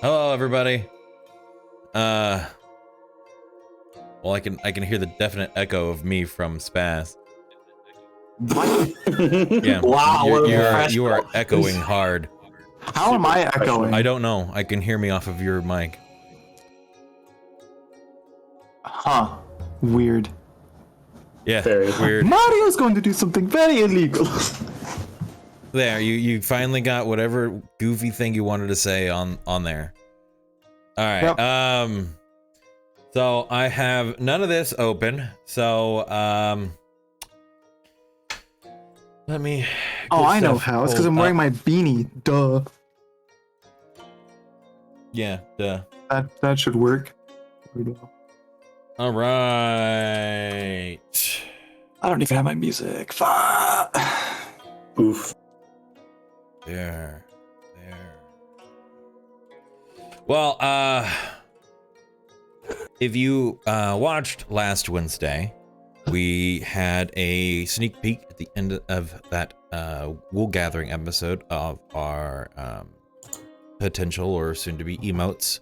Hello, everybody. Well, I can hear the definite echo of me from Spaz. Yeah. Wow. You are echoing hard. How am I echoing? I don't know. I can hear me off of your mic. Huh. Weird. Yeah. Very weird. Mario's going to do something very illegal. There, you finally got whatever goofy thing you wanted to say on there. All right. Yep. So I have none of this open. So let me. Oh, I know how. It's because I'm wearing my beanie. Duh. Yeah. Duh. That should work. All right. I don't even have my music. Fuck. Oof. There. Well, if you watched last Wednesday, we had a sneak peek at the end of that wool gathering episode of our potential or soon to be emotes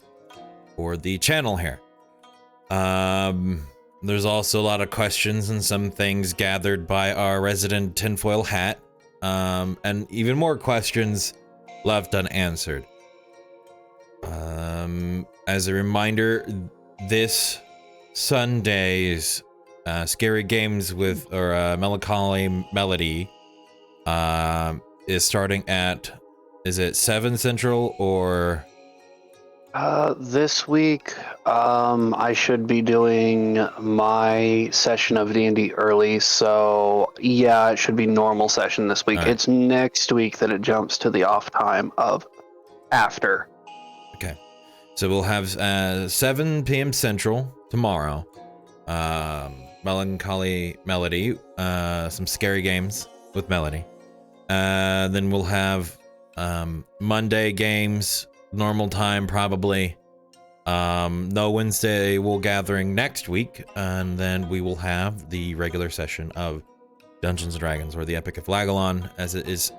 for the channel here. There's also a lot of questions and some things gathered by our resident tinfoil hat, and even more questions left unanswered. As a reminder, this Sunday's Scary Games with Melancholy Melody is starting at, is it 7 Central or? This week, I should be doing my session of D&D early, so yeah, it should be normal session this week. All right. It's next week that it jumps to the off time of after. Okay, so we'll have 7 p.m. Central tomorrow. Melancholy Melody, some scary games with Melody. Then we'll have Monday games, normal time probably. No Wednesday Wool Gathering next week, and then we will have the regular session of Dungeons and Dragons, or the Epic of Lagillon, as it is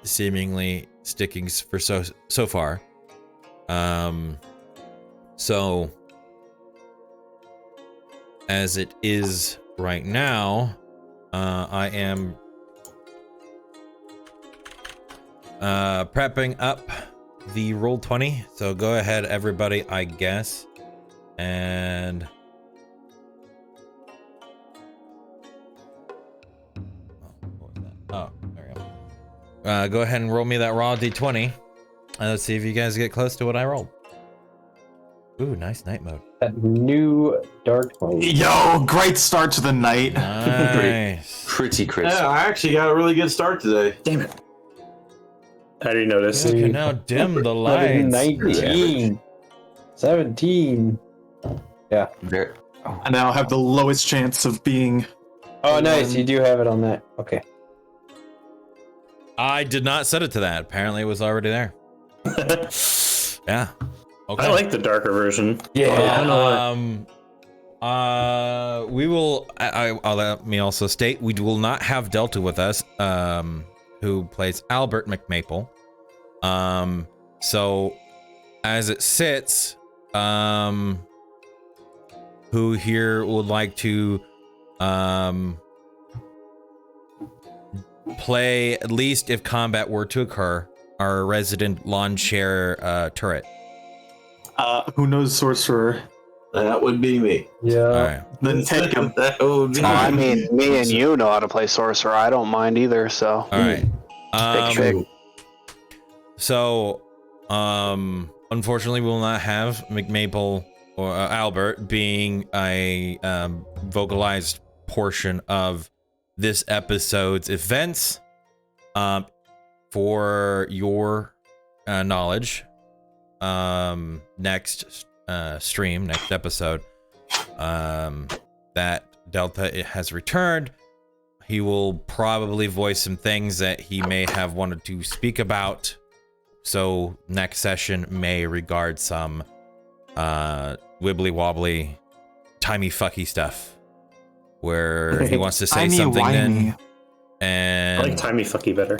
seemingly sticking for so far. So as it is right now, I am prepping up the Roll20. So go ahead, everybody, I guess, and what was that? Oh, there we go. Go ahead and roll me that raw d20. Let's see if you guys get close to what I rolled. Ooh, nice night mode. That new dark mode. Yo, great start to the night. Nice. Pretty crisp. Yeah, I actually got a really good start today. Damn it. I already noticed. You can now dim the lights. 19. 17. Yeah. Very, I now have the lowest chance of being. Oh, nice. You do have it on that. Okay. I did not set it to that. Apparently it was already there. Yeah. Okay. I like the darker version. Yeah. I don't know what- We will. I'll let me also state we will not have Delta with us, who plays Albert McMaple. So as it sits, who here would like to play, at least if combat were to occur, our resident lawn chair turret? Who knows sorcerer? That would be me. Yeah. All right. Then take him. That would be I mean, me and you know how to play sorcerer. I don't mind either, so. All right. Big. So, unfortunately, we will not have McMaple or Albert being a vocalized portion of this episode's events. For your knowledge, next stream, next episode, that Delta has returned. He will probably voice some things that he may have wanted to speak about. So next session may regard some wibbly wobbly, timey fucky stuff where he wants to say something then. And I like timey fucky better.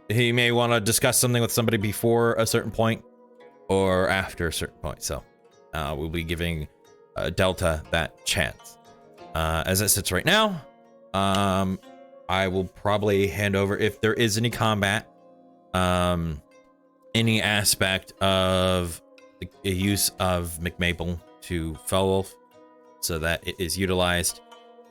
he may want to discuss something with somebody before a certain point or after a certain point. So we'll be giving Delta that chance. As it sits right now, I will probably hand over, if there is any combat, any aspect of the use of McMaple to Fellwolf so that it is utilized.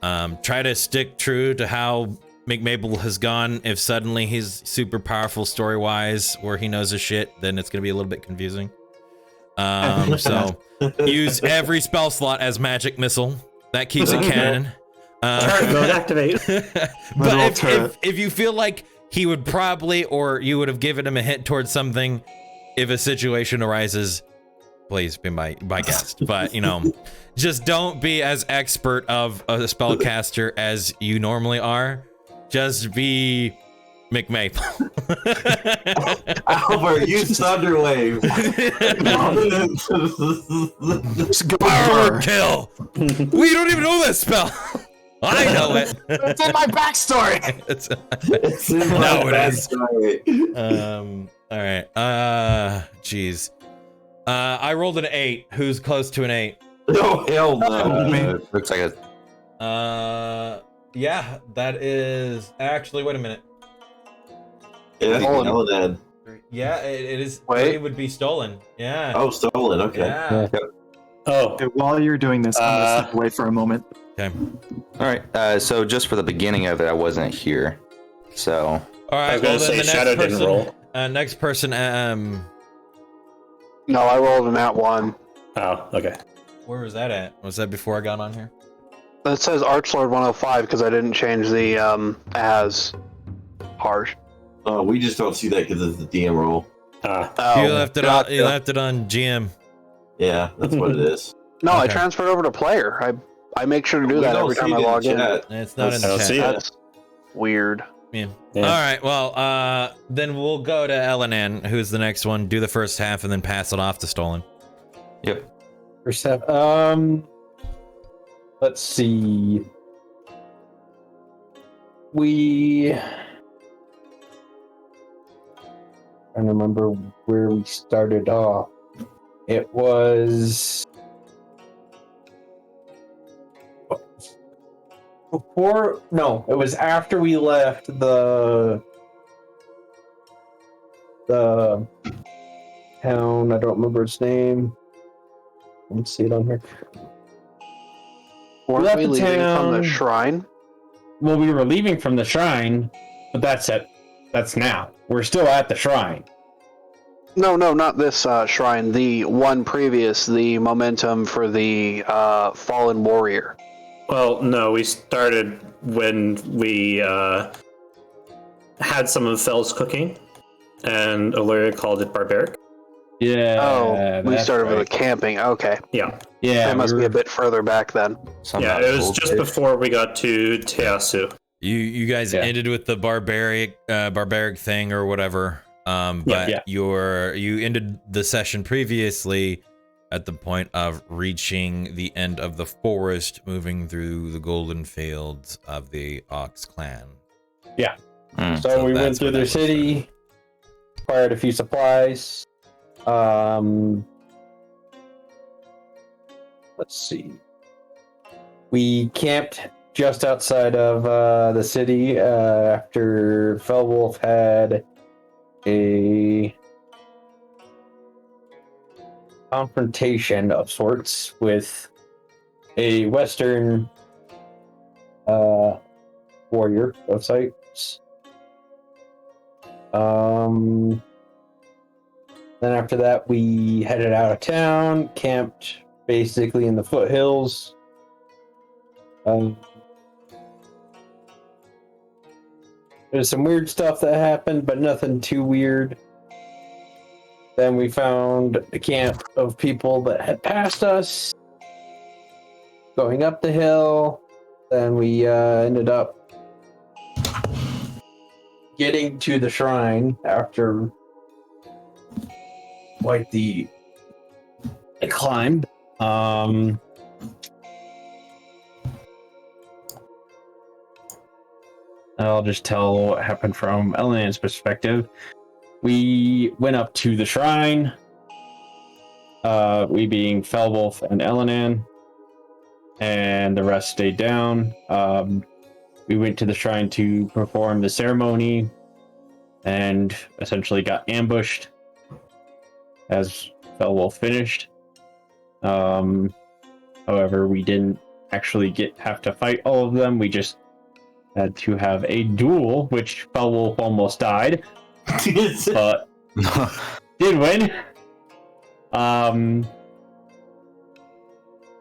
Try to stick true to how McMaple has gone. If suddenly he's super powerful story-wise, where he knows his shit, then it's going to be a little bit confusing. So use every spell slot as magic missile. That keeps it canon. Mode activate. But if you feel like he would probably, or you would have given him a hint towards something, if a situation arises, please be my guest. But, you know, just don't be as expert of a spellcaster as you normally are. Just be McMaple. Albert, use Thunderwave. Power kill. We don't even know that spell. I know it. It's in my backstory. It's in my No, it is. backstory. All right. Jeez. I rolled an 8. Who's close to an 8? Oh, hell no. Looks like a Yeah, that is actually. Wait a minute. Yeah, Stolen. Eladad. Yeah, it is. Wait. It would be stolen. Yeah. Oh, stolen. Okay. Yeah. Oh, Okay, while you're doing this, I'm gonna step away for a moment. Okay. All right. So just for the beginning of it, I wasn't here. So All right. I was gonna Well, then say the Shadow next didn't person. roll. Next person. No, I rolled an at 1. Oh, okay. Where was that at? Was that before I got on here? It says Archlord 105 because I didn't change the as harsh. Oh, we just don't see that because it's the DM roll. Oh, You left it on. gotcha. You left it on GM. Yeah, that's what it is. No, I Okay. transferred over to player. I make sure to do We that don't every see time it I in the log in. chat. It's not in I the don't chat. see it. That's weird. Yeah. Yeah. All right. Well, then we'll go to Elenan, who's the next one. Do the first half and then pass it off to Stolen. yep. First half. Let's see. I don't remember where we started off. It was before. No, it was after we left the town. I don't remember its name. Let's see it on here. Weren't left we the leaving from the town. shrine? Well, we were leaving from the shrine, but that's it. That's now. We're still at the shrine. No, not this shrine. The one previous, the momentum for the fallen warrior. Well, no, we started when we had some of Fel's cooking, and Illyria called it barbaric. Yeah. Oh, we that's started with right. the camping. Okay, Yeah, Yeah, that must we be were- a bit further back then. yeah, it was just before we got to Teasu. You guys Yeah. ended with the barbaric thing or whatever. But yeah. you ended the session previously at the point of reaching the end of the forest, moving through the golden fields of the Ox clan. Mm. So we went that's through where their that was city, acquired a few supplies. Let's see. We camped just outside of the city after Felwolf had a confrontation of sorts with a Western warrior of sorts. Then after that, we headed out of town, camped basically in the foothills. There's some weird stuff that happened, but nothing too weird. Then we found a camp of people that had passed us going up the hill. Then we ended up getting to the shrine after quite the climb. I'll just tell what happened from Elen's perspective. We went up to the shrine, we being Felwolf and Elenan, and the rest stayed down. We went to the shrine to perform the ceremony and essentially got ambushed as Felwolf finished. However, we didn't actually have to fight all of them. We just had to have a duel, which Felwolf almost died, but did win.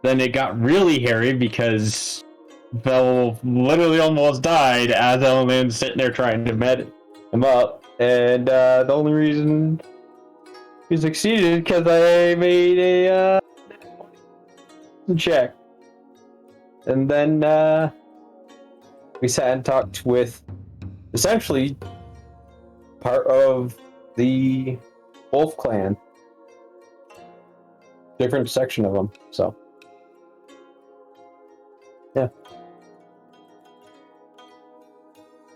Then it got really hairy because Felwolf literally almost died as Elemen's sitting there trying to med him up, and the only reason he succeeded because I made a check, and then we sat and talked with essentially part of the Wolf clan, different section of them. So yeah.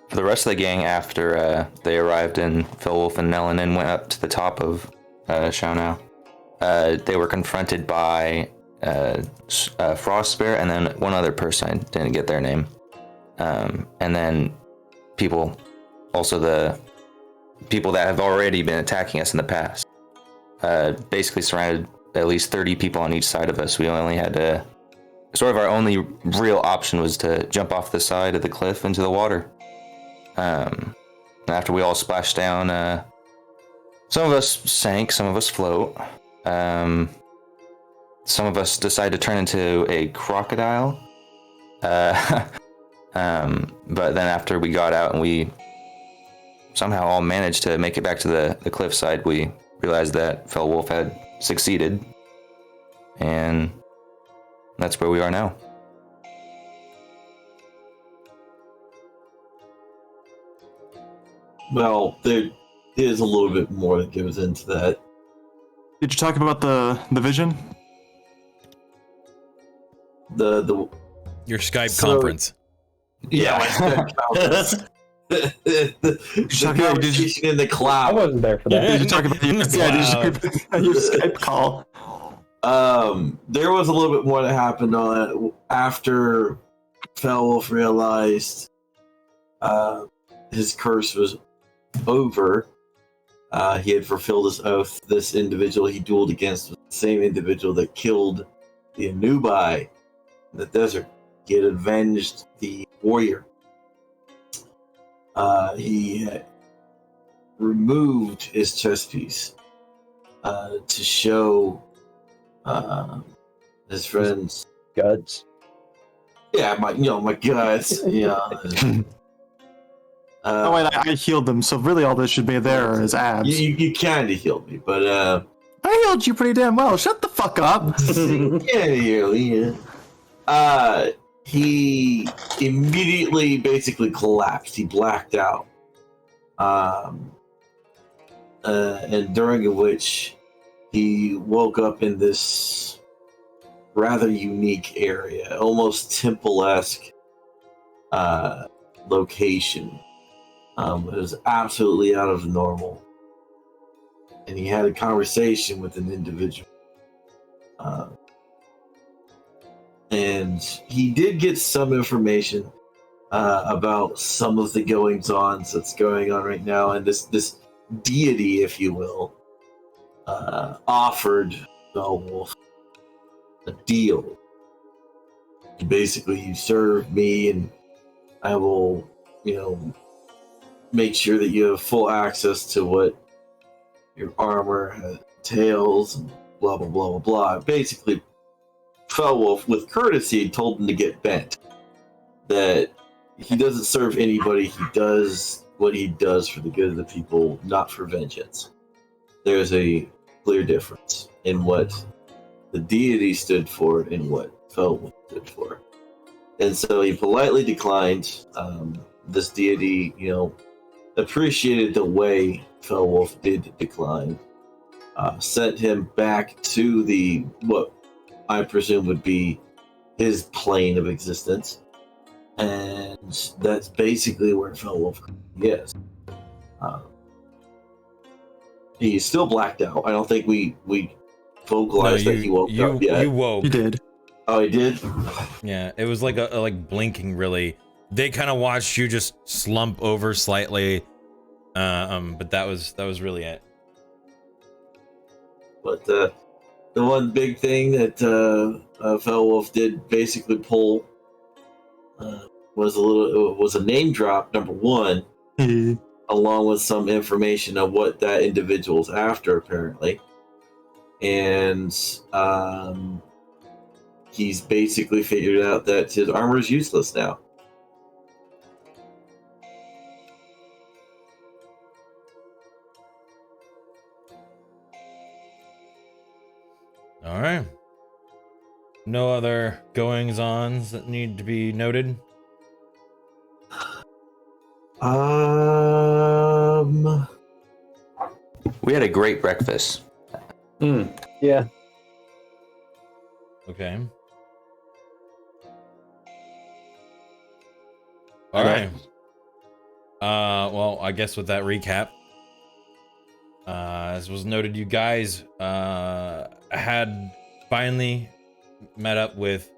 For the rest of the gang, after they arrived in Felwolf and Nelanin went up to the top of Shaunau, they were confronted by Frost Bear, and then one other person. I didn't get their name. And then people, also the people that have already been attacking us in the past. Basically surrounded at least 30 people on each side of us. We only had to, sort of our only real option was to jump off the side of the cliff into the water. After we all splashed down, some of us sank, some of us float. Some of us decided to turn into a crocodile. But then after we got out and we somehow all managed to make it back to the cliffside, we realized that Fell Wolf had succeeded. And that's where we are now. Well, there is a little bit more that goes into that. Did you talk about the vision? The Your Skype So- conference. yeah, the talking about- conversation in the I cloud. wasn't there for that. Did you talk about your, yeah, did you talk about your Skype call? There was a little bit more that happened on after Felwolf realized his curse was over. He had fulfilled his oath. This individual he dueled against was the same individual that killed the Anubai in the desert. He had avenged the warrior. He had removed his chest piece to show his friends. Guts. Yeah, my guts. Yeah. Oh wait, I healed them, so really all this should be there are his abs. You kind of healed me, but I healed you pretty damn well. Shut the fuck up. yeah. He immediately basically collapsed. He blacked out. And during which he woke up in this rather unique area, almost temple-esque location. It was absolutely out of normal. And he had a conversation with an individual. And he did get some information about some of the goings-ons that's going on right now, and this deity, if you will, offered Belwolf a deal. Basically, you serve me, and I will, make sure that you have full access to what your armor entails, and blah blah blah blah blah. Basically, Felwolf, with courtesy, told him to get bent. That he doesn't serve anybody. He does what he does for the good of the people, not for vengeance. There's a clear difference in what the deity stood for and what Felwolf stood for. And so he politely declined. This deity, appreciated the way Felwolf did decline. Sent him back to what I presume would be his plane of existence. And that's basically where Felwolf is. He's still blacked out. I don't think we vocalized that he woke up yet. You woke. You did. Oh, he did? Yeah, it was like a blinking really. They kind of watched you just slump over slightly. But that was really it. But the one big thing that Felwolf did basically pull was a name drop, number one, along with some information of what that individual's after, apparently. And he's basically figured out that his armor is useless now. All right. No other goings-ons that need to be noted? We had a great breakfast. Yeah. Okay. All right. Well, I guess with that recap, as was noted, you guys had finally met up with.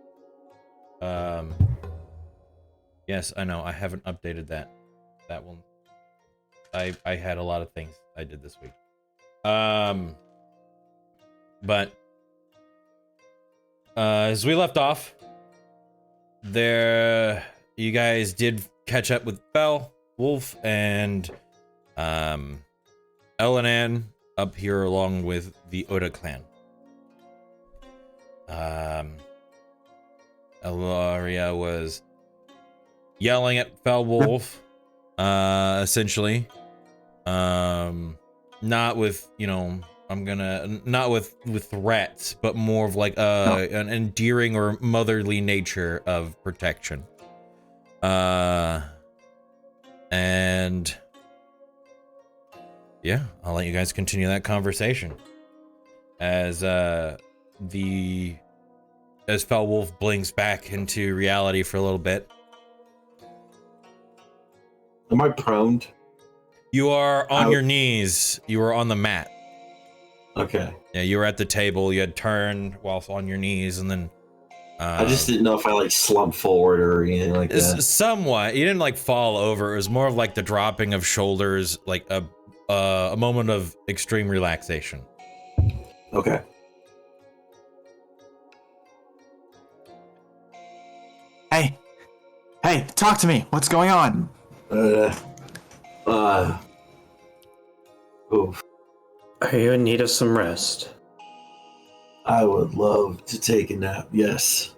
Yes, I know. I haven't updated that one. I had a lot of things I did this week. But as we left off, there you guys did catch up with Bell, Wolf, and Elenan up here along with the Oda clan. Elaria was yelling at Felwolf, essentially. Not with, not with threats, but more of like an endearing or motherly nature of protection. And yeah, I'll let you guys continue that conversation as Felwolf blinks back into reality for a little bit. Am I prone? You are on your knees. You are on the mat. Okay. Yeah, you were at the table. You had turned whilst on your knees, and then. I just didn't know if I like slumped forward or anything like that. Somewhat. You didn't like fall over. It was more of like the dropping of shoulders, like a moment of extreme relaxation. Okay. Hey, talk to me. What's going on? Oof. Are you in need of some rest? I would love to take a nap, yes.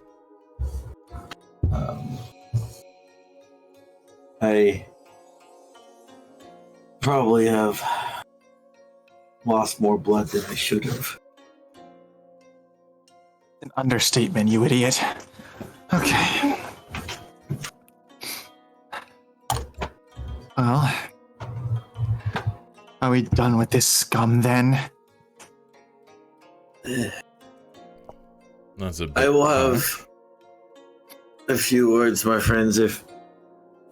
I probably have lost more blood than I should have. An understatement, you idiot. Okay. Well, are we done with this scum then? That's a bit, I will have a few words, my friends, if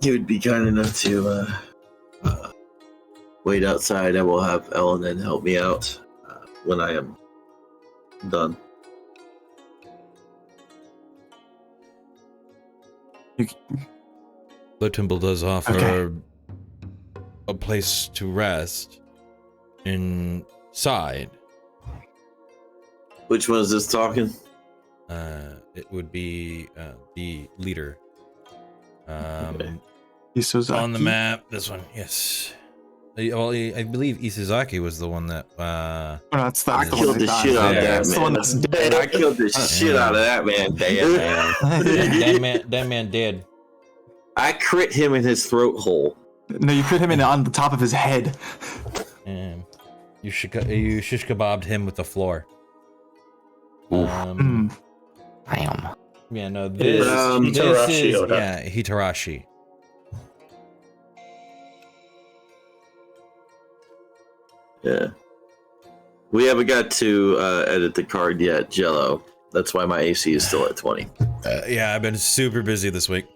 you would be kind enough to wait outside. I will have Ellen then help me out when I am done. The temple does offer Okay. a place to rest inside. Which one is this talking? It would be the leader. Okay. Isozaki? On the map, this one, yes. Well, I believe Isazaki was the one that. Oh, no, that's I the killed one the that shit out died. of that That's the one man. that's dead. I killed the shit out of that man. that man did. I crit him in his throat hole. No, you put him in on the top of his head. You shish kebabbed him with the floor. Mm. Damn. Yeah, no, It this is Hitarashi is Oda. yeah, Hitarashi. Yeah. We haven't got to edit the card yet, Jello. That's why my AC is still at 20. Yeah, I've been super busy this week.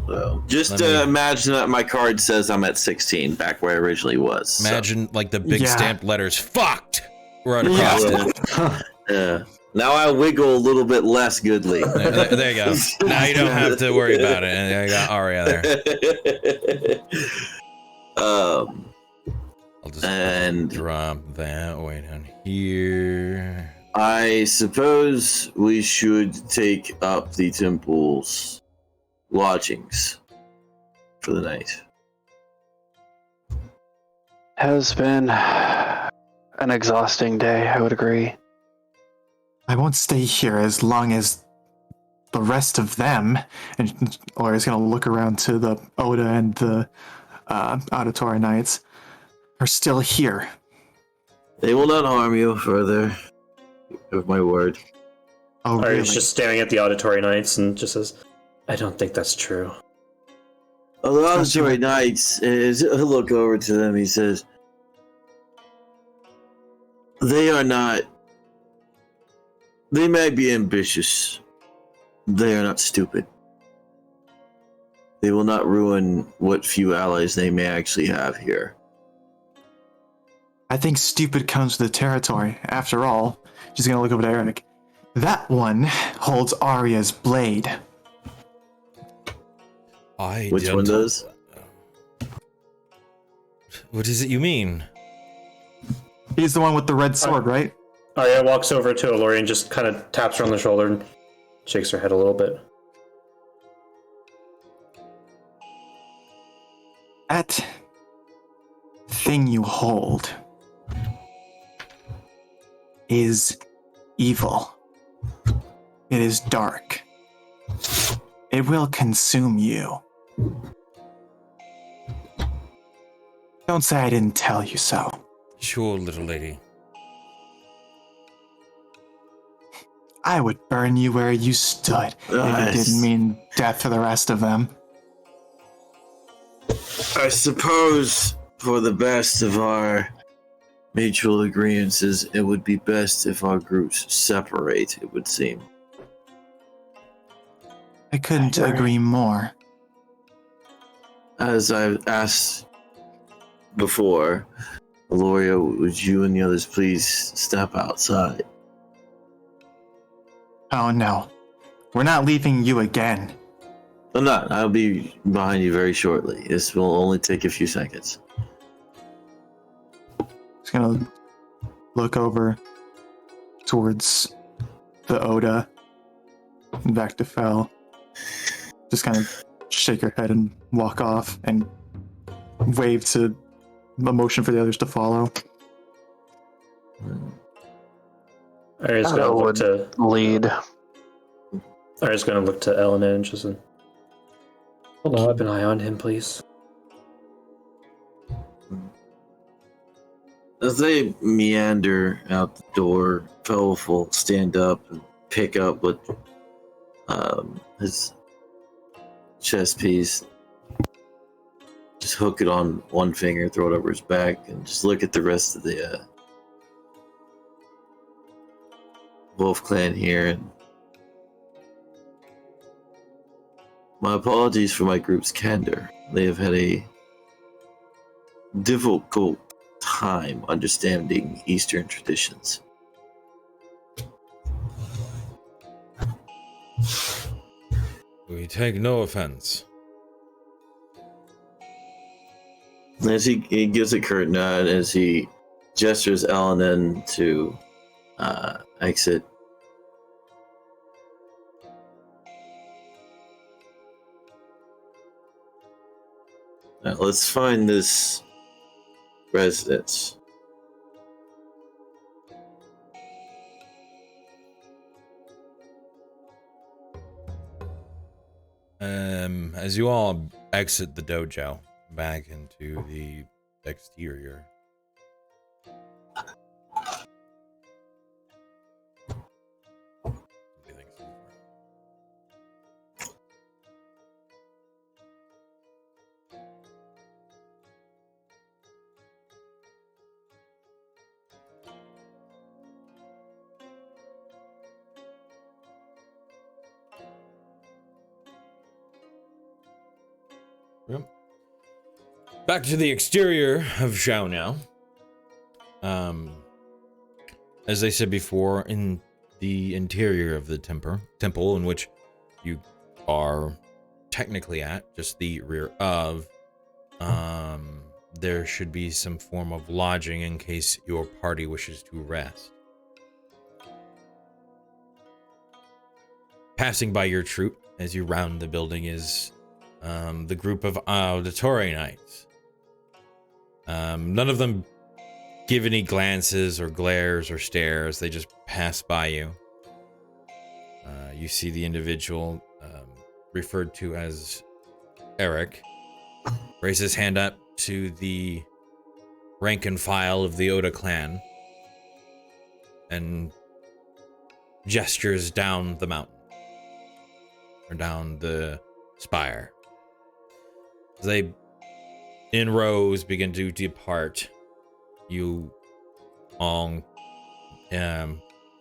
So just Let me- imagine that my card says I'm at 16, back where I originally was. so. Imagine like the big Yeah. stamped letters "fucked" right across it. Yeah. Now I wiggle a little bit less goodly. There you go. Now you don't have to worry about it. And I got Aria there. I'll just And- drop that way down here. I suppose we should take up the temple's lodgings for the night. Has been an exhausting day, I would agree. I won't stay here as long as the rest of them, and Laura's gonna look around to the Oda and the auditory knights, are still here. They will not harm you further. Of my word. Oh, really? Arya's just staring at the auditory knights and just says, I don't think that's true. A lot of Joy Knights, he'll look over to them, he says, they are not, they may be ambitious. They are not stupid. They will not ruin what few allies they may actually have here. I think stupid comes with the territory. After all, She's gonna look over to Eric. That one holds Arya's blade. Which one does? What is it you mean? He's the one with the red sword, right? Arya walks over to Elori and just kind of taps her on the shoulder and shakes her head a little bit. That thing you hold is evil. It is dark. It will consume you. Don't say I didn't tell you so. Sure, little lady. I would burn you where you stood if it didn't mean death for the rest of them. I suppose for the best of our mutual agreements, it would be best if our groups separate, it would seem. I couldn't agree more. As I've asked before, Aloria, would you and the others please step outside? Oh no. We're not leaving you again. I'm not. I'll be behind you very shortly. This will only take a few seconds. Just gonna look over towards the Oda and back to Fel. Just kind of shake her head and walk off and wave to a motion for the others to follow. Arya's gonna look to lead. Arya's gonna look to Elena and just keep an eye on him, please. As they meander out the door, Felwolf will stand up and pick up what his chest piece, just hook it on one finger, throw it over his back, and just look at the rest of the Wolf clan here. And my apologies for my group's candor. They have had a difficult time understanding Eastern traditions. We take no offense. As he gives a curt nod, as he gestures Elenin to exit. Now, let's find this residence. As you all exit the dojo back into the exterior, back to the exterior of Zhao now. As I said before, in the interior of the temple in which you are technically at, just the rear of, there should be some form of lodging in case your party wishes to rest. Passing by your troop as you round the building is the group of auditory knights. None of them give any glances or glares or stares. They just pass by you. You see the individual referred to as Eric raise his hand up to the rank and file of the Oda clan and gestures down the mountain or down the spire. As they in rows begin to depart, you all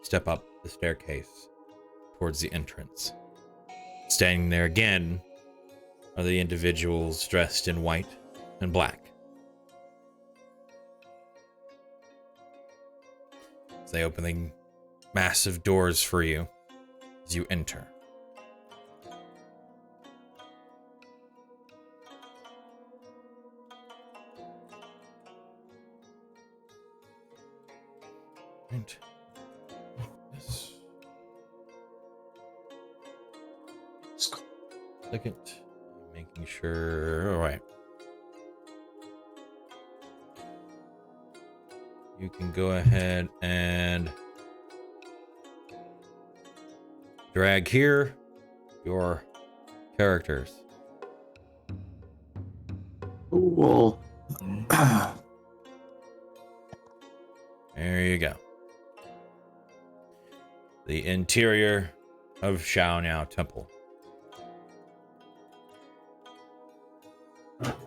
step up the staircase towards the entrance. Standing there again are the individuals dressed in white and black. As they open massive doors for you as you enter. Right. Yes. Second, making sure. All right. You can go ahead and drag here your characters. Well, There you go. The interior of Xiaoniao Temple.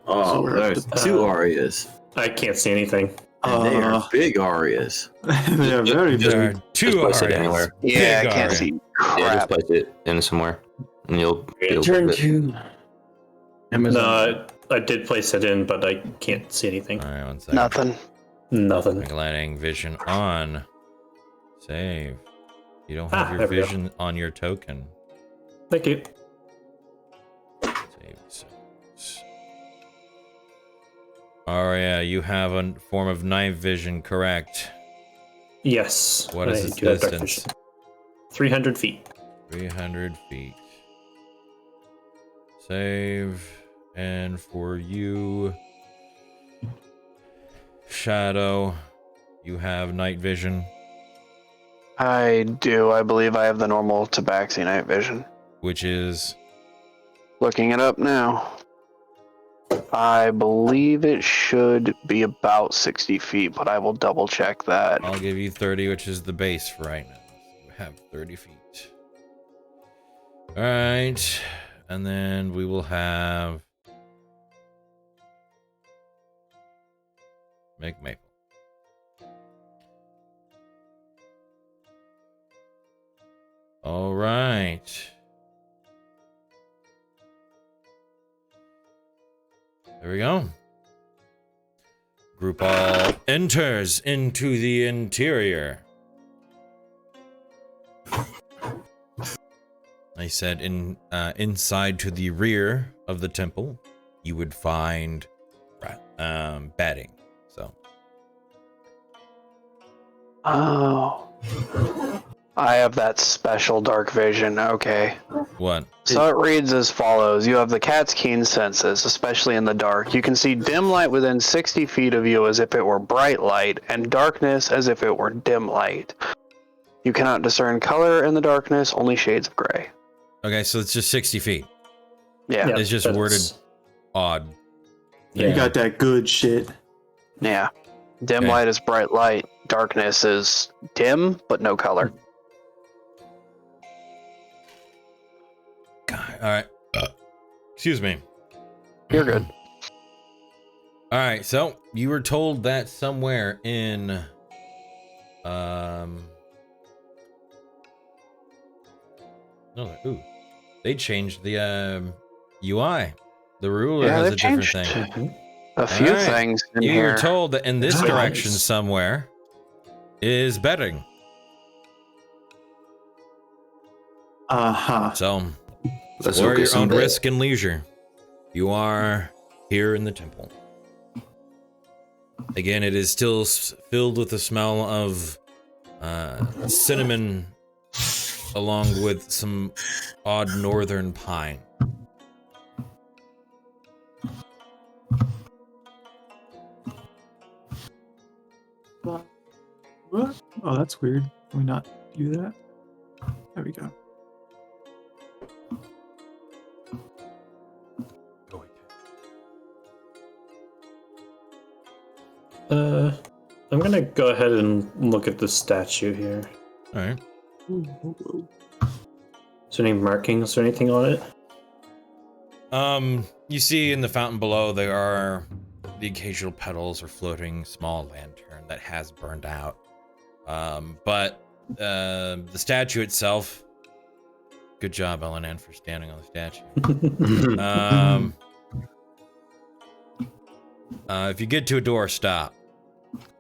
Oh, we're there's at two Arias. I can't see anything. And they are big Arias. they are very There are big. two Just place it Arias. anywhere. Yeah, Big I can't Aria. see Yeah, just crap. place it in somewhere, and you'll. Turn to Amazon. No, I did place it in, but I can't see anything. All right, one second. Nothing. Nothing. Lighting vision on. Save. You don't have your there we go. vision on your token. Thank you. Save settings. Aria, you have a form of night vision, correct? Yes. What is I its do have dark distance? vision. 300 feet. 300 feet. Save. And for you, Shadow, you have night vision, I do. I believe I have the normal tabaxi night vision. which is Looking it up now. I believe it should be about 60 feet, but I will double check that. I'll give you 30, which is the base for right now. So you have 30 feet. All right. And then we will have Make Maple. All right. There we go. Group all enters into the interior. I said inside to the rear of the temple, you would find bedding. So Oh. I have that special dark vision. Okay. what? So it reads as follows. You have the cat's keen senses, especially in the dark. You can see dim light within 60 feet of you as if it were bright light, and darkness as if it were dim light. You cannot discern color in the darkness, only shades of gray. Okay, so it's just 60 feet. Yeah. It's just that's- worded odd. You got that good shit. Yeah. Dim Okay. light is bright light. Darkness is dim, but no color. God, all right. Excuse me. You're good. All right, so you were told that somewhere in they changed the UI. The ruler Yeah, has a they've different changed thing. A few Alright. things in You here. were told that in this Nice. direction somewhere is bedding. So Let's for look at your some own bed. risk and leisure, you are here in the temple. Again, it is still filled with the smell of cinnamon, along with some odd northern pine. What? Oh, that's weird. Can we not do that? There we go. I'm gonna go ahead and look at the statue here. All right. Is there any markings or anything on it? You see in the fountain below there are the occasional petals or floating small lantern that has burned out. But the statue itself, good job, Elenan, for standing on the statue. If you get to a door, stop.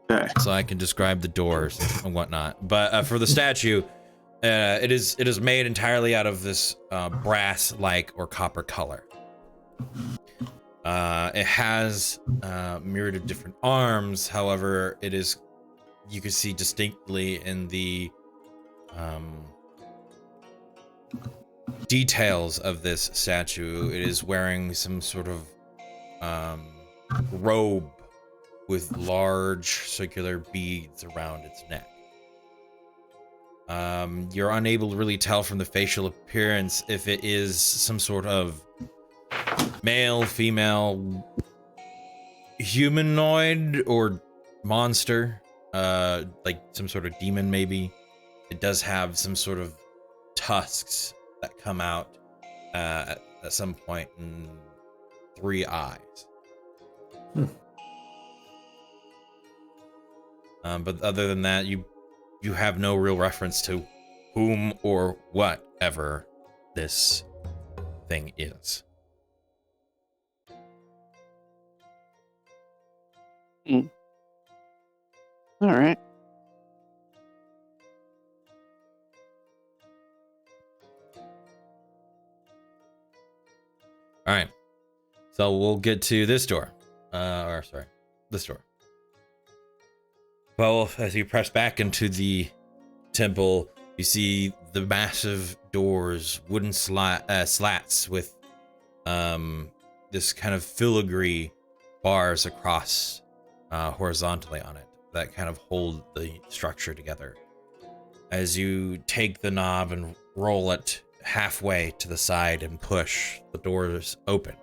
Okay. so I can describe the doors and whatnot. But for the statue, it is made entirely out of this brass-like or copper color. It has a myriad of different arms. However, you can see distinctly in the details of this statue, it is wearing some sort of robe with large circular beads around its neck. You're unable to really tell from the facial appearance if it is some sort of male, female, humanoid, or monster, like some sort of demon maybe. It does have some sort of tusks that come out at some point and 3 eyes. But other than that, you have no real reference to whom or whatever this thing is. All right. All right. So we'll get to this door. This door. Well, as you press back into the temple, you see the massive doors, wooden slats with this kind of filigree bars across horizontally on it that kind of hold the structure together. As you take the knob and roll it halfway to the side and push, the doors open.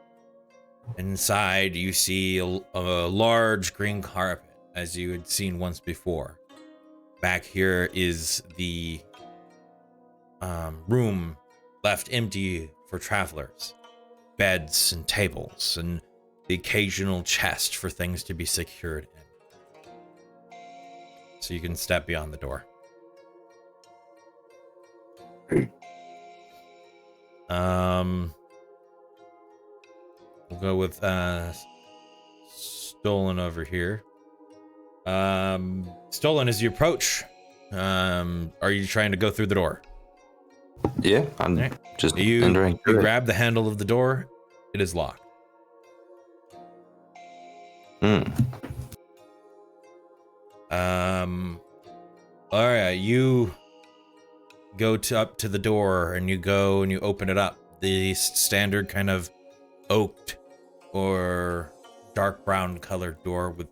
Inside, you see a large green carpet, as you had seen once before. Back here is the room left empty for travelers. Beds and tables, and the occasional chest for things to be secured in. So you can step beyond the door. We'll go with Stolen over here. Stolen, as you approach, are you trying to go through the door? Yeah, I'm Right. just You entering. grab the handle of the door. It is locked. All right, you go up to the door and you go and you open it up. The standard kind of oaked or dark brown colored door with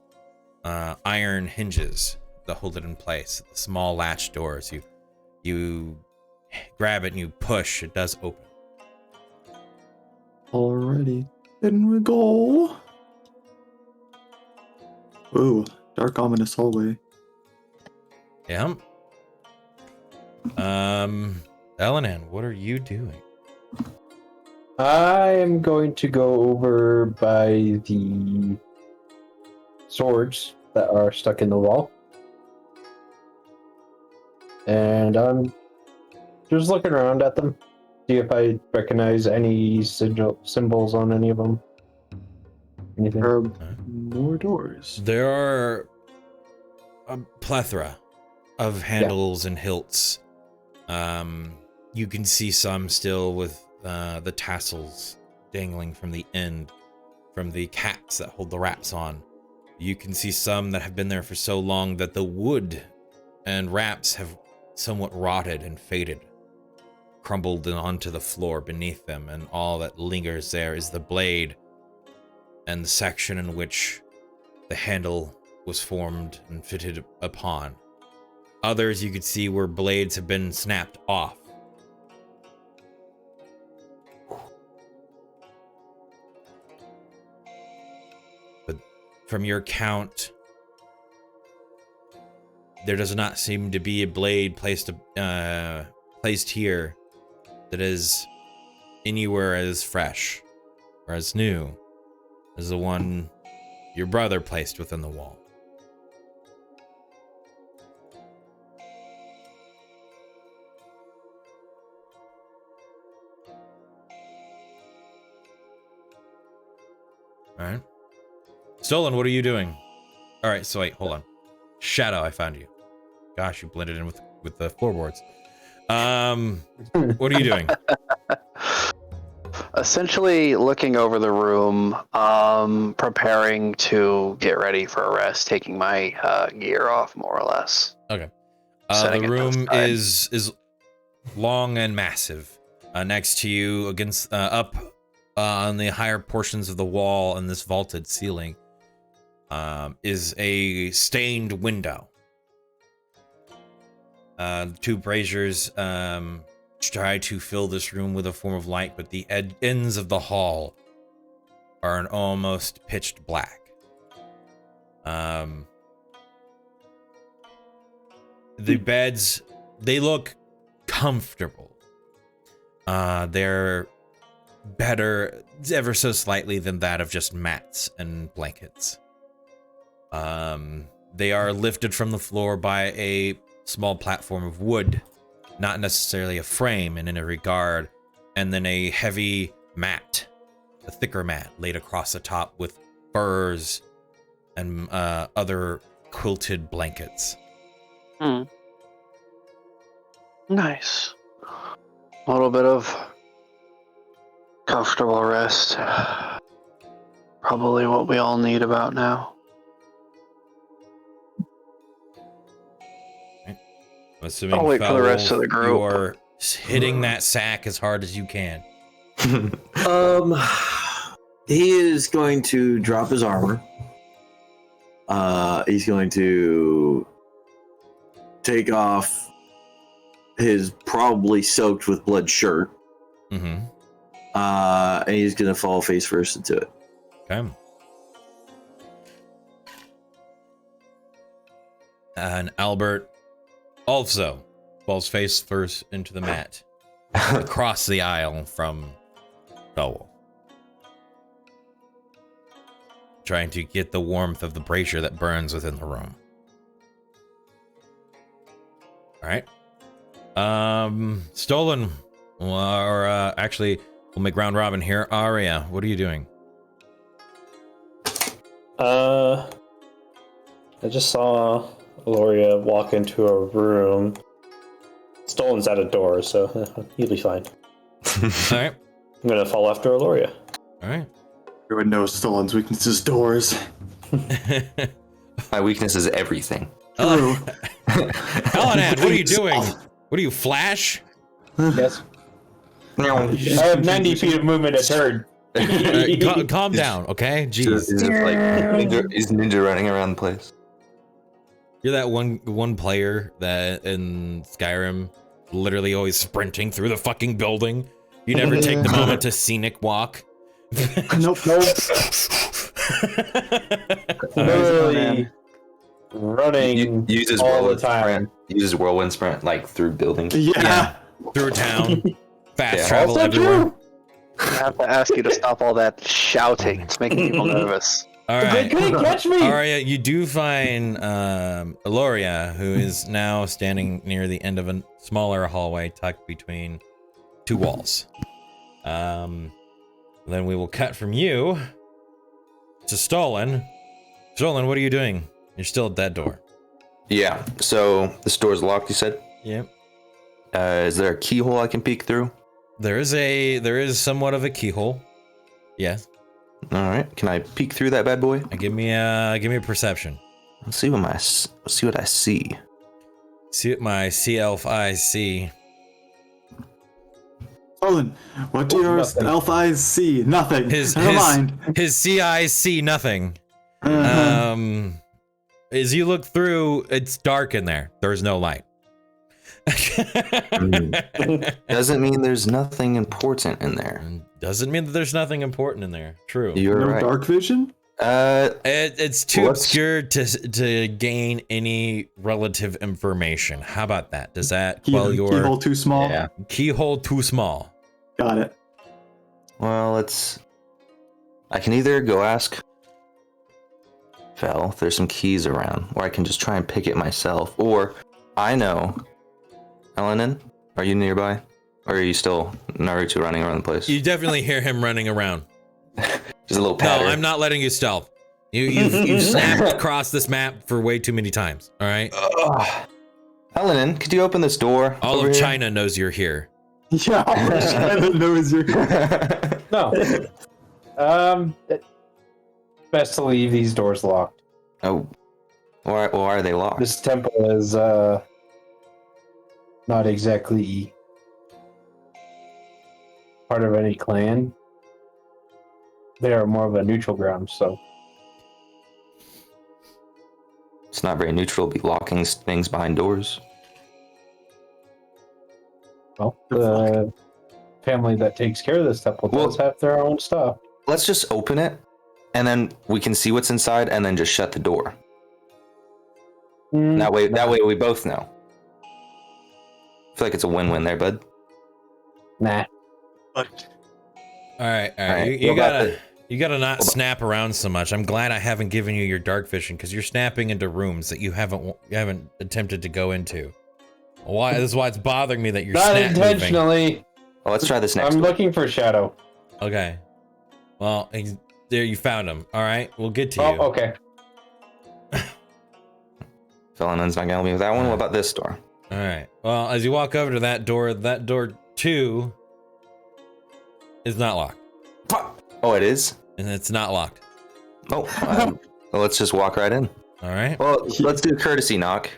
iron hinges that hold it in place. The small latch doors. You grab it and you push. It does open. Alrighty. In we go. Ooh, dark ominous hallway. Yeah. Elenan, what are you doing? I am going to go over by the swords that are stuck in the wall. And I'm just looking around at them. See if I recognize any symbols on any of them. Anything? There are more doors. There are a plethora of handles and hilts. You can see some still with the tassels dangling from the end, from the caps that hold the wraps on. You can see some that have been there for so long that the wood and wraps have somewhat rotted and faded, crumbled onto the floor beneath them, and all that lingers there is the blade and the section in which the handle was formed and fitted upon. Others you could see where blades have been snapped off. But from your count, there does not seem to be a blade placed here that is anywhere as fresh or as new as the one your brother placed within the wall. All right. Stolen, what are you doing? All right, so wait, hold on. Shadow, I found you. Gosh, you blended in with the floorboards. What are you doing? Essentially looking over the room, preparing to get ready for a rest, taking my gear off more or less. Okay. Setting The it room aside. is long and massive. Next to you, against up on the higher portions of the wall and this vaulted ceiling, is a stained window. Two braziers try to fill this room with a form of light, but the ends of the hall are an almost pitched black. The beds, they look comfortable. They're better ever so slightly than that of just mats and blankets. They are lifted from the floor by a small platform of wood, not necessarily a frame in any regard, and then a heavy mat, a thicker mat laid across the top with furs and other quilted blankets. Nice. A little bit of comfortable rest. Probably what we all need about now. Assuming I'll wait for the rest Fowl, of the group. You are hitting that sack as hard as you can. He is going to drop his armor. He's going to take off his probably soaked with blood shirt. Mm-hmm. And he's going to fall face first into it. Okay. And Albert also falls face first into the mat, across the aisle from Fowl, trying to get the warmth of the brazier that burns within the room. All right. Stolen, or actually, we'll make round robin here. Aria, what are you doing? I just saw Aloria walk into a room. Stolen's at a door, so he'll be fine. All right. I'm gonna follow after Aloria. All right. Everyone knows Stolen's weakness is doors. My weakness is everything. True. Elanan, what are you doing? What are you, Flash? Yes. I have 90 feet of movement a turn. Calm down, okay? Jeez. Is it like is ninja running around the place? You're that one player that in Skyrim literally always sprinting through the fucking building. You never take the moment to scenic walk. Nope. Literally running Uses all the whirlwind time. sprint. Uses whirlwind sprint like through buildings. Yeah. Through town. Fast Yeah. travel Also everywhere. true. I have to ask you to stop all that shouting. It's making people nervous. All They right. couldn't catch me. Aria, you do find Aloria, who is now standing near the end of a smaller hallway tucked between two walls. Then we will cut from you to Stolen. Stolen, what are you doing? You're still at that door. Yeah. So this door's locked. You said. Yep. Is there a keyhole I can peek through? There is somewhat of a keyhole. Yes. All right. Can I peek through that bad boy? Give me a perception. Let's see what I see. See what my sea elf eyes see. Stolen, what do your Nothing. elf eyes see? Nothing. Never mind. His sea eyes see nothing. Uh-huh. As you look through, it's dark in there. There's no light. Doesn't mean there's nothing important in there. Doesn't mean that there's nothing important in there. True. You're No right. dark vision? It's too What's- obscure to gain any relative information. How about that? Does that quell your Keyhole too small? Yeah. keyhole too small? Got it. Well, I can either go ask Fel if there's some keys around, or I can just try and pick it myself. Or I know, Elenin, are you nearby? Or are you still Naruto running around the place? You definitely hear him running around. Just a little No, patter. I'm not letting you stealth. You've snapped across this map for way too many times. All right. Elenin, could you open this door? All over of here? China knows you're here. Yeah, all of China knows you're. No. Best to leave these doors locked. Oh, why are they locked? This temple is not exactly part of any clan. They are more of a neutral ground, so It's not very neutral to be locking things behind doors. well, the family that takes care of this temple does have their own stuff. Let's just open it, and then we can see what's inside, and then just shut the door. That way we both know. I feel like it's a win-win there, bud. Nah. All right. You gotta not snap around so much. I'm glad I haven't given you your dark vision because you're snapping into rooms that you haven't attempted to go into. Why? This is why it's bothering me that you're Not snap intentionally. Well, let's try this next. I'm door. looking for Shadow. moving. Okay. Well, there you found him. All right, we'll get to Oh, you. okay. Felon's not gonna help me with that one. What about this door? All right. Well, as you walk over to that door 2 is not locked, Oh, it is? and it's not locked. Oh, well, let's just walk right in. All right. Well, let's do a courtesy knock.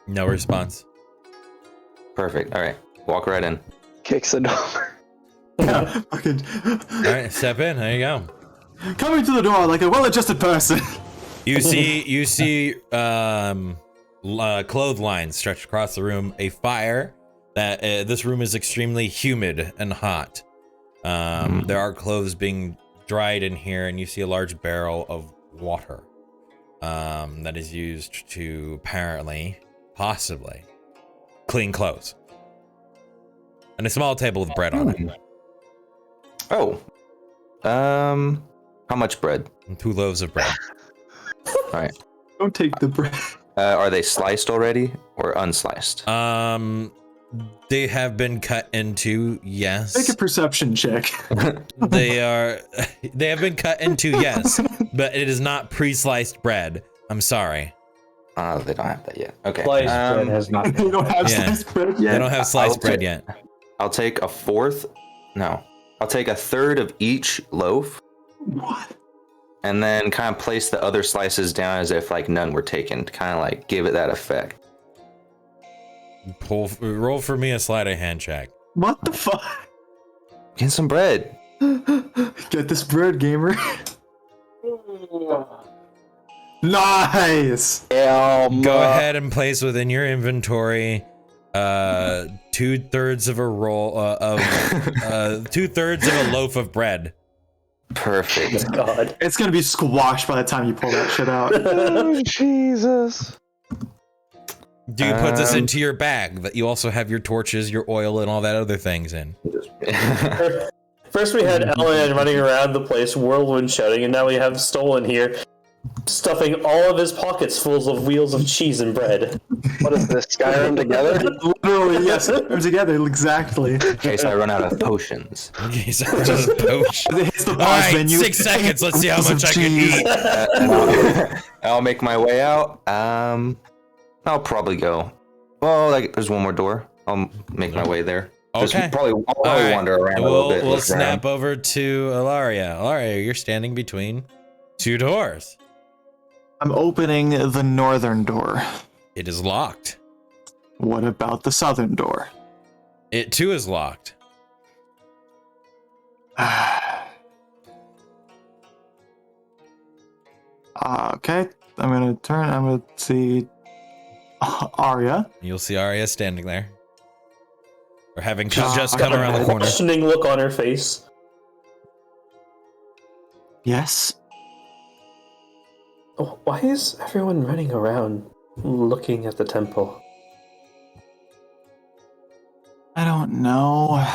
No response. Perfect. All right, walk right in. Kicks the door. Yeah, fucking All right, step in. There you go. coming to the door like a well-adjusted person. You see clotheslines stretched across the room, a fire that this room is extremely humid and hot. There are clothes being dried in here, and you see a large barrel of water that is used to apparently, possibly, clean clothes. And a small table with bread on it. Oh, how much bread? And 2 loaves of bread. All right. Don't take the bread. Are they sliced already or unsliced? They have been cut into, yes. Make a perception check. They have been cut into, yes, but it is not pre-sliced bread. I'm sorry. Oh, they don't have that yet. Okay. Sliced bread has not. They don't have Yeah. sliced bread yet. They don't have sliced I'll bread take- yet. I'll take I'll take a third of each loaf What? and then kind of place the other slices down as if like none were taken to kind of like give it that effect. Roll for me a sleight of hand check. What the fuck? Get some bread. Get this bread, gamer. Nice. Go ahead and place within your inventory 2/3 of a roll of 2/3 of a loaf of bread. Perfect. God. It's gonna be squashed by the time you pull that shit out. Oh, Jesus. Do you put this into your bag that you also have your torches, your oil, and all that other things in? First we had Ellen running around the place, whirlwind shouting, and now we have Stolen here, stuffing all of his pockets full of wheels of cheese and bread. What is this, Skyrim together? Literally, yes, they're together exactly. In case I run out of potions. Okay, so just poach. It hits the All pause right, menu. 6 seconds. Let's see how Some much I can cheese. eat. I'll make my way out. I'll probably go. Well, there's one more door. I'll make my way there. Just Okay. I'll All probably right. wander around a little bit. We'll look snap around. over to Ilaria. Ilaria, you're standing between 2 doors. I'm opening the northern door. It is locked. What about the southern door? It too is locked. Okay, I'm gonna turn. I'm gonna see Arya. You'll see Arya standing there. Or having Just just come around the corner. Questioning look on her face. Yes. Oh, why is everyone running around looking at the temple? I don't know.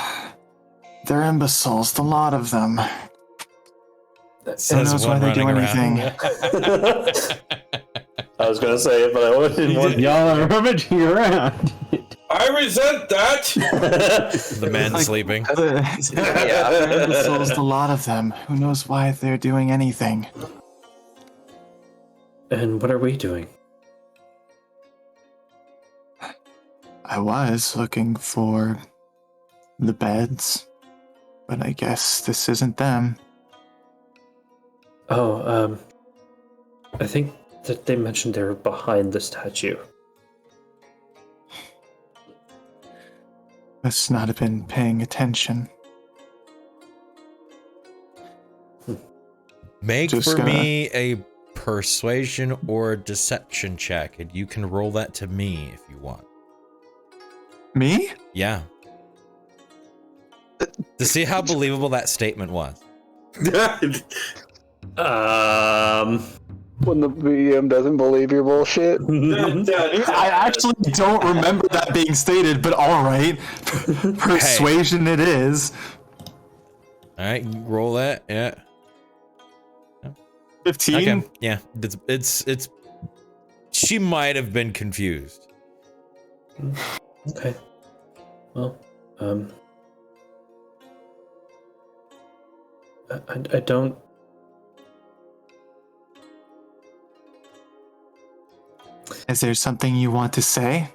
They're imbeciles, the lot of them. Who Says knows why one they do running anything? around. I was gonna say it, but I didn't want Y'all are rummaging around. I resent that. The man Like- sleeping. They're imbeciles, the lot of them. Who knows why they're doing anything? And what are we doing? I was looking for the beds, but I guess this isn't them. Oh, I think that they mentioned they were behind the statue. Must not have been paying attention. Make Just for gotta- me a persuasion or deception check, and you can roll that to me if you want. Me? Yeah. To see how believable that statement was. When the VM doesn't believe your bullshit. I actually don't remember that being stated, but alright. Persuasion it is. Alright, roll that, yeah. 15? Okay, yeah. It's she might have been confused. Okay. Well, I don't. Is there something you want to say?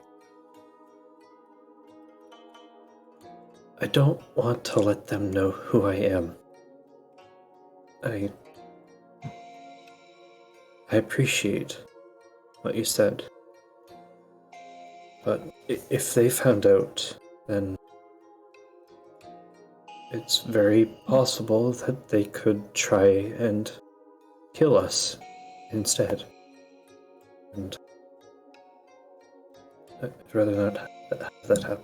I don't want to let them know who I am. I appreciate what you said. But if they found out, then it's very possible that they could try and kill us instead. And I'd rather not have that happen.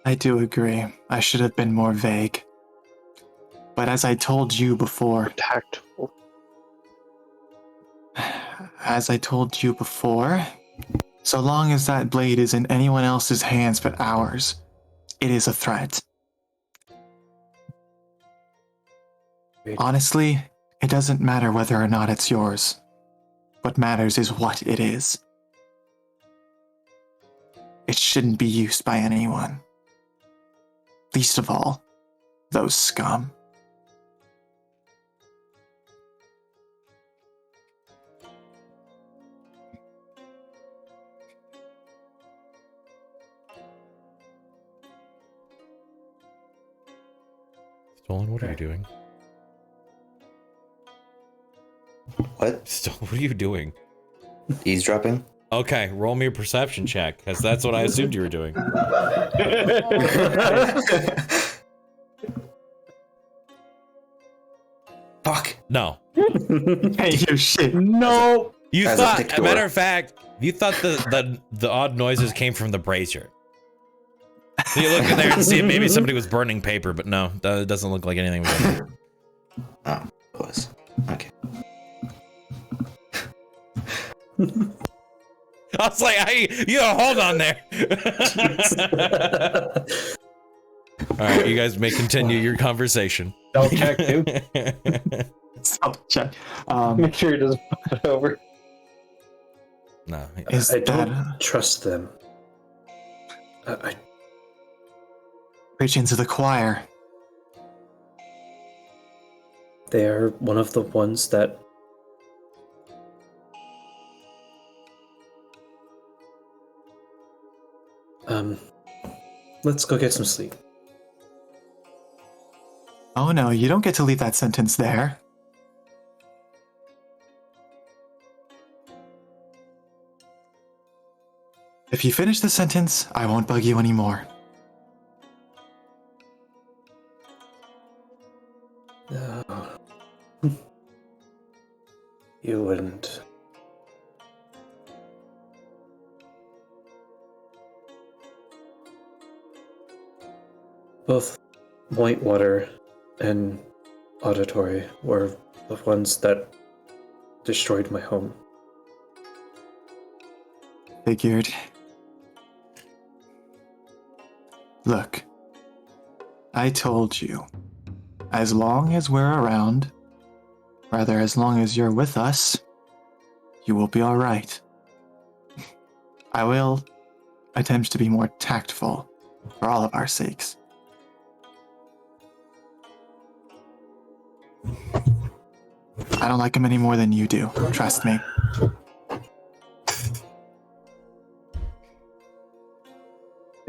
I do agree. I should have been more vague. But as I told you before, Tactful. so long as that blade is in anyone else's hands but ours, it is a threat. Honestly, it doesn't matter whether or not it's yours. What matters is what it is. It shouldn't be used by anyone. Least of all, those scum. Stolen, what are you doing? What? What are you doing? Eavesdropping? Okay, roll me a perception check, because that's what I assumed you were doing. Fuck. No. Hey, you shit. No! You As a thought, thick a door. matter of fact, you thought the odd noises came from the brazier. So you look in there and see maybe somebody was burning paper, but no, it doesn't look like anything was in there. Oh, it was. Okay. I was like, you hold on there. All right, you guys may continue your conversation. Stealth check too. Stealth check. Make sure he doesn't put it over. No. Is I that don't trust them. I preach into the choir? They are one of the ones that let's go get some sleep. Oh no, you don't get to leave that sentence there. If you finish the sentence, I won't bug you anymore. No. You wouldn't. Both Whitewater and Auditory were the ones that destroyed my home. Figured. Look, I told you, as long as we're around, rather as long as you're with us, you will be alright. I will attempt to be more tactful for all of our sakes. I don't like him any more than you do. Trust me. I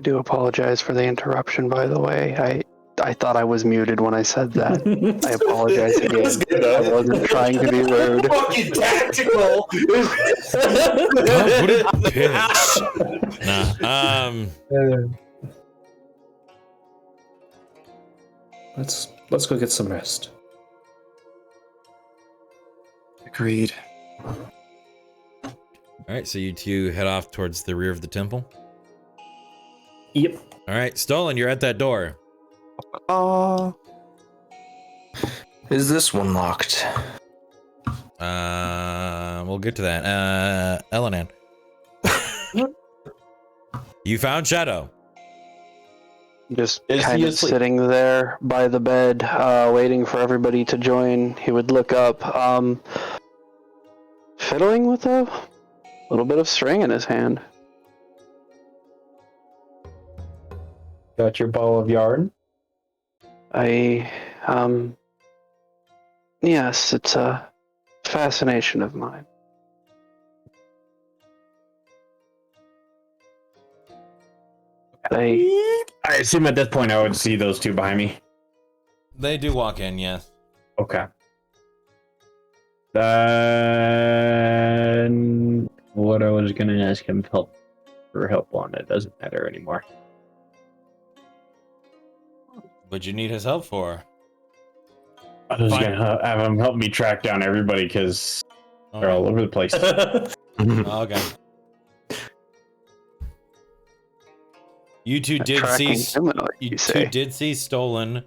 do apologize for the interruption, by the way. I thought I was muted when I said that. I apologize again. That's good, though. I wasn't trying to be rude. Fucking tactical. What a bitch. Nah. Let's go get some rest. Agreed. All right, so you two head off towards the rear of the temple. Yep. All right, Stolen, you're at that door. Is this one locked? We'll get to that. Elenan. You found Shadow. Just Is kind he of asleep? sitting there by the bed, waiting for everybody to join. He would look up, fiddling with a little bit of string in his hand. Got your ball of yarn? Yes, it's a fascination of mine. I assume at this point I would see those two behind me. They do walk in, yes. Okay. Then what I was gonna ask him help on, it doesn't matter anymore. But you need his help for. I was Fine. gonna have him help me track down everybody because Oh, they're all over the place. okay. You two did Tracking see. humanoid, You you two say? did see Stolen.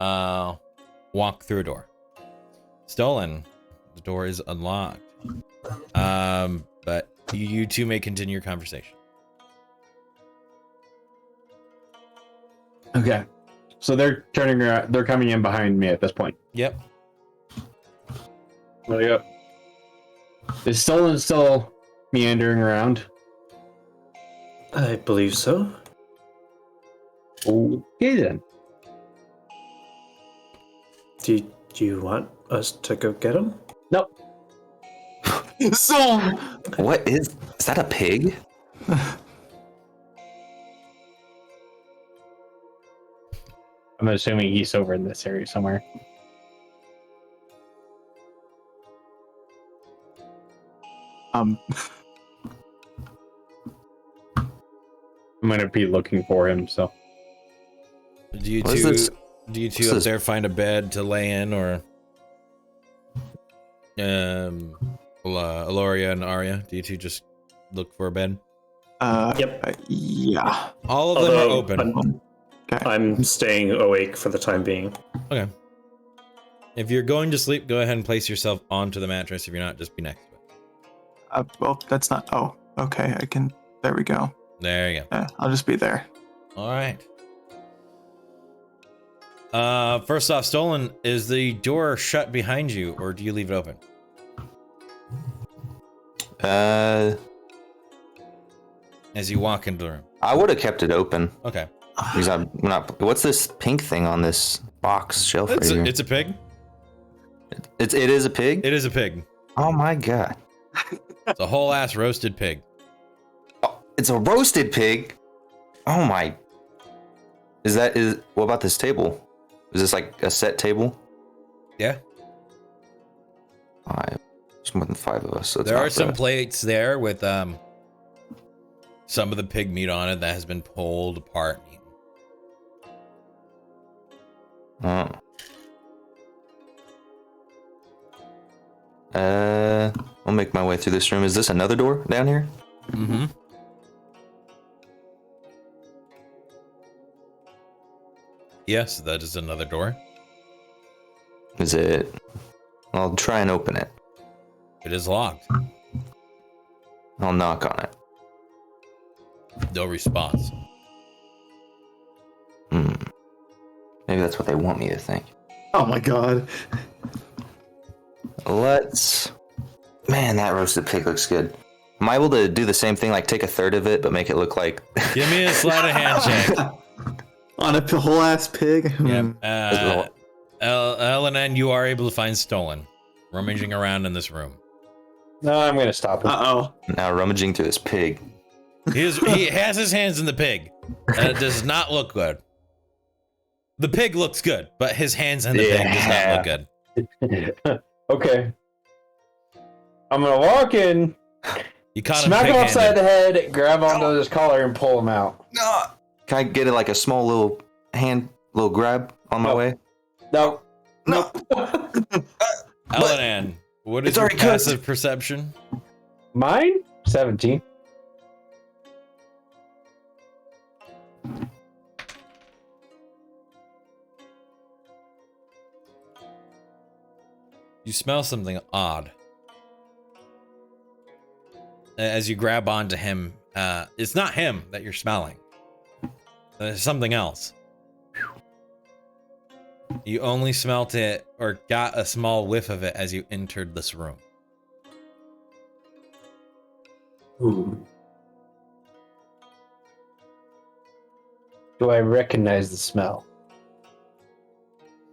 Walk through a door. Stolen. The door is unlocked. But you two may continue your conversation. Okay. So they're turning around, they're coming in behind me at this point. Yep. Oh, yep. Is Stolen still meandering around? I believe so. Okay then. Do you want us to go get him? Nope. So, What is that a pig? I'm assuming he's over in this area somewhere. um, I'm gonna be looking for him, so. Do you What is two? this? Do you two This up is- there find a bed to lay in, or Aloria and Arya? Do you two just look for a bed? Yep. Yeah. All of them are Although, open. Okay. I'm staying awake for the time being. Okay. If you're going to sleep, go ahead and place yourself onto the mattress. If you're not, just be next to it. Well, that's not. Oh, okay. I can. There we go. There you go. Yeah, I'll just be there. All right. First off, Stolen, is the door shut behind you, or do you leave it open? As you walk into the room. I would have kept it open Okay. because I'm not. What's this pink thing on this box shelf right here? It's a pig. It is a pig. It is a pig. Oh my god! It's a whole ass roasted pig. Oh, it's a roasted pig. Oh my! Is what about this table? Is this like a set table? Yeah. There's more than 5 of us. So it's There not are some bad. plates there with some of the pig meat on it that has been pulled apart. Oh. I'll make my way through this room. Is this another door down here? Mm-hmm. Yes, that is another door. Is it? I'll try and open it. It is locked. I'll knock on it. No response. Maybe that's what they want me to think. Oh my god. Let's. Man, that roasted pig looks good. Am I able to do the same thing, like take a third of it, but make it look like? Give me a sleight of hand check. On a whole ass pig. Yep. Elenan, you are able to find Stolen. rummaging around in this room. No, I'm gonna stop him. Uh-oh. Now rummaging through this pig. He has his hands in the pig, and it does not look good. The pig looks good, but his hands in the pig does not look good. Okay. I'm gonna walk in, You caught smack him him upside pig-handed. the head, grab onto his collar, and pull him out. Can I get it like a small little grab on my No. way? No. No. Elanan, what is It's your already cooked. passive perception? Mine? 17. You smell something odd. As you grab onto him, it's not him that you're smelling. There's something else. You only smelt it or got a small whiff of it as you entered this room. Ooh. Do I recognize the smell?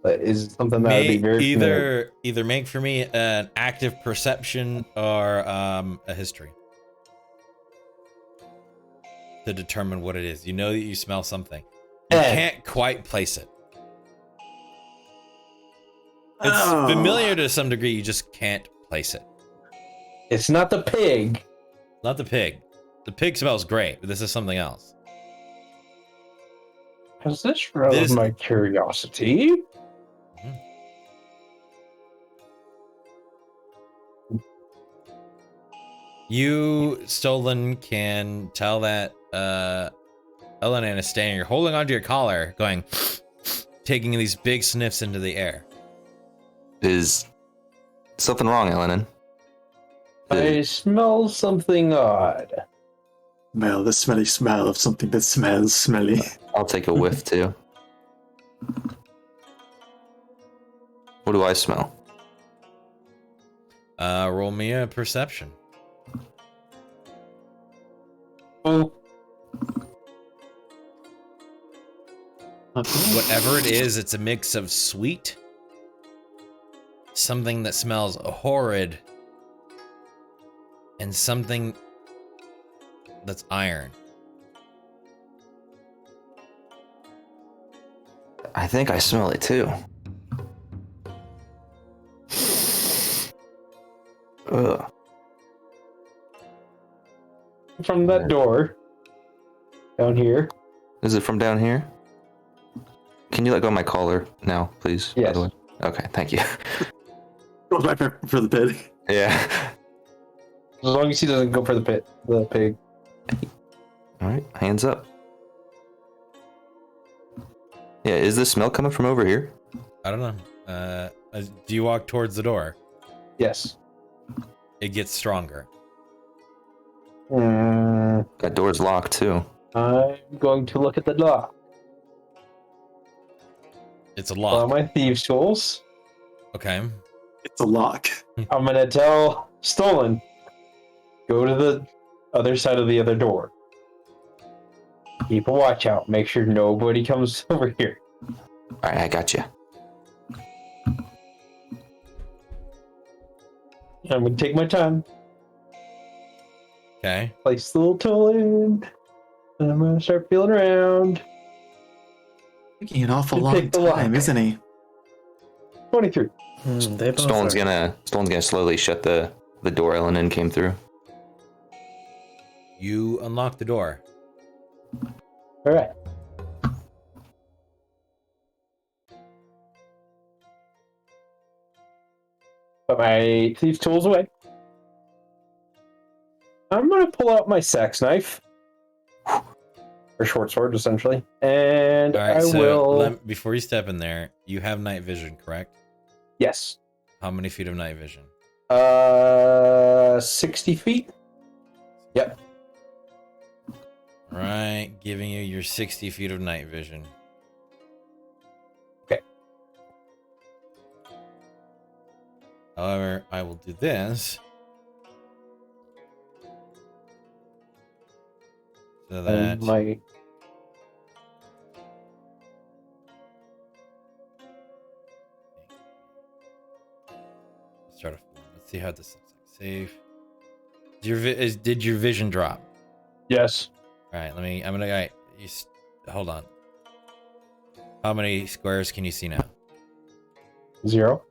But is it something that would be very familiar? Either make for me an active perception or a history to determine what it is. You know that you smell something. You can't quite place it. It's Oh. familiar to some degree. You just can't place it. It's not the pig. Not the pig. The pig smells great, but this is something else. Has this roused my curiosity? You, Stolen, can tell that Elanan is standing here holding onto your collar, going, taking these big sniffs into the air. Is something wrong, Elenan? I smell something odd. Smell the smelly smell of something that smells smelly. I'll take a whiff too. What do I smell? Roll me a perception. Oh. Whatever it is, it's a mix of sweet, something that smells horrid, and something that's iron. I think I smell it too. Ugh. From that door. Down here. Is it from down here? Can you let go of my collar now, please? Yes. By the way? Okay, thank you. Goes back for the pig. Yeah. As long as he doesn't go for the pig. Alright, hands up. Yeah, is the smell coming from over here? I don't know. Do you walk towards the door? Yes. It gets stronger. That door's locked too. I'm going to look at the lock. It's a All lock. my thieves' tools. Okay. It's a lock. I'm gonna tell Stolen, go to the other side of the other door. Keep a watch out. Make sure nobody comes over here. Alright, I got you. I'm gonna take my time. Okay. Place the little tool in. And I'm gonna start feeling around. Taking an awful You long pick the lock. time, isn't he? 23. They both Stolen's are- gonna slowly shut the door Elenan came through. You unlock the door. All right. Put my thieves' tools away. I'm gonna pull out my sax knife, or short sword, essentially, and All right. I So will. before you step in there, you have night vision, correct? Yes. How many feet of night vision? 60 feet. Yep. Right, giving you your 60 feet of night vision. Okay. However, I will do this. So that And my start a form. Let's see how this looks like. Save. Did your vision drop? Yes. All right, I'm gonna. All right, hold on. How many squares can you see now? 0. All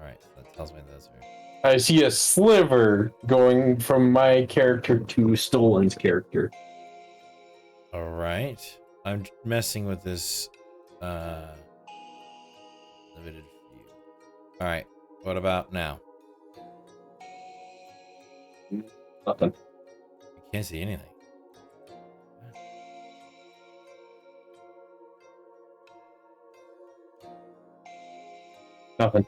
right, so that tells me those are. I see a sliver going from my character to Stolen's character. All right, I'm messing with this limited view. All right, what about now? Nothing. You can't see anything. Nothing.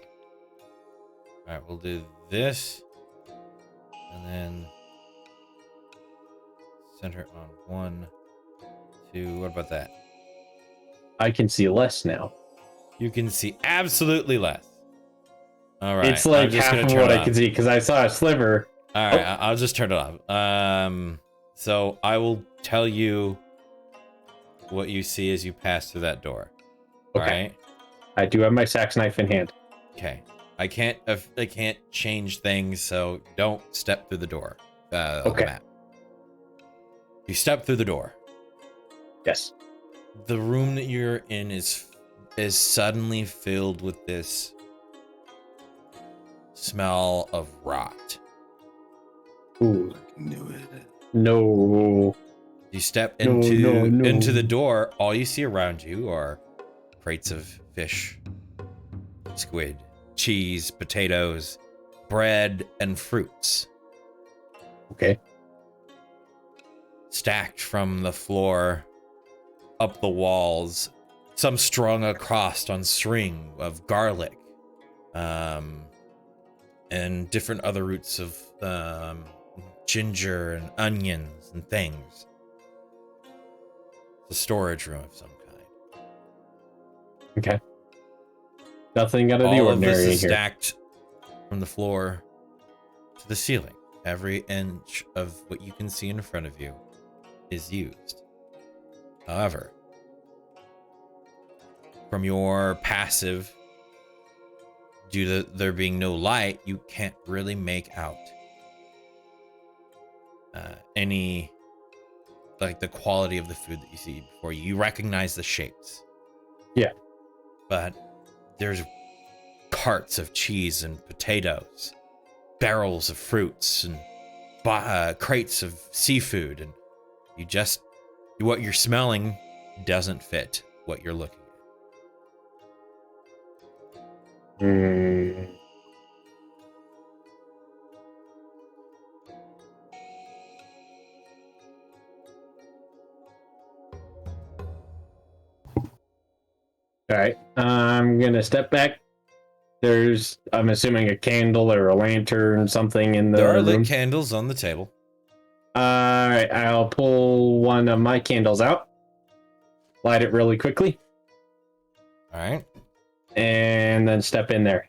All right, we'll do this, and then center on 1, 2. What about that? I can see less now. You can see absolutely less. All right, It's like I'm just half gonna of turn what it I can off. see because I saw a sliver. All right, I'll just turn it off. So I will tell you what you see as you pass through that door. All Okay. right. I do have my sax knife in hand. Okay. I can't change things, so don't step through the door. On the Okay. map. You step through the door. Yes. The room that you're in is suddenly filled with this smell of rot. Ooh. Knew it. No. You step No, into no. into the door. All you see around you are crates of fish, squid, cheese, potatoes, bread, and fruits Okay. stacked from the floor up the walls. Some strung across on string of garlic, and different other roots of ginger and onions and things. It's a storage room of some kind. Okay. Nothing out of the All of this ordinary is here. stacked from the floor to the ceiling. Every inch of what you can see in front of you is used. However, from your passive, due to there being no light, you can't really make out any, like, the quality of the food that you see before you. You recognize the shapes. Yeah. But there's carts of cheese and potatoes, barrels of fruits, and crates of seafood, and what you're smelling doesn't fit what you're looking at. All right. I'm gonna step back. There's, I'm assuming, a candle or a lantern, something in the There are room. lit candles on the table. All right. I'll pull one of my candles out, light it really quickly, All right. and then step in there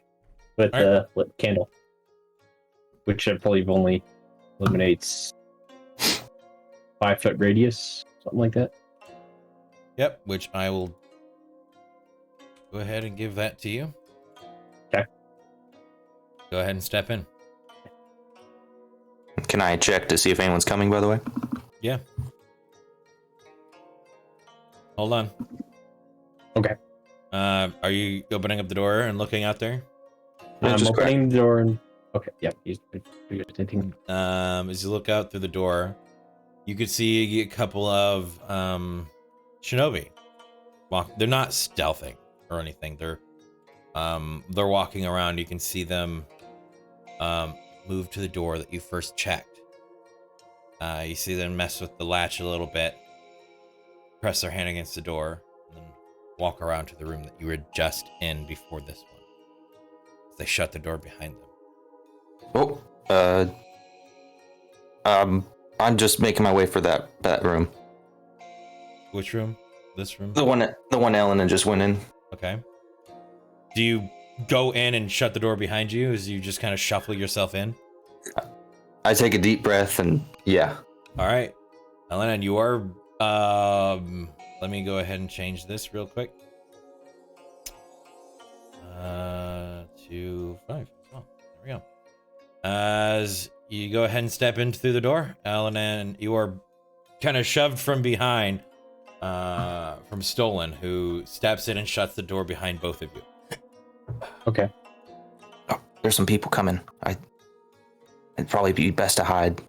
with All the lit candle, which I believe only illuminates 5-foot radius, something like that. Yep, which I will go ahead and give that to you. Okay. Go ahead and step in. Can I check to see if anyone's coming, by the way? Yeah. Hold on. Okay. Are you opening up the door and looking out there? Yeah, I'm just opening the door and okay, yeah, he's thinking. As you look out through the door, you could see a couple of shinobi. They're not stealthing or anything. They're walking around. You can see them move to the door that you first checked. You see them mess with the latch a little bit, press their hand against the door, and then walk around to the room that you were just in before this one. They shut the door behind them. I'm just making my way for that room. Which room? This room? The one Ellen just went in. Okay. Do you go in and shut the door behind you as you just kind of shuffle yourself in? I take a deep breath and yeah. All right. Elena, you are... let me go ahead and change this real quick. To 5 as well. There we go. As you go ahead and step in through the door, Alan, you are kind of shoved from behind from Stolen, who steps in and shuts the door behind both of you. Okay. Oh, there's some people coming. It'd probably be best to hide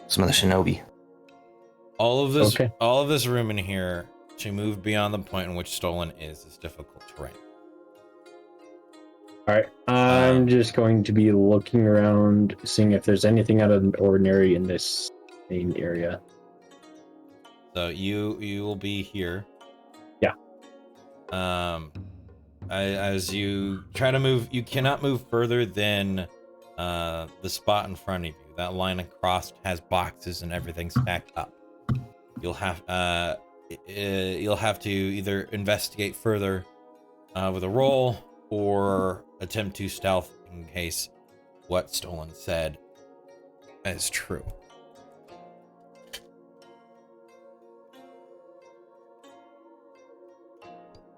some of the shinobi. All Okay. of this room in here, to move beyond the point in which Stolen is difficult terrain. All right. I'm just going to be looking around, seeing if there's anything out of the ordinary in this main area. So you will be here. Yeah. As you try to move, you cannot move further than the spot in front of you. That line across has boxes and everything stacked up. You'll have to either investigate further with a roll or attempt to stealth in case what Stolen said is true.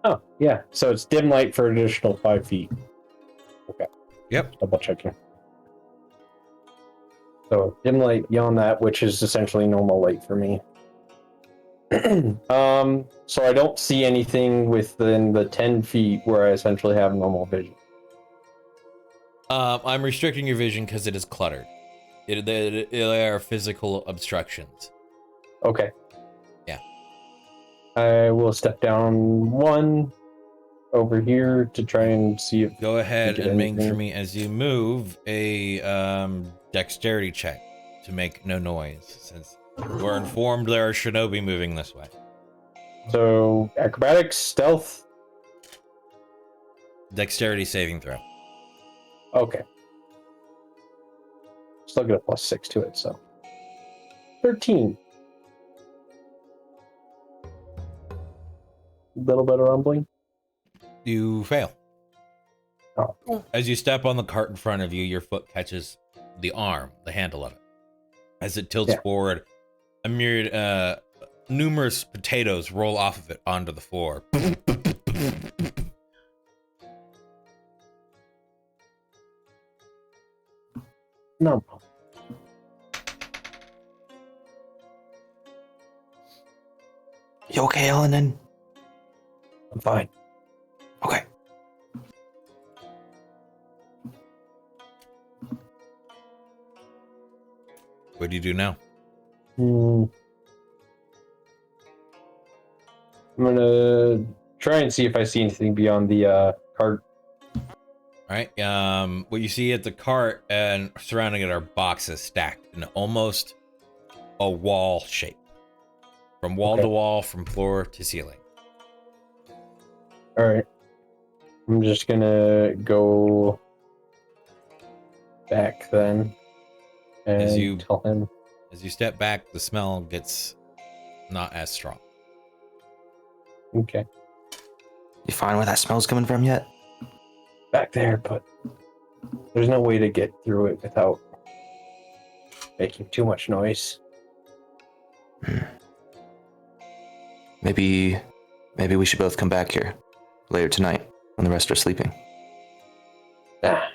Oh, yeah. So it's dim light for an additional 5 feet. Okay. Yep. Double checking. So dim light beyond that, which is essentially normal light for me. So I don't see anything within the 10 feet where I essentially have normal vision. I'm restricting your vision because it is cluttered. They are physical obstructions. Okay. Yeah. I will step down 1 over here to try and see if... Go ahead and make anything. for me, as you move, a dexterity check to make no noise, since we're informed there are shinobi moving this way. So acrobatics, stealth. Dexterity saving throw. Okay. Still get a +6 to it, so 13. Little bit of rumbling. You fail. Oh. As you step on the cart in front of you, your foot catches the handle of it. As it tilts forward, a myriad, numerous potatoes roll off of it onto the floor. No. You okay, Ellen? I'm fine. Okay. What do you do now? I'm gonna try and see if I see anything beyond the cart. All right. What you see at the cart and surrounding it are boxes stacked in almost a wall shape, from wall to wall, from floor to ceiling. All right. I'm just gonna go back then and tell him. As you step back, the smell gets not as strong. Okay. You find where that smell's coming from yet? Back there, but there's no way to get through it without making too much noise. Maybe we should both come back here later tonight when the rest are sleeping. Ah.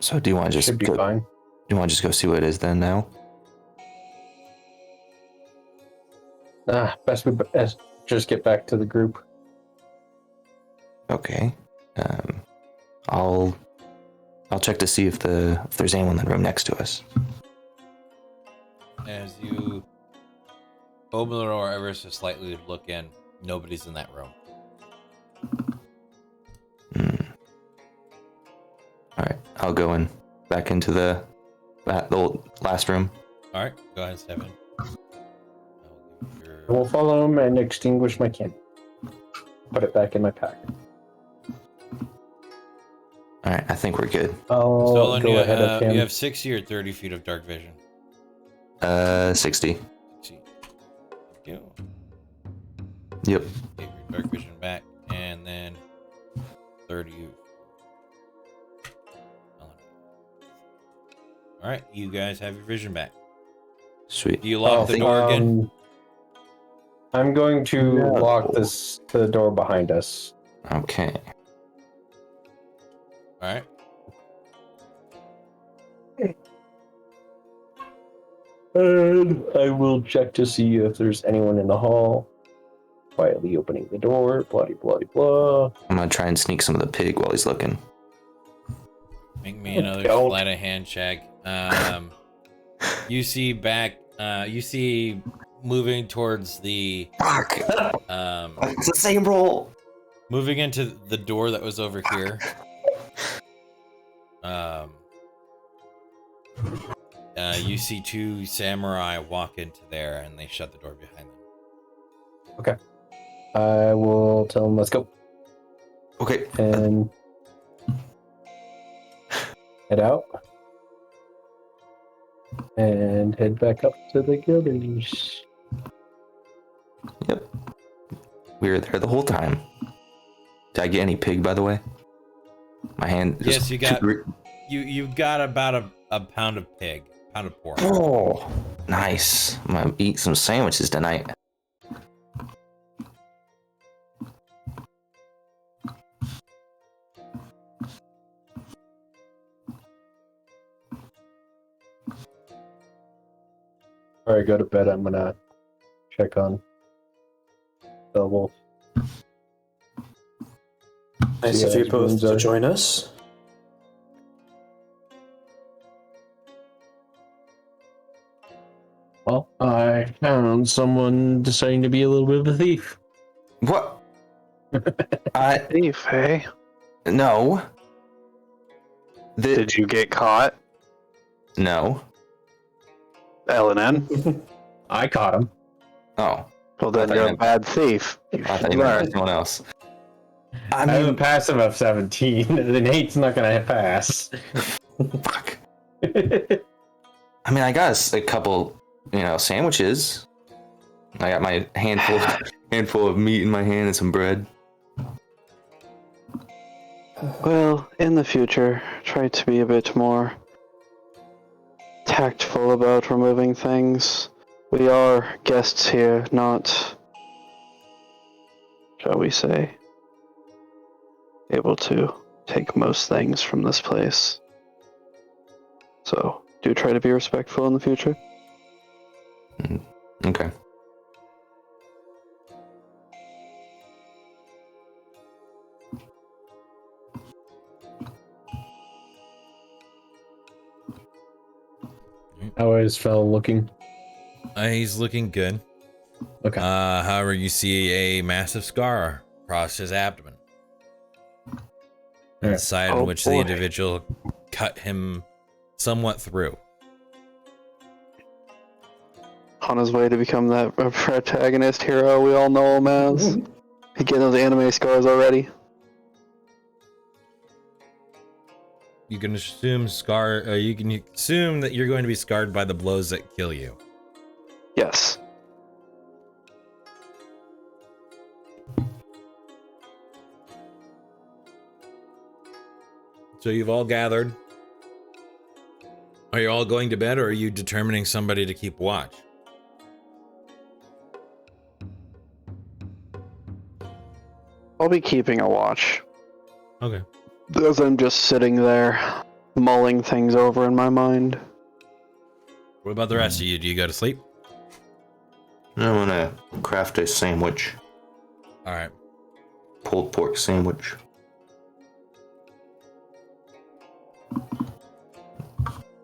So do you want to just Should be fine. Do you want to just go see what it is then now? Best just get back to the group. Okay. I'll check to see if there's anyone in the room next to us. As you open the door ever so slightly to look in, nobody's in that room. All right, I'll go in back into the old last room. All right, go ahead, step in. I will follow him and extinguish my candle. Put it back in my pack. All right, I think we're good. I'll Stolen, go ahead of him. you have 60 or 30 feet of dark vision. 60. Thank you. Yep. Give your dark vision back, and then 30. All right, you guys have your vision back. Sweet. Do you lock the door again? I'm going to lock the door behind us. Okay. All right. And I will check to see if there's anyone in the hall. Quietly opening the door, blah, blah, blah. I'm gonna try and sneak some of the pig while he's looking. Make me another Don't. sleight of hand check. You see back. You see moving towards the. Fuck! Um, It's the same roll! moving into the door that was over here. You see two samurai walk into there, and they shut the door behind them. Okay. I will tell him, let's go. Okay. And head out. And head back up to the guilders. Yep. We were there the whole time. Did I get any pig, by the way? My hand. Yes, you got. You got about a pound of pig, pound of pork. Oh, nice. I'm gonna eat some sandwiches tonight. Before I go to bed, I'm gonna check on the wolf. Nice See of how you his both wounds to are. join us. Well, I found someone deciding to be a little bit of a thief. What? I Thief, hey? no. Did you get caught, No. LNN? I caught him. Oh, Well, then I thought you're you a meant- bad thief. You I thought should you meant learn. someone else. I have a passive of 17. The Nate's not gonna pass. Fuck. I mean, I got a couple, sandwiches. I got my handful of meat in my hand and some bread. Well, in the future, try to be a bit more tactful about removing things. We are guests here, not, shall we say, able to take most things from this place. So, do try to be respectful in the future. Okay. How is Fel looking? He's looking good. Okay. However, you see a massive scar across his abdomen. The Alright. side Oh, in which the boy. individual cut him somewhat through. On his way to become that protagonist hero we all know him as. He getting those anime scars already. You can assume you can assume that you're going to be scarred by the blows that kill you. Yes. So you've all gathered. Are you all going to bed, or are you determining somebody to keep watch? I'll be keeping a watch. Okay. As I'm just sitting there, mulling things over in my mind. What about the rest of you? Do you go to sleep? I'm gonna craft a sandwich. All right. Pulled pork sandwich.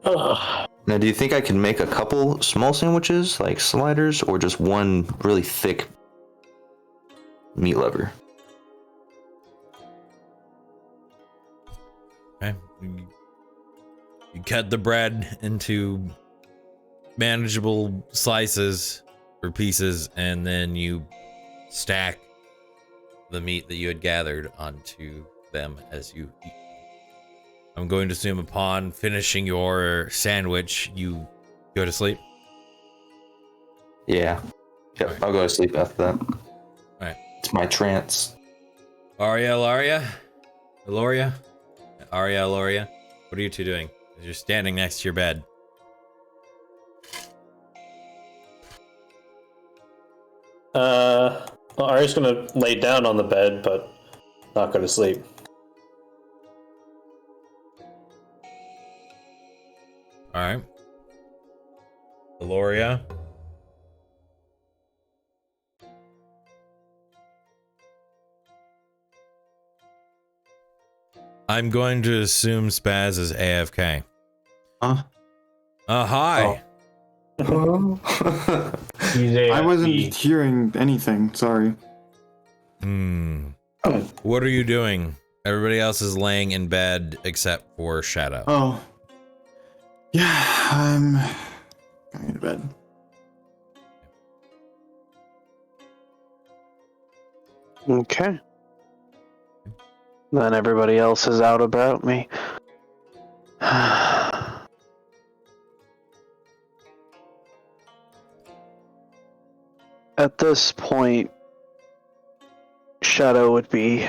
Ugh. Now, do you think I can make a couple small sandwiches, like sliders, or just one really thick meat lover? Okay. You cut the bread into manageable slices or pieces, and then you stack the meat that you had gathered onto them as you eat. I'm going to assume upon finishing your sandwich, you go to sleep. Yeah. Yep, Alright. I'll go to sleep after that. Alright. It's my trance. Aria, Aloria, what are you two doing? You're standing next to your bed. Well, Arya's gonna lay down on the bed, but not go to sleep. All right. Valoria. I'm going to assume Spaz is AFK. Huh? Hi. He's I wasn't AFB. hearing anything. Sorry. What are you doing? Everybody else is laying in bed except for Shadow. Oh. Yeah, I'm going to bed. Okay. Then everybody else is out about me. At this point, Shadow would be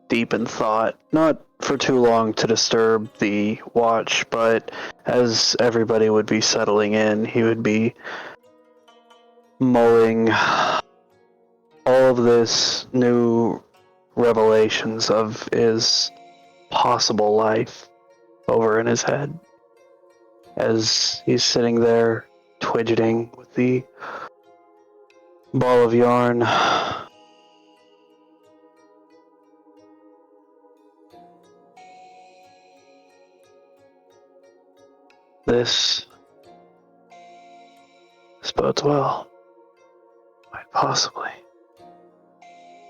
deep in thought, not for too long to disturb the watch, but as everybody would be settling in, he would be mulling all of this new revelations of his possible life over in his head as he's sitting there twidgeting with the ball of yarn. This bodes well. Quite possibly.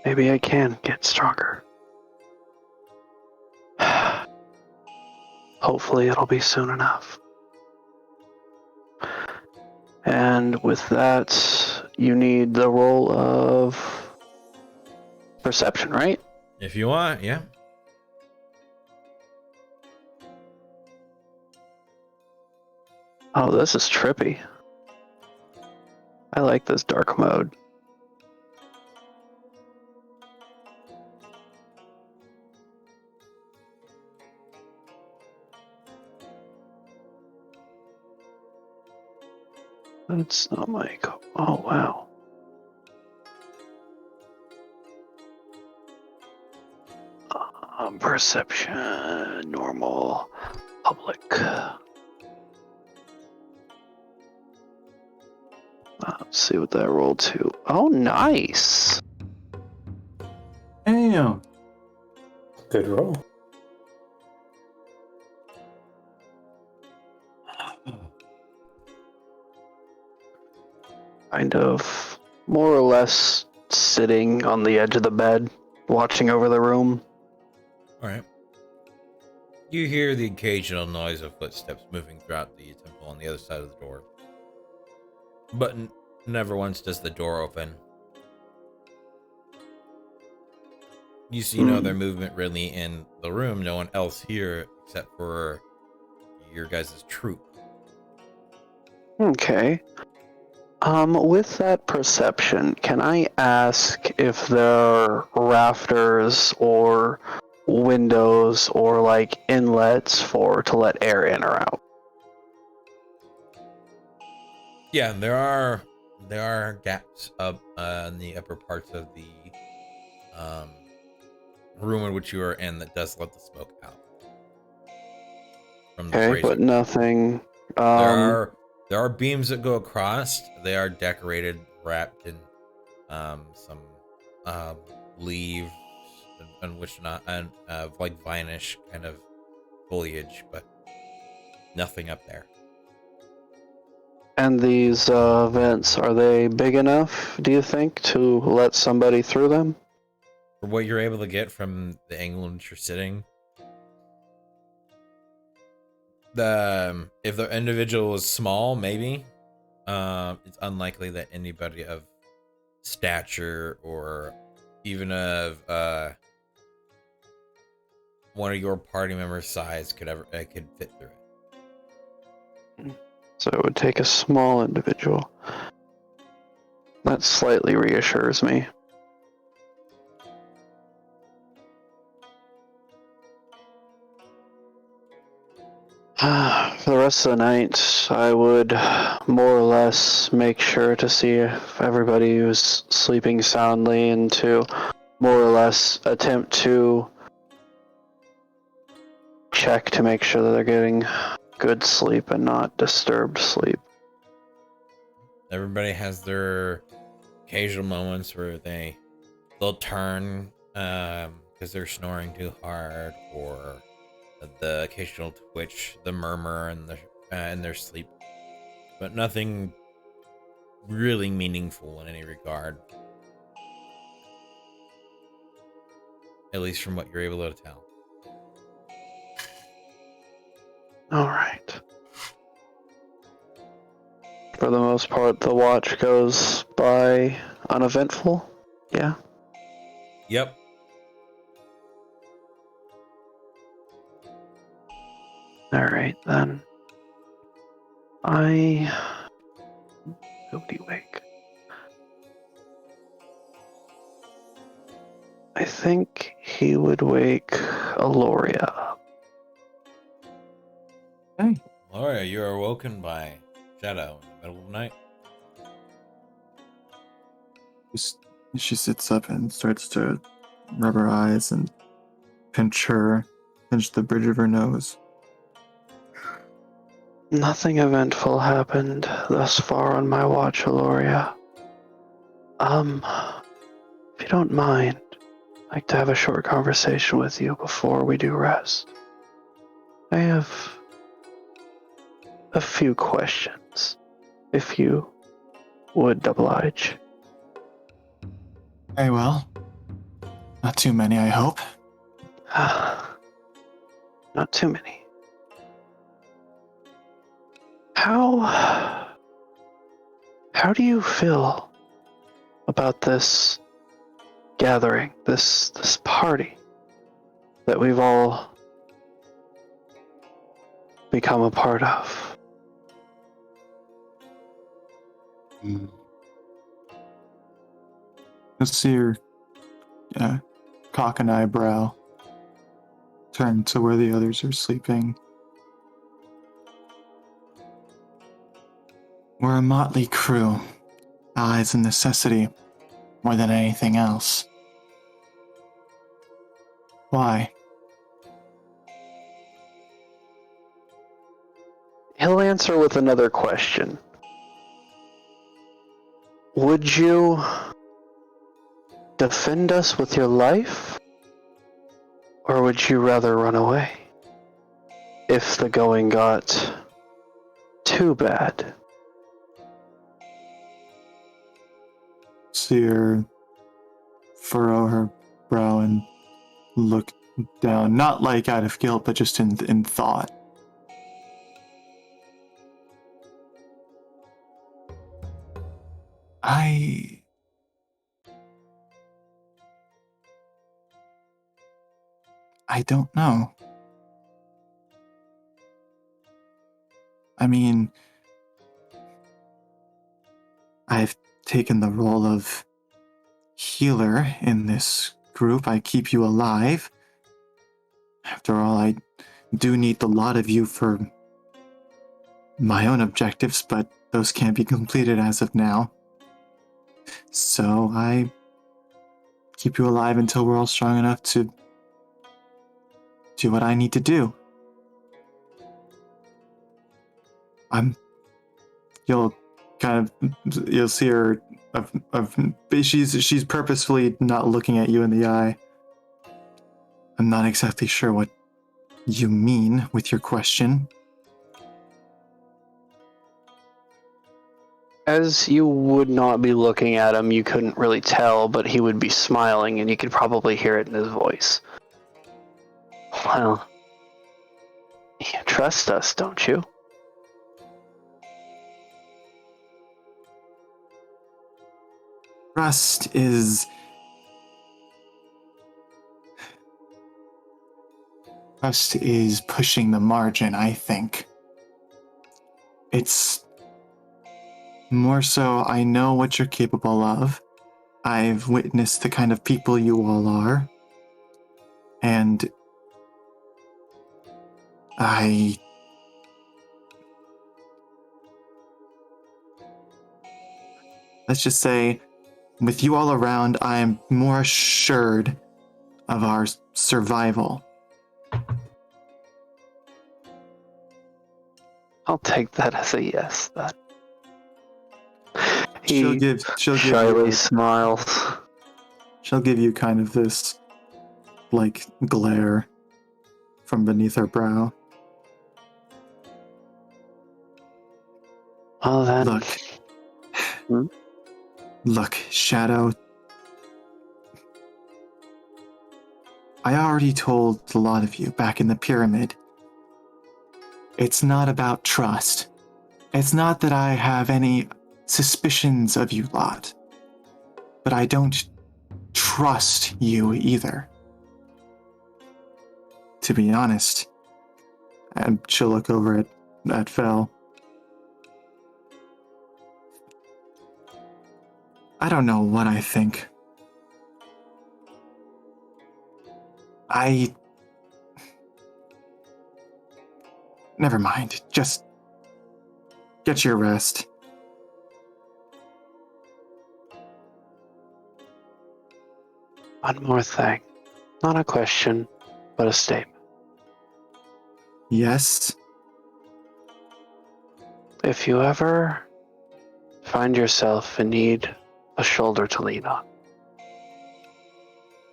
Maybe I can get stronger. Hopefully it'll be soon enough. And with that, you need the roll of perception, right? If you want, yeah. Oh, this is trippy. I like this dark mode. That's not my oh wow. Perception, normal, public. Let's see what that rolled to. Oh, nice. Damn. Good roll. Kind of more or less sitting on the edge of the bed, watching over the room. All right. You hear the occasional noise of footsteps moving throughout the temple on the other side of the door. But never once does the door open. You see no other movement really in the room, no one else here except for your guys' troop. Okay. With that perception, can I ask if there are rafters or windows or like inlets to let air in or out? Yeah, there are gaps up in the upper parts of the room in which you are in that does let the smoke out. From the Okay, brazier. but nothing. There are beams that go across. They are decorated, wrapped in some leaves and which not, and like vinish kind of foliage, but nothing up there. And these vents, are they big enough, do you think, to let somebody through them? For what you're able to get from the angle in which you're sitting, if the individual is small, maybe it's unlikely that anybody of stature or even of one of your party members' size could fit through it. So it would take a small individual. That slightly reassures me. For the rest of the night, I would more or less make sure to see if everybody was sleeping soundly and to more or less attempt to check to make sure that they're getting good sleep and not disturbed sleep. Everybody has their occasional moments where they'll turn because they're snoring too hard, or the occasional twitch, the murmur, and in their sleep, but nothing really meaningful in any regard. At least from what you're able to tell. All right. For the most part, the watch goes by uneventful. Yeah. Yep. All right, then. Nobody wake. I think he would wake Aloria up. Hey, Laura, you are awoken by shadow in the middle of the night. she sits up and starts to rub her eyes and pinch the bridge of her nose. Nothing eventful happened thus far on my watch, Aloria. If you don't mind, I'd like to have a short conversation with you before we do rest. I have a few questions, if you would oblige. Very well. Not too many, I hope. Not too many. How do you feel about this gathering, this party that we've all become a part of? You'll see her cock an eyebrow, turn to where the others are sleeping. We're a motley crew. Allies a necessity more than anything else. Why? He'll answer with another question. Would you defend us with your life? Or would you rather run away? If the going got too bad. See her furrow her brow and look down, not like out of guilt, but just in thought. I don't know. I mean, I've taken the role of healer in this group. I keep you alive. After all, I do need the lot of you for my own objectives, but those can't be completed as of now. So I keep you alive until we're all strong enough to do what I need to do. You'll see her she's purposefully not looking at you in the eye. I'm not exactly sure what you mean with your question. As you would not be looking at him, you couldn't really tell, but he would be smiling, and you could probably hear it in his voice. Well, you trust us, don't you? Trust is pushing the margin, I think. It's more so I know what you're capable of. I've witnessed the kind of people you all are. And let's just say, with you all around, I am more assured of our survival. I'll take that as a yes. Then She'll he give shyly you, smiles. she'll give you kind of this like glare from beneath her brow. Well then, Look. Hmm? Look, Shadow. I already told a lot of you back in the pyramid. It's not about trust. It's not that I have any suspicions of you lot. But I don't trust you either. To be honest. And she'll look over at Fel. I don't know what I think. Never mind. Just get your rest. One more thing. Not a question, but a statement. Yes? If you ever find yourself in need a shoulder to lean on,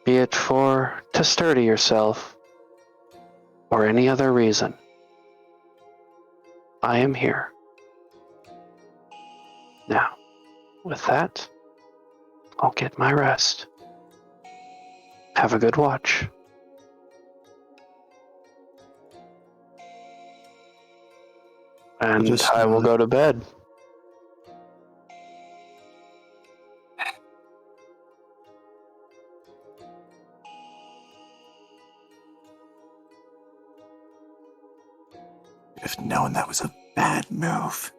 be it to sturdy yourself or any other reason, I am here. Now, with that, I'll get my rest. Have a good watch. And I will go to bed. If known that was a bad move.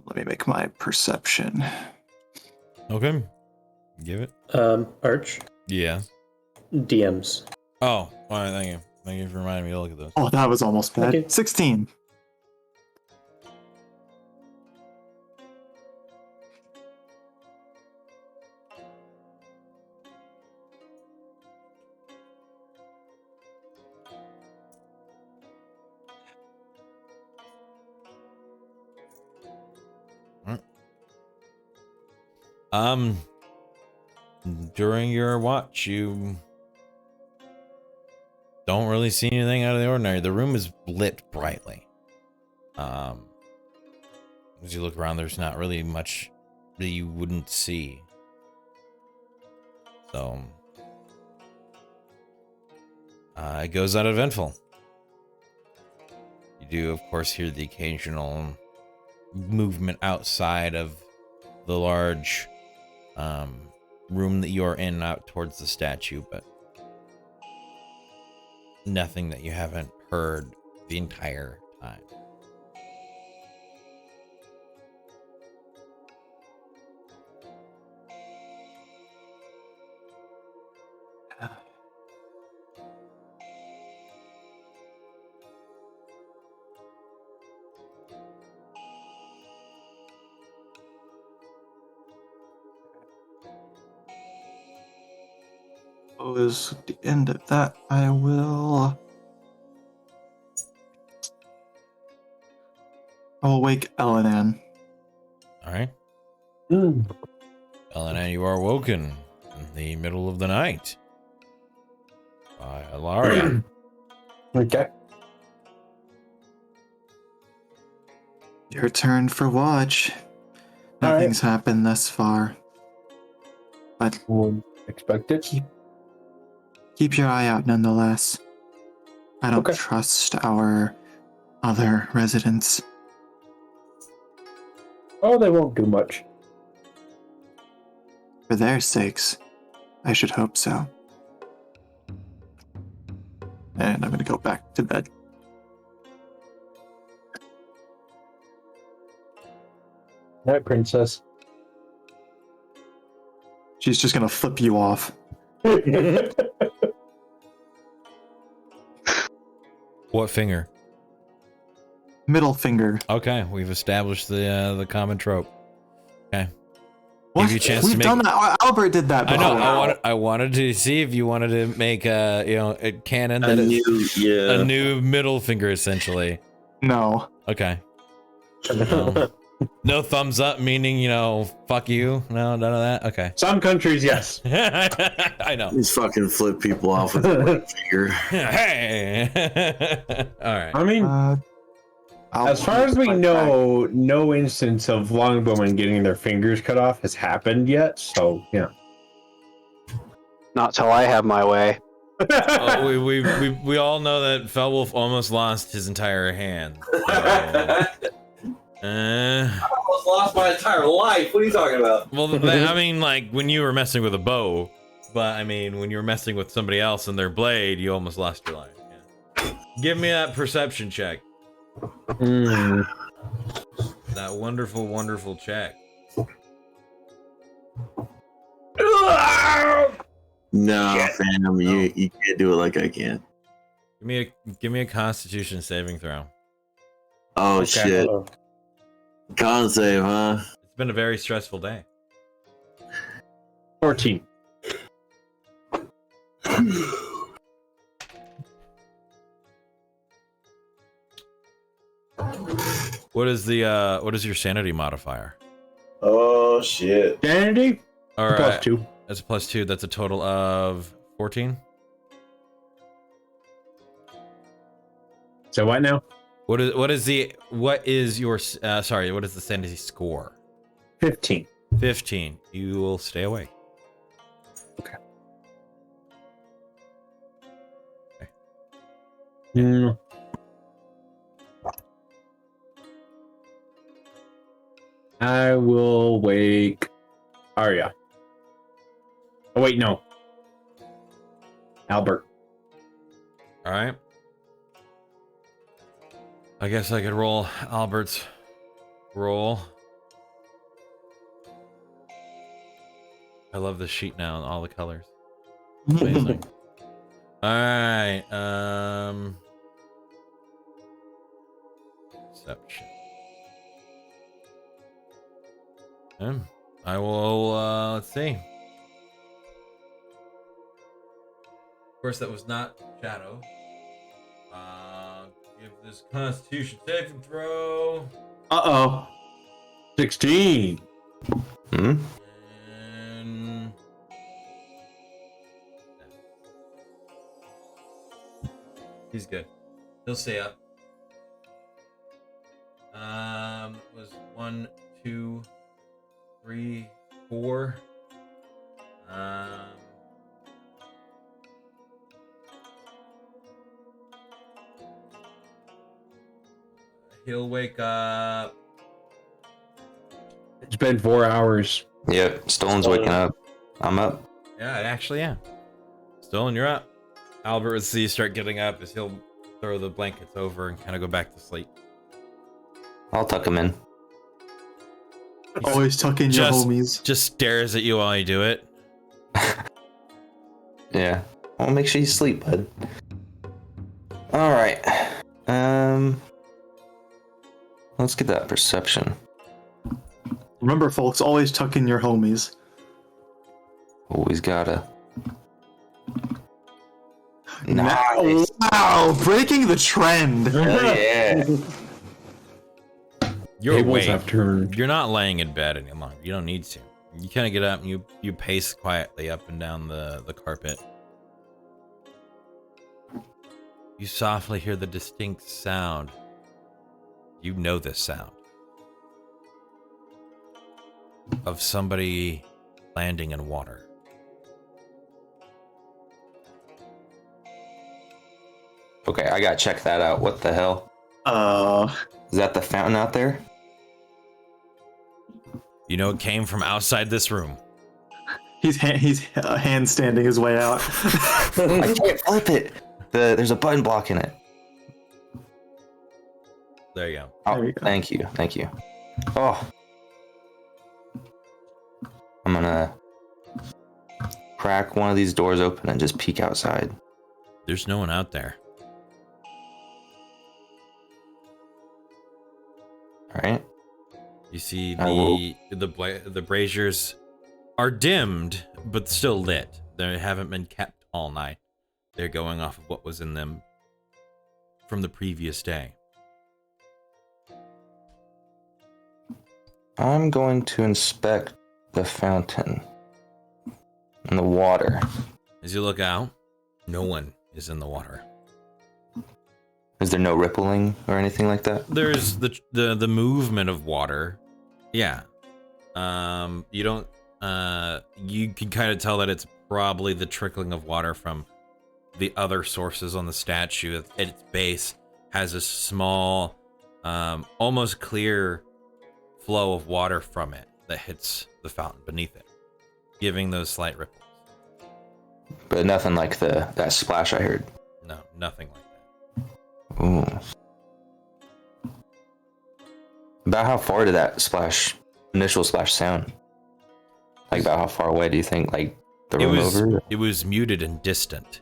Let me make my perception. Okay. Give it. Arch, Yeah. DMs. Oh, all right, thank you. Thank you for reminding me to look at those. Oh, that was almost bad. Okay. 16. During your watch, you don't really see anything out of the ordinary. The room is lit brightly. As you look around, there's not really much that you wouldn't see. So, it goes uneventful. You do, of course, hear the occasional movement outside of the large room that you're in, out towards the statue, but nothing that you haven't heard the entire time. Is at the end of that, I will wake Elenan. All right. Elena, you are woken in the middle of the night by Ilaria. Okay. Your turn for watch. All right. Nothing's happened thus far. But We'll expect it. keep your eye out nonetheless. I don't Okay. trust our other residents. Oh, they won't do much. For their sakes, I should hope so. And I'm gonna go back to bed. Night, princess. She's just gonna flip you off. What finger? Middle finger. Okay, we've established the common trope. Okay. What? Give you a chance We've to make. done that. Albert did that I before. know. I wanted to see if you wanted to make a canon A that new, is yeah. a new middle finger, essentially. No. Okay. No thumbs up, meaning fuck you. No, none of that. Okay. Some countries, yes. I know. He's fucking flip people off with a ring finger. Hey. All right. I mean, as far as we know, no instance of longbowmen getting their fingers cut off has happened yet. So yeah. Not till I have my way. We all know that Felwolf almost lost his entire hand. I almost lost my entire life. What are you talking about? Well, I mean, like when you were messing with a bow, but I mean, when you were messing with somebody else and their blade, you almost lost your life. Yeah. Give me that perception check. That wonderful, wonderful check. No, fam, you can't do it like I can. Give me a Constitution saving throw. Oh Okay. shit. Con save, huh? It's been a very stressful day. 14. What is your sanity modifier? Oh shit. Sanity? All right. Plus 2. That's a +2. That's a total of 14. So what now? What is your what is the sanity score? 15. 15. You will stay awake. Okay. I will wake Arya. Oh wait, no. Albert. All right. I guess I could roll Albert's roll. I love this sheet now and all the colors. Amazing. All right. Perception. I will. Let's see. Of course, that was not Shadow. Give this Constitution saving throw. 16. Hmm? And he's good. He'll stay up. Was 1, 2, 3, 4. He'll wake up. It's been 4 hours. Yep, Stolen's waking up. I'm up. Yeah, actually, yeah. Stolen, you're up. Albert will see you start getting up as he'll throw the blankets over and kind of go back to sleep. I'll tuck him in. Always tuck in your homies. Just stares at you while you do it. Yeah. I'll make sure you sleep, bud. Alright. Let's get that perception. Remember, folks, always tuck in your homies. Always gotta. Nice. Wow, breaking the trend. Hell yeah. You're Tables awake. have turned. You're not laying in bed any longer. You don't need to. You kind of get up and you pace quietly up and down the carpet. You softly hear the distinct sound. You know this sound. Of somebody landing in water. Okay, I gotta check that out. What the hell? Is that the fountain out there? You know it came from outside this room. He's handstanding his way out. I can't flip it. There's a button blocking it. There you go. Oh, There you go. thank you. Thank you. Oh. I'm gonna crack one of these doors open and just peek outside. There's no one out there. All right. You see I will- the braziers are dimmed, but still lit. They haven't been kept all night. They're going off of what was in them from the previous day. I'm going to inspect the fountain and the water. As you look out, no one is in the water. Is there no rippling or anything like that? There's the movement of water. Yeah. You don't you can kind of tell that it's probably the trickling of water from the other sources on the statue. At its base has a small almost clear flow of water from it that hits the fountain beneath it, giving those slight ripples. But nothing like that splash I heard. No, nothing like that. Ooh. About how far did that initial splash sound? Like about how far away do you think? Like the room over? It was muted and distant.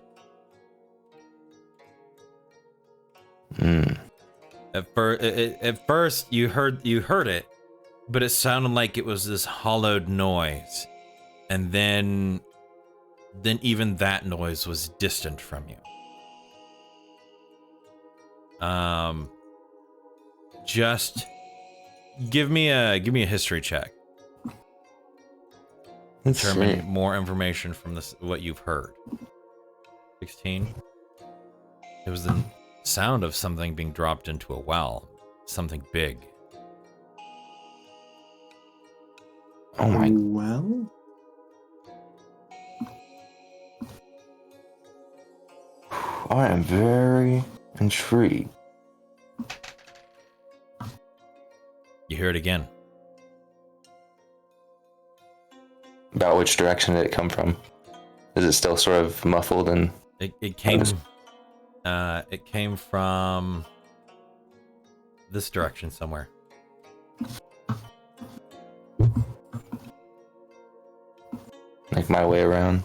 At first you heard it, but it sounded like it was this hollowed noise, and then even that noise was distant from you. Just give me a history check. Determine more information from this what you've heard. 16. It was the sound of something being dropped into a well. Something big. Oh my. Well, I am very intrigued. You hear it again. About which direction did it come from? Is it still sort of muffled and It came from this direction somewhere. make my way around?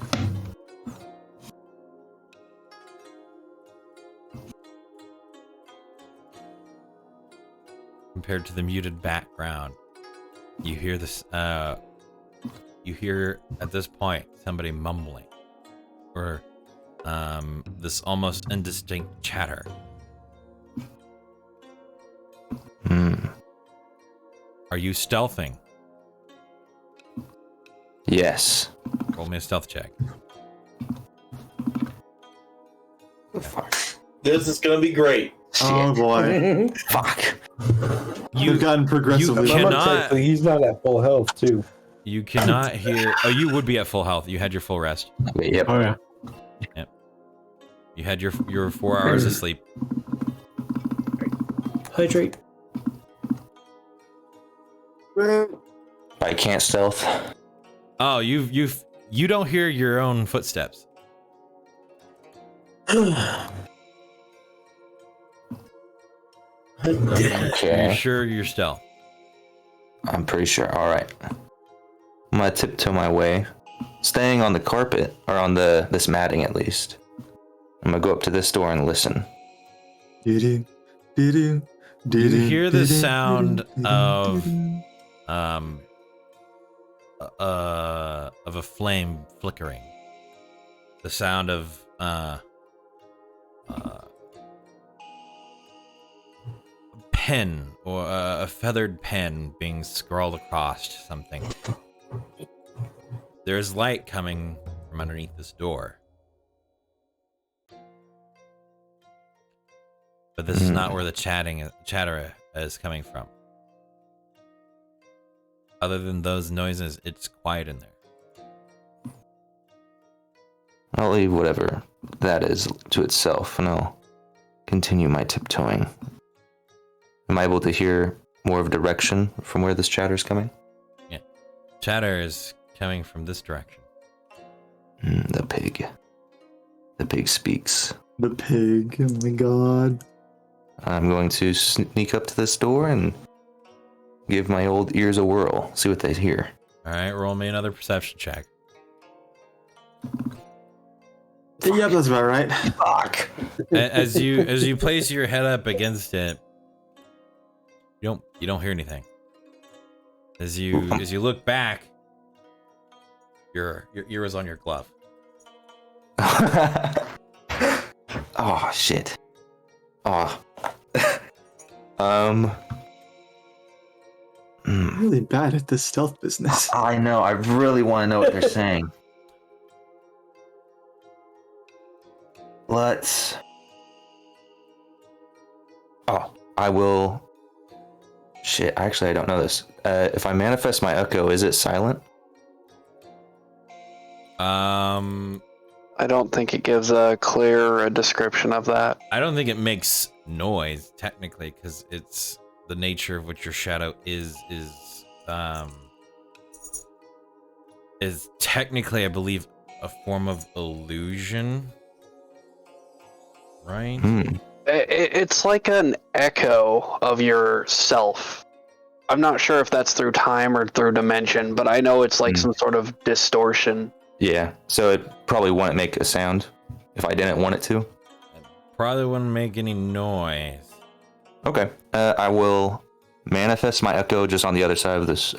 Compared to the muted background, you hear this. You hear at this point somebody mumbling, or this almost indistinct chatter. Are you stealthing? Yes. Roll me a stealth check. Fuck. This is gonna be great. oh boy, Fuck. you've gotten progressively. you I'm cannot- not technically, he's not at full health too. You cannot hear. Oh, you would be at full health. You had your full rest. Wait, yep. Oh yeah. You had your 4 hours of sleep. Hydrate. I can't stealth. Oh, you don't hear your own footsteps. You're Okay. sure you're stealth. I'm pretty sure. All right. I'm gonna tiptoe my way, staying on the carpet or on this matting at least. I'm gonna go up to this door and listen. You hear the sound of a flame flickering. The sound of pen or a feathered pen being scrawled across something. There's light coming from underneath this door. But this is not where the chatter is coming from. Other than those noises, it's quiet in there. I'll leave whatever that is to itself, and I'll continue my tiptoeing. Am I able to hear more of direction from where this chatter is coming? Yeah. Chatter is coming from this direction. The pig. The pig speaks. The pig. Oh my god. I'm going to sneak up to this door and give my old ears a whirl, see what they hear. All right, roll me another perception check. Yep, that's about right. Fuck. As you place your head up against it, you don't hear anything. As you look back, your ear is on your glove. Oh shit. Oh. I'm really bad at this stealth business. I know. I really want to know what they're saying. Let's. Oh, I will. Shit. Actually, I don't know this. If I manifest my echo, is it silent? I don't think it gives a clear description of that. I don't think it makes noise technically, because it's the nature of what your shadow is technically, I believe, a form of illusion, right? It's like an echo of yourself. I'm not sure if that's through time or through dimension, but I know it's like some sort of distortion. Yeah. So it probably wouldn't make a sound if I didn't want it to. Probably wouldn't make any noise. Okay. I will manifest my echo just on the other side of this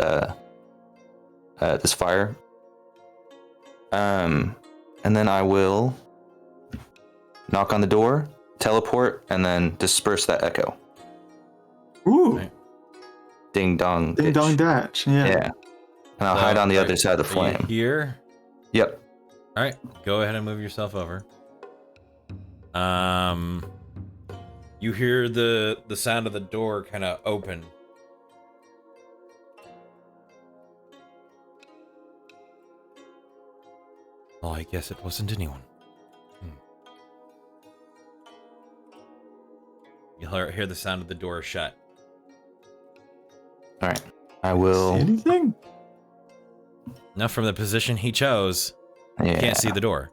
this fire. And then I will knock on the door, teleport, and then disperse that echo. Ooh. Right. Ding dong. Ding ditch. dong datch. Yeah. Yeah. And I'll hide on the other side of the Are you flame. here? Yep. All right, go ahead and move yourself over. You hear the sound of the door kind of open. Oh, I guess it wasn't anyone. You'll hear the sound of the door shut. All right. I will. See anything? Now, from the position he chose, you Yeah. can't see the door.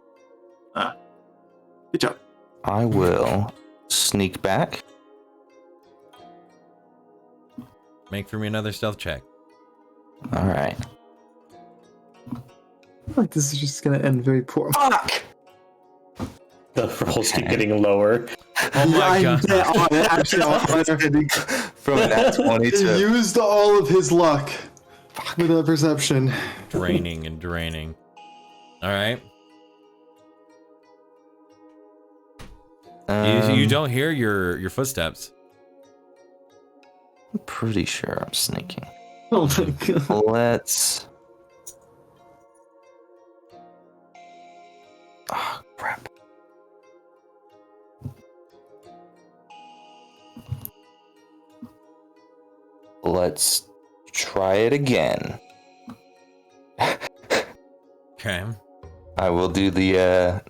Good job. I will sneak back. Make for me another stealth check. All right. I feel like this is just gonna end very poor. Fuck. The rolls keep getting lower. Oh my god. From that 20 He to. used all of his luck with that perception. Draining and draining. All right. You don't hear your footsteps. I'm pretty sure I'm sneaking. Oh my god. Let's. Oh, crap. Let's try it again. Okay. I will do the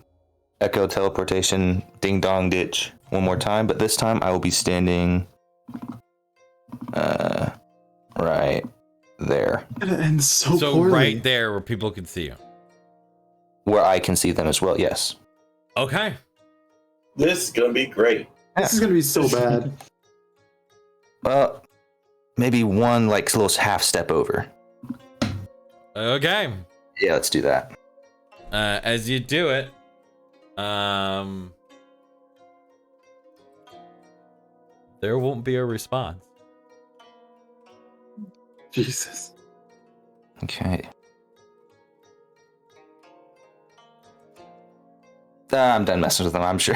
echo teleportation ding dong ditch one more time, but this time I will be standing right there. It ends so So poorly. right there where people can see you. Where I can see them as well, yes. Okay. This is gonna be great. This is gonna be so bad. Well, maybe one like little half step over. Okay. Yeah, let's do that. As you do it, there won't be a response. Jesus. Okay. I'm done messing with them, I'm sure.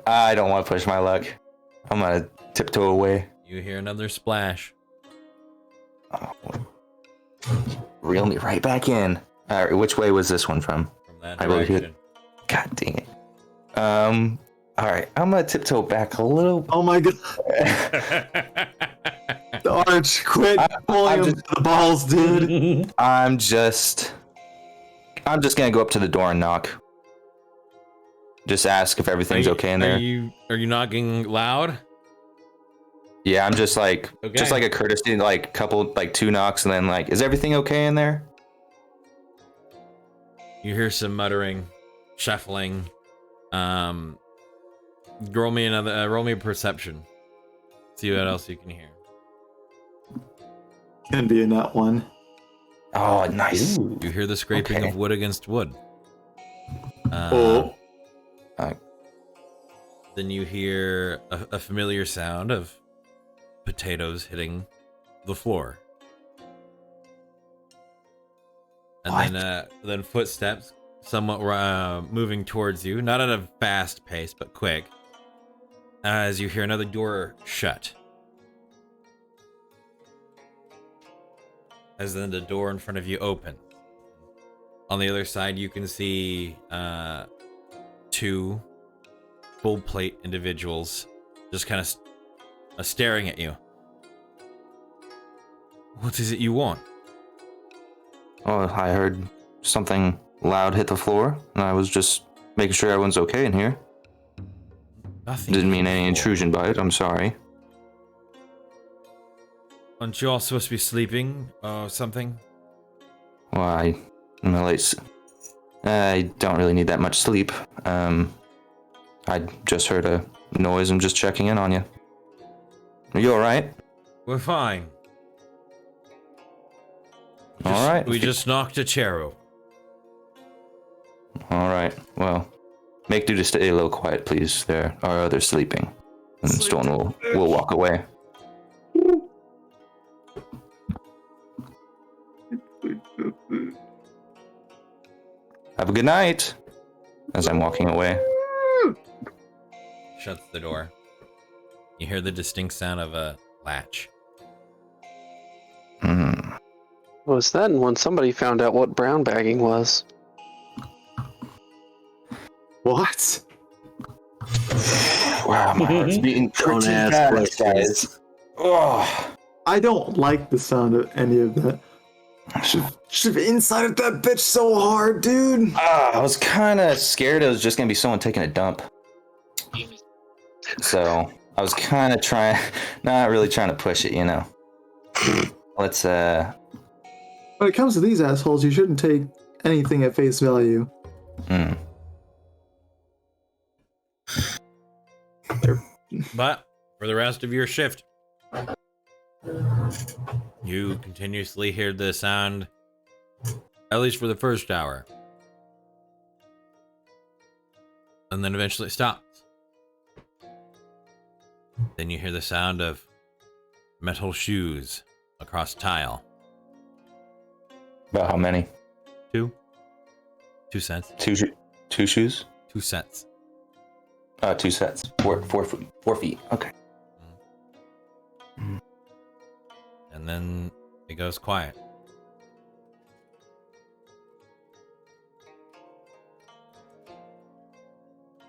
I don't want to push my luck. I'm gonna tiptoe away. You hear another splash. Oh. Reel me right back in. Alright, which way was this one from? From that I really direction. God dang it. Alright, I'm gonna tiptoe back a little. Oh my god. Arch, quit pulling him to the balls, dude. I'm just gonna go up to the door and knock. Just ask if everything's okay in there. Are you knocking loud? Yeah, I'm just like Okay. a courtesy, like couple, like 2 knocks, and then like, is everything okay in there? You hear some muttering, shuffling. Roll me a perception. See what else you can hear. Can be in that one. Oh, nice. You hear the scraping Okay. of wood against wood. Oh. Then you hear a familiar sound of potatoes hitting the floor. And then footsteps somewhat moving towards you, not at a fast pace, but quick, as you hear another door shut. As then the door in front of you opens. On the other side, you can see two full plate individuals just kind of staring at you. What is it you want? Oh, I heard something loud hit the floor, and I was just making sure everyone's okay in here. Nothing. Didn't mean any intrusion by it, I'm sorry. Aren't you all supposed to be sleeping or something? Well, I'm late. I don't really need that much sleep. I just heard a noise. I'm just checking in on you. Are you alright? We're fine. Alright. We just knocked a chair over. Alright, well, make do to stay a little quiet, please. There are others sleeping. And Stone will walk away. Have a good night. As I'm walking away. Shuts the door. You hear the distinct sound of a latch. Was then when somebody found out what brown bagging was. What? Wow, my heart's beating Don't pretty ask fast, guys. Oh. I don't like the sound of any of that. Should be inside of that bitch so hard, dude. I was kind of scared it was just going to be someone taking a dump. So, I was kind of not really trying to push it, you know. Let's, When it comes to these assholes, you shouldn't take anything at face value. But for the rest of your shift, you continuously hear the sound, at least for the first hour. And then eventually it stops. Then you hear the sound of metal shoes across tile. about how many? 2 cents. Two shoes? 2 cents. 2 sets. 4 feet. Okay. And then it goes quiet.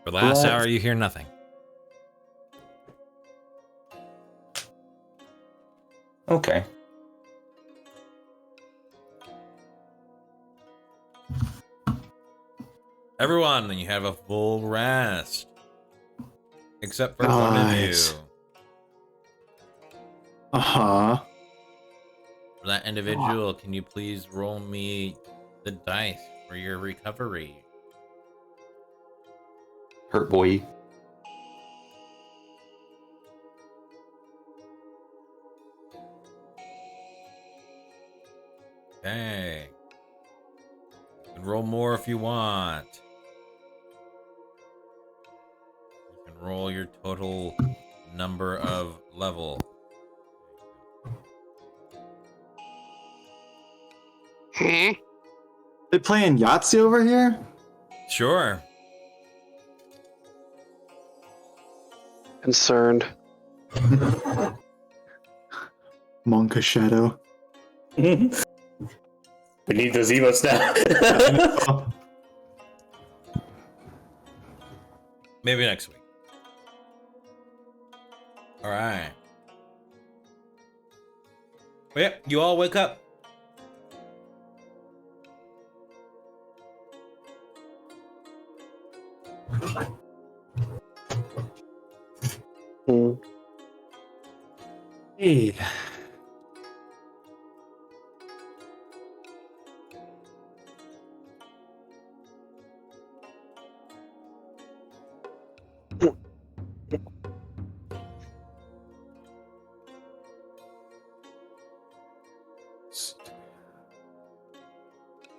For the last hour, you hear nothing. Okay. Everyone, you have a full rest. Except for one of you. Nice. Uh-huh. For that individual, can you please roll me the dice for your recovery? Hurt boy. Okay. You can roll more if you want. You can roll your total number of level. They playing Yahtzee over here? Sure. Concerned. Monka Shadow. We need those emotes now. Maybe next week. All right. Well, yep, you all wake up. Hey.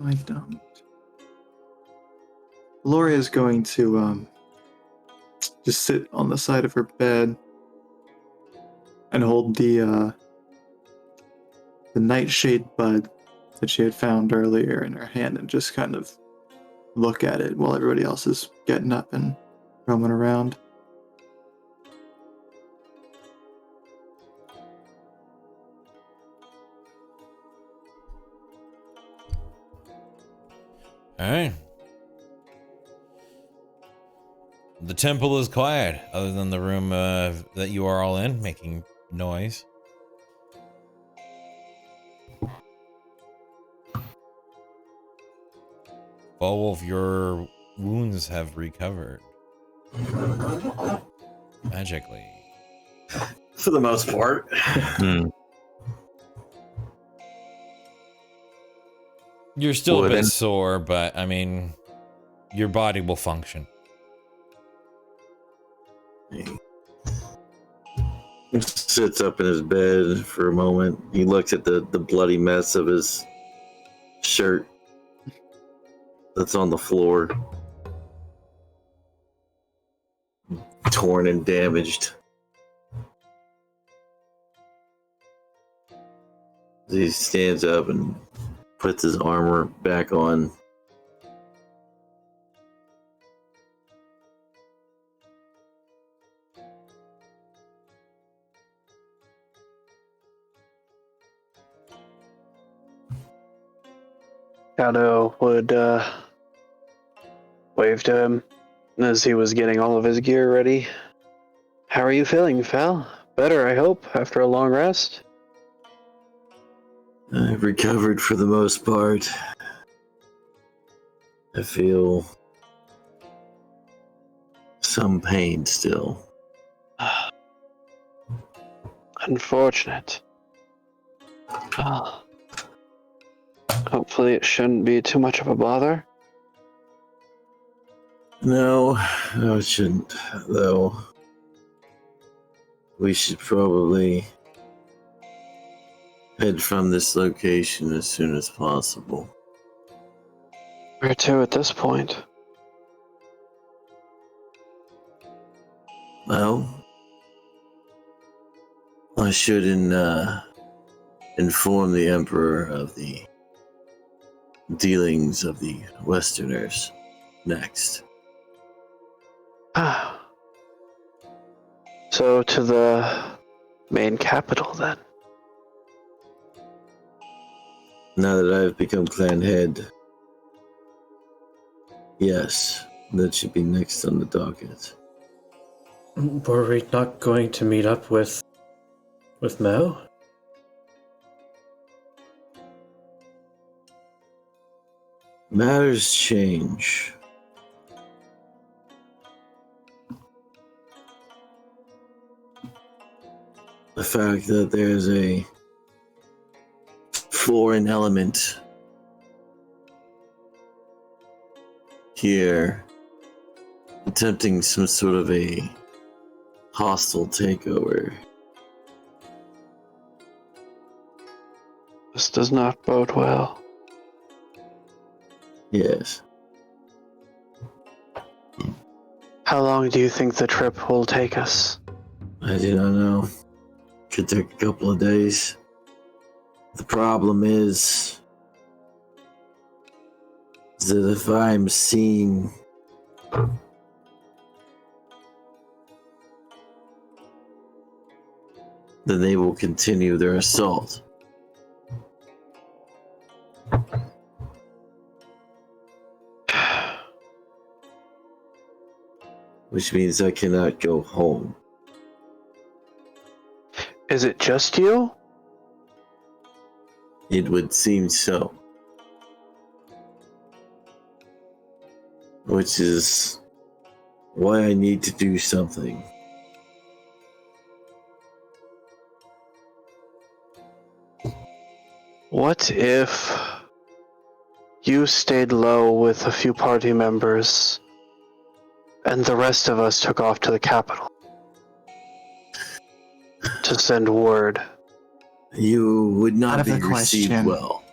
I don't. Laura is going to just sit on the side of her bed and hold the nightshade bud that she had found earlier in her hand and just kind of look at it while everybody else is getting up and roaming around. All right. The temple is quiet, other than the room that you are all in, making noise. All of your wounds have recovered magically. For the most part. You're still a bit Wooden. sore, but I mean, your body will function. He sits up in his bed for a moment. He looks at the bloody mess of his shirt that's on the floor. Torn and damaged. He stands up and puts his armor back on. Shadow would wave to him as he was getting all of his gear ready. How are you feeling, Fel? Better, I hope, after a long rest? I've recovered for the most part. I feel some pain still. Unfortunate. Well, hopefully it shouldn't be too much of a bother. No, it shouldn't, though. We should probably head from this location as soon as possible. Where to at this point? Well, I should inform the Emperor of the dealings of the Westerners next. So to the main capital, then. Now that I've become clan head, yes, that should be next on the docket. Were we not going to meet up with Mo? Matters change. The fact that there's a foreign element here attempting some sort of a hostile takeover. This does not bode well. Yes. How long do you think the trip will take us? I do not know. Could take a couple of days. The problem is that if I'm seen then they will continue their assault. Which means I cannot go home. Is it just you? It would seem so. Which is why I need to do something. What if you stayed low with a few party members and the rest of us took off to the capital to send word? You would not Out be of the received question. well.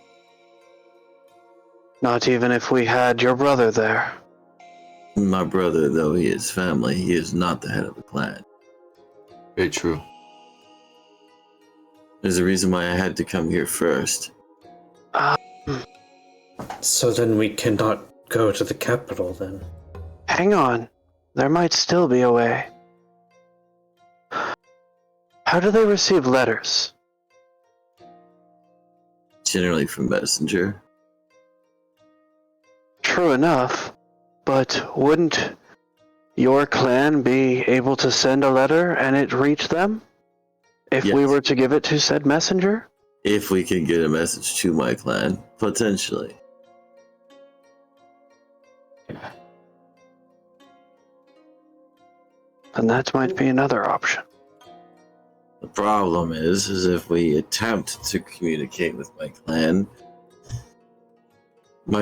Not even if we had your brother there. My brother, though he is family, he is not the head of the clan. Very true. There's a reason why I had to come here first. So then we cannot go to the capital then. Hang on. There might still be a way. How do they receive letters? Generally from messenger. True enough, but wouldn't your clan be able to send a letter and it reach them? If we Yes. were to give it to said messenger? If we can get a message to my clan, potentially. Then that might be another option. The problem is if we attempt to communicate with my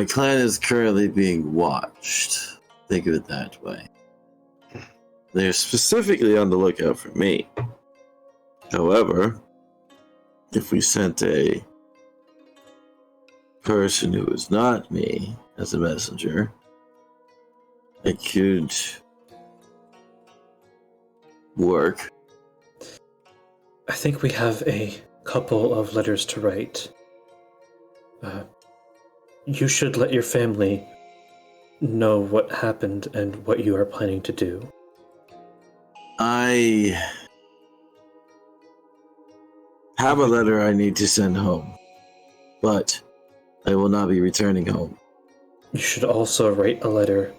clan is currently being watched. Think of it that way. They're specifically on the lookout for me. However, if we sent a person who is not me as a messenger, it could work. I think we have a couple of letters to write. You should let your family know what happened and what you are planning to do. I have a letter I need to send home, but I will not be returning home. You should also write a letter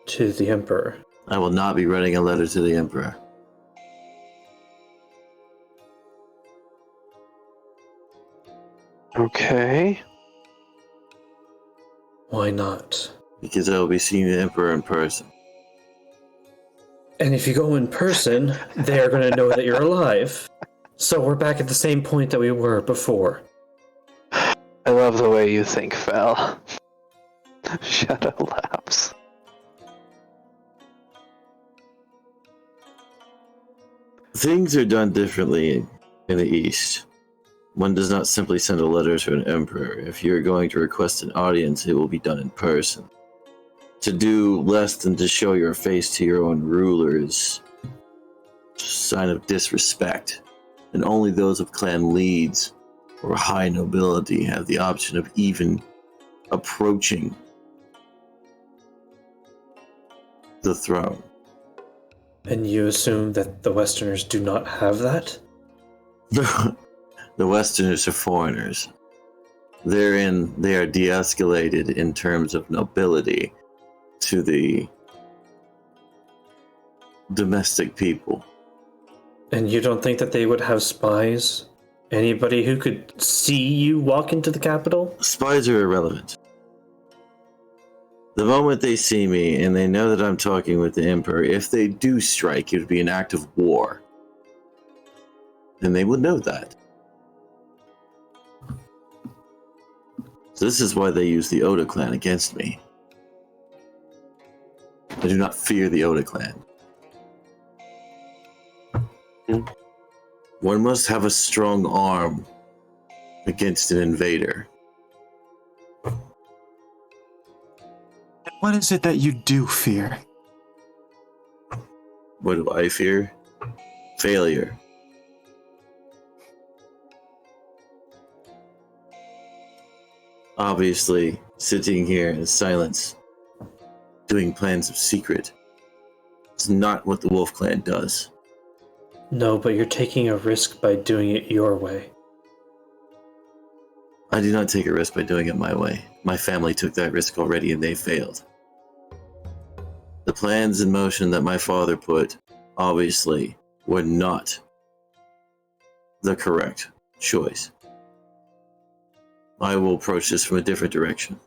to the Emperor. I will not be writing a letter to the Emperor. Okay. Why not? Because I will be seeing the Emperor in person. And if you go in person, they're going to know that you're alive. So we're back at the same point that we were before. I love the way you think, Fel. Shadow laughs. Things are done differently in the East. One does not simply send a letter to an emperor. If you're going to request an audience, it will be done in person. To do less than to show your face to your own ruler is a sign of disrespect. And only those of clan leads or high nobility have the option of even approaching the throne. And you assume that the Westerners do not have that? The Westerners are foreigners. They are de-escalated in terms of nobility to the domestic people. And you don't think that they would have spies? Anybody who could see you walk into the capital? Spies are irrelevant. The moment they see me and they know that I'm talking with the Emperor, if they do strike, it would be an act of war. And they would know that. So this is why they use the Oda clan against me. I do not fear the Oda clan. One must have a strong arm against an invader. What is it that you do fear? What do I fear? Failure. Obviously, sitting here in silence, doing plans of secret, is not what the Wolf Clan does. No, but you're taking a risk by doing it your way. I do not take a risk by doing it my way. My family took that risk already and they failed. The plans in motion that my father put, obviously, were not the correct choice. I will approach this from a different direction.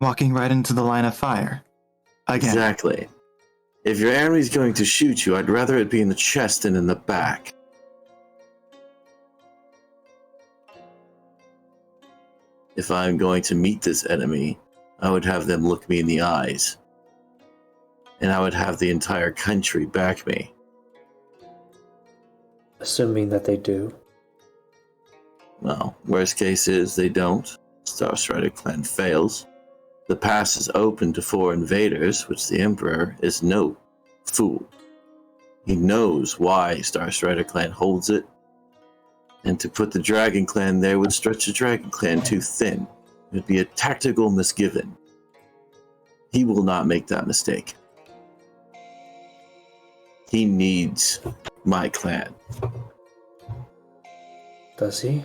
Walking right into the line of fire. Again. Exactly. If your enemy's going to shoot you, I'd rather it be in the chest than in the back. If I'm going to meet this enemy, I would have them look me in the eyes. And I would have the entire country back me. Assuming that they do. Well, worst case is they don't. Star Strider clan fails. The pass is open to foreign invaders, which the Emperor is no fool. He knows why Star Strider clan holds it, and to put the Dragon clan there would stretch the Dragon clan too thin. It would be a tactical misgiven. He will not make that mistake. He needs my clan. Does he?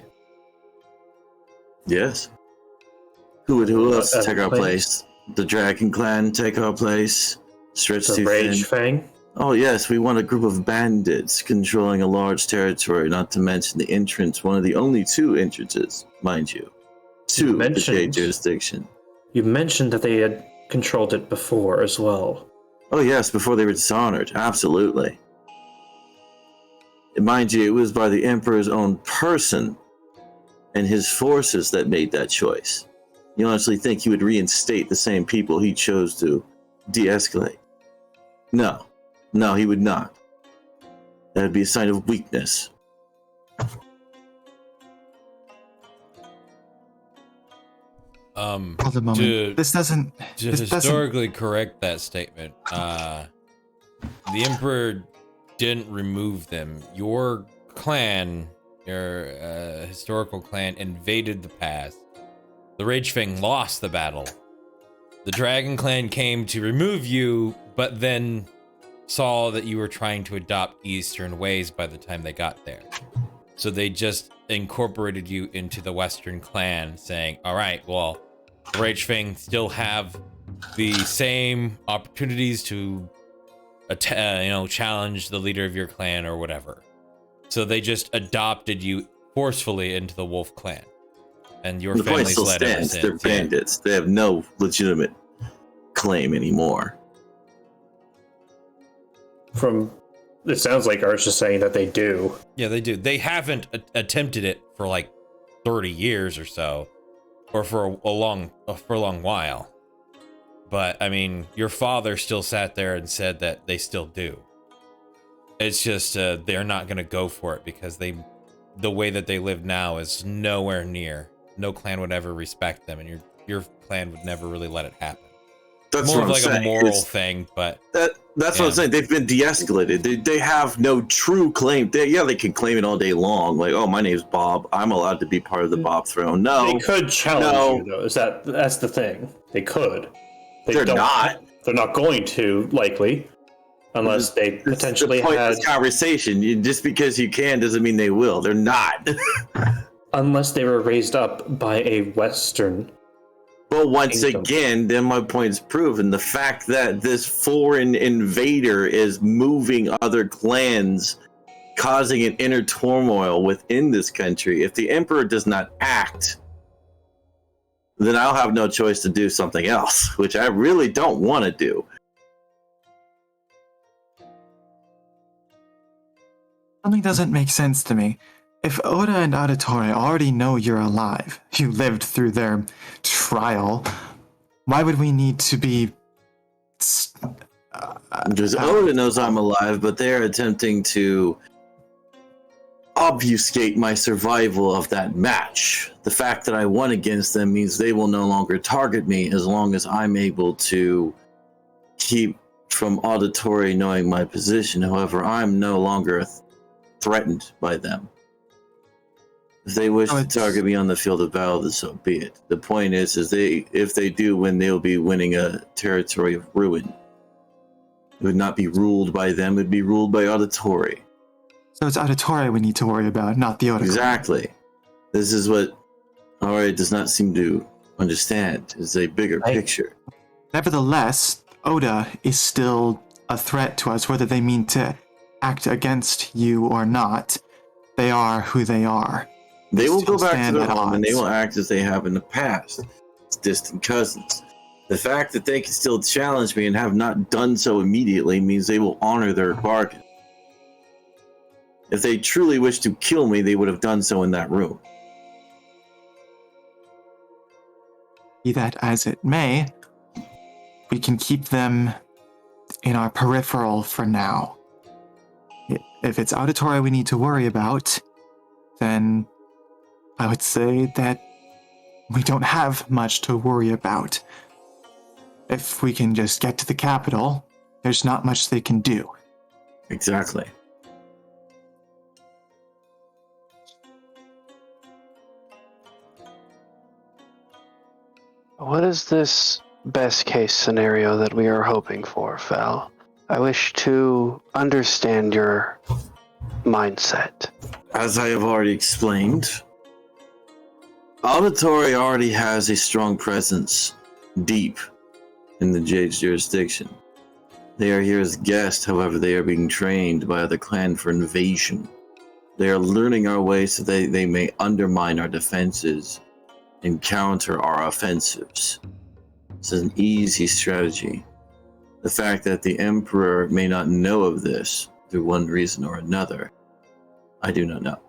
Yes. Who else A take our clan? place? The Dragon clan take our place? Stretch The too Rage thin? Fang? Oh yes, we want a group of bandits controlling a large territory, not to mention the entrance, one of the only two entrances, mind you, to the Jade jurisdiction. You mentioned that they had controlled it before as well. Oh yes, before they were dishonored, absolutely. And mind you, it was by the Emperor's own person and his forces that made that choice. You honestly think he would reinstate the same people he chose to de-escalate? No. No, he would not. That would be a sign of weakness. Hold a moment. To This doesn't. historically correct that statement, the Emperor didn't remove them. Your clan, your historical clan, invaded the past. The Rage Fang lost the battle. The Dragon Clan came to remove you, but then saw that you were trying to adopt Eastern ways by the time they got there. So they just incorporated you into the Western clan, saying, all right, well, the Rage Fang still have the same opportunities to challenge the leader of your clan or whatever. So they just adopted you forcefully into the Wolf clan. And your The point family's still led ever stands. since. They're bandits. They have no legitimate claim anymore. From it sounds like Arch is saying that they do. Yeah, they do. They haven't attempted it for like 30 years or so, or for a long while. But I mean, your father still sat there and said that they still do. It's just they're not going to go for it because the way that they live now is nowhere near. No clan would ever respect them, and your clan would never really let it happen. That's More what of I'm like saying. a moral thing, but That's what I'm saying. They've been de-escalated. They have no true claim. They can claim it all day long. Like, oh, my name's Bob. I'm allowed to be part of the Bob throne. No, They could challenge you, though. That's the thing. They could. They're not. They're not going to, likely, unless they potentially the point had. of this conversation. Just because you can doesn't mean they will. They're not. Unless they were raised up by a Western. Well, once kingdom. again, then my point's proven. The fact that this foreign invader is moving other clans, causing an inner turmoil within this country. If the Emperor does not act, then I'll have no choice to do something else, which I really don't want to do. Something doesn't make sense to me. If Oda and Auditore already know you're alive, you lived through their trial, why would we need to be... Because Oda knows I'm alive, but they're attempting to obfuscate my survival of that match. The fact that I won against them means they will no longer target me as long as I'm able to keep from Auditore knowing my position. However, I'm no longer threatened by them. If they wish to target me on the field of battle, then so be it. The point is if they do win, they'll be winning a territory of ruin. It would not be ruled by them, it would be ruled by Auditore. So it's Auditore we need to worry about, not the Oda. Exactly. This is what Auditore does not seem to understand, is a bigger picture. Nevertheless, Oda is still a threat to us, whether they mean to act against you or not. They are who they are. They will go back to stand their at home and they odds. will act as they have in the past. It's distant cousins. The fact that they can still challenge me and have not done so immediately means they will honor their bargain. If they truly wish to kill me, they would have done so in that room. Be that as it may, we can keep them in our peripheral for now. If it's Auditore we need to worry about, then I would say that we don't have much to worry about. If we can just get to the capital, there's not much they can do. Exactly. What is this best case scenario that we are hoping for, Val? I wish to understand your mindset. As I have already explained, Auditory already has a strong presence deep in the Jade's jurisdiction. They are here as guests, however, they are being trained by other clan for invasion. They are learning our ways so they may undermine our defenses and counter our offensives. This is an easy strategy. The fact that the Emperor may not know of this through one reason or another, I do not know.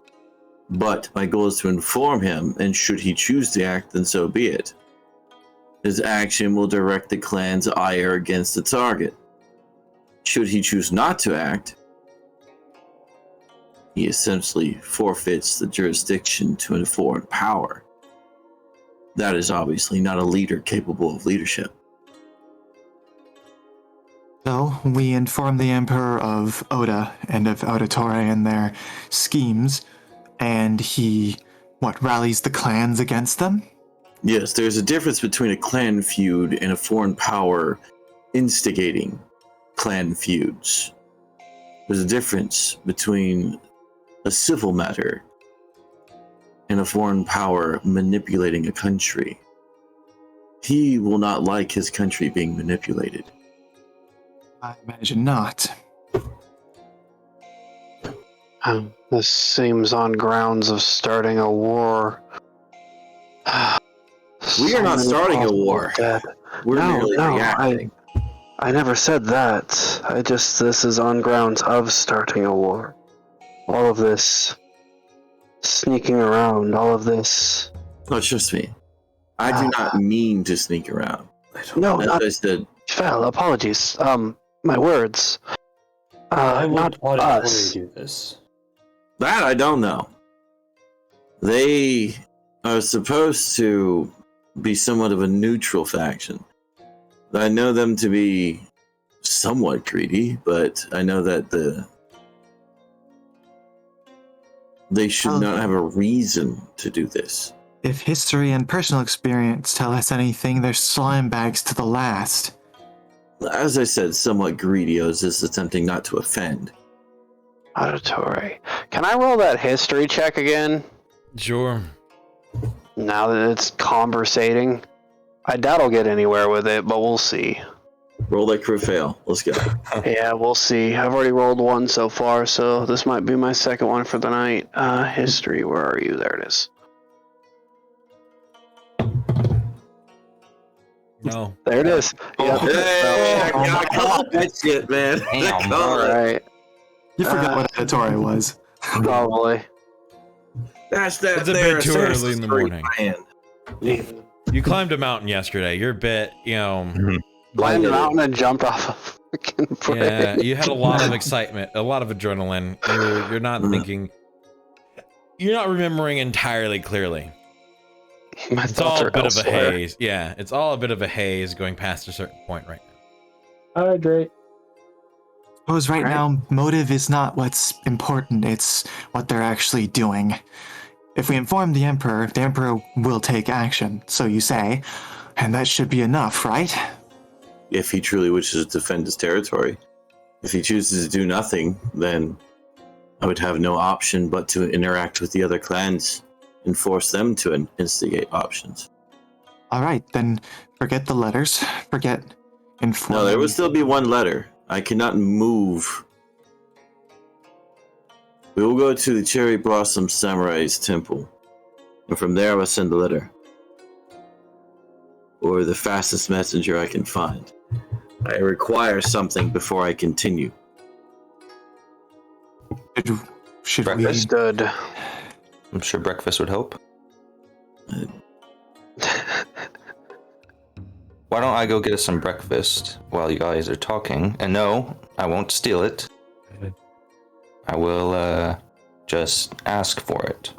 But my goal is to inform him, and should he choose to act, then so be it. His action will direct the clan's ire against the target. Should he choose not to act, he essentially forfeits the jurisdiction to a foreign power. That is obviously not a leader capable of leadership. So, we inform the Emperor of Oda and of Auditore and their schemes, and he, rallies the clans against them? Yes, there's a difference between a clan feud and a foreign power instigating clan feuds. There's a difference between a civil matter and a foreign power manipulating a country. He will not like his country being manipulated. I imagine not. This seems on grounds of starting a war. We are not starting a war. Dead. We're merely reacting. I never said that. This is on grounds of starting a war. All of this sneaking around, all of this. No, trust me. I do not mean to sneak around. No, As not I said, Fel, apologies. My words. Why would Not Auditory us. do this? that I don't know. They are supposed to be somewhat of a neutral faction. I know them to be somewhat greedy, but I know that they should not have a reason to do this. If history and personal experience tell us anything, they're slime bags to the last. As I said, somewhat greedy as is attempting not to offend. Auditory. Can I roll that history check again? Sure. Now that it's conversating? I doubt I'll get anywhere with it, but we'll see. Roll that crit fail. Let's go. Yeah, we'll see. I've already rolled one so far, so this might be my second one for the night. History, where are you? There it is. No. There it is. Yeah. Hey, I gotta call that shit, man. Damn, All right. You forgot what Auditore was. Probably. That's that. It's a there, bit too Assassin's early in the Creed morning. plan. You climbed a mountain yesterday. You're a bit, Climbed a mountain and jumped off a freaking bridge. yeah, you had a lot of excitement, a lot of adrenaline. You're not thinking, you're not remembering entirely clearly. My It's thoughts all a are bit of a elsewhere. haze. Yeah, it's all a bit of a haze going past a certain point right now. Hydrate. Suppose right now, motive is not what's important, it's what they're actually doing. If we inform the Emperor will take action, so you say, and that should be enough, right? If he truly wishes to defend his territory. If he chooses to do nothing, then I would have no option but to interact with the other clans and force them to instigate options. Alright, then forget the letters, forget informing. No, there will still be one letter. I cannot move. We will go to the Cherry Blossom Samurai's temple, and from there I will send a letter. Or the fastest messenger I can find. I require something before I continue. Should we... Understood. I'm sure breakfast would help. Why don't I go get us some breakfast while you guys are talking? And no, I won't steal it. I will just ask for it.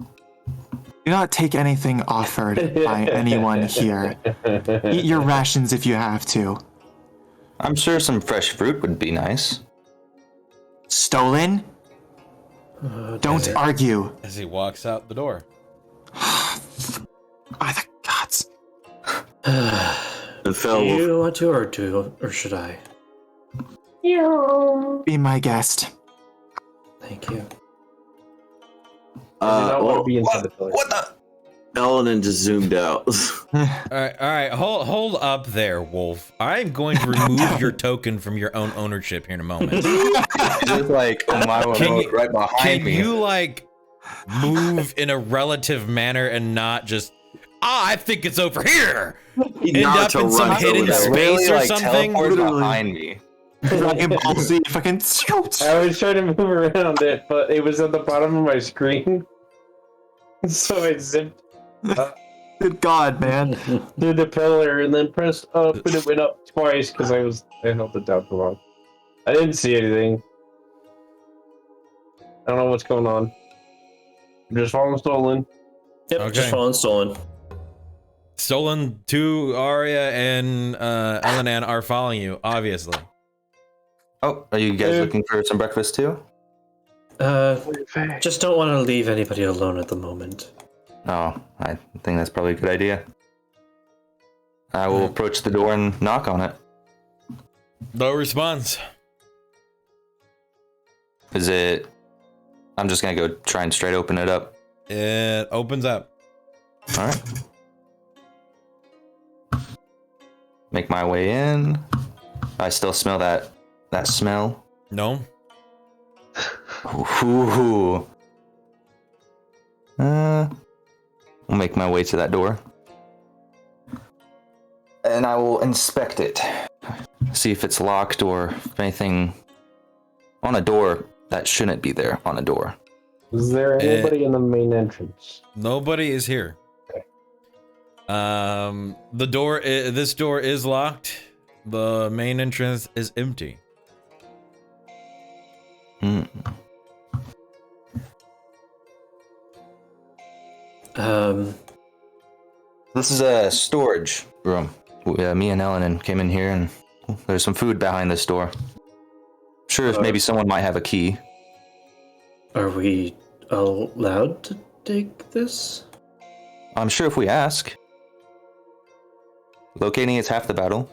You Do not take anything offered by anyone here. Eat your rations if you have to. I'm sure some fresh fruit would be nice. Stolen? Don't argue. As he walks out the door. By the gods. And Do you want to, or should I? Be my guest. Thank you. I do not want to be inside the pillar. What the? Ellen just zoomed out. All right. Hold up there, Wolf. I'm going to remove your token from your own ownership here in a moment. Just like my one right behind Can me. you like move in a relative manner and not just? I think it's over here. End up in some hidden space or something. Behind me. Dragon Ball Z fucking. I was trying to move around it, but it was at the bottom of my screen. So I zipped Good God, man. through the pillar and then pressed up and it went up twice because I held it down for long. I didn't see anything. I don't know what's going on. I'm just falling stolen. Yep, Okay. just fallen stolen. Stolen 2, Arya and Elenan are following you, obviously. Oh, are you guys looking for some breakfast too? Just don't want to leave anybody alone at the moment. Oh, I think that's probably a good idea. I will approach the door and knock on it. No response. Is it... I'm just gonna go try and straight open it up. It opens up. Alright. Make my way in. I still smell that smell. No. Ooh. I'll make my way to that door. And I will inspect it. See if it's locked or if anything on a door that shouldn't be there on a door. Is there anybody in the main entrance? Nobody is here. Okay. The door. This door is locked. The main entrance is empty. Hmm. This is a storage room. Me and Ellen came in here and there's some food behind this door. Sure, if maybe someone might have a key. Are we allowed to take this? I'm sure if we ask. Locating it's half the battle.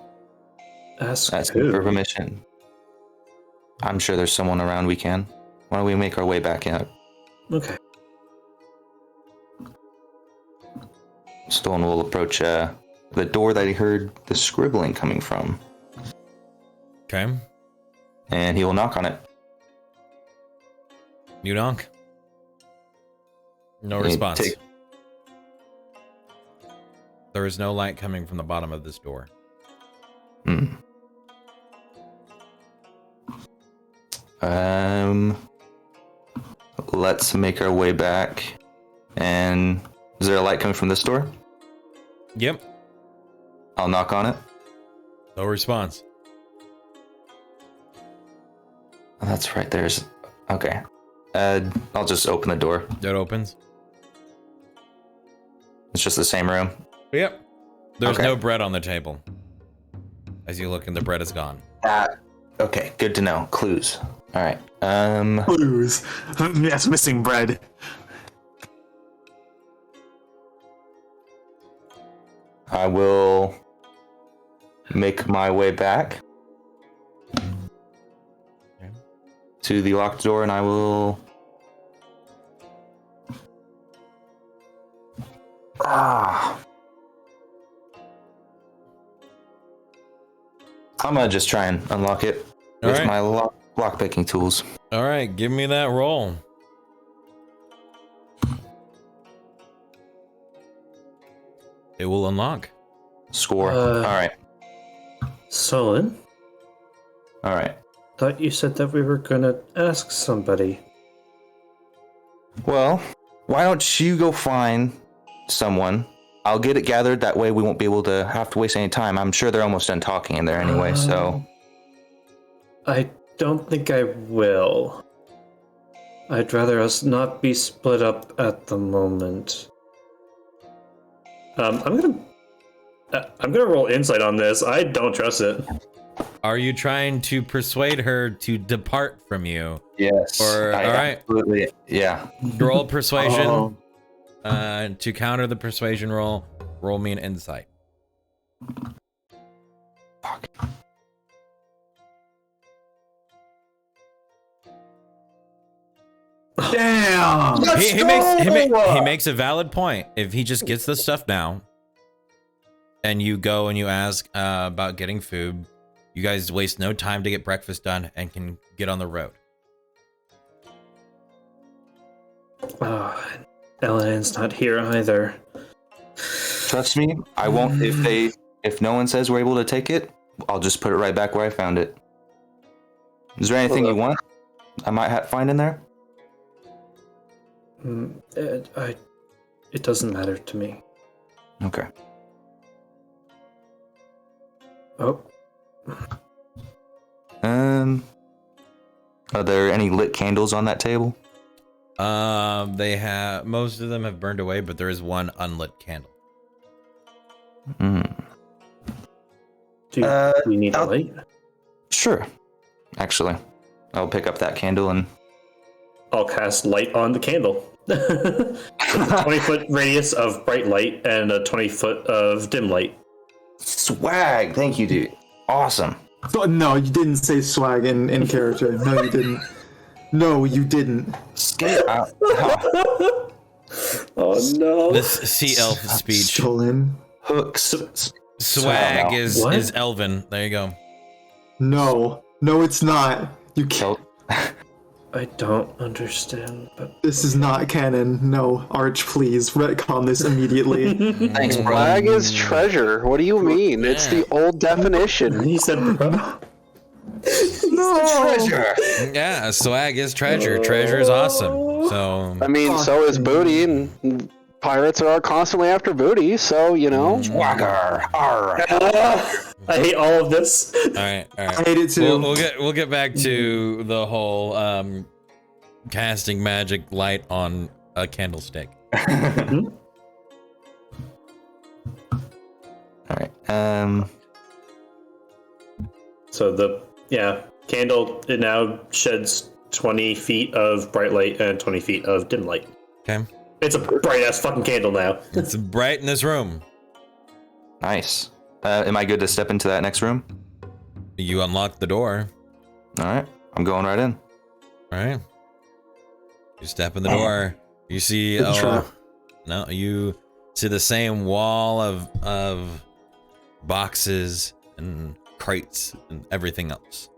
Ask Asking who? for permission. I'm sure there's someone around we can. Why don't we make our way back out? Okay. Stone will approach the door that he heard the scribbling coming from. Okay. And he will knock on it. You knock. No Hey, response. take- There is no light coming from the bottom of this door. Hmm. Let's make our way back. And is there a light coming from this door? Yep. I'll knock on it. No response. Oh, that's right. There's. Okay. I'll just open the door. It opens. It's just the same room. Yep. There's Okay. no bread on the table. As you look, and the bread is gone. Okay. Good to know. Clues. All right. Blues. Yes, missing bread. I will make my way back to the locked door, and I will. I'm gonna just try and unlock it All with right. my lock picking tools. All right, give me that roll. It will unlock. Score. Uh, All right. Solon, All right. thought you said that we were gonna ask somebody. Well, why don't you go find someone? I'll get it gathered. That way we won't be able to have to waste any time. I'm sure they're almost done talking in there anyway, so. I don't think I will. I'd rather us not be split up at the moment. I'm gonna roll insight on this. I don't trust it. Are you trying to persuade her to depart from you? Yes. Or all right, Absolutely. Yeah. roll persuasion. Oh. To counter the persuasion roll, roll me an insight. Fuck. Damn! He makes a valid point. If he just gets the stuff now, and you go and you ask about getting food, you guys waste no time to get breakfast done and can get on the road. Ellen's not here either. Trust me, I won't. If no one says we're able to take it, I'll just put it right back where I found it. Is there anything you want? I might find in there. It doesn't matter to me. Okay. Oh. Are there any lit candles on that table? They have, most of them have burned away, but there is one unlit candle. Do you need a light? Sure. Actually, I'll pick up that candle and I'll cast light on the candle. 20-foot radius of bright light and a 20-foot of dim light. swag. Thank you, dude. Awesome. So, no, you didn't say swag in character. No, you didn't. No, you didn't. Oh no. This sea elf speech. Stolen. Hooks. Swag What? is elven. There you go. No. No, it's not. You can't. I don't understand, but This is not canon. No, Arch, please retcon this immediately. Thanks, bro. Flag is treasure. What do you mean? It's the old definition. he said, bro. Treasure. Yeah, swag is treasure. Treasure is awesome. So I mean, so is booty, and pirates are constantly after booty, so, you know. Swagger. Arr. I hate all of this. all right. I hate it too. We'll get back to the whole casting magic light on a candlestick. All right. So the candle, it now sheds 20 feet of bright light and 20 feet of dim light. Okay. It's a bright ass fucking candle now. It's bright in this room. Nice. Am I good to step into that next room? You unlock the door. All right. I'm going right in. All right. You step in the door. You see you see the same wall of boxes and crates and everything else.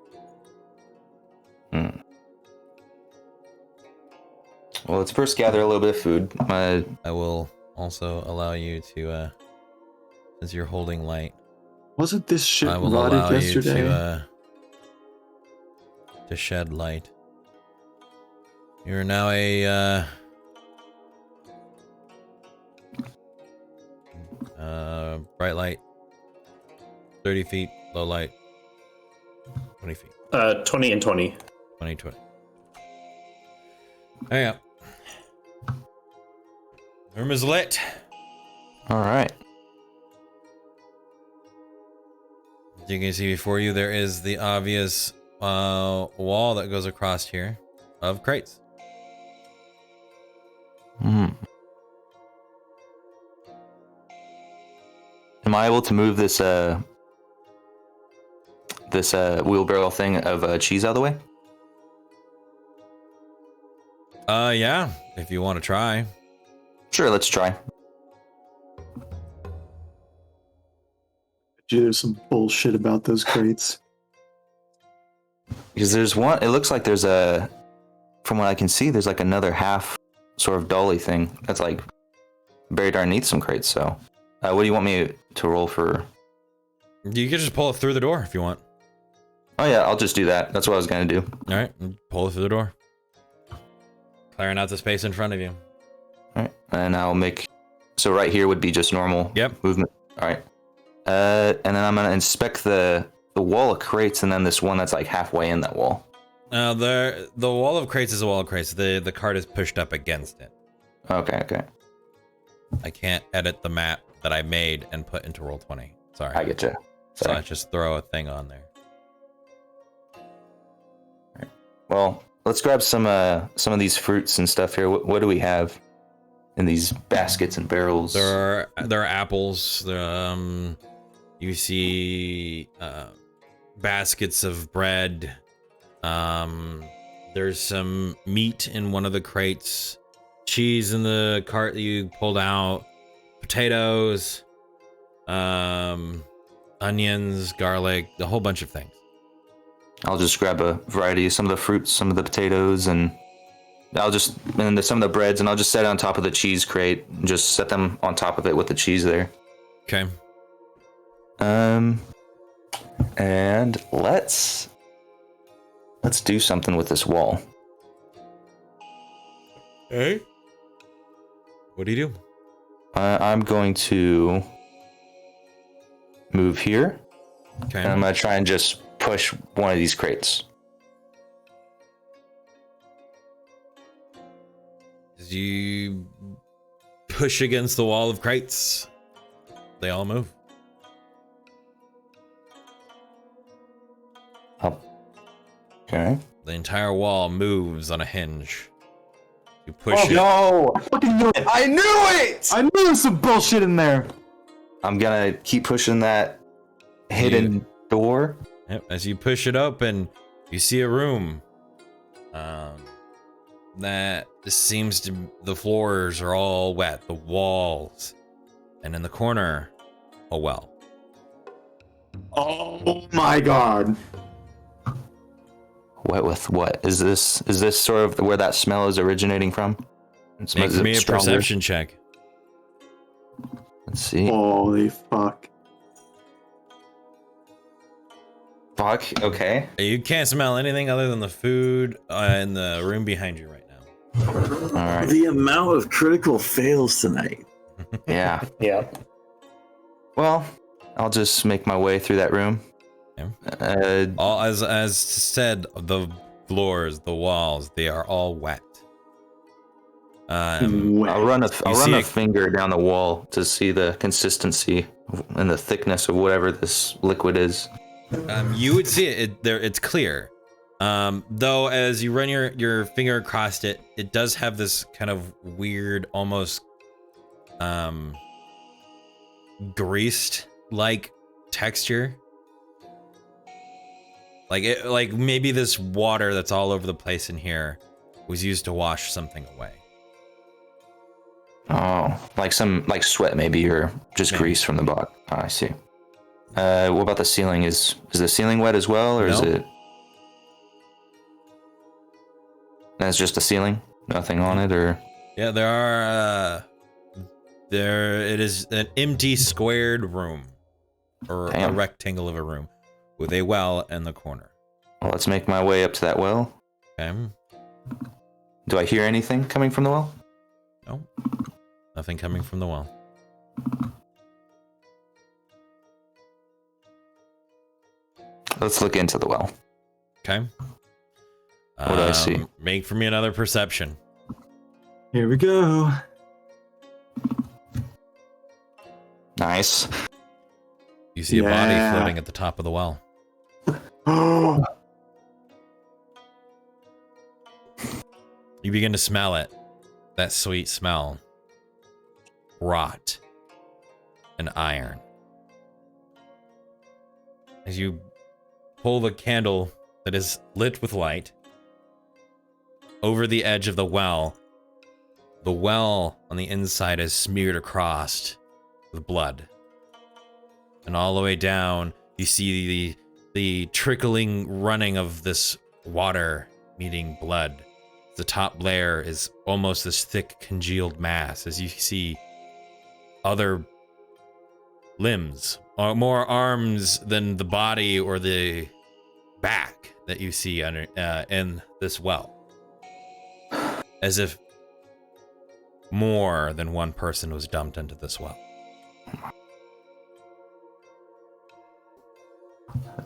Well, let's first gather a little bit of food. I will also allow you to since you're holding light, Wasn't this shit I will rotted allow yesterday? you to shed light. You're now a bright light, 30 feet, low light, 20 feet. 20 and 20. 20, 20. There you go. Room is lit. All right. As you can see before you, there is the obvious wall that goes across here of crates. Am I able to move this wheelbarrow thing of cheese out of the way? Yeah, if you want to try. Sure, let's try. Gee, there's some bullshit about those crates. Because there's one, it looks like there's from what I can see, there's like another half sort of dolly thing that's like buried underneath some crates. So, what do you want me to roll for? You can just pull it through the door if you want. Oh yeah, I'll just do that. That's what I was gonna do. All right, pull it through the door. Clearing out the space in front of you. All right, and I'll make, so right here would be just normal movement. All right. And then I'm gonna inspect the wall of crates, and then this one that's like halfway in that wall. The wall of crates is a wall of crates. The cart is pushed up against it. Okay. I can't edit the map that I made and put into Roll20. Sorry. I get you. So I just throw a thing on there. Well, let's grab some of these fruits and stuff here. What do we have in these baskets and barrels? There are apples. You see baskets of bread. There's some meat in one of the crates. Cheese in the cart that you pulled out. Potatoes. Onions, garlic, a whole bunch of things. I'll just grab a variety of some of the fruits, some of the potatoes, and some of the breads, and I'll just set it on top of the cheese crate and just set them on top of it with the cheese there. Okay. And let's do something with this wall. Hey? What do you do? I'm going to move here. Okay. And I'm going to try and just push one of these crates. As you push against the wall of crates, they all move. Okay. The entire wall moves on a hinge. You push it. No! I fucking knew it! I knew it! I knew there was some bullshit in there! I'm going to keep pushing that hidden door. Yep. As you push it open, you see a room. That seems to, the floors are all wet, the walls, and in the corner, a well. Oh my god. Wet with what? Is this sort of where that smell is originating from? Make me a perception check. Let's see. Holy fuck. Fuck, okay. You can't smell anything other than the food in the room behind you right now. Alright. The amount of critical fails tonight. Yeah. Yeah. Well, I'll just make my way through that room. Yeah. All as said, the floors, the walls, they are all wet. I'll run a finger down the wall to see the consistency and the thickness of whatever this liquid is. You would see it there. It's clear. Though as you run your finger across it, it does have this kind of weird, almost greased like texture. Like maybe this water that's all over the place in here was used to wash something away. Oh, like sweat maybe, or just Maybe. grease from the bottom. Oh, I see. What about the ceiling? Is the ceiling wet as well, or is No. it? That's just the ceiling, nothing on it, or? Yeah, it is an empty squared room, or Damn. a rectangle of a room, with a well in the corner. Well, let's make my way up to that well. Okay. Do I hear anything coming from the well? No, nothing coming from the well. Let's look into the well. Okay. What do I see? Make for me another perception. Here we go. Nice. You see a body Yeah. floating at the top of the well. Oh, You begin to smell it. That sweet smell. Rot. And iron. As you pull the candle that is lit with light over the edge of the well on the inside is smeared across with blood. And all the way down, you see the trickling running of this water meeting blood. The top layer is almost this thick congealed mass as you see other limbs, or more arms than the body or the back that you see under in this well. As if more than one person was dumped into this well.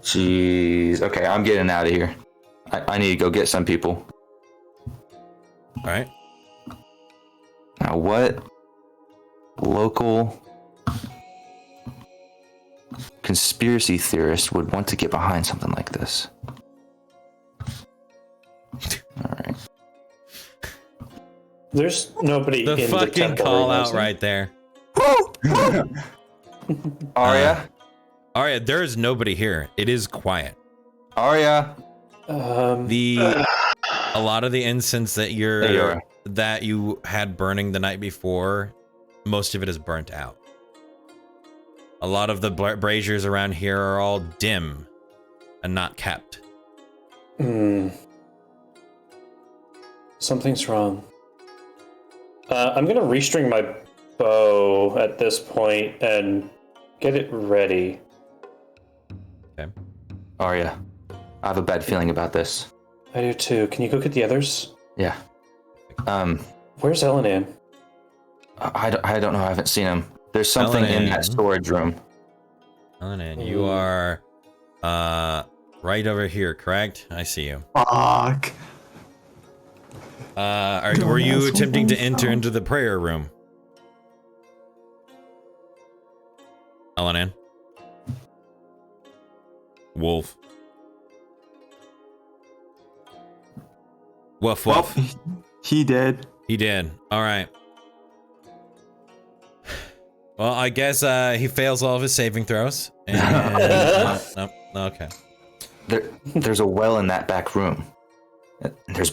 Jeez. Okay, I'm getting out of here. I need to go get some people. All right. Now, what local conspiracy theorist would want to get behind something like this? Alright. There's nobody The in the fucking temple call room, out is there? right there. Arya? Arya, there is nobody here. It is quiet. Arya? A lot of the incense that There you are. that you had burning the night before, most of it is burnt out. A lot of the braziers around here are all dim and not kept. Something's wrong. I'm gonna restring my bow at this point and get it ready. Okay. Arya, I have a bad feeling about this. I do too. Can you go get the others? Yeah. Where's Elenan? I don't know. I haven't seen him. There's something in that Elenan. storage room. Elenan, you are right over here, correct? I see you. Fuck. Were you attempting to enter into the prayer room? Elenan? Wolf. Woof woof. Well, he did. He did. All right. Well, I guess he fails all of his saving throws. And, no, okay. There's a well in that back room. There's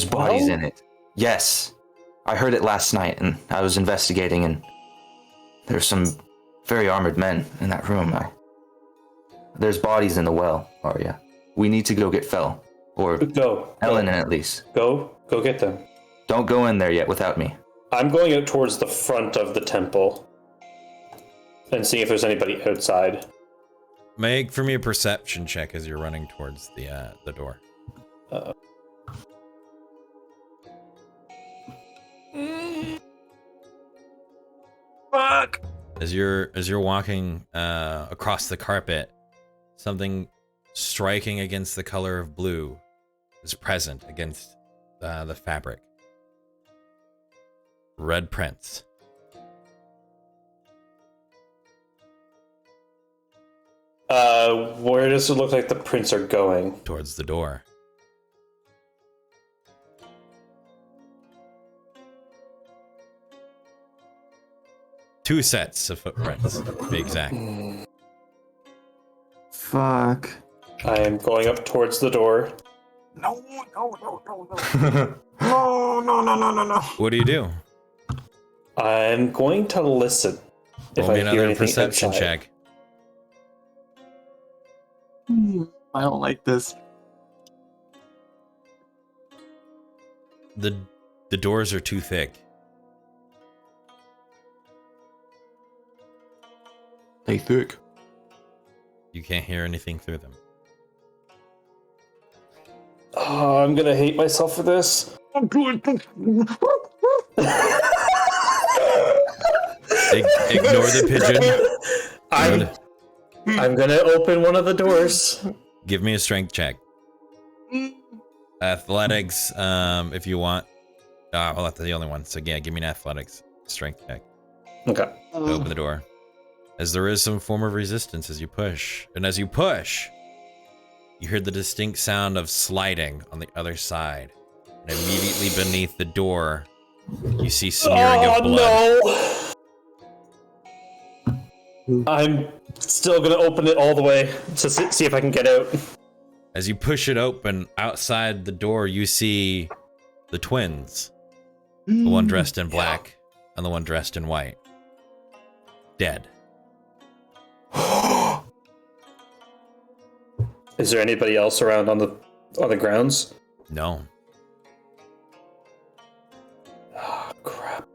bodies in it. Yes. I heard it last night and I was investigating and there's some very armored men in that room. There's bodies in the well, Arya. We need to go get Fel. Or Elenan at least. Go get them. Don't go in there yet without me. I'm going out towards the front of the temple and see if there's anybody outside. Make for me a perception check as you're running towards the door. Fuck. As you're walking across the carpet, something striking against the color of blue is present against the fabric. Red prints. Where does it look like the prints are going? Towards the door. Two sets of footprints, to be exact. Fuck. I am going up towards the door. No. No. What do you do? I'm going to listen. Roll If me I hear another anything perception outside. check. I don't like this. The doors are too thick. They thick. You can't hear anything through them. Oh, I'm gonna hate myself for this. Ignore the pigeon. I'm gonna open one of the doors. Give me a strength check. Athletics, if you want. Well, that's the only one. So yeah, give me an athletics strength check Okay. to open the door. As there is some form of resistance as you push. And as you push, you hear the distinct sound of sliding on the other side. And immediately beneath the door, you see smearing of blood. No! I'm still gonna open it all the way to see if I can get out. As you push it open, outside the door, you see the twins. The one dressed in black and the one dressed in white. Dead. Is there anybody else around on the grounds? No. Oh, crap.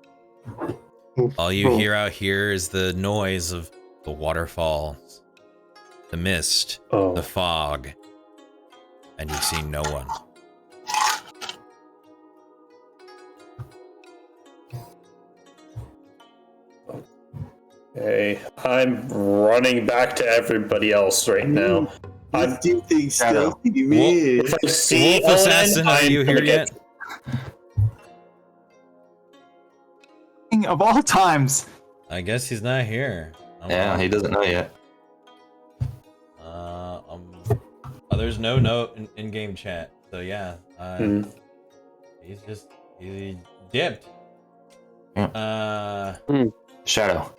All you hear out here is the noise of the waterfalls, the mist, the fog, and you see no one. Okay, I'm running back to everybody else right now. I do think stealthy, man. If I see Wolf Assassin, are you here yet? Of all times. I guess he's not here. Yeah, he doesn't know yet. There's no note in game chat, so yeah. He dipped. Yeah. Shadow.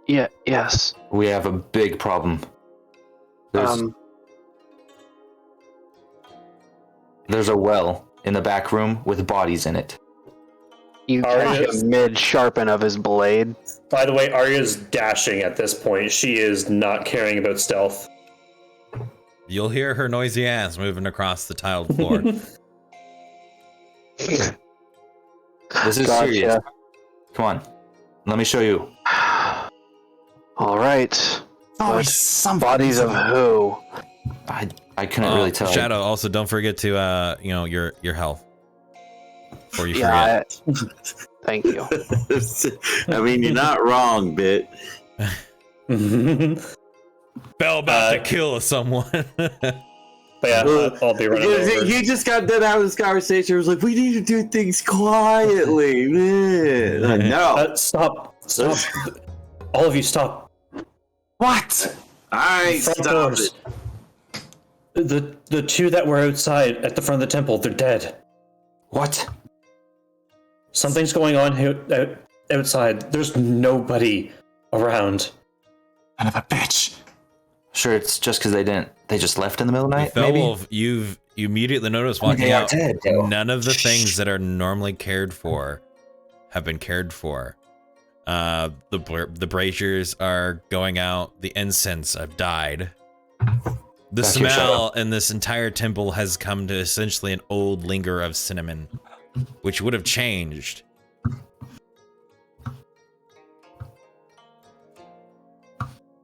Yeah. Yes. We have a big problem. There's a well in the back room with bodies in it. You catch a mid-sharpen of his blade. By the way, Arya's dashing at this point. She is not caring about stealth. You'll hear her noisy ass moving across the tiled floor. This is serious. Come on. Let me show you. All right. Always some Bodies of who? I couldn't really tell. Shadow, also don't forget to your health. Before you Yeah. forget. Thank you. I mean, you're not wrong, Bit. Bell about to kill someone. But yeah, I'll be running over. He just got done having this conversation. He was like, we need to do things quietly, man. Like, no. Stop. All of you, stop. What? Alright, Front stop doors. it. The two that were outside at the front of the temple, they're dead. What? Something's going on outside. There's nobody around. Son of a bitch. Sure, it's just because they just left in the middle of the night, maybe? Felwolf, you immediately notice walking They are out, dead, though. none of the things that are normally cared for have been cared for. The braziers are going out. The incense have died. The Back here, smell in this entire temple has come to essentially an old linger of cinnamon, which would have changed.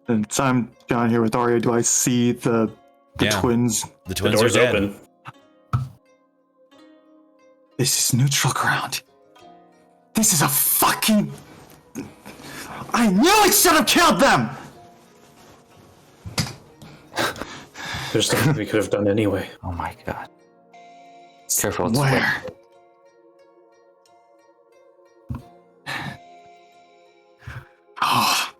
And so I'm down here with Arya. Do I see the Yeah. twins? The The twins door's are dead. open. This is neutral ground. This is a fucking... I knew I should have killed them! There's nothing we could have done anyway. Oh my god. Careful. It's Where? Oh.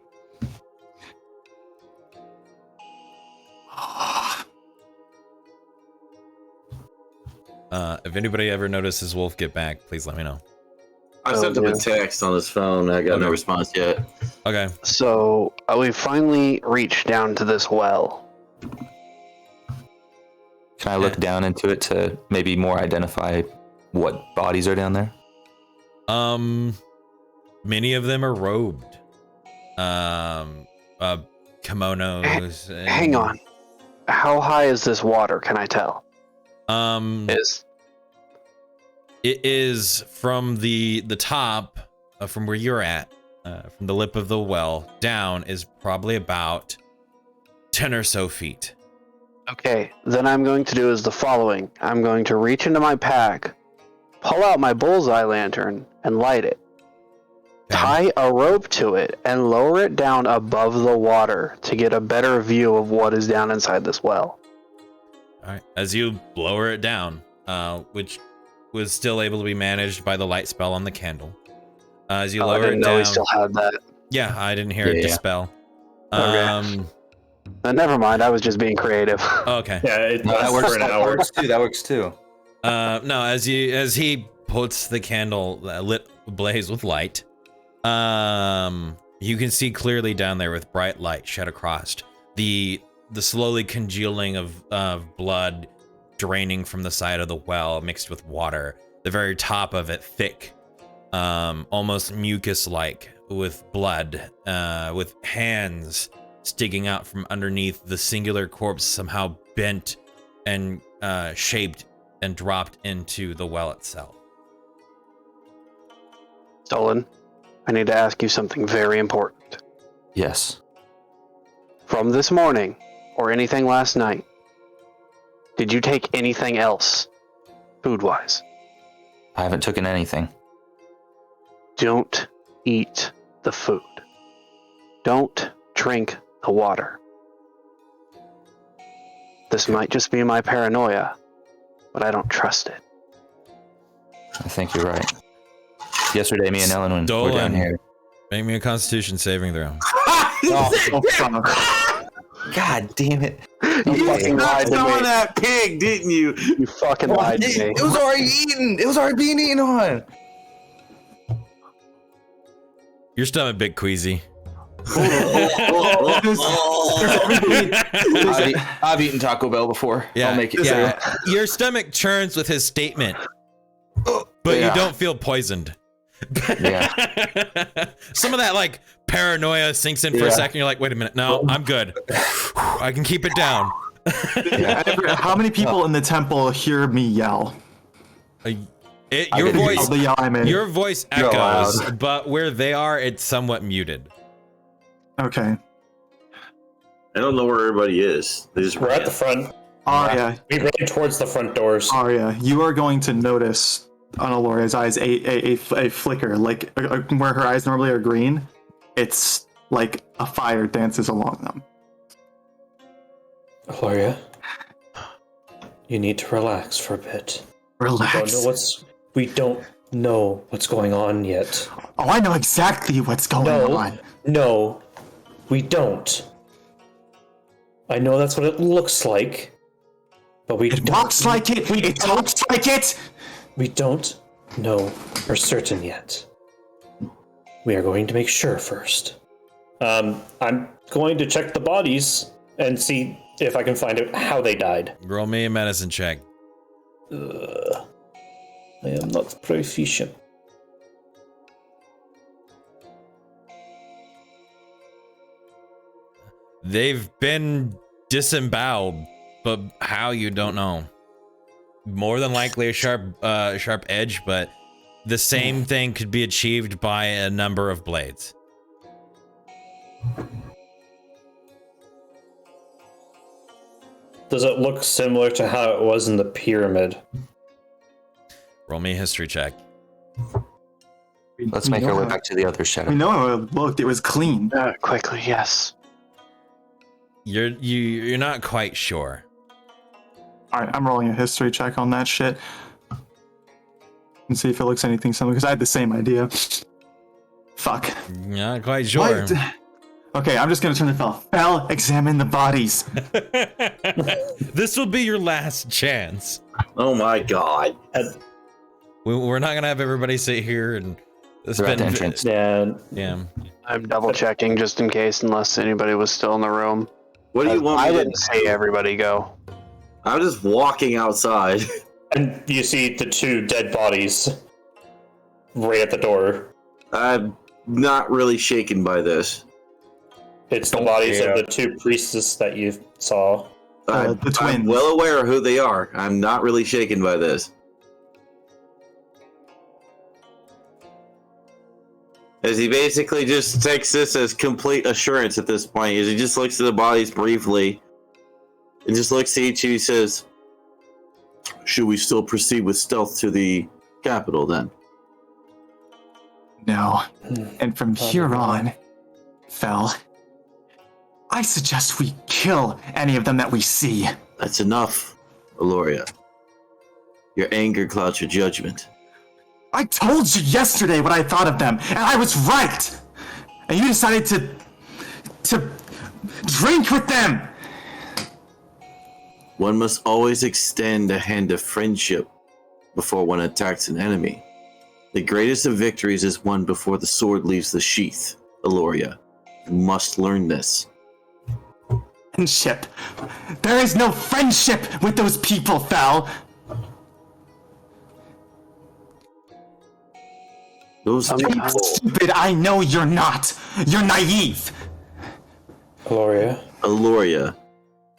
If anybody ever notices Wolf get back, please let me know. I sent him a text on his phone. I got no response yet. Okay. So we finally reached down to this well. Can I look down into it to maybe more identify what bodies are down there? Many of them are robed. Kimonos. And, Hang on. How high is this water? Can I tell? It is from the top, from where you're at, from the lip of the well down is probably about 10 or so feet. Okay, then I'm going to do is the following. I'm going to reach into my pack, pull out my bullseye lantern, and light it. Okay. Tie a rope to it and lower it down above the water to get a better view of what is down inside this well. All right. As you lower it down, which was still able to be managed by the light spell on the candle. As you I lower didn't it know down, we still had that. yeah, I didn't hear it Yeah. dispel. Okay. Never mind, I was just being creative. Okay. Yeah, it No, that lasts works. for an That hour. works too. That works too. No, as he puts the candle lit ablaze with light, you can see clearly down there with bright light shed across the slowly congealing of blood draining from the side of the well mixed with water. The very top of it thick, almost mucus-like with blood, with hands sticking out from underneath the singular corpse, somehow bent and shaped and dropped into the well itself. Stolen, I need to ask you something very important. Yes. From this morning, or anything last night, did you take anything else, food-wise? I haven't taken anything. Don't eat the food. Don't drink the water. This might just be my paranoia, but I don't trust it. I think you're right. Yesterday, me and Ellen were down Dolan. here. Make me a Constitution saving throw. Oh, fuck. God damn it! You fucking lied Knocked to on me. that pig, didn't you? You fucking lied to me. It was already eaten. It was already being eaten on. Your stomach bit queasy. I've eaten Taco Bell before. Yeah, I'll make it. yeah. Your stomach churns with his statement, but you don't feel poisoned. Yeah. Some of that like paranoia sinks in for a second. You're like, wait a minute, no, I'm good. I can keep it down. How many people in the temple hear me yell? Your voice, The yell I made. your voice You're echoes, loud. but where they are, it's somewhat muted. Okay. I don't know where everybody is. They just We're at the front. Arya, We ran towards the front doors. Arya, you are going to notice on Aloria's eyes a flicker, like where her eyes normally are green. It's like a fire dances along them. Gloria, you need to relax for a bit. Relax. We don't know what's going on yet. Oh, I know exactly what's going on. No, we don't. I know that's what it looks like, but we It don't. walks like it. It talks like it. We don't know for certain yet. We are going to make sure first. I'm going to check the bodies and see if I can find out how they died. Roll me a medicine check. I am not proficient. They've been disemboweled, but how you don't know. More than likely a sharp edge, but the same thing could be achieved by a number of blades. Does it look similar to how it was in the pyramid? Roll me a history check. Let's make our way back to the other shadow. We know how it looked. It was clean. Quickly, yes. You're not quite sure. All right, I'm rolling a history check on that shit and see if it looks anything similar. Because I had the same idea. Fuck. Not quite sure. What? Okay, I'm just gonna turn to Fel. Fel, examine the bodies. This will be your last chance. Oh my god. We're not gonna have everybody sit here and They're at the entrance. Yeah. I'm double checking just in case, unless anybody was still in the room. What do you want I me didn't see everybody go. I'm just walking outside. And you see the two dead bodies right at the door. I'm not really shaken by this. It's the bodies of the two priestesses that you saw. The twins. I'm well aware of who they are. I'm not really shaken by this. As he basically just takes this as complete assurance at this point, as he just looks at the bodies briefly, and just looks at each and he says, "Should we still proceed with stealth to the capital then?" No. And from here on, Fel, I suggest we kill any of them that we see. That's enough, Aloria. Your anger clouds your judgment. I told you yesterday what I thought of them, and I was right. And you decided to drink with them. One must always extend a hand of friendship before one attacks an enemy. The greatest of victories is won before the sword leaves the sheath, Aloria. You must learn this. Friendship. There is no friendship with those people, Fel. Those You're people. not stupid. I know you're not. You're naive. Gloria. Aloria,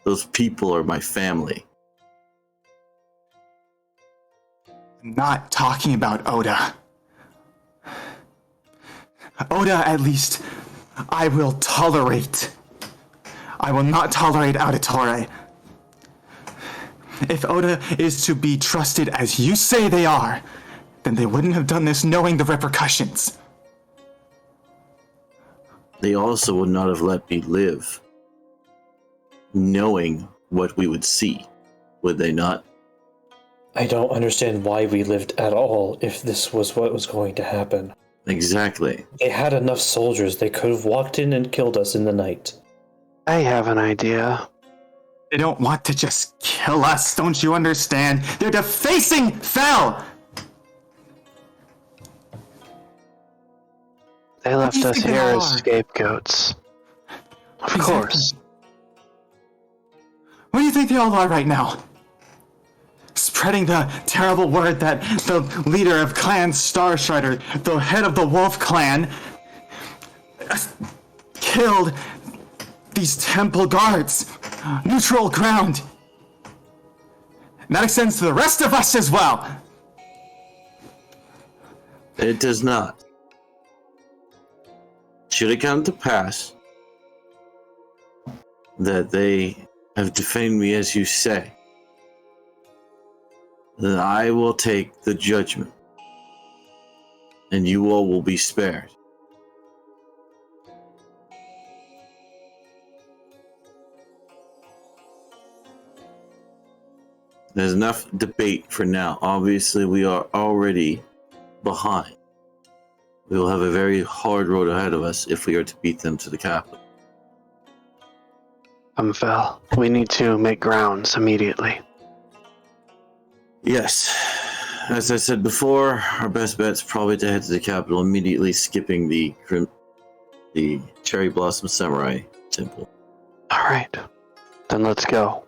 those people are my family. I'm not talking about Oda. Oda, at least, I will tolerate. I will not tolerate Auditore. If Oda is to be trusted as you say they are, then they wouldn't have done this knowing the repercussions. They also would not have let me live, knowing what we would see, would they not? I don't understand why we lived at all if this was what was going to happen. Exactly. They had enough soldiers. They could have walked in and killed us in the night. I have an idea. They don't want to just kill us, don't you understand? They're defacing Fel! They left do you us think they here all as are? scapegoats. Of Exactly. course. What do you think they all are right now? Spreading the terrible word that the leader of Clan Starstrider, the head of the Wolf Clan, killed these temple guards. Neutral ground. And that extends to the rest of us as well. It does not. Should it come to pass that they have defamed me as you say, then I will take the judgment, and you all will be spared. There's enough debate for now. Obviously, we are already behind. We will have a very hard road ahead of us if we are to beat them to the capital. Fel, we need to make grounds immediately. Yes. As I said before, our best bet's probably to head to the capital immediately, skipping the Cherry Blossom Samurai Temple. Alright. Then let's go.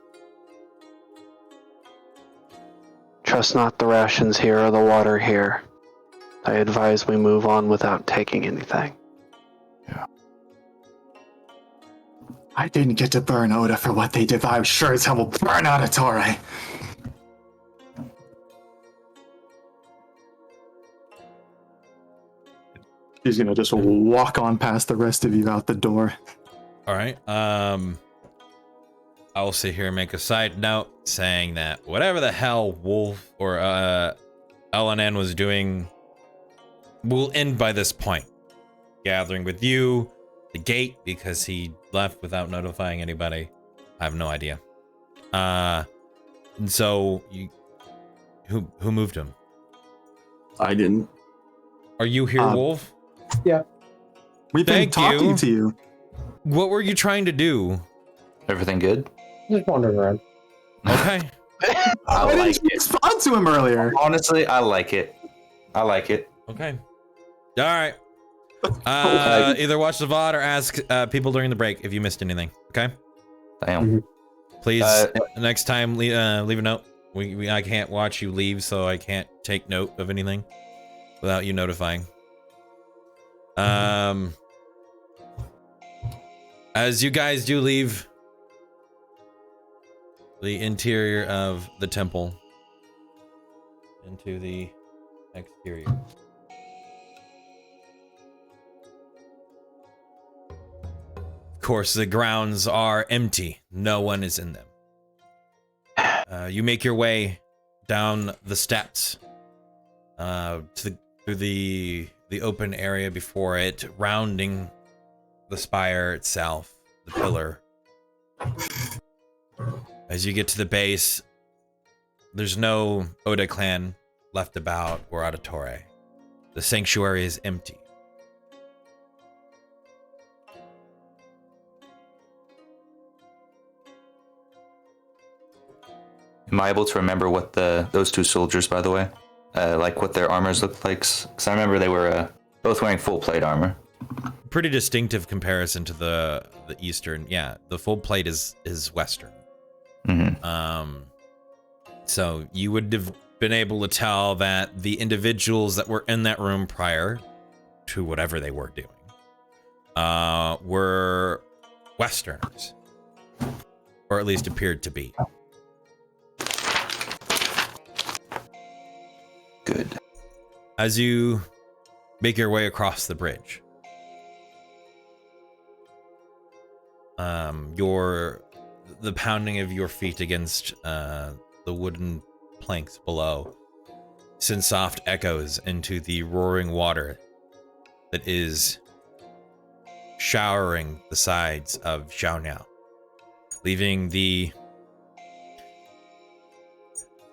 Trust not the rations here or the water here. I advise we move on without taking anything. I didn't get to burn Oda for what they did, but I'm sure as hell will burn Auditore. He's gonna just walk on past the rest of you out the door. All right. I'll sit here and make a side note saying that whatever the hell Wolf or LNN was doing will end by this point. Gathering with you, the gate, because he left without notifying anybody. I have no idea. And so who moved him? I didn't. Are you here, Wolf? We've been Thank talking you. to you. What were you trying to do? Everything good? Just wandering around. Okay. Why didn't you respond to him earlier? Honestly, I like it. I like it. Okay. All right. Either watch the VOD or ask people during the break if you missed anything. Okay. Damn. Please, next time, leave a note. I can't watch you leave, so I can't take note of anything without you notifying. As you guys do leave the interior of the temple into the exterior. Of course, the grounds are empty. No one is in them. You make your way down the steps through the open area before it, rounding the spire itself, the pillar. As you get to the base, there's no Oda clan left about or Auditore. The sanctuary is empty. Am I able to remember what those two soldiers, by the way, like what their armors looked like? Because I remember they were both wearing full plate armor. Pretty distinctive comparison to the Eastern. Yeah, the full plate is Western. Mm-hmm. So you would have been able to tell that the individuals that were in that room prior to whatever they were doing were Westerners, or at least appeared to be. Good. As you make your way across the bridge, the pounding of your feet against the wooden planks below sends soft echoes into the roaring water that is showering the sides of Xiaoniao, leaving the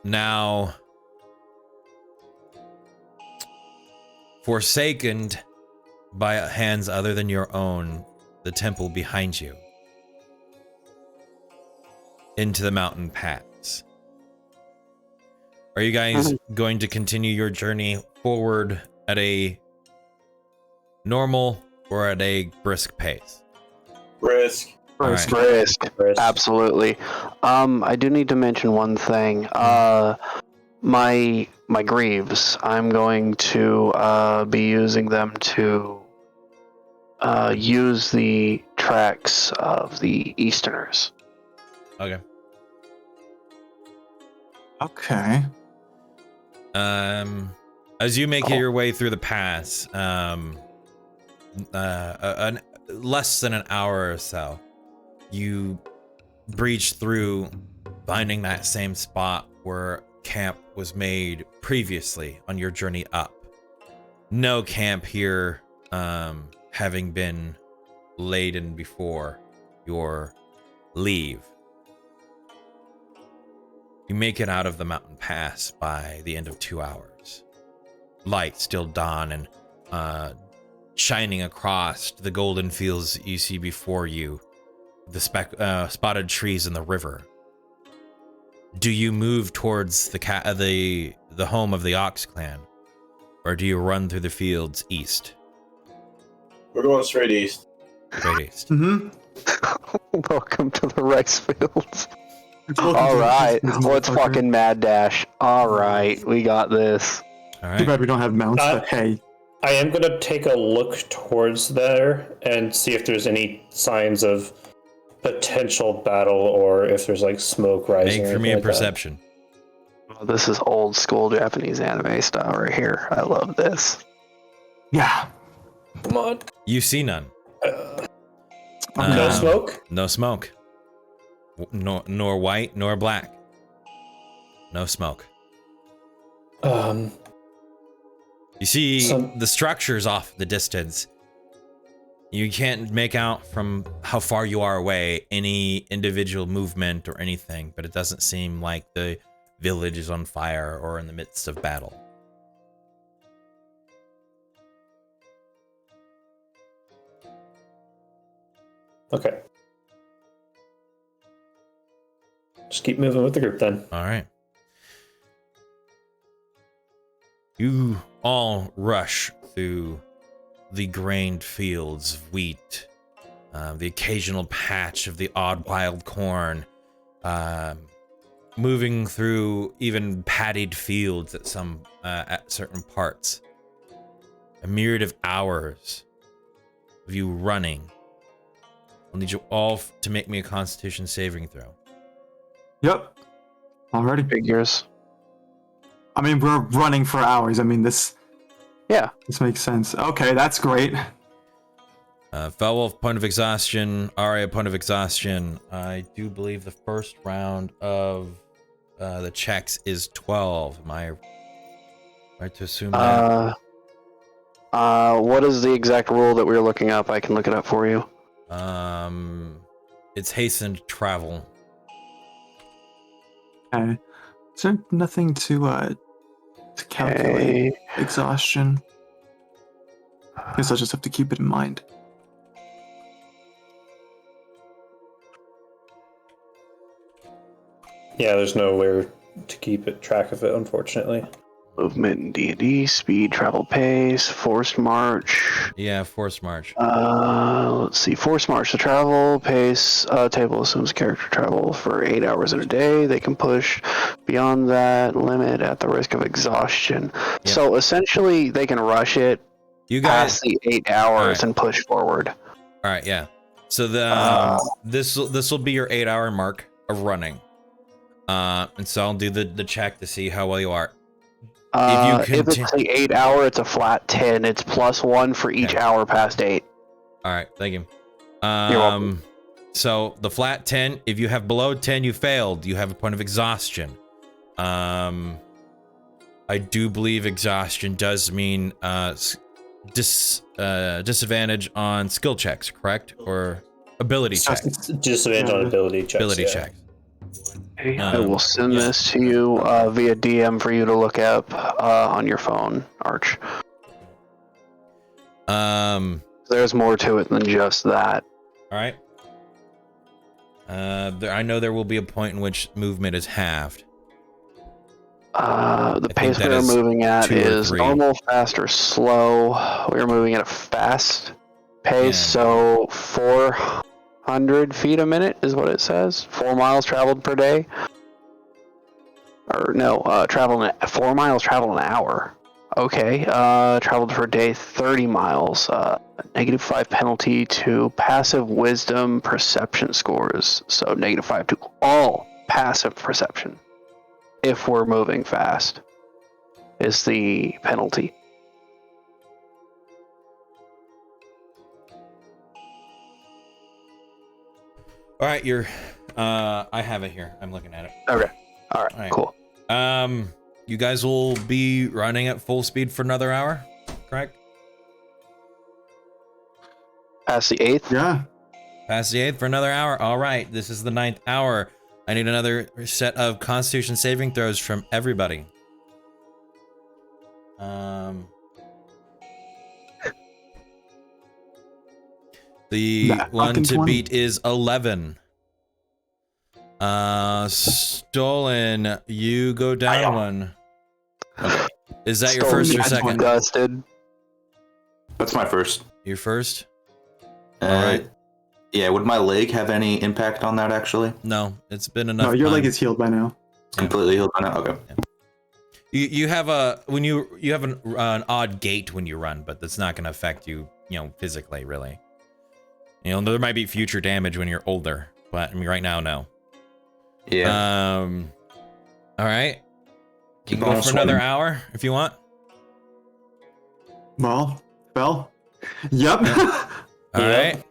now forsaken by hands other than your own, the temple behind you, into the mountain paths. Are you guys going to continue your journey forward at a normal or at a brisk pace? Risk. All right. Brisk. Absolutely. I do need to mention one thing. My greaves, I'm going to be using them to use the tracks of the Easterners. Okay. Okay. As you make your way through the pass, less than an hour or so, you breach through, finding that same spot where camp was made previously on your journey up. No camp here, having been laden before your leave. You make it out of the mountain pass by the end of 2 hours. Light still dawn and shining across the golden fields you see before you, the spotted trees and the river. Do you move towards the home of the Ox clan, or do you run through the fields east? We're going straight east. Straight east. Welcome to the rice fields. Welcome All to the right, rice fields, let's motherfucker. fucking mad dash. All right, we got this. All Too right. bad we don't have mounts, but hey. I am going to take a look towards there and see if there's any signs of potential battle or if there's like smoke rising. Make or for me anything a like that. perception. Oh, this is old school Japanese anime style right here. I love this. Yeah. Come on. You see none. No smoke? No smoke. Nor white nor black. No smoke. You see the structures off the distance. You can't make out from how far you are away any individual movement or anything, but it doesn't seem like the village is on fire or in the midst of battle. Okay. Just keep moving with the group then. All right. You all rush through the grained fields of wheat, the occasional patch of the odd wild corn, moving through even paddied fields at certain parts. A myriad of hours of you running. I'll need you all to make me a Constitution saving throw. Yep. Already. Figures. I mean, we're running for hours. I mean, this makes sense. Okay, that's great. Felwolf, point of exhaustion. Aria, point of exhaustion. I do believe the first round of the checks is 12. Am I right to assume that? What is the exact rule that we were looking up? I can look it up for you. It's hastened travel. Okay. Is there nothing to calculate exhaustion? I guess I'll just have to keep it in mind. Yeah, there's nowhere to keep track of it, unfortunately. Movement in D&D, speed, travel pace, forced march. Yeah, forced march. Let's see. Forced march. The travel pace table assumes character travel for 8 hours in a day. They can push beyond that limit at the risk of exhaustion. Yep. So essentially, they can rush it You guys. past the 8 hours Right. and push forward. All right, yeah. So this will be your 8-hour mark of running. And so I'll do the check to see how well you are. If it's the 8 hour, it's a flat 10. It's +1 for each hour past 8. All right, thank you. You're welcome. So the flat 10, if you have below 10, you failed. You have a point of exhaustion. I do believe exhaustion does mean disadvantage on skill checks, correct? Or ability checks. Disadvantage on ability checks. Ability checks. I will send this to you via DM for you to look up on your phone, Arch. There's more to it than just that. All right. I know there will be a point in which movement is halved. The pace we are moving at is normal, fast, or slow. We are moving at a fast pace, so 400 feet a minute is what it says. 4 miles traveled per day. Or no, 4 miles traveled an hour. Okay, traveled per day 30 miles. -5 penalty to passive wisdom perception scores. So -5 to all passive perception. If we're moving fast, is the penalty. All right, I have it here. I'm looking at it. Okay. All right. Cool. You guys will be running at full speed for another hour, correct? Past the 8th? Yeah. Past the 8th for another hour. All right, this is the 9th hour. I need another set of Constitution saving throws from everybody. The one to 20. beat is 11. Stolen, you go down one. Okay. Is that your first or second? Dusted. That's my first. Your first? All right. Yeah, would my leg have any impact on that, actually? No, it's been enough. No, your time. leg is healed by now. It's completely healed by now? Okay. Yeah. You have you have an odd gait when you run, but that's not going to affect you, physically, really. There might be future damage when you're older, but I mean, right now, no. Yeah. All right. Keep Go on for another swimming. hour if you want. Well, yep. All right.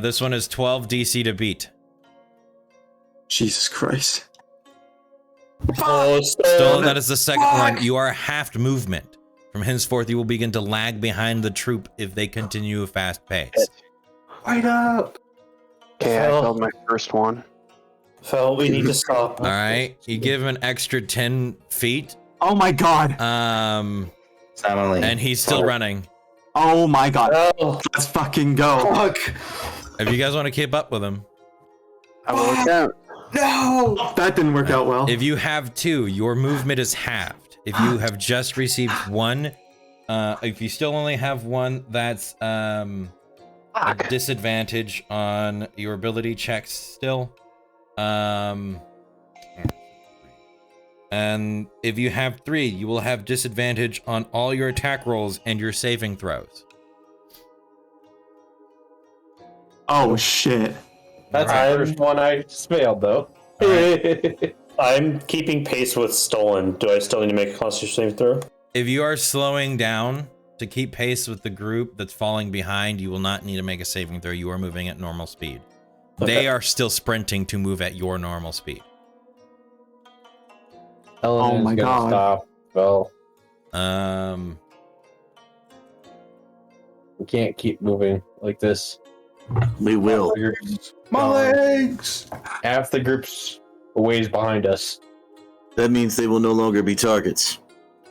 This one is 12 DC to beat. Jesus Christ. Oh, Stolen, that is the second one. You are halved movement. From henceforth, you will begin to lag behind the troop if they continue a fast pace. Wait up! Okay, I killed my first one. Fel, we need to stop. All right. You give him an extra 10 feet. Oh my god. And he's still running. Oh my god. Oh. Let's fucking go. Fuck! If you guys want to keep up with him. I will attempt. No! That didn't work out well. If you have 2, your movement is halved. If you have just received 1, if you still only have 1, that's a disadvantage on your ability checks still. And if you have 3, you will have disadvantage on all your attack rolls and your saving throws. Oh shit. That's the first one I just failed, though. I'm keeping pace with Stolen. Do I still need to make a Constitution saving throw? If you are slowing down to keep pace with the group that's falling behind, you will not need to make a saving throw. You are moving at normal speed. Okay. They are still sprinting to move at your normal speed. Oh my god. Stop. Well, we can't keep moving like this. We will. My legs! Half the group's a ways behind us. That means they will no longer be targets.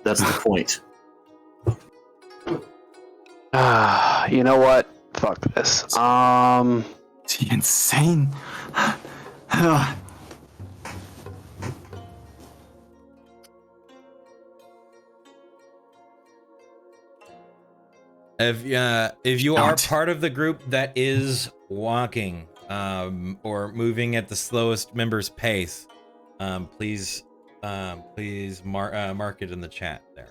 That's the point. You know what? Fuck this. Is he insane? If you are part of the group that is walking or moving at the slowest member's pace, please mark it in the chat there.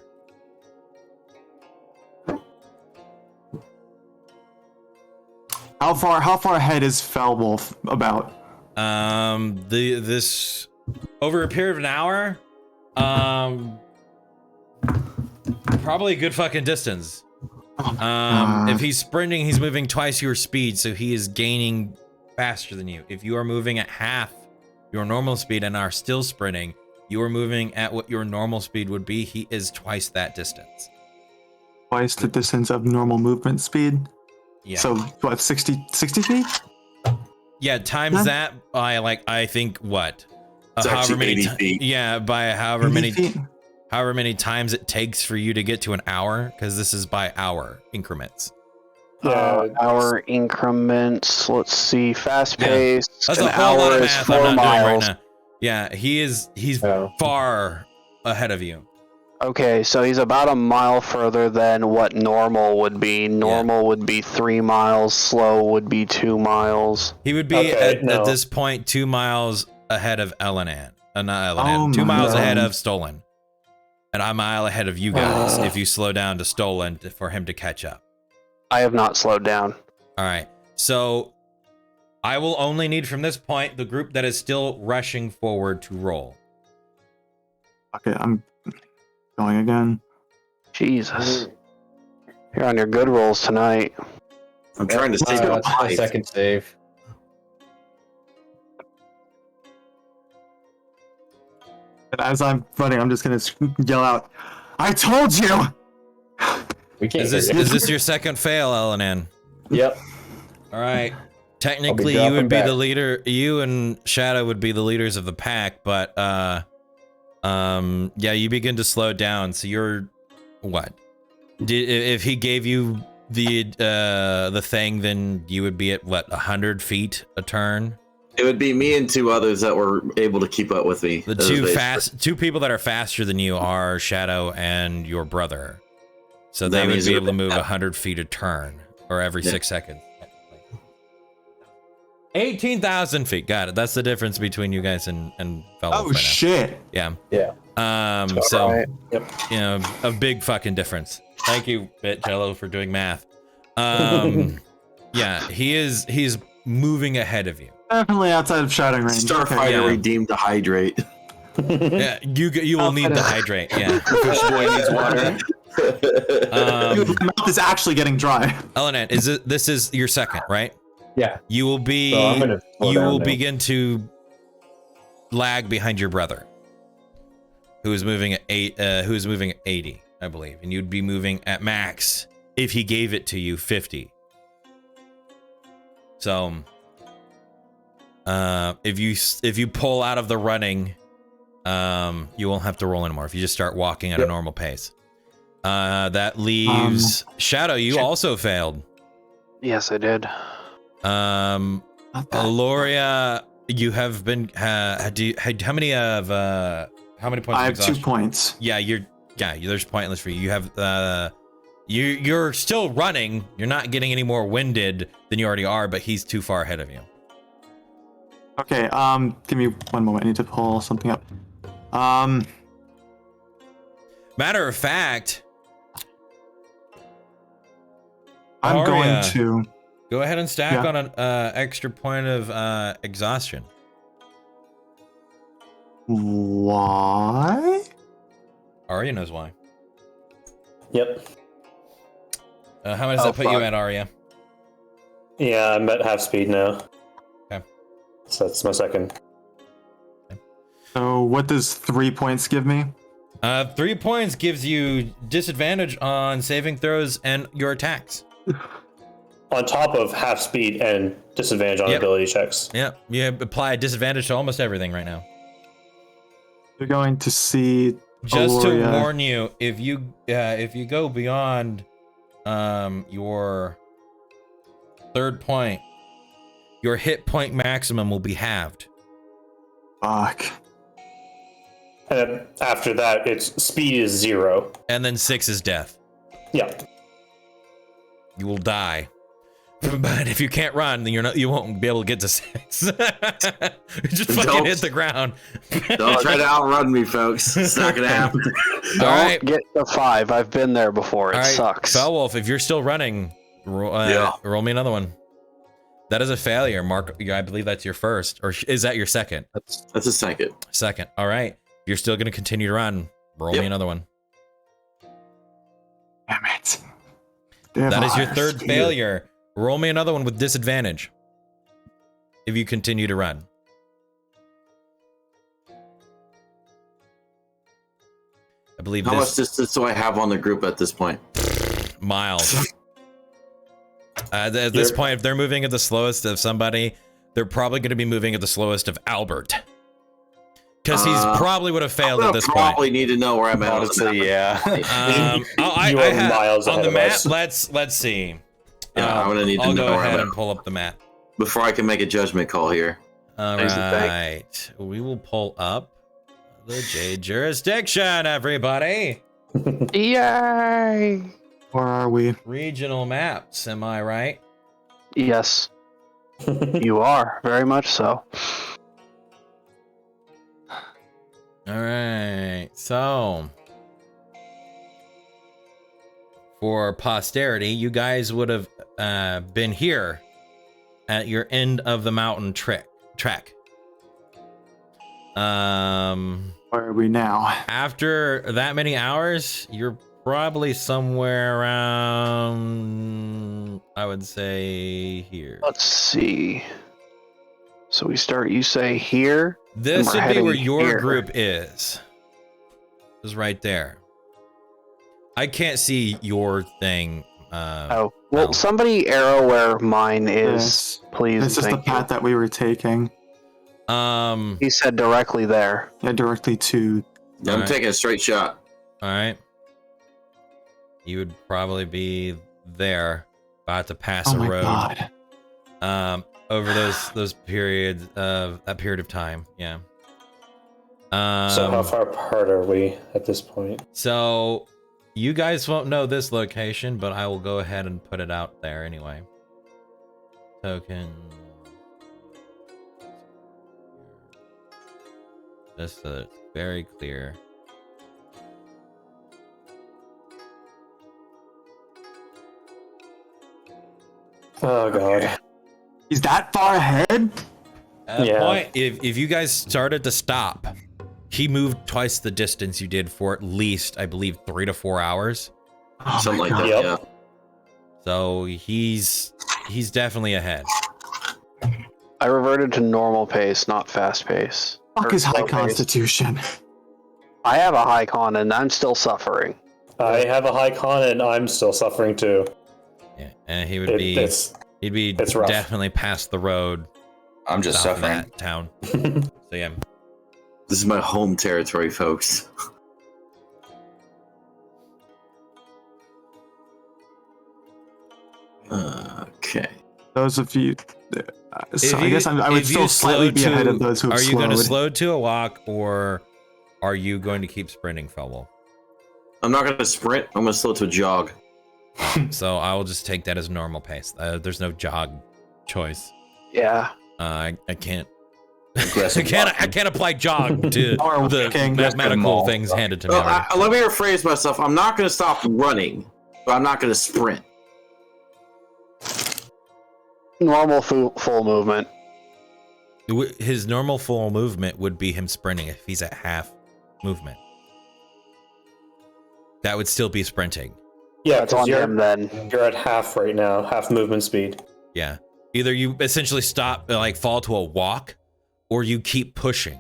How far ahead is Felwolf about? This over a period of an hour, probably a good fucking distance. If he's sprinting, he's moving twice your speed, so he is gaining faster than you. If you are moving at half your normal speed and are still sprinting, you are moving at what your normal speed would be. He is twice that distance. Twice the distance of normal movement speed? Yeah. So, what, 60 feet? Yeah, times that by, like, I think, what? It's however actually many 80 feet. Yeah, by however 80 many feet? however many times it takes for you to get to an hour, because this is by hour increments. Hour increments. Let's see. Fast pace. That's An a whole lot hour of is math 4 I'm not miles. doing right now. Yeah, he's far ahead of you. Okay, so he's about a mile further than what normal would be. Normal would be 3 miles. Slow would be 2 miles. He would be at this point 2 miles ahead of Elenan. Not Elenan. 2 miles ahead of Stolen. And I'm a mile ahead of you guys if you slow down to Stolen for him to catch up. I have not slowed down. All right. So I will only need from this point the group that is still rushing forward to roll. Okay, I'm going again. Jesus. You're on your good rolls tonight. I'm trying to save That's my second save. And as I'm running, I'm just gonna yell out, "I told you!" We can't. Is this your second fail, Elenan? Yep. All right. Technically, you would be the leader. You and Shadow would be the leaders of the pack, but yeah, you begin to slow down. So you're what? If he gave you the thing, then you would be at what, 100 feet a turn? It would be me and 2 others that were able to keep up with me. The two people that are faster than you are Shadow and your brother. So they would be able to move 100 feet a turn, or every 6 seconds. 18,000 feet. Got it. That's the difference between you guys and fellow. Oh shit. Yeah. Yeah. So right. you know, a big fucking difference. Thank you, BitJello, for doing math. Yeah, he's moving ahead of you. Definitely outside of shouting range. Starfighter redeemed to hydrate. Yeah, you will need to hydrate. Yeah. Fish boy needs water. Dude, my mouth is actually getting dry. Elenan, this is your second, right? Yeah. You will be. So I'm gonna slow you down will now. begin to lag behind your brother, who is moving at 80, I believe, and you'd be moving at max if he gave it to you 50. So, if you pull out of the running, you won't have to roll anymore. If you just start walking at a normal pace, that leaves Shadow. You also failed. Yes, I did. Aloria, you have been. How many points? I have 2 points. Yeah, there's pointless for you. You have you're still running. You're not getting any more winded than you already are, but he's too far ahead of you. Okay, give me one moment. I need to pull something up. Matter of fact, I'm Aria, going to go ahead and stack on an extra point of exhaustion. Why? Arya knows why. Yep. How much does that put you at, Arya? Yeah, I'm at half speed now. Okay. So that's my second. So what does 3 points give me? 3 points gives you disadvantage on saving throws and your attacks. On top of half speed and disadvantage on ability checks. Yep, you apply a disadvantage to almost everything right now. You're going to see. Just Aloria. to warn you, if you go beyond your third point, your hit point maximum will be halved. Fuck. And then after that, its speed is 0. And then 6 is death. Yeah. You will die. But if you can't run, then you won't be able to get to 6. Just fucking hit the ground. Don't try to outrun me, folks. It's not gonna happen. Don't right. get to 5. I've been there before. It All right, sucks. Felwolf, if you're still running, roll me another one. That is a failure, Mark. I believe that's your first, or is that your second? That's a second. Second. All right. You're still going to continue to run. Roll me another one. Damn it. That is your third failure. Roll me another one with disadvantage. If you continue to run. I believe How much distance do I have on the group at this point? miles. At this point, if they're moving at the slowest of somebody, they're probably going to be moving at the slowest of Albert. Because he's probably would have failed I'm at gonna this probably need to know where I'm at. on the Honestly, map. yeah. You are miles on ahead the of map. us. Let's see. Yeah, I'm gonna need to I'll know go where ahead I'm and at pull up the map. before I can make a judgment call here. All There's the thing. right, we will pull up the Jade jurisdiction, everybody. Yay! Where are we? Regional maps, am I right? Yes, you are very much so. All right, so for posterity, you guys would have been here at your end of the mountain track. Where are we now? After that many hours, you're probably somewhere around, I would say, here. Let's see. So we start. You say here. This we're would be heading where your here. group is. Is right there. I can't see your thing. Oh well, no. somebody arrow where mine is, Yes. please. This is the Thank you. path that we were taking. He said directly there. Yeah, directly to. I'm Alright. taking a straight shot. All right. You would probably be there, about to pass Oh a my road. god. Over those periods of that period of time, yeah. So how far apart are we at this point? So you guys won't know this location, but I will go ahead and put it out there anyway. Token. Just so that it's very clear. Oh god. He's that far ahead? At that Yeah. point, if you guys started to stop, he moved twice the distance you did for at least, I believe, 3 to 4 hours. Oh Something my like god. that, Yep. yeah. So he's definitely ahead. I reverted to normal pace, not fast pace. Fuck Or is high slow pace. constitution. I have a high con and I'm still suffering. I have a high con and I'm still suffering too. Yeah, and he would be It's he'd be it's rough. definitely past the road. I'm just south of suffering. that town. So yeah. This is my home territory, folks. Okay. Those of you. So If I guess I would if you still slightly slow be ahead of those who have Are you going to slowed. slow to a walk, or are you going to keep sprinting, Felwolf? I'm not going to sprint. I'm going to slow to a jog. So I will just take that as normal pace. There's no jog choice. Yeah. I can't. Aggressive I can't apply jog to Or the walking. mathematical Mall. things handed to me. Well, already. let me rephrase myself. I'm not going to stop running, but I'm not going to sprint. Normal full movement. His normal full movement would be him sprinting if he's at half movement. That would still be sprinting. yeah, That's on because him then. you're at half right now, half movement speed. Yeah. Either you essentially stop, like fall to a walk, or you keep pushing.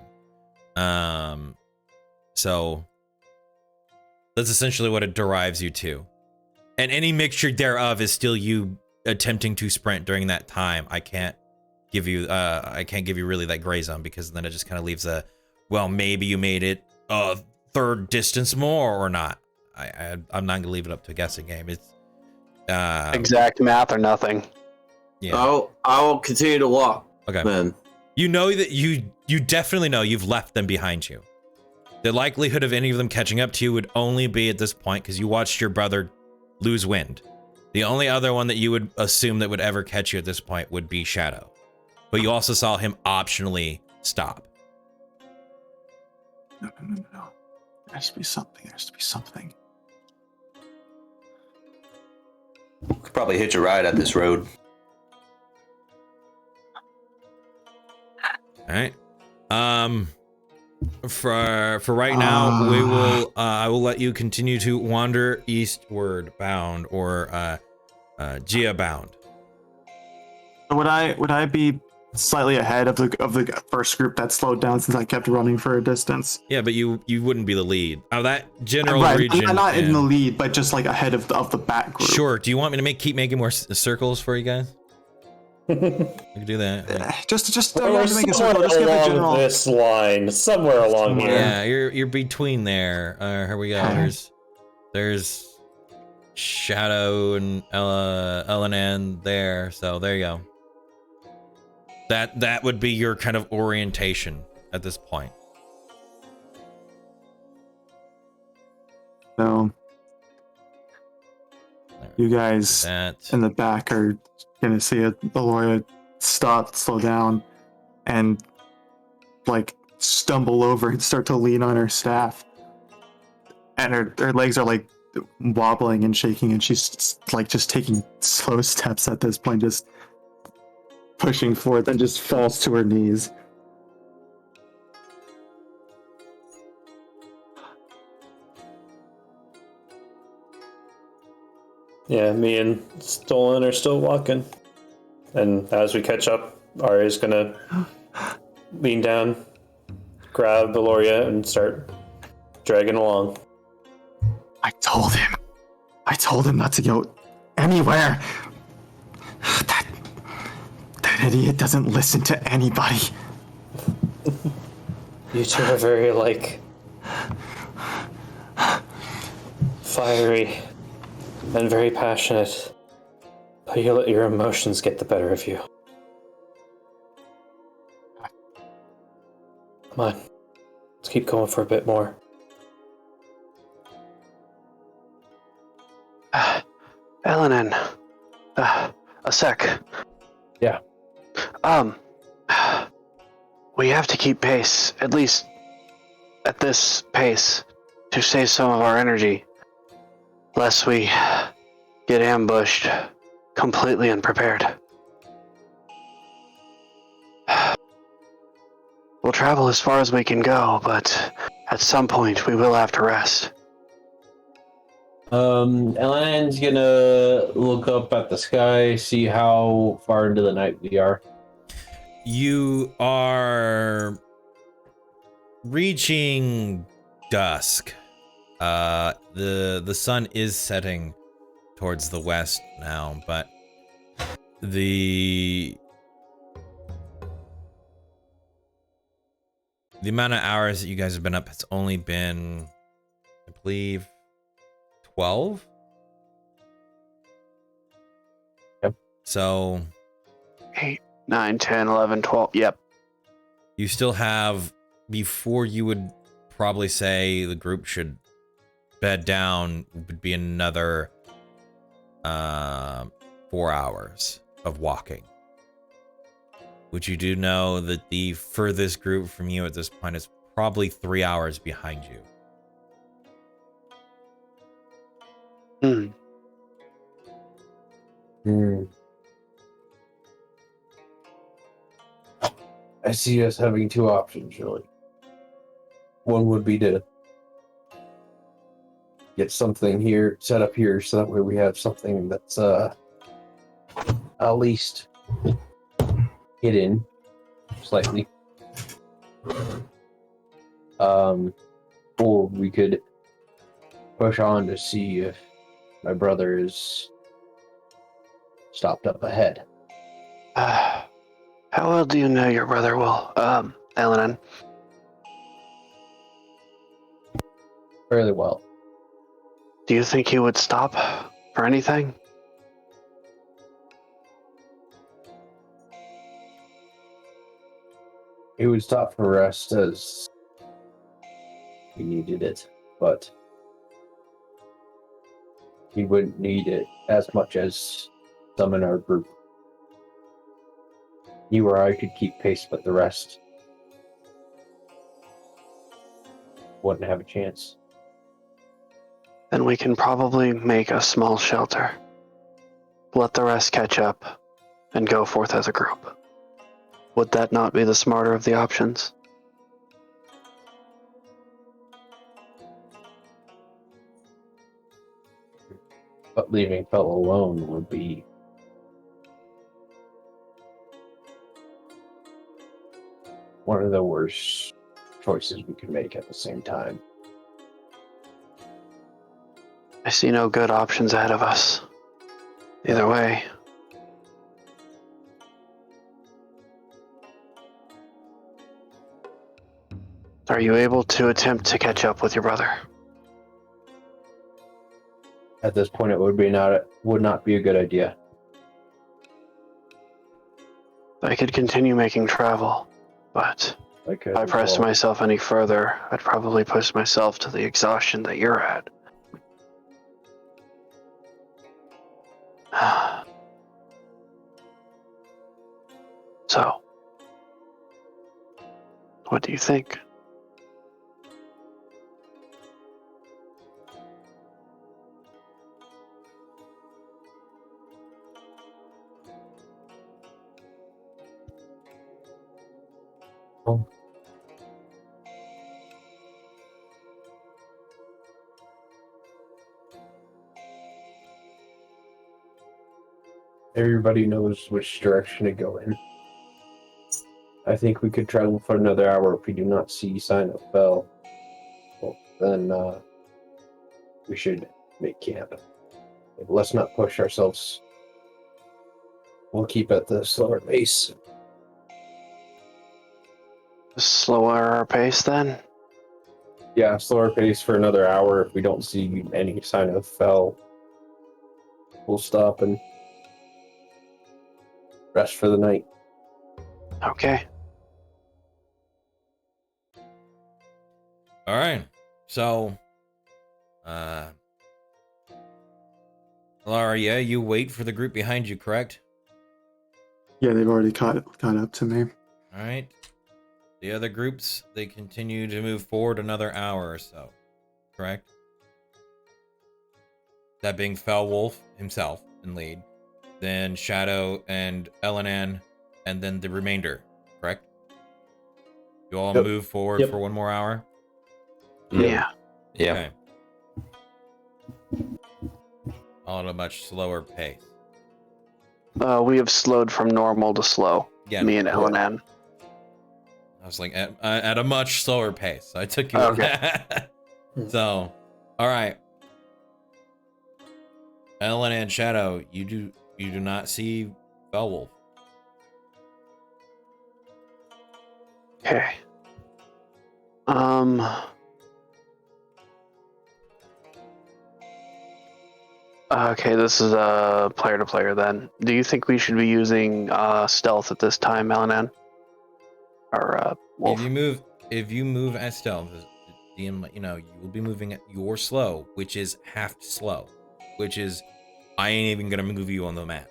So that's essentially what it derives you to. And any mixture thereof is still you attempting to sprint during that time. I can't give you really that gray zone, because then it just kind of leaves a, well, maybe you made it a third distance more or not. I'm not gonna leave it up to a guessing game. It's Exact math or nothing. yeah. I'll continue to walk Okay. then. You know that you definitely know you've left them behind you. The likelihood of any of them catching up to you would only be at this point because you watched your brother lose wind. The only other one that you would assume that would ever catch you at this point would be Shadow. But you also saw him optionally stop. No. There has to be something. There has to be something. Could probably hitch a ride at this road. All right. For right now, we will I will let you continue to wander eastward bound, or Gia bound. Would I be slightly ahead of the first group that slowed down since I kept running for a distance? Yeah, but you wouldn't be the lead. That general Right, region. not in and- the lead, but just like ahead of the back group. Sure. Do you want me to keep making more circles for you guys? We can do that. Just We're to make a somewhere circle. Just give a along general. this line, somewhere along Somewhere. here. Yeah, you're between there. Here we go. Okay. There's Shadow and Elanan there. So there you go. That would be your kind of orientation at this point. So you guys That in the back are gonna see Aloria stop, slow down, and like stumble over and start to lean on her staff. And her legs are like wobbling and shaking, and she's like just taking slow steps at this point, just pushing forward, then just falls to her knees. Yeah, me and Stolen are still walking. And as we catch up, Arya's gonna lean down, grab Valoria, and start dragging along. I told him not to go anywhere. That idiot doesn't listen to anybody. You two are very, like, fiery and very passionate, but you let your emotions get the better of you. Come on, let's keep going for a bit more. Elanin, a sec. Yeah. We have to keep pace, at least at this pace, to save some of our energy, lest we get ambushed completely unprepared. We'll travel as far as we can go, but at some point we will have to rest. Elan's gonna look up at the sky, see how far into the night we are. you are reaching dusk. The sun is setting towards the west now, but the amount of hours that you guys have been up has only been, I believe, 12. Yep. So 8, 9, 10, 11, 12. Yep. you still have, before you would probably say the group should bed down, would be another 4 hours of walking. Which you do know that the furthest group from you at this point is probably 3 hours behind you. I see us having two options, really. One would be to get something here, set up here, so that way we have something that's at least hidden slightly. Or we could push on to see if my brother is stopped up ahead. How well do you know your brother will, Elanin? Fairly well. Do you think he would stop for anything? He would stop for rest as he needed it, but he wouldn't need it as much as some in our group. You or I could keep pace, but the rest wouldn't have a chance. Then we can probably make a small shelter. Let the rest catch up and go forth as a group. Would that not be the smarter of the options? But leaving Fell alone would be one of the worst choices we could make at the same time. I see no good options ahead of us. Either way. Are you able to attempt to catch up with your brother? At this point, it would not be a good idea. I could continue making travel, but Like, if I pressed myself any further, I'd probably push myself to the exhaustion that you're at. So, what do you think? Everybody knows which direction to go in. I think we could travel for another hour if we do not see sign of Bell. Well, then we should make camp. Let's not push ourselves. We'll keep at the slower pace. Slower pace then? Yeah, slower pace for another hour. If we don't see any sign of Fell, we'll stop and rest for the night. Okay. All right. So, Laura, yeah, you wait for the group behind you, correct? Yeah, they've already caught up to me. All right. The other groups, they continue to move forward another hour or so, correct? That being Fell Wolf himself in lead, then Shadow and Elanan, and then the remainder, correct? You all Yep. move forward Yep. for one more hour? Yeah. Yeah. Okay. All at a much slower pace. We have slowed from normal to slow. Yeah. Me and Elanan. I was like at a much slower pace. So I took you with Okay. that. So, all right. Ellen and Shadow, you do not see Bellwolf. Okay. Okay, this is player to player then. Do you think we should be using stealth at this time, Elanan? Or Wolf? If you move at stealth, you will be moving at your slow, which is half slow, which is I ain't even gonna move you on the map.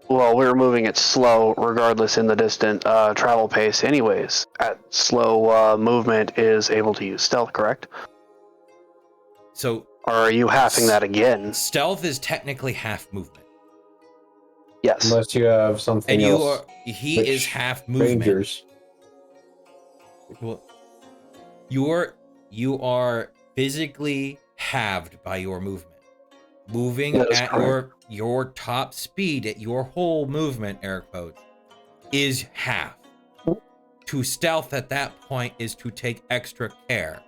Well, we're moving it slow, regardless in the distant travel pace. Anyways, at slow movement is able to use stealth, correct? So, or are you halving that again? Stealth is technically half movement. Yes. Unless you have something and else. He is half movement. Rangers. Well, you are physically halved by your movement. Moving at your top speed at your whole movement, air quotes, is half. To stealth at that point is to take extra care,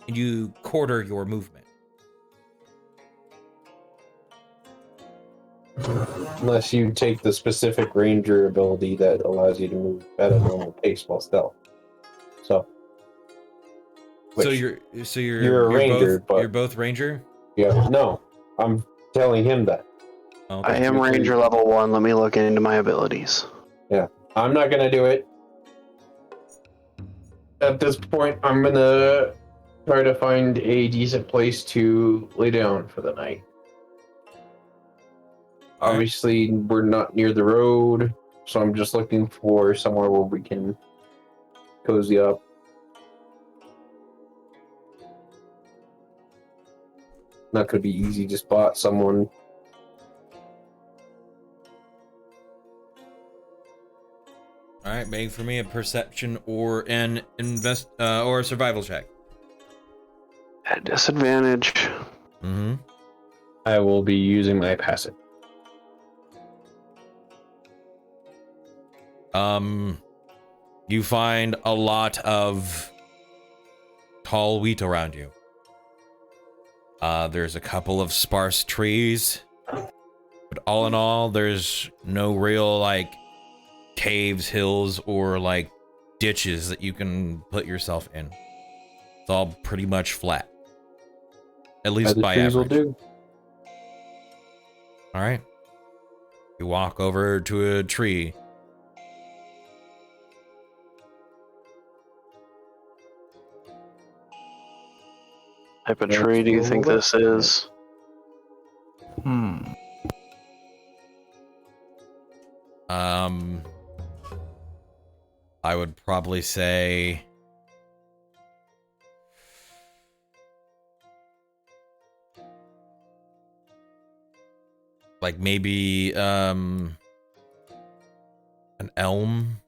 and you quarter your movement. Unless you take the specific ranger ability that allows you to move at a normal pace while stealth. So you're a ranger, you're both ranger? Yeah, no. I'm telling him that. Okay. I am ranger level 1. Let me look into my abilities. Yeah. I'm not gonna do it. At this point, I'm gonna try to find a decent place to lay down for the night. All right. Obviously, we're not near the road, so I'm just looking for somewhere where we can cozy up. Not gonna be easy to spot someone. All right, make for me a perception or an or a survival check. At disadvantage. Mm-hmm. I will be using my passive. You find a lot of tall wheat around you. There's a couple of sparse trees, but all in all, there's no real like caves, hills, or like ditches that you can put yourself in. It's all pretty much flat. At least The by trees will average. do. All right. You walk over to a tree. Type of Let's tree do you go think over. this is? I would probably say like maybe an elm.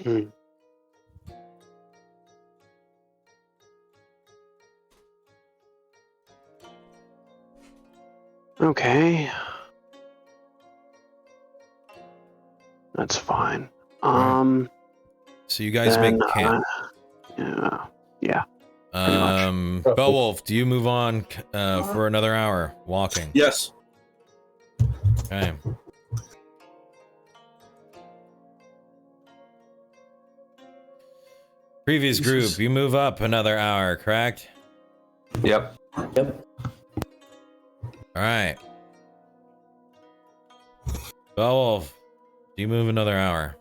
Hmm. Okay. That's fine. So you guys make Then, camp. yeah. pretty much. Beowulf, do you move on for another hour walking? Yes. Okay. Previous group, you move up another hour, correct? Yep. Yep. All right. Beowulf, do you move another hour?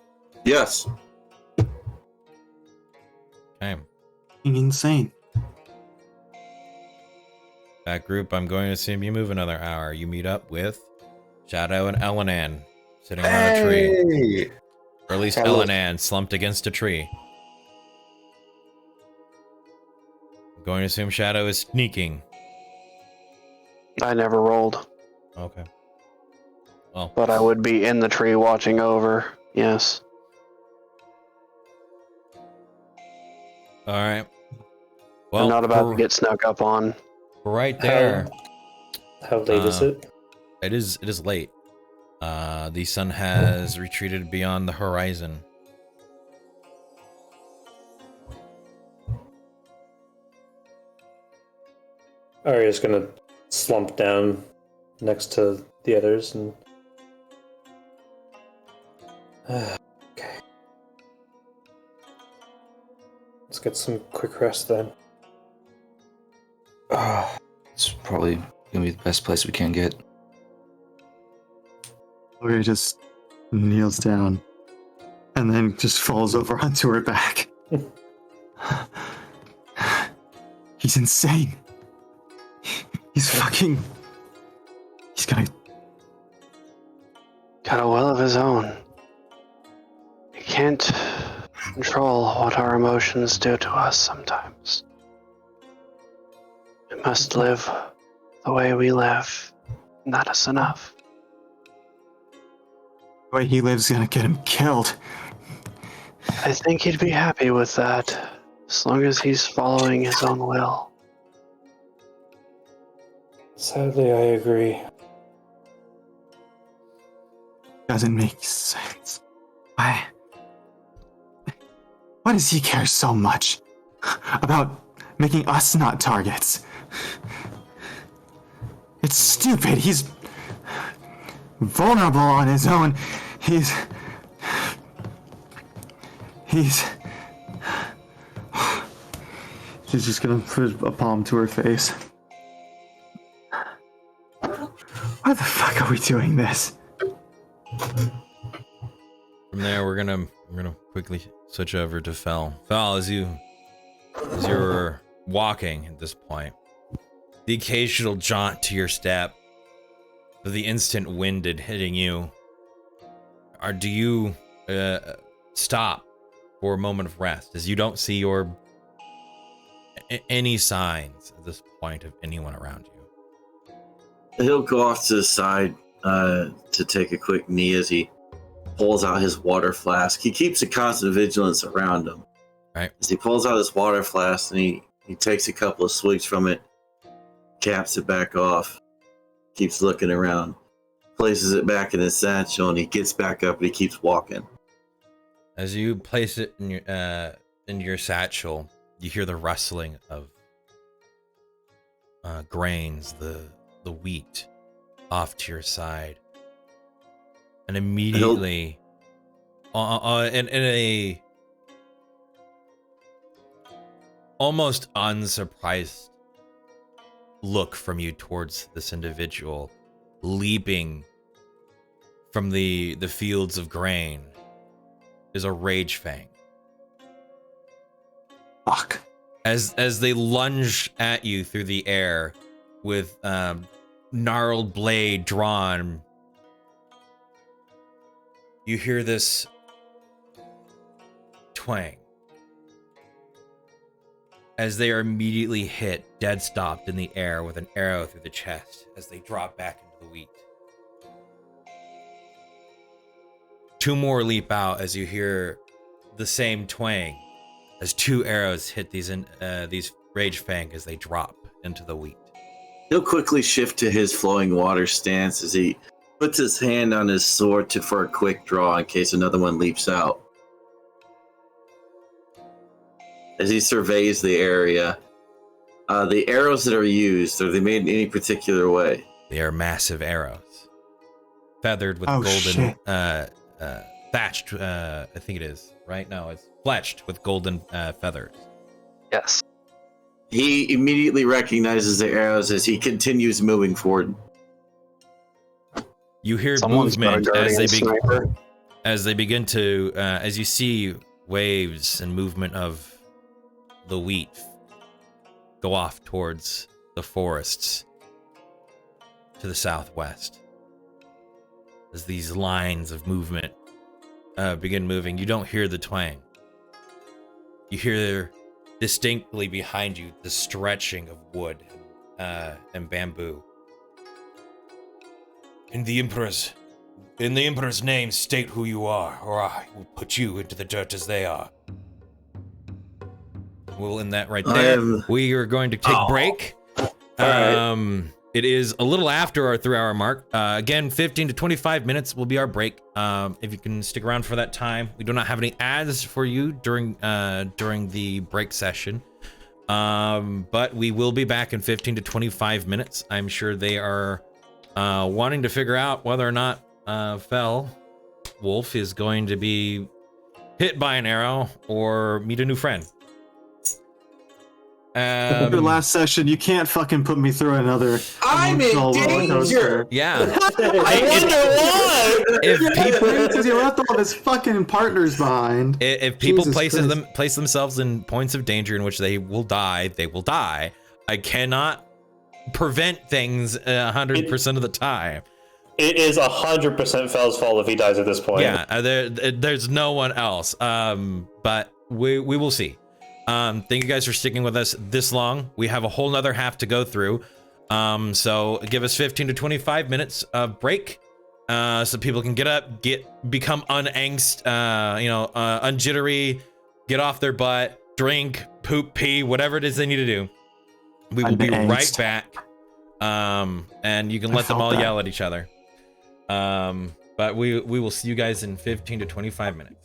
Yes. Okay. Insane. That group, I'm going to assume you move another hour. You meet up with Shadow and Elenan sitting around a tree. Hey! Or at least Hello. Elenan slumped against a tree. I'm going to assume Shadow is sneaking. I never rolled, Okay. Well, but I would be in the tree watching over. Yes. all right. Well, I'm not about for- to get snuck up on. right there. How late is it? It is late. The sun has retreated beyond the horizon. Arya's gonna slump down next to the others and. Okay. Let's get some quick rest then. It's probably gonna be the best place we can get. Gloria just kneels down and then just falls over onto her back. He's insane. He's fucking. He's gonna. Got a will of his own. He can't control what our emotions do to us sometimes. We must live the way we live, and that is enough. The way he lives is gonna get him killed. I think he'd be happy with that, as long as he's following his own will. Sadly, I agree. Doesn't make sense. Why? Why does he care so much about making us not targets? It's stupid. He's vulnerable on his own. He's. She's just gonna put a palm to her face. Why the fuck are we doing this? From there, we're gonna quickly switch over to Fel. Fel, as you're walking at this point, the occasional jaunt to your step, the instant winded hitting you. Do you stop for a moment of rest, as you don't see any signs at this point of anyone around you? He'll go off to the side to take a quick knee as he pulls out his water flask. He keeps a constant vigilance around him. Right. As he pulls out his water flask and he takes a couple of swigs from it, caps it back off, keeps looking around, places it back in his satchel, and he gets back up and he keeps walking. As you place it in your satchel, you hear the rustling of grains, the wheat off to your side. And immediately in a almost unsurprised look from you towards this individual, leaping from the fields of grain, is a Rage Fang. Fuck. As they lunge at you through the air with gnarled blade drawn, you hear this twang as they are immediately hit, dead stopped in the air with an arrow through the chest as they drop back into the wheat. Two more leap out as you hear the same twang as two arrows hit these Rage Fang as they drop into the wheat. He'll quickly shift to his flowing water stance as he puts his hand on his sword for a quick draw in case another one leaps out. As he surveys the area, the arrows that are used, are they made in any particular way? They are massive arrows, feathered with golden, shit. thatched. I think it is right. No, it's fletched with golden feathers. Yes. He immediately recognizes the arrows as he continues moving forward. You hear Someone's got a movement guardian as sniper. they begin to as you see waves and movement of the wheat go off towards the forests to the southwest. As these lines of movement begin moving, you don't hear the twang. You hear distinctly behind you the stretching of wood and bamboo. In the Emperor's name, state who you are, or I will put you into the dirt as they are. We'll end that right there. We are going to take a break. It is a little after our 3-hour mark. Again, 15 to 25 minutes will be our break. If you can stick around for that time. We do not have any ads for you during the break session. But we will be back in 15 to 25 minutes. I'm sure they are wanting to figure out whether or not Fell Wolf is going to be hit by an arrow or meet a new friend. Your last session, you can't fucking put me through another I'm in emotional roller danger! coaster. Yeah. I wonder why! If people Because you left all his fucking partners behind. if people Jesus Christ. place themselves in points of danger in which they will die, they will die. I cannot prevent things 100% of the time. It is 100% Fell's fault if he dies at this point. Yeah, there's no one else. But we will see. Thank you guys for sticking with us this long. We have a whole nother half to go through. So give us 15 to 25 minutes of break. So people can get up, become unangst, unjittery, get off their butt, drink, poop, pee, whatever it is they need to do. We will be right back. And you can let them all yell at each other. But we will see you guys in 15 to 25 minutes.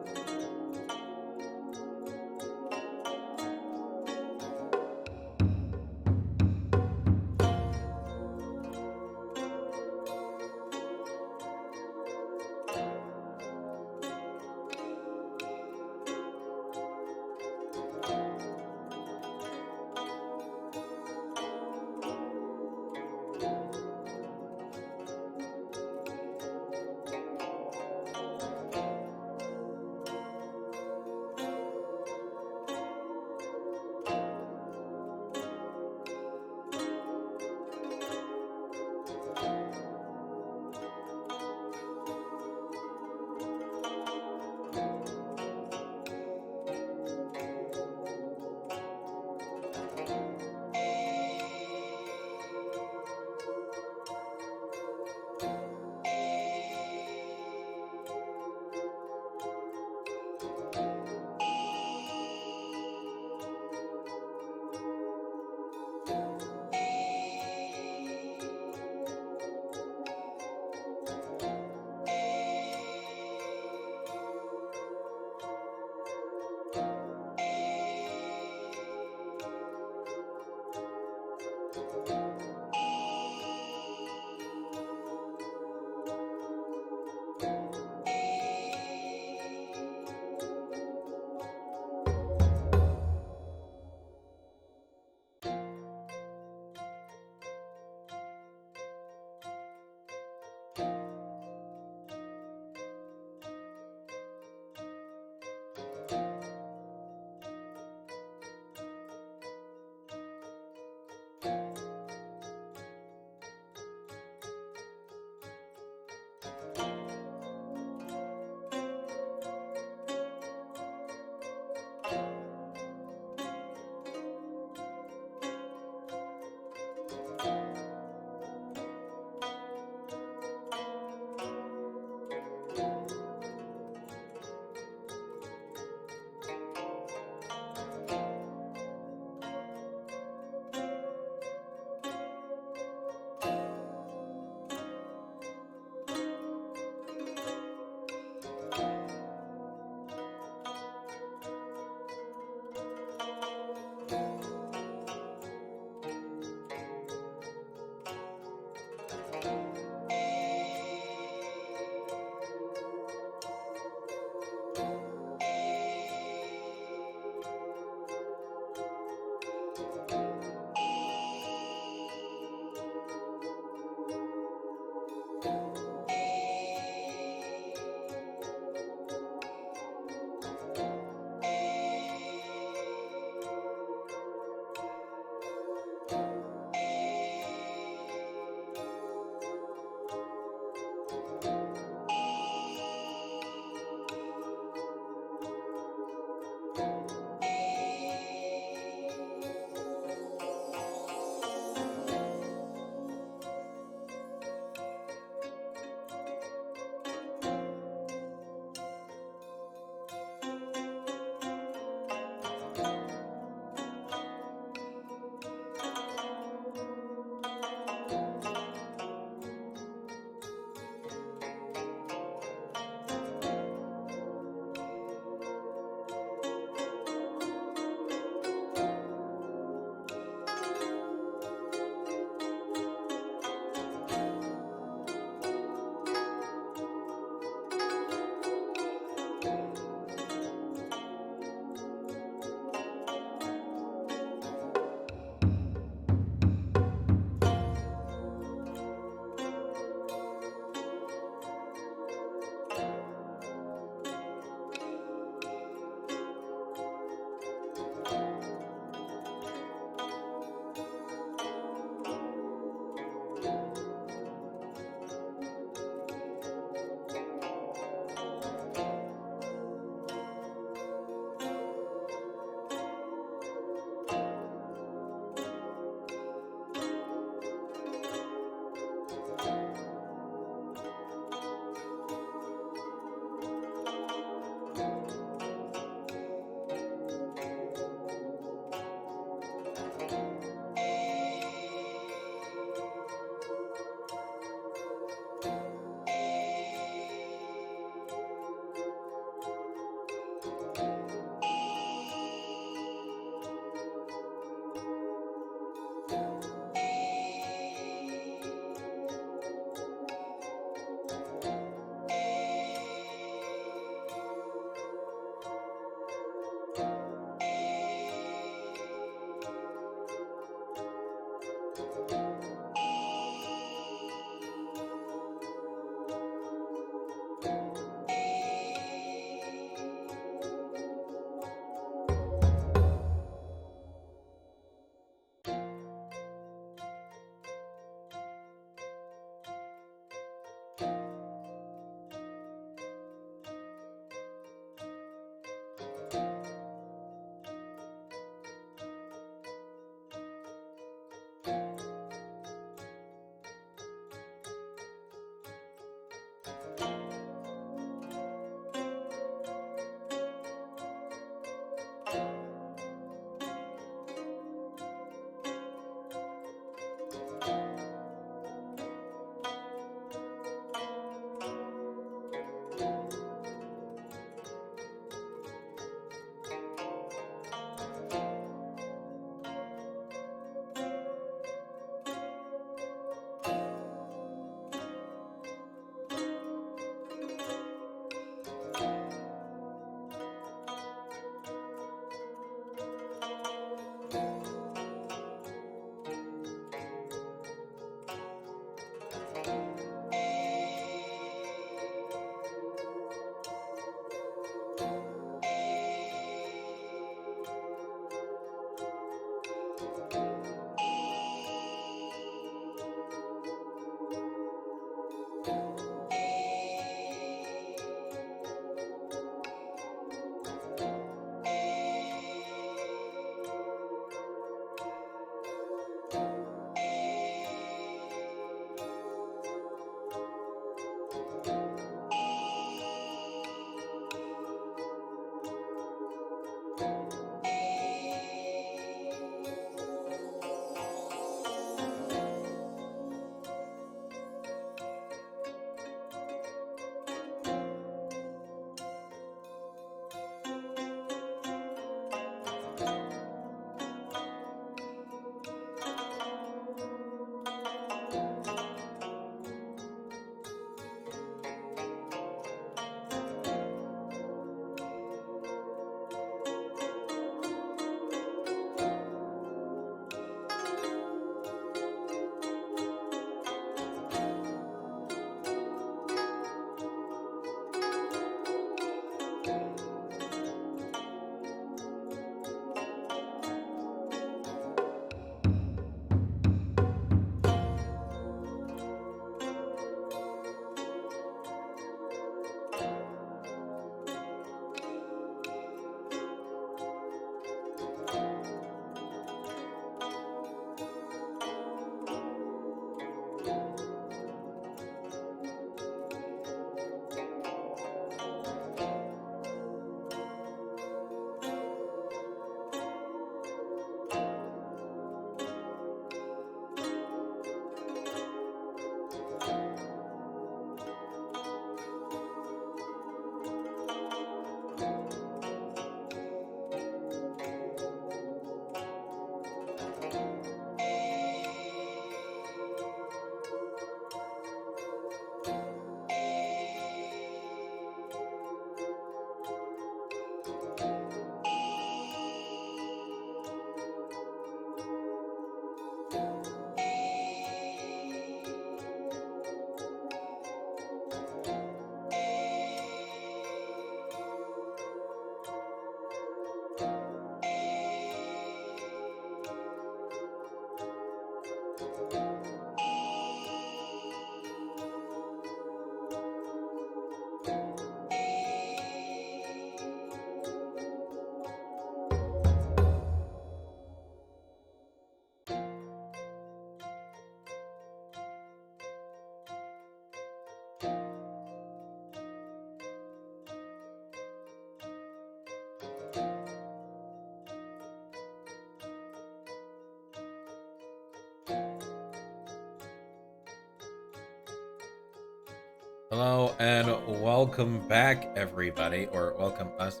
Hello and welcome back, everybody, or welcome us.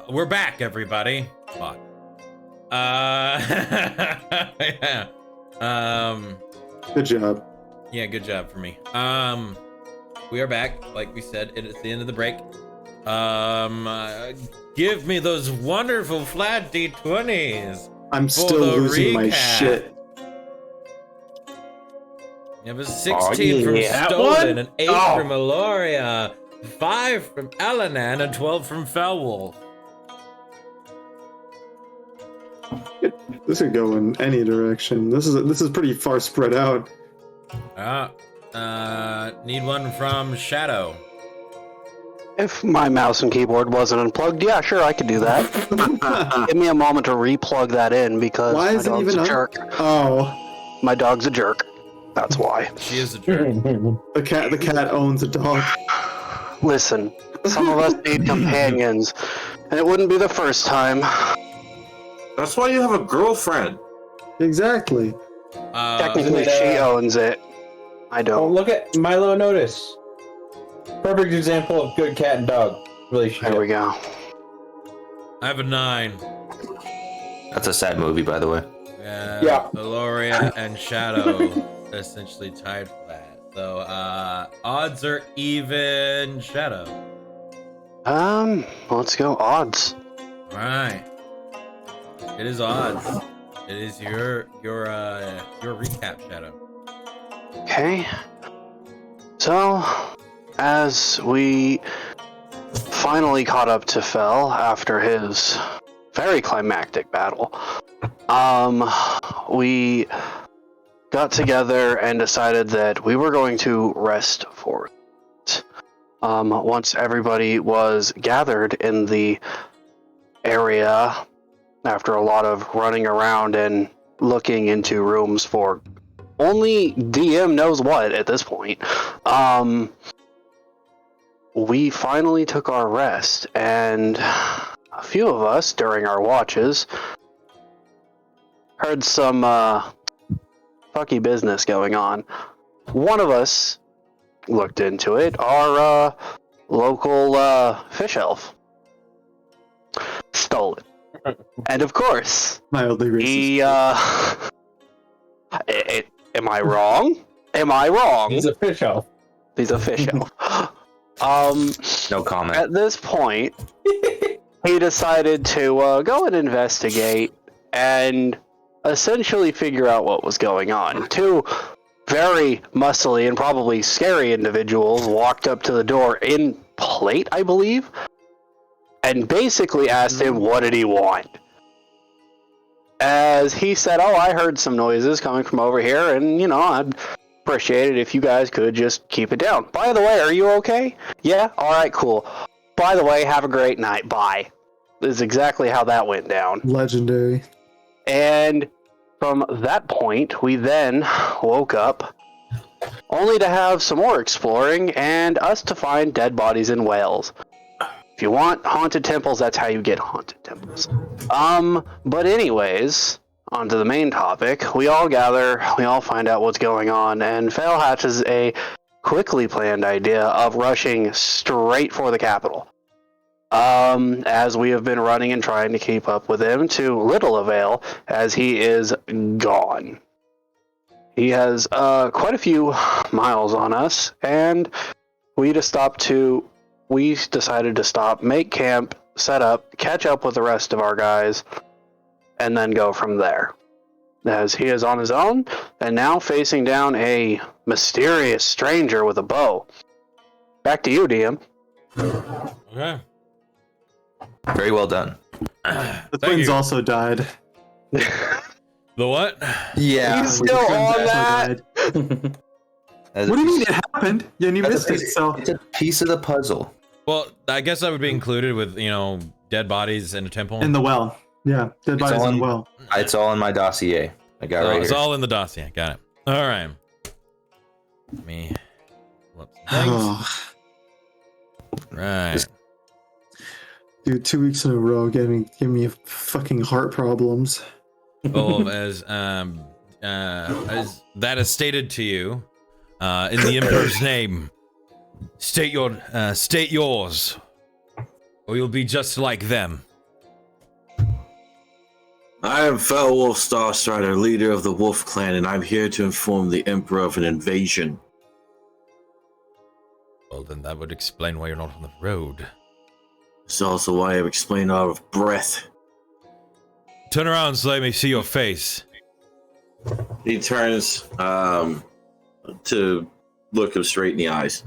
We're back, everybody. Fuck. Yeah. Good job. Yeah, good job for me. We are back, like we said. It's the end of the break. Give me those wonderful flat D20s. I'm still losing my shit. You have a 16 from Stolen, an 8 from Eloria, 5 from Elanan, and 12 from Felwolf. This could go in any direction. This is pretty far spread out. Need one from Shadow. If my mouse and keyboard wasn't unplugged, yeah, sure, I could do that. Give me a moment to replug that in because Why my is it dog's even a on? jerk. Oh, My dog's a jerk. That's why. She is a jerk. the cat owns a dog. Listen, some of us need companions, and it wouldn't be the first time. That's why you have a girlfriend. Exactly. Technically, she owns it. I Oh, don't. look at Milo Notice. Perfect example of good cat and dog relationship. There we go. I have a 9. That's a sad movie, by the way. Yeah. Eloria and Shadow essentially tied for that. So, odds are even. Shadow. Let's go odds. All right. It is odds. It is your recap, Shadow. Okay. So, as we finally caught up to Fel after his very climactic battle, we got together and decided that we were going to rest for it. Once everybody was gathered in the area, after a lot of running around and looking into rooms for only DM knows what at this point, we finally took our rest, and a few of us during our watches heard some fucky business going on. One of us looked into it, our local fish elf. Stolen. And of course, Mildly racist. he am I wrong? Am I wrong? He's a fish elf. He's a fish elf. No comment. At this point, he decided to go and investigate and essentially figure out what was going on. Two very muscly and probably scary individuals walked up to the door in plate, I believe, and basically asked him what did he want. As he said, oh, I heard some noises coming from over here, and, you know, I'd appreciate it if you guys could just keep it down. By the way, are you okay? Yeah? Alright, cool. By the way, have a great night. Bye. This is exactly how that went down. Legendary. And from that point, we then woke up, only to have some more exploring, and us to find dead bodies in Wales. If you want haunted temples, that's how you get haunted temples. But anyways, on to the main topic. We all gather, we all find out what's going on, and Fel hatches a quickly planned idea of rushing straight for the capital. As we have been running and trying to keep up with him to little avail, as he is gone. He has quite a few miles on us, and we decided to stop, make camp, set up, catch up with the rest of our guys, and then go from there. As he is on his own, and now facing down a mysterious stranger with a bow. Back to you, DM. Okay. Very well done. The twins also died. The what? Yeah. He's still on that. What do you mean it happened? Yeah, and you missed it, so... It's a piece of the puzzle. Well, I guess that would be included with, you know, dead bodies in a temple. In the well. Yeah, dead bodies all in in- the well. It's all in my dossier. I got So right it's here. all in the dossier. Got it. All right. Let me pull up some things. Oh, Right. dude, 2 weeks in a row giving me fucking heart problems. Well, as that is stated to you, in the Emperor's name, State yours, or you'll be just like them. I am Fell Wolf Starstrider, leader of the Wolf Clan, and I'm here to inform the Emperor of an invasion. Well, then that would explain why you're not on the road. It's also why I'm explaining out of breath. Turn around so let me see your face. He turns to look him straight in the eyes.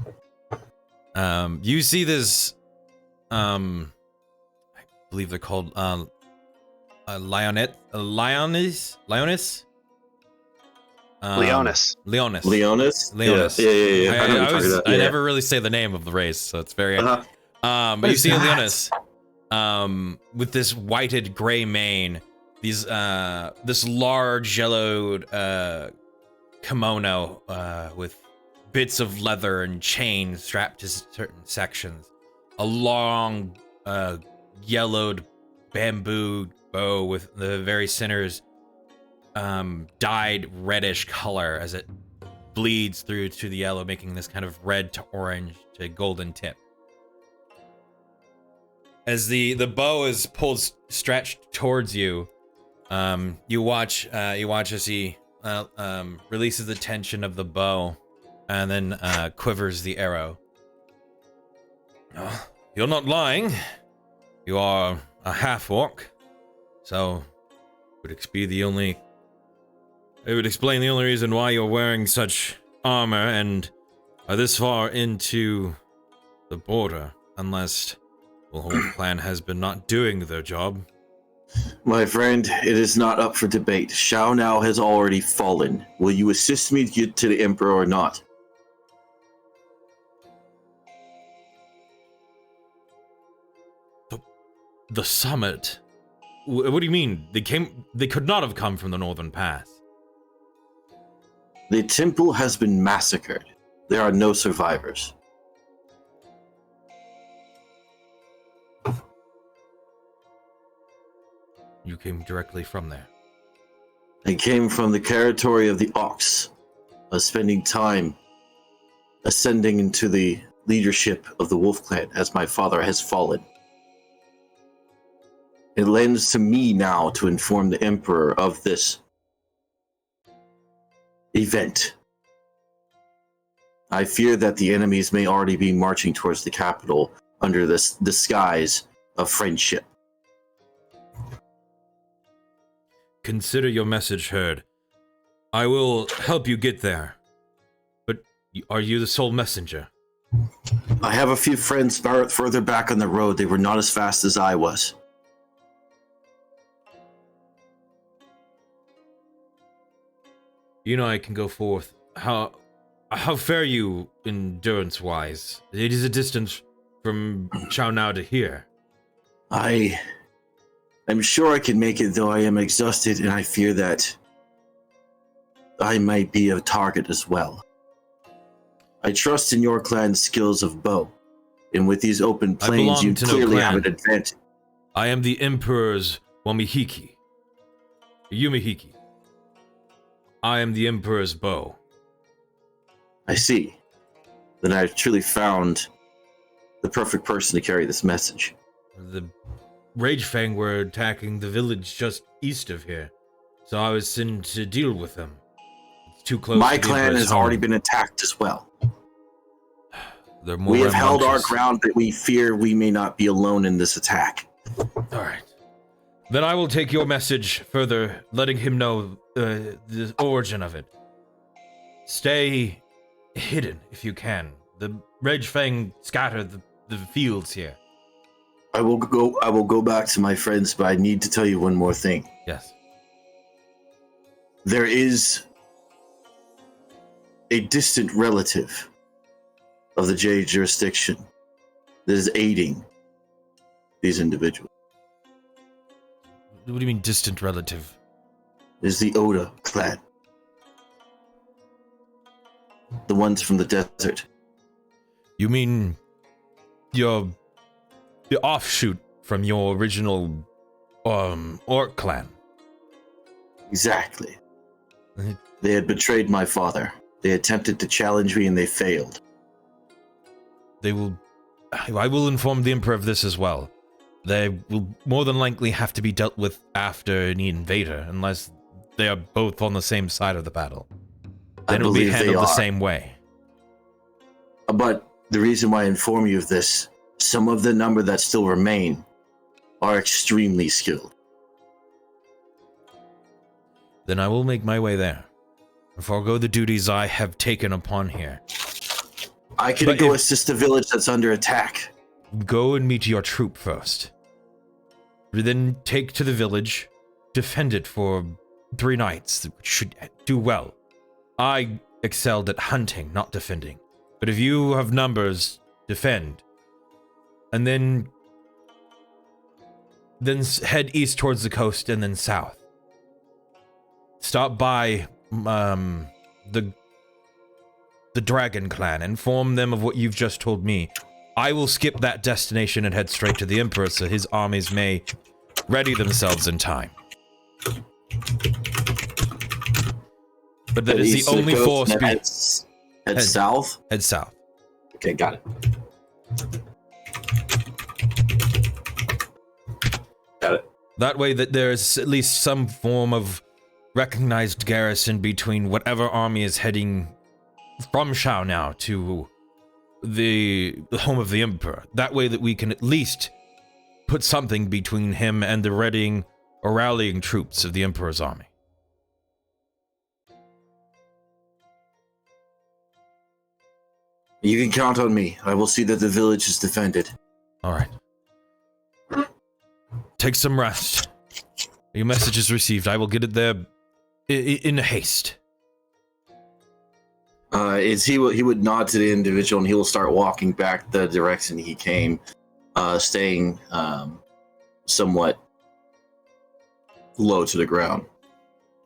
You see this, I believe they're called, Leonis? Leonis. Leonis? Leonis? Yeah. I never really say the name of the race, so it's very... but you see Leonis, with this whited gray mane, this large yellowed, kimono, with bits of leather and chains strapped to certain sections, a long, yellowed bamboo bow with the very centers dyed reddish color as it bleeds through to the yellow, making this kind of red to orange to golden tip. As the bow is pulled, stretched towards you, you watch as he releases the tension of the bow and then quivers the arrow. You're not lying. You are a half-orc, so it would explain the only reason why you're wearing such armor and are this far into the border, unless the whole clan has been not doing their job. My friend, it is not up for debate. Shao now has already fallen. Will you assist me to get to the Emperor or not? The summit? What do you mean? They could not have come from the Northern Pass. The temple has been massacred. There are no survivors. You came directly from there. I came from the territory of the Ox, spending time ascending into the leadership of the Wolf Clan as my father has fallen. It lends to me now to inform the Emperor of this event. I fear that the enemies may already be marching towards the capital under this disguise of friendship. Consider your message heard. I will help you get there. But are you the sole messenger? I have a few friends further back on the road. They were not as fast as I was. You know I can go forth. How fare you endurance-wise? It is a distance from Chao Now to here. I'm sure I can make it, though I am exhausted, and I fear that I might be a target as well. I trust in your clan's skills of bow, and with these open plains, you clearly have an advantage. I am the Emperor's Wamihiki. Yumihiki. I am the Emperor's bow. I see. Then I've truly found the perfect person to carry this message. The Ragefang were attacking the village just east of here, so I was sent to deal with them. It's too close. My clan has already been attacked as well. We have held our ground, but we fear we may not be alone in this attack. All right. Then I will take your message further, letting him know the origin of it. Stay hidden if you can. The Ragefang scatter the fields here. I will go back to my friends, but I need to tell you one more thing. Yes. There is a distant relative of the Jade jurisdiction that is aiding these individuals. What do you mean, distant relative? It is the Oda clan. The ones from the desert. You mean the offshoot from your original orc clan? Exactly. They had betrayed my father. They attempted to challenge me and they failed. I will inform the Emperor of this as well. They will more than likely have to be dealt with after any invader, unless they are both on the same side of the battle. Then it'll be believe they handled the are. same way. But the reason why I inform you of this, some of the number that still remain are extremely skilled. Then I will make my way there. Forgo the duties I have taken upon here. I can But go if- assist a village that's under attack. Go and meet your troop first. Then take to the village, defend it for 3 nights, which should do well. I excelled at hunting, not defending. But if you have numbers, defend. And then head east towards the coast and then south. Stop by the Dragon Clan, inform them of what you've just told me. I will skip that destination and head straight to the Emperor so his armies may ready themselves in time. But that Head is east the to only coast force. and then head Head- south? Head south. Okay, got it. Got it. That way that there's at least some form of recognized garrison between whatever army is heading from Shao now to the home of the Emperor. That way that we can at least put something between him and the readying or rallying troops of the Emperor's army. You can count on me. I will see that the village is defended. All right. Take some rest. Your message is received. I will get it there in haste. He would nod to the individual and he will start walking back the direction he came, staying somewhat low to the ground.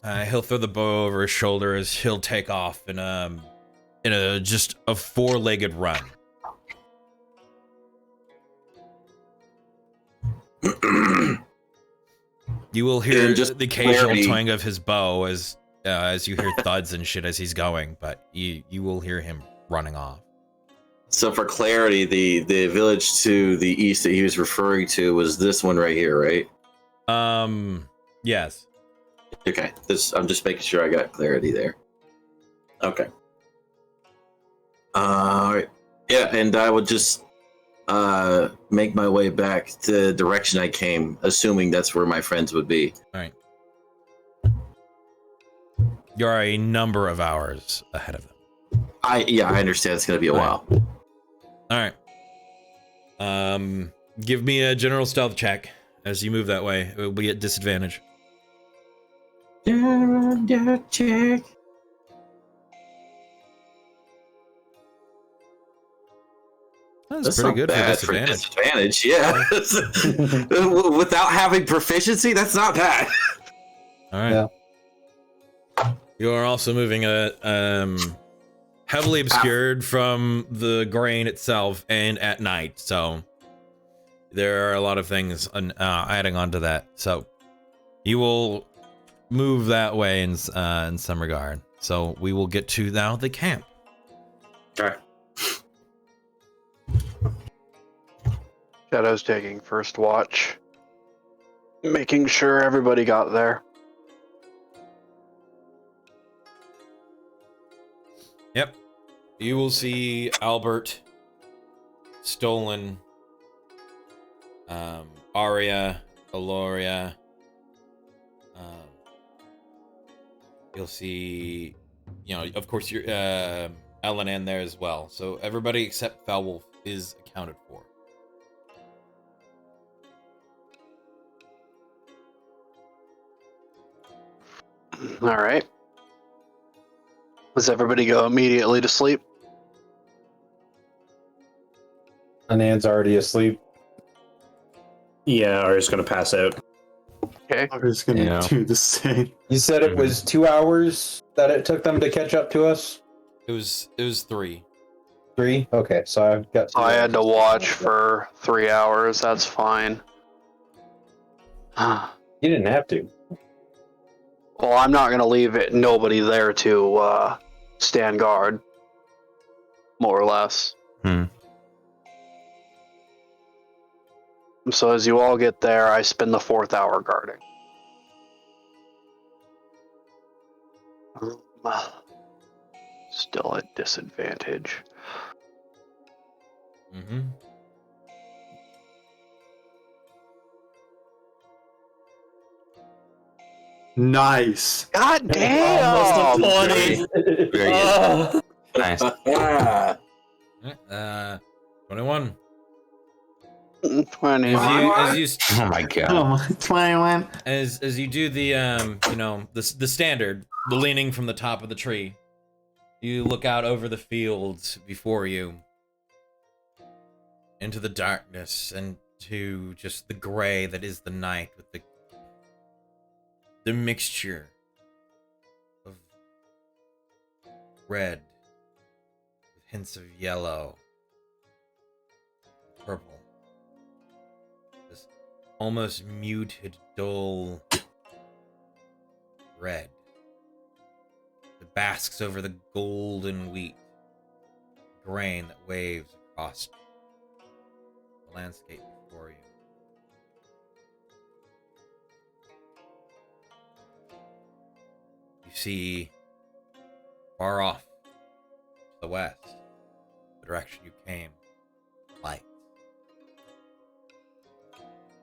He'll throw the bow over his shoulder as he'll take off in a just a 4-legged run. You will hear And just the occasional clarity- twang of his bow as you hear thuds and shit as he's going, but you will hear him running off. So for clarity, the village to the east that he was referring to was this one right here, right? Yes. Okay, I'm just making sure I got clarity there. Okay. All right. Yeah, and I would just make my way back to the direction I came, assuming that's where my friends would be. All right. You're a number of hours ahead of them. I understand it's gonna be a while. All right. Give me a general stealth check as you move that way. It will be at disadvantage. Check. That's pretty good for bad disadvantage. disadvantage, yeah. Without having proficiency, that's not bad. All right. Yeah. You are also moving heavily obscured from the grain itself and at night, so there are a lot of things adding on to that. So you will move that way in some regard. So we will get to now the camp. Okay. Shadow's taking first watch, making sure everybody got there. Yep. You will see Albert, Stolen, Arya, Aloria. You'll see, of course, your Elanan there as well. So everybody except Foulwolf is accounted for. All right. Does everybody go immediately to sleep? Anand's already asleep. Yeah, Arya's gonna pass out. Okay. I was gonna Yeah. do the same. You said it was 2 hours that it took them to catch up to us? It was 3. 3? Okay, so I've got. I had to watch for 3 hours. That's fine. Well, You didn't have to. I'm not gonna leave it. Nobody there to stand guard. More or less. So as you all get there, I spend the 4th hour guarding. Still at disadvantage. Mm-hmm. Nice. God Almost damn! a 20. Very good. Nice. Ah, 21. 20. Oh my god. Oh my, 21. As you do the you know, the standard, the leaning from the top of the tree, you look out over the fields before you, into the darkness, and to just the gray that is the night, with the mixture of red with hints of yellow, purple, this almost muted, dull red that basks over the golden wheat grain that waves across the landscape before you. You see far off to the west, the direction you came, light.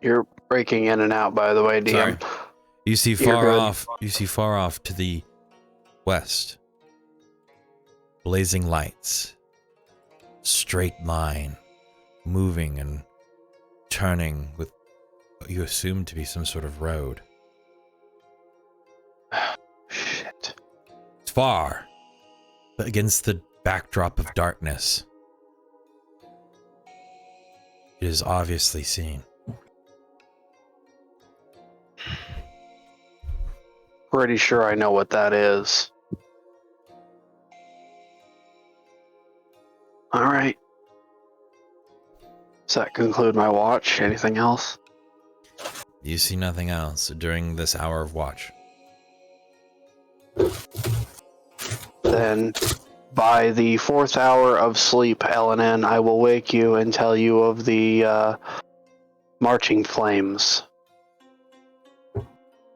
You're breaking in and out, by the way, DM. Sorry. You see You're far good. off. You see far off to the west, blazing lights, straight line, moving and turning with what you assume to be some sort of road. Shit. It's far, but against the backdrop of darkness, it is obviously seen. Pretty sure I know what that is. Alright. Does that conclude my watch? Anything else? You see nothing else during this hour of watch. Then, by the 4th hour of sleep, LNN, I will wake you and tell you of the marching flames.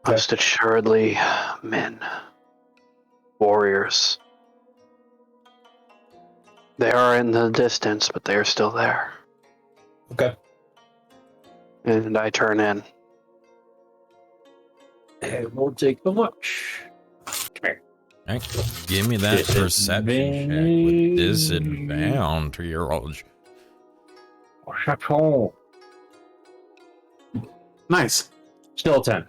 Most assuredly, men, warriors. They are in the distance, but they are still there. Okay. And I turn in. It won't take much. Right. Give me that perception check with disadvantage. Nice. Still 10.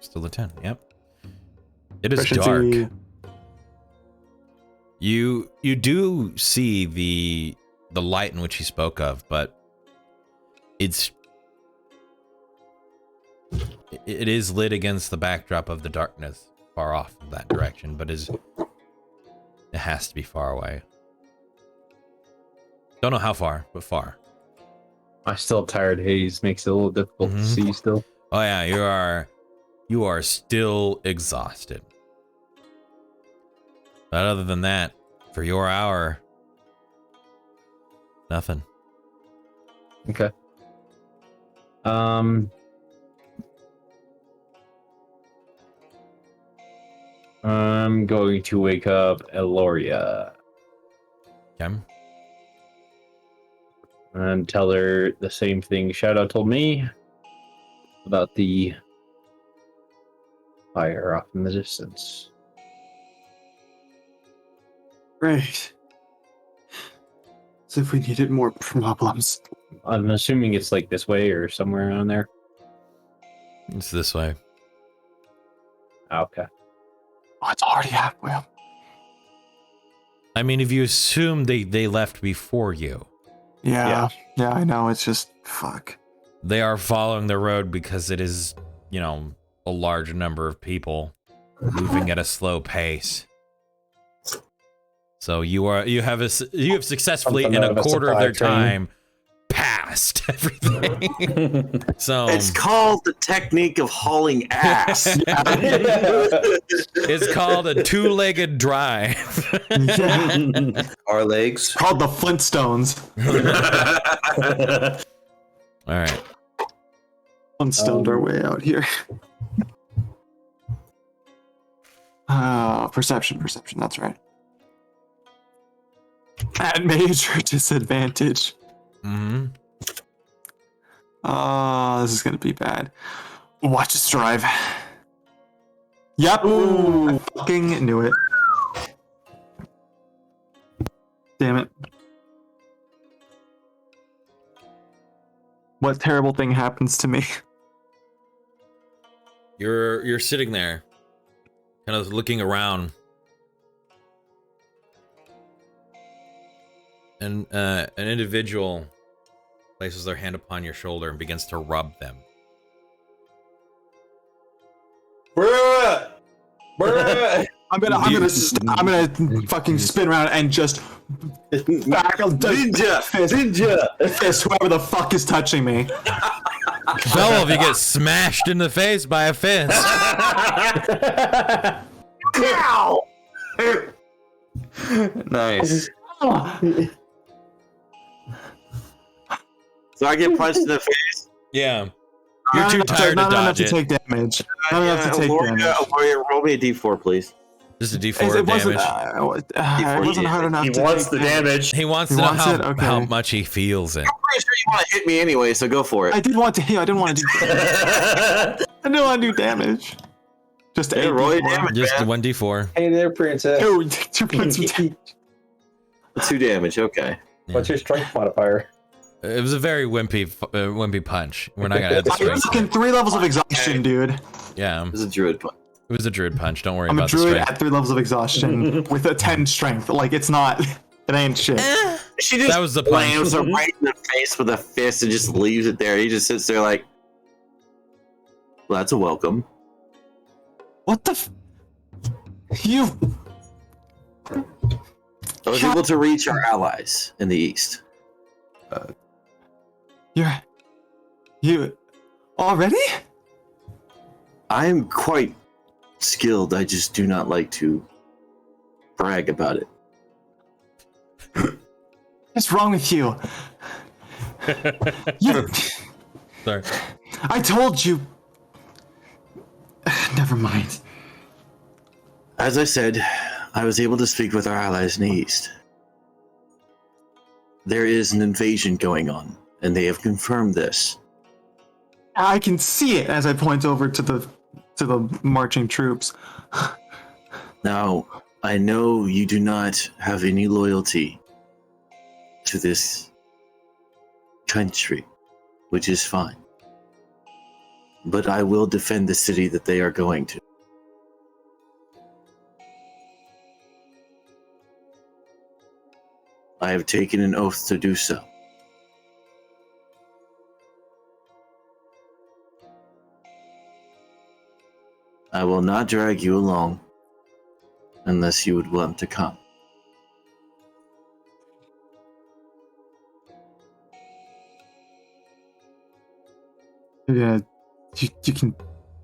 Still a 10, yep. It is dark. Proficiency. You do see the light in which he spoke of, but it is lit against the backdrop of the darkness far off in that direction, but it has to be far away. Don't know how far, but far. I still tired haze makes it a little difficult to see still. Oh yeah, you are still exhausted. But other than that, for your hour, nothing. Okay. I'm going to wake up Eloria Okay. and tell her the same thing Shadow told me about the fire off in the distance. Great. As if we needed more problems. I'm assuming it's like this way or somewhere around there. It's this way. Okay. Oh, it's already halfway up. I mean, if you assume they left before you, Yeah, I know. It's just, fuck. they are following the road because it is, you know, a large number of people moving at a slow pace. So you have successfully Something in out a of a quarter of their supply train. time passed past everything. So It's called the technique of hauling ass. it's called a two-legged drive. Yeah. Our legs. Called the Flintstones. All right. Flintstoned our way out here. Perception. That's right. At major disadvantage. Mm-hmm. This is gonna be bad. Watch us drive. Yep. I fucking knew it. Damn it. What terrible thing happens to me? You're sitting there, kind of looking around, and an individual places their hand upon your shoulder and begins to rub them. Bruh! Bruh! I'm gonna fucking spin around and just Ninja! fist whoever the fuck is touching me. Velv, you get smashed in the face by a fist. Ow! Nice. So I get punched in the face. Yeah. You're too tired to not enough dodge to it. take damage. Not enough to take damage. Warrior, roll me a d4, please. Just a D4 It wasn't, damage. it wasn't hard enough He to wants take the damage. He wants He to know wants how, it? Okay. how much he feels it. I'm pretty sure you want to hit me anyway, so go for it. I did want to. I didn't want to do. I didn't want to do damage. Just Yeah, a roll your D4. damage. Just man. 1D4. Hey there, princess. Oh, 2 points of damage. 2 damage, okay. What's your strength modifier? It was a very wimpy punch. We're not gonna add the I'm strength. fucking 3 levels of exhaustion, dude. Yeah, This is a druid punch. it was a druid punch. Don't worry I'm a about the druid strength. at 3 levels of exhaustion with a 10 strength. Like, it's not. It ain't shit. She just That was the punch. slams him right in the face with a fist and just leaves it there. He just sits there like, well, that's a welcome. What the? You. I was able to reach our allies in the east. You. Already? I am quite skilled. I just do not like to brag about it. What's wrong with you? You. Sorry. I told you. Never mind. As I said, I was able to speak with our allies in the east. There is an invasion going on, and they have confirmed this. I can see it as I point over to the marching troops. Now, I know you do not have any loyalty to this country, which is fine. But I will defend the city that they are going to. I have taken an oath to do so. I will not drag you along unless you would want to come. Yeah, you can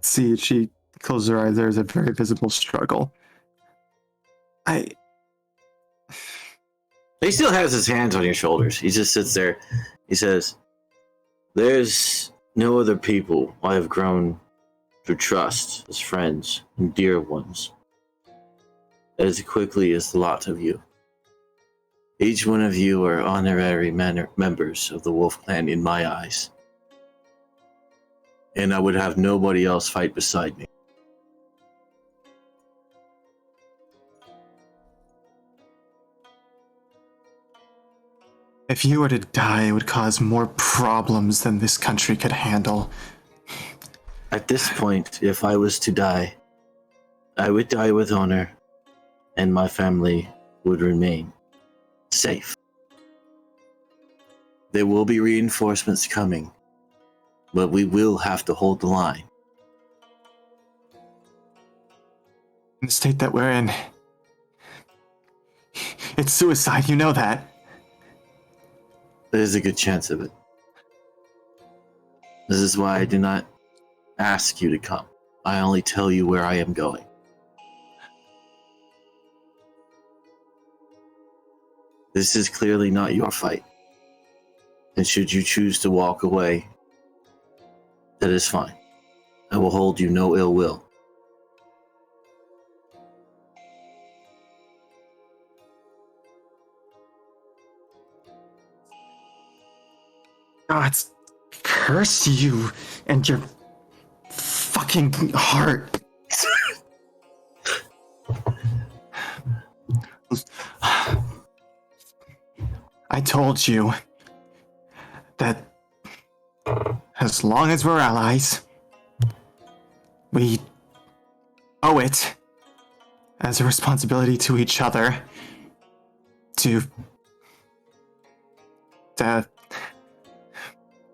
see it. She closes her eyes. There's a very visible struggle. He still has his hands on your shoulders. He just sits there. He says, "There's no other people I have grown to trust as friends and dear ones as quickly as the lot of you. Each one of you are honorary members of the Wolf Clan in my eyes. And I would have nobody else fight beside me. If you were to die, it would cause more problems than this country could handle. At this point, if I was to die, I would die with honor, and my family would remain safe. There will be reinforcements coming, but we will have to hold the line. In the state that we're in, it's suicide, you know that. There's a good chance of it. This is why I do not ask you to come. I only tell you where I am going. This is clearly not your fight. And should you choose to walk away, that is fine. I will hold you no ill will. God's curse you and your fucking heart. I told you that as long as we're allies, we owe it as a responsibility to each other to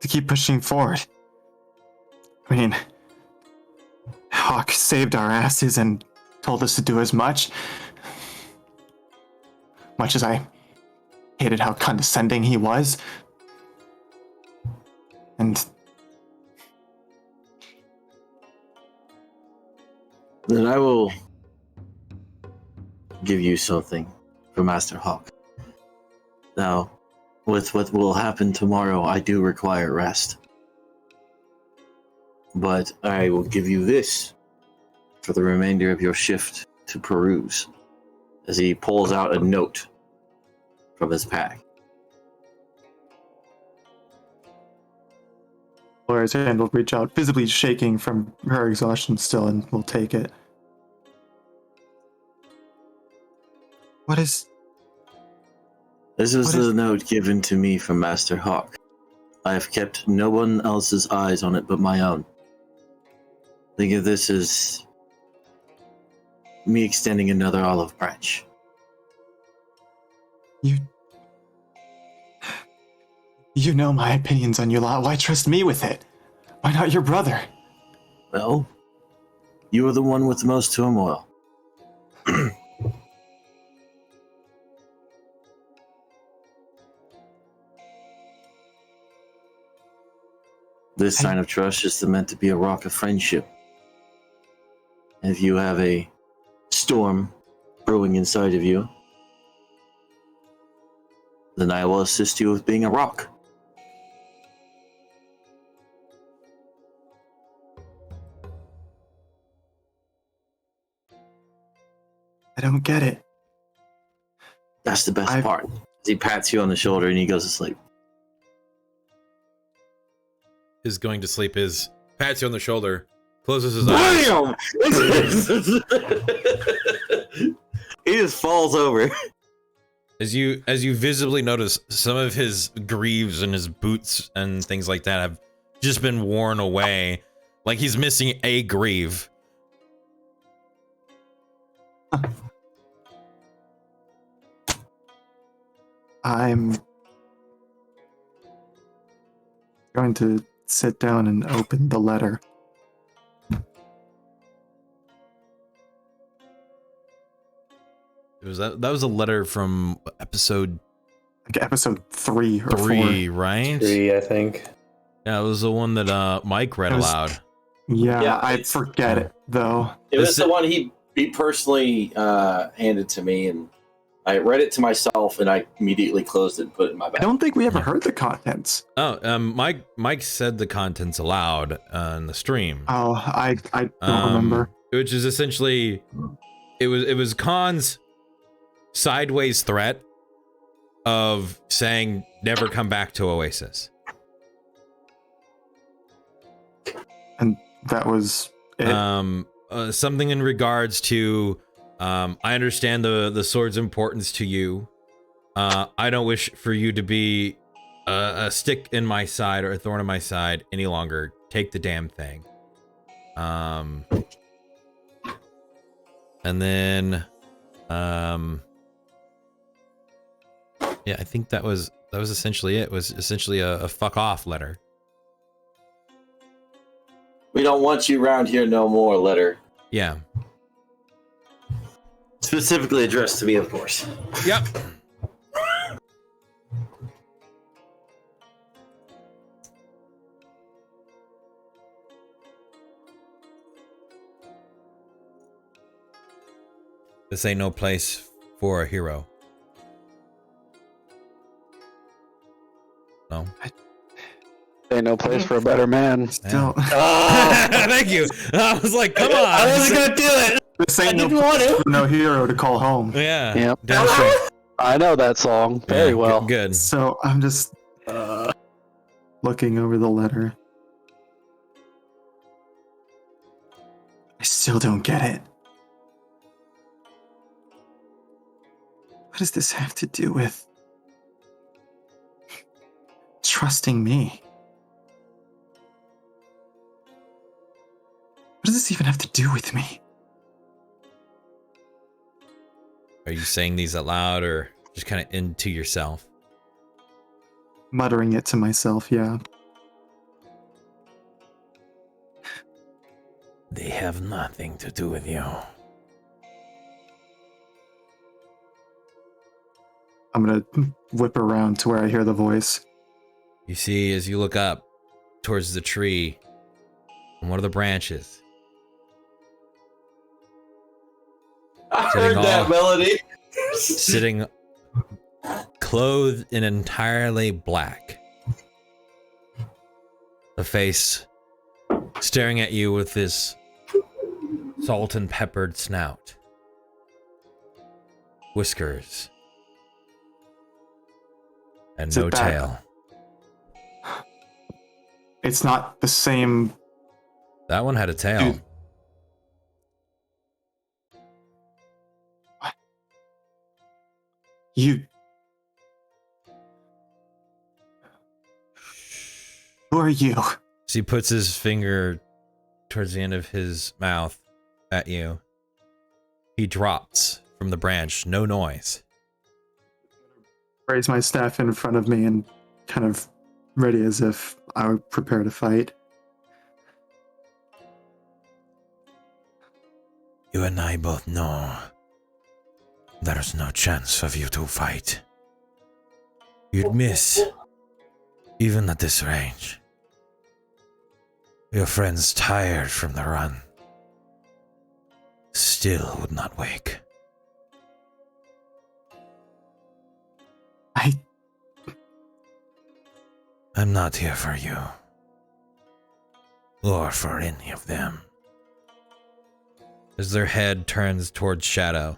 keep pushing forward. I mean, Hawk saved our asses and told us to do as much. Much as I hated how condescending he was. And then I will give you something for Master Hawk. Now, with what will happen tomorrow, I do require rest. But I will give you this for the remainder of your shift to peruse, as he pulls out a note from his pack. Laura's hand will reach out, visibly shaking from her exhaustion still, and will take it. What is... This is What is- the note given to me from Master Hawk. I have kept no one else's eyes on it but my own. Think of this as me extending another olive branch. You know my opinions on you lot. Why trust me with it? Why not your brother? Well, you are the one with the most turmoil. This sign of trust is meant to be a rock of friendship. If you have a storm brewing inside of you, then I will assist you with being a rock. I don't get it. That's the best part. He pats you on the shoulder and he goes to sleep. Is going to sleep is pats you on the shoulder, closes his eyes. Bam! He just falls over. As you visibly notice, some of his greaves and his boots and things like that have just been worn away. Like he's missing a greave. I'm going to sit down and open the letter. That was a letter from episode Like episode 3 or 3, 4. right? 3, I think. Yeah, it was the one that Mike read It was- aloud. Yeah, I it's- forget it though. It was This- the one he personally handed to me, and I read it to myself, and I immediately closed it and put it in my I bag. don't think we ever heard the contents. Oh, Mike said the contents aloud in the stream. Oh, I don't remember. Which is essentially, it was Khan's sideways threat of saying never come back to Oasis. And that was it. Something in regards to, I understand the sword's importance to you. I don't wish for you to be a stick in my side or a thorn in my side any longer. Take the damn thing. And then, yeah, I think that was essentially it. It was essentially a fuck off letter. We don't want you around here no more, letter. Yeah. Specifically addressed to me, of course. Yep. This ain't no place for a hero. No. Ain't no place for a better man. Still, Thank you. I was like, come on. I wasn't gonna do it. this ain't I no didn't want place to. for no hero to call home. Yeah. Yep. Damn straight. I know that song very Yeah, well. Good. So I'm just looking over the letter. I still don't get it. What does this have to do with trusting me? What does this even have to do with me? Are you saying these out loud or just kind of into yourself? Muttering it to myself, yeah. They have nothing to do with you. I'm gonna whip around to where I hear the voice. You see, as you look up towards the tree, on one of the branches, I Sitting heard that all- melody. sitting clothed in entirely black, a face staring at you with this salt and peppered snout, whiskers, and Is it no that- tail. It's not the same. That one had a tail. Dude. You. Who are you? So he puts his finger towards the end of his mouth at you. He drops from the branch, no noise. Raise my staff in front of me and kind of ready as if I would prepare to fight. You and I both know there's no chance of you to fight. You'd miss, even at this range. Your friend's tired from the run. Still would not wake. I'm not here for you. Or for any of them. As their head turns towards Shadow.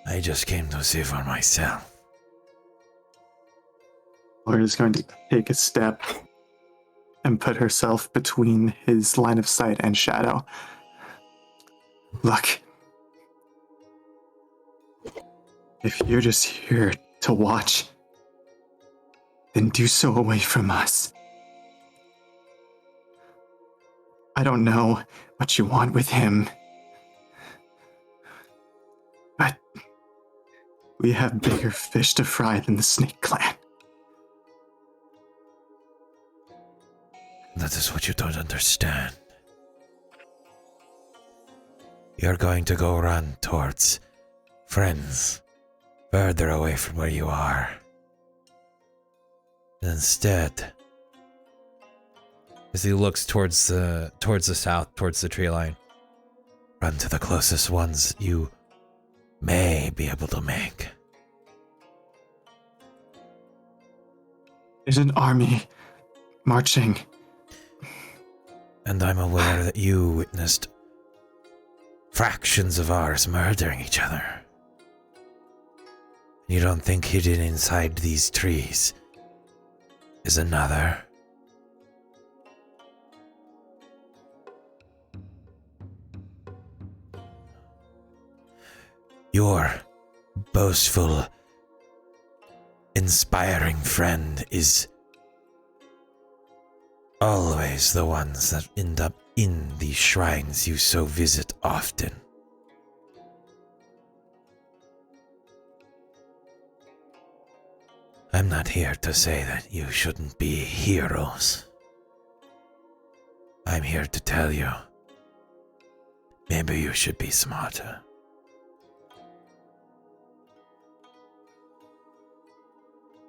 I just came to see for myself. Laura is going to take a step and put herself between his line of sight and Shadow. Look. If you're just here to watch, then do so away from us. I don't know what you want with him, but we have bigger fish to fry than the Snake Clan. That is what you don't understand. You're going to go run towards friends further away from where you are. Instead, as he looks towards the south, towards the tree line, run to the closest ones you may be able to make. There's an army marching. And I'm aware that you witnessed fractions of ours murdering each other. You don't think hidden inside these trees is another? Your boastful, inspiring friend is always the ones that end up in these shrines you so visit often. I'm not here to say that you shouldn't be heroes. I'm here to tell you, maybe you should be smarter.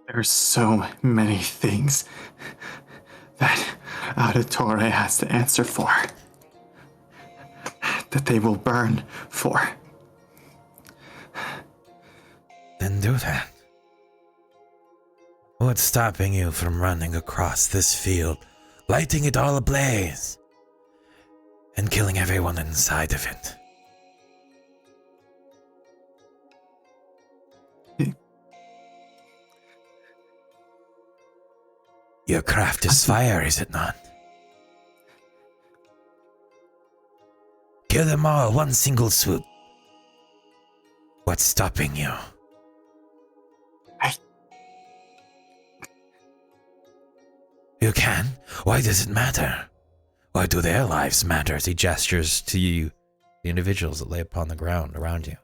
There are so many things that Auditore has to answer for. that they will burn for. Then do that. What's stopping you from running across this field, lighting it all ablaze, and killing everyone inside of it? Your craft is fire, is it not? Kill them all, one single swoop. What's stopping you? You can? Why does it matter? Why do their lives matter? As he gestures to you, the individuals that lay upon the ground around you.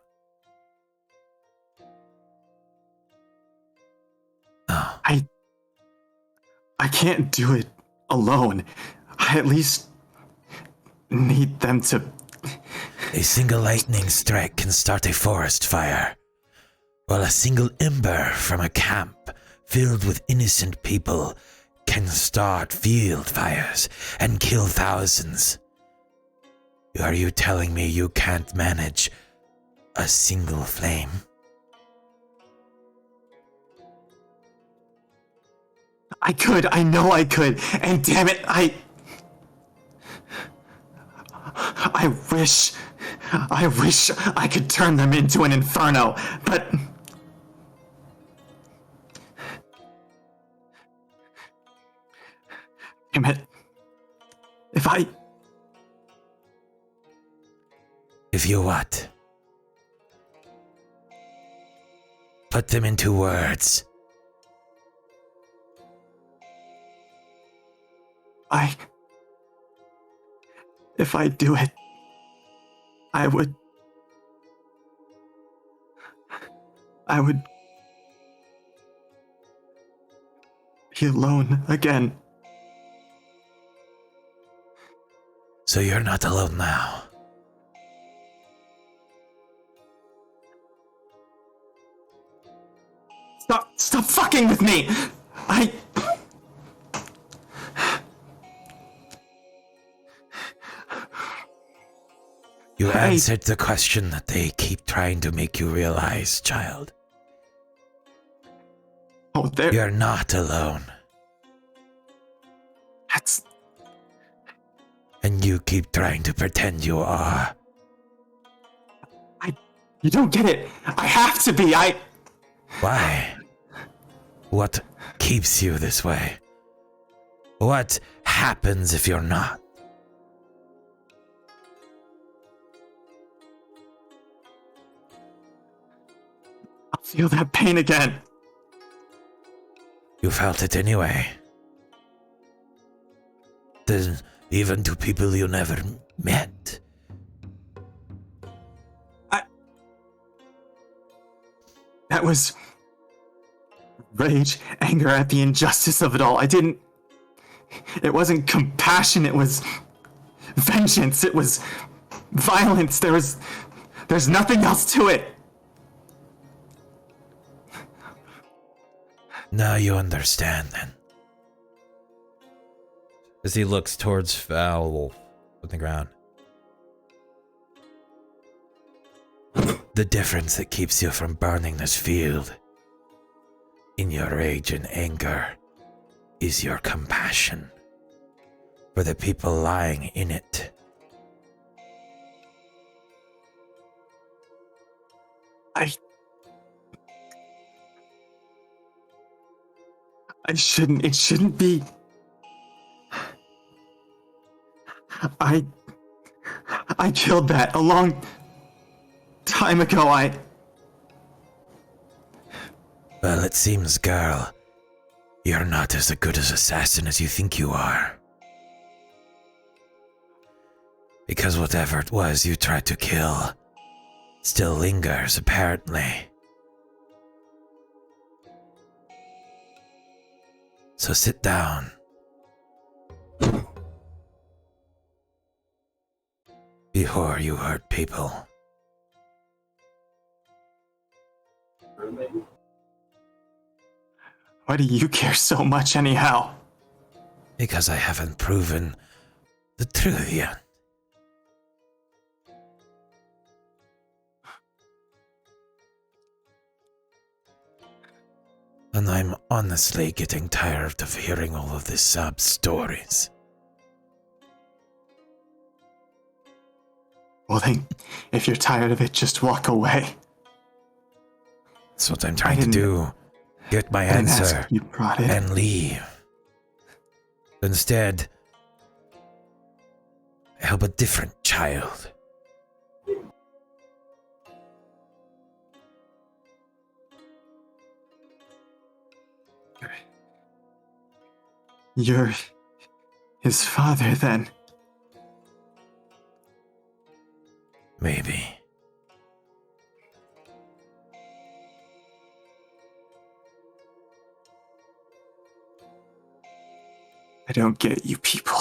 Oh. I can't do it alone. I at least need them to... A single lightning strike can start a forest fire, while a single ember from a camp filled with innocent people can start field fires and kill thousands. Are you telling me you can't manage a single flame? I could, I know I could, and damn it, I wish I could turn them into an inferno, but... Damn it. If you what? Put them into words. If I do it, I would be alone again. So you're not alone now. Stop fucking with me! You answered the question that they keep trying to make you realize, child. Oh, You're not alone. And you keep trying to pretend you are. You don't get it. I have to be. Why? What keeps you this way? What happens if you're not? I'll feel that pain again. You felt it anyway. Then, even to people you never met. That was rage, anger at the injustice of it all. It wasn't compassion, it was vengeance, it was violence. There's nothing else to it. Now you understand, then. As he looks towards Foul Wolf on the ground. The difference that keeps you from burning this field in your rage and anger is your compassion for the people lying in it. It shouldn't be. I killed that a long time ago. Well, it seems, girl, you're not as good as assassin as you think you are. Because whatever it was you tried to kill still lingers, apparently. So sit down. Before you hurt people. Why do you care so much anyhow? Because I haven't proven the truth yet. And I'm honestly getting tired of hearing all of these sad stories. Well, then, if you're tired of it, just walk away. That's what I'm trying to do. Get my I didn't ask answer if you brought it. and leave. Instead, I help a different child. You're his father, then. Maybe. I don't get you people.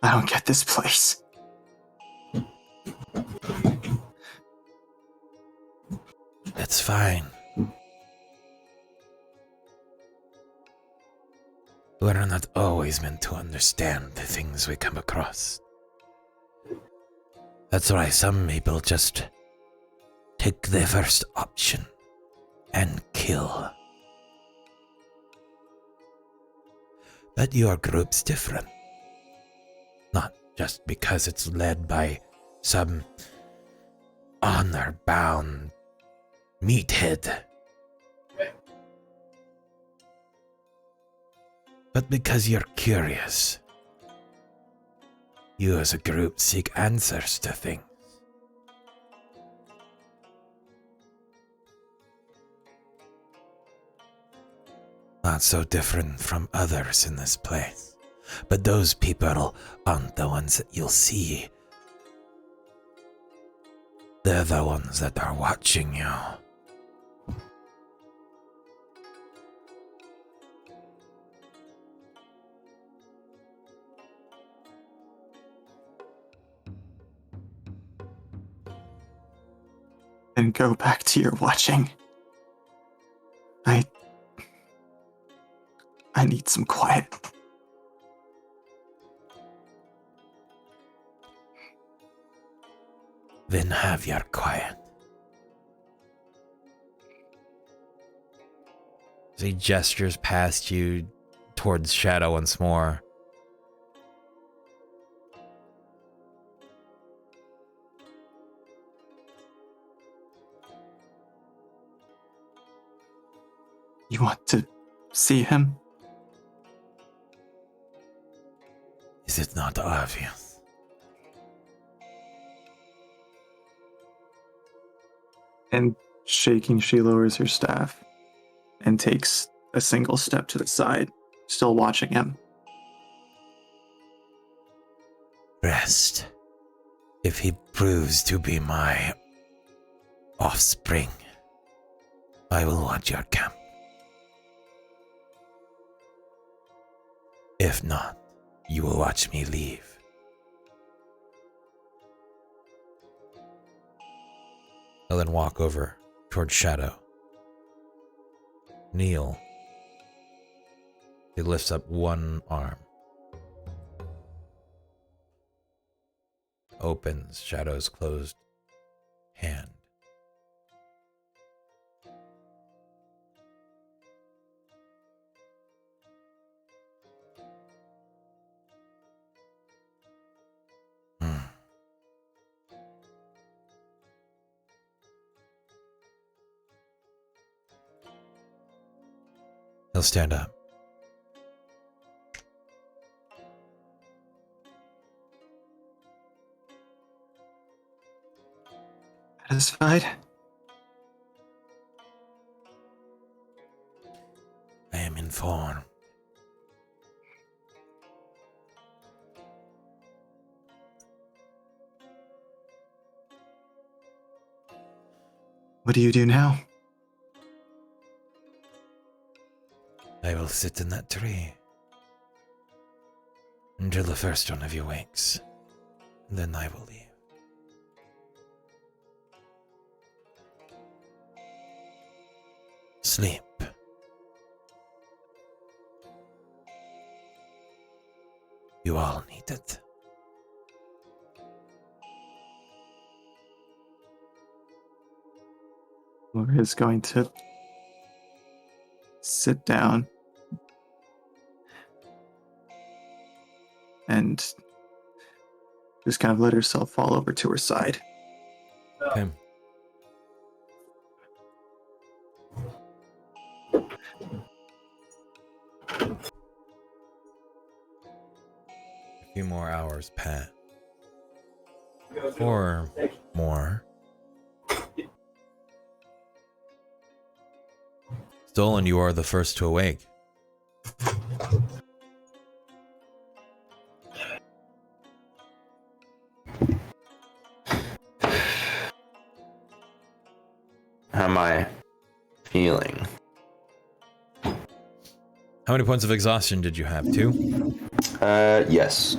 I don't get this place. That's fine. We're not always meant to understand the things we come across. That's why some people just take the first option and kill. But your group's different. Not just because it's led by some honor-bound meathead, but because you're curious. You as a group seek answers to things. Not so different from others in this place. But those people aren't the ones that you'll see. They're the ones that are watching you. Then go back to your watching. I need some quiet. Then have your quiet. As he gestures past you towards Shadow once more. You want to see him? Is it not obvious? And shaking, she lowers her staff and takes a single step to the side, still watching him. Rest. If he proves to be my offspring, I will watch your camp. If not, you will watch me leave. I'll then walk over towards Shadow. Kneel. He lifts up one arm. Opens Shadow's closed hand. He'll stand up. Satisfied? I am informed. What do you do now? I will sit in that tree until the first one of you wakes. Then I will leave. Sleep. You all need it. Laura is going to sit down and just kind of let herself fall over to her side. Okay. A few more hours pass. Or more. Stolen, you are the first to awake. How am I feeling? How many points of exhaustion did you have? 2? Yes.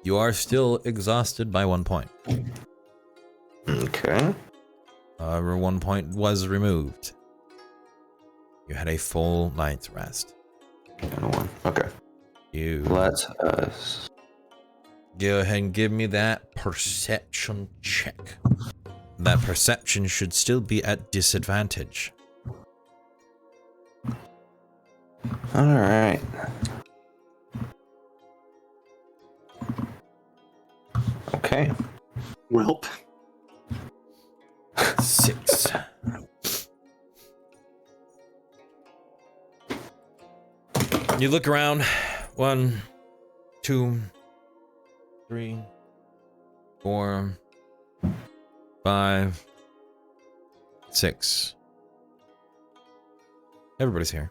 You are still exhausted by 1 point. Okay. However, 1 point was removed. You had a full night's rest. And 1. Okay. You Let us. go ahead and give me that perception check. That perception should still be at disadvantage. All right. Okay. Welp. 6. You look around. 1, 2, 3, 4, 5, 6. Everybody's here.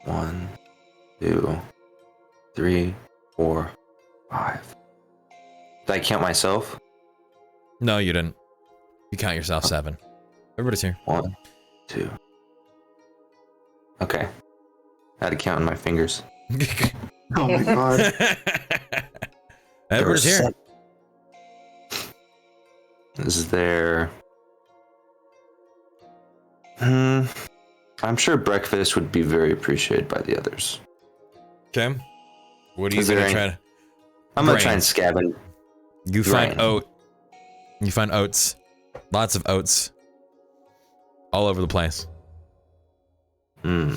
One, 2, 3, 4, 5. Did I count myself? No, you didn't. You count yourself 7. Everybody's here. 1, 2. Okay. I had to count on my fingers. Oh my god. Everybody's here. Is there? I'm sure breakfast would be very appreciated by the others. Okay. What are you Is there gonna any- try to? I'm gonna Grain. try and scavenge. You find Grain. oat. You find oats. Lots of oats. All over the place. Hmm.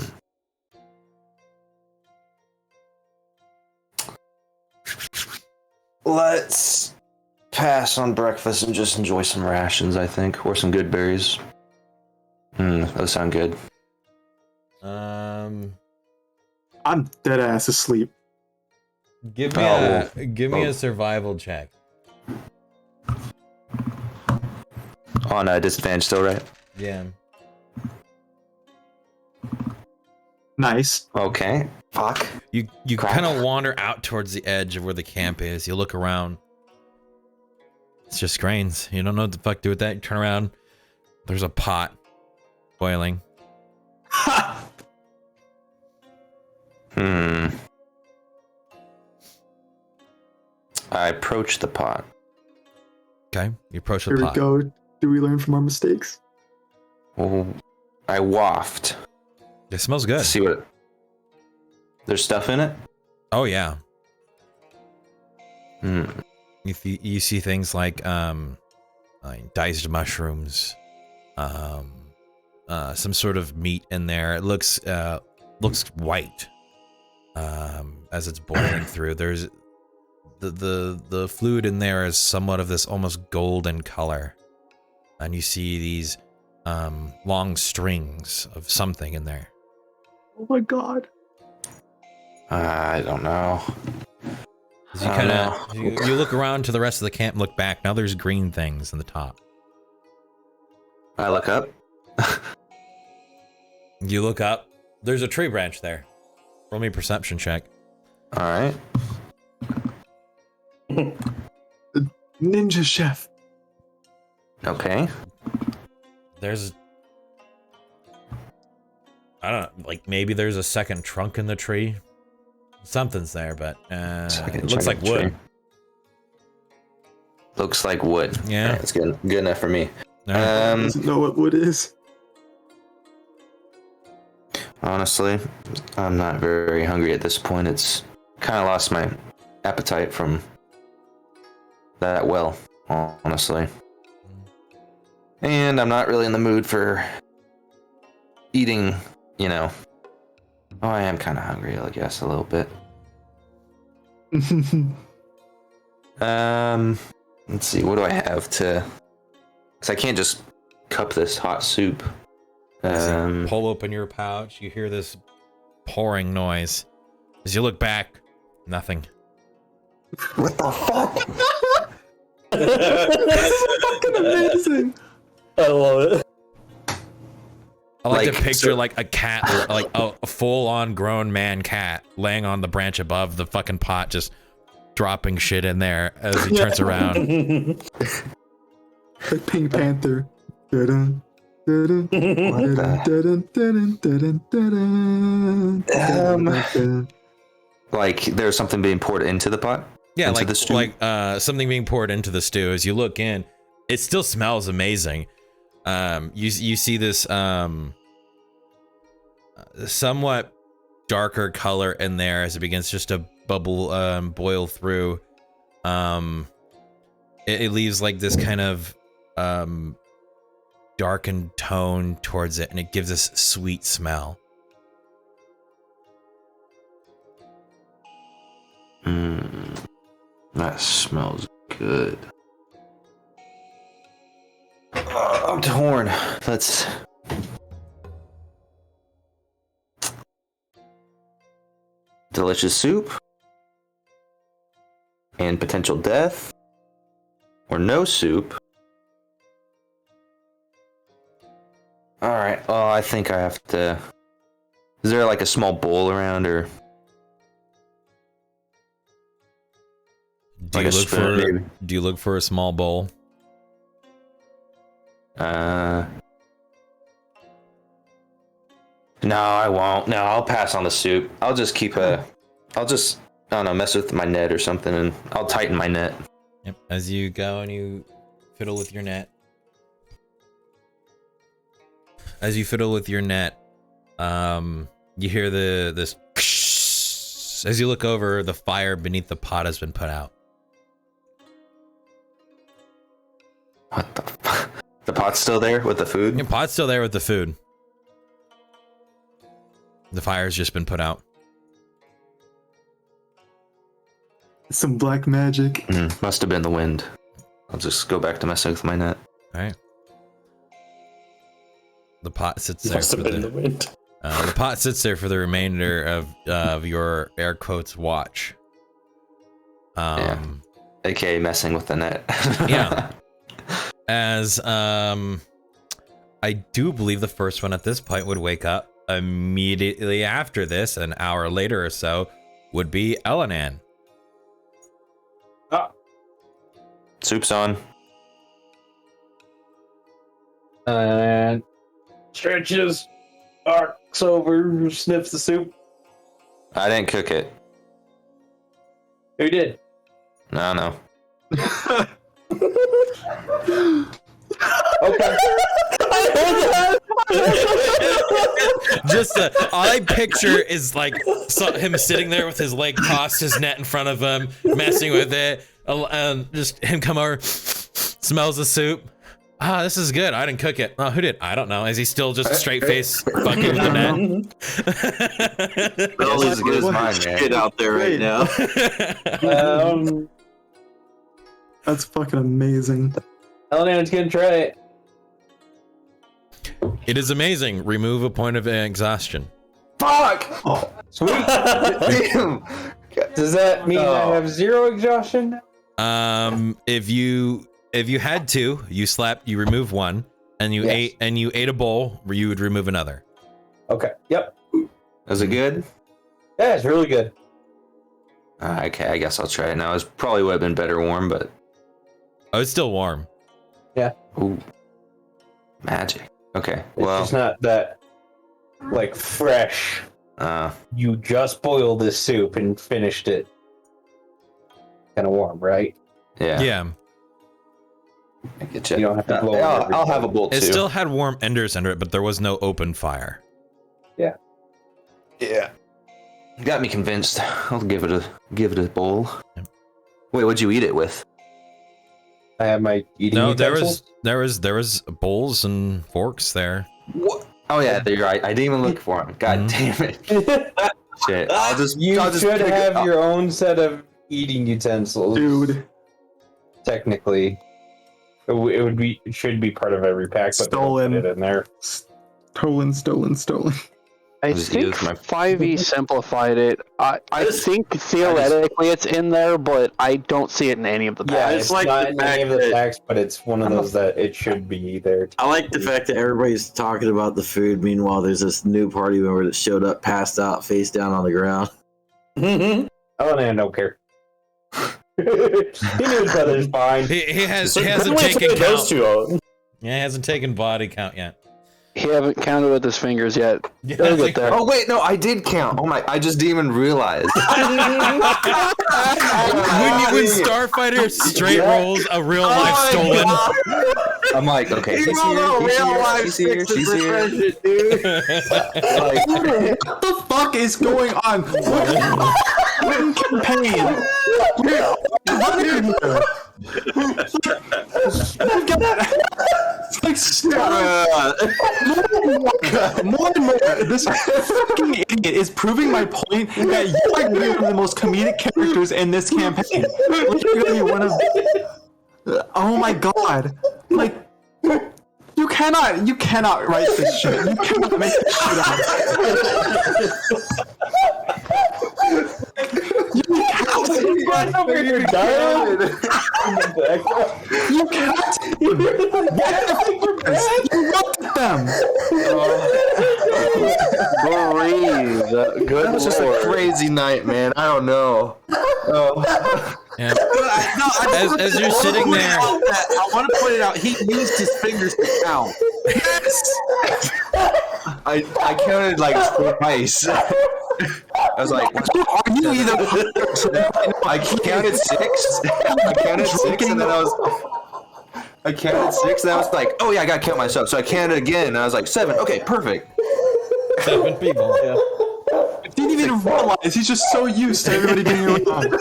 Let's pass on breakfast and just enjoy some rations, I think, or some good berries. Those sound good. I'm dead ass asleep. Give me a survival check. On a disadvantage still, right? Yeah. Nice. Okay. Fuck. You Crap. kind of wander out towards the edge of where the camp is. You look around. It's just grains. You don't know what the fuck to do with that. You turn around. There's a pot boiling. I approach the pot. Okay. You approach the Here we pot. go. Do we learn from our mistakes? Well, I waft. It smells good. See what. There's stuff in it. Oh yeah. Hmm. You see things like diced mushrooms, some sort of meat in there. It looks white as it's boiling through. There's the fluid in there is somewhat of this almost golden color, and you see these long strings of something in there. Oh my god. I don't know. As you kind of you look around to the rest of the camp, and look back. Now there's green things in the top. I look up. You look up. There's a tree branch there. Roll me a perception check. All right. Ninja chef. Okay. There's, I don't know, like maybe there's a second trunk in the tree. Something's there, but it looks like wood. Looks like wood. Yeah. That's good enough for me. Doesn't know what wood is. Honestly, I'm not very hungry at this point. It's kind of lost my appetite from that well. honestly. And I'm not really in the mood for eating, you know. Oh, I am kind of hungry, I guess, a little bit. Let's see, what do I have to... Because I can't just cup this hot soup. Pull open your pouch, you hear this pouring noise. As you look back, nothing. What the fuck? This is fucking amazing. I love it. I like to Like, picture so- like a cat, like a full-on grown man cat laying on the branch above the fucking pot, just dropping shit in there as he turns around. Like Pink Panther. Dun, dun, dun, dun, dun, dun, dun, dun. Like, there's something being poured into the pot? Yeah, Into the stew? like something being poured into the stew. As you look in, it still smells amazing. You see this somewhat darker color in there as it begins just to bubble, boil through. It leaves like this kind of darkened tone towards it, and it gives this sweet smell. That smells good. I'm torn. Let's... Delicious soup? And potential death? Or no soup? Alright, well, I think I have to... Is there like a small bowl around, or... Do Like you a look spoon, for? maybe? Do you look for a small bowl? No, I won't. No, I'll pass on the soup. I'll just keep I don't know, mess with my net or something, and I'll tighten my net. Yep. As you go and you fiddle with your net. As you fiddle with your net, you hear this. As you look over, the fire beneath the pot has been put out. What the fuck? The pot's still there with the food? Your pot's still there with the food. The fire's just been put out. Some black magic. Must have been the wind. I'll just go back to messing with my net. All right. The pot sits there Must for have been the wind. the pot sits there for the remainder of your air quotes watch. AKA messing with the net. Yeah. As I do believe the first one at this point would wake up immediately after this, an hour later or so, would be Elanan. Soup's on. And stretches, arcs over, sniffs the soup. I didn't cook it. Who did? No. Okay. Just all I picture is like him sitting there with his leg crossed, his net in front of him, messing with it, and just him come over, smells the soup. Ah, this is good. I didn't cook it. Oh, who did? I don't know. Is he still just straight face fucking with the net? Smells as good as mine, man. Shit out there right now. That's fucking amazing. Elanan's gonna try it. It is amazing. Remove a point of exhaustion. Fuck! Oh, sweet. Damn. Does that mean I have 0 exhaustion? If you had to, you remove one, and you ate a bowl where you would remove another. Okay. Yep. Is it good? Yeah, it's really good. Okay, I guess I'll try it now. It probably would have been better warm, but... Oh, it's still warm. Yeah. Ooh. Magic. Okay, It's well... just not that, like, fresh. You just boiled this soup and finished it. Kind of warm, right? Yeah. Yeah. I get you. You don't have to blow it I'll have a bowl too. It still had warm enders under it, but there was no open fire. Yeah. Yeah. Got me convinced. I'll give it a bowl. Yep. Wait, what'd you eat it with? I have my eating No, utensils. there was bowls and forks there. What? Oh yeah, you're right. I didn't even look for them. God damn it. Shit. I'll just should pick have it up. your own set of eating utensils. Dude, Technically, it should be part of every pack, but they don't Stolen. put it in there. stolen. I Just think use my- 5e simplified it. I think theoretically it's in there, but I don't see it in any of the Yeah, packs. it's like not the in any of fact the that- packs, but it's one of those that it should be there. I like the fact that everybody's talking about the food. Meanwhile, there's this new party member that showed up, passed out, face down on the ground. Oh, man, I don't care. He knew his brother's fine. He hasn't Good way to taken take those count. two out. Yeah, he hasn't taken body count yet. He haven't counted with his fingers yet. He'll get there. Oh wait, no, I did count. Oh my, I just didn't even realize. when Starfighter straight rolls a real life stolen. I'm like, okay, she's here, she's here. Shit, dude. Like, What the fuck is going on? What campaign? It's like stop. More and more, this fucking idiot is proving my point that you are gonna be one of the most comedic characters in this campaign. Like, you're gonna be one of. Oh my god! Like, you cannot write this shit. You cannot make this shit up. You can't. You looked at them. Breathe. Good that was just a lord. crazy night, man. I don't know. Oh. Yeah. As you're sitting there, I want to point it out. He used his fingers to count. I counted like twice. I was like, Are you either? I counted six. I counted six, and then I counted six, and I was like, oh yeah, I gotta count myself. So I counted again, and I was like, 7. Okay, perfect. 7 people. Yeah. Didn't even realize. He's just so used to everybody being around.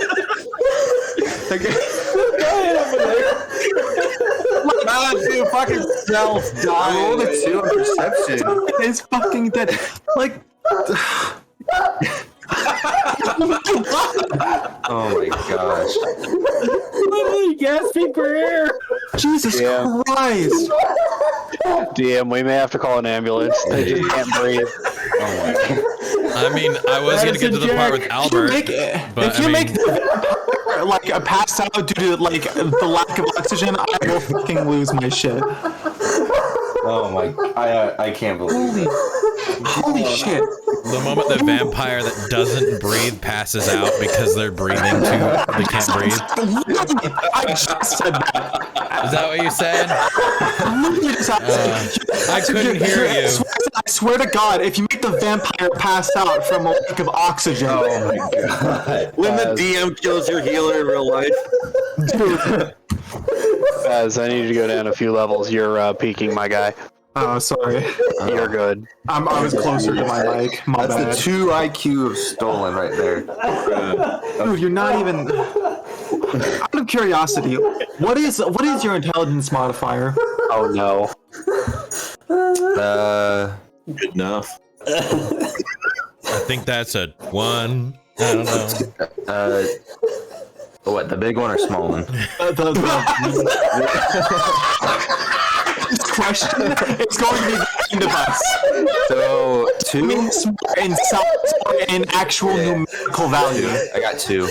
Dude, fucking self I rolled a 2 on perception. It's fucking dead. Like. Oh my gosh. Literally gasping for air. Jesus Christ! DM, we may have to call an ambulance. They just can't breathe. Oh my god. I mean, I was gonna get to the part with Albert, but If you I make mean, the like a pass out due to like the lack of oxygen, I will fucking lose my shit. Oh my. I can't believe it. Holy shit! the moment the vampire that doesn't breathe passes out because they're breathing too, they can't breathe. I just said that. Is that what you said? I couldn't hear you. I swear to God, if you make the vampire pass out from a lack of oxygen, Oh my god. When the DM kills your healer in real life. dude. As I need to go down a few levels. You're peaking, my guy. Oh, sorry. You're good. I was closer to my mic. My That's bad. the 2 IQ of stolen right there. Dude, you're not even. Out of curiosity, what is your intelligence modifier? Oh no. Good enough. I think that's a 1. I don't know. What, the big one or small one? This question is going to be the end of us. So, 2? In size or in actual numerical value. I got 2.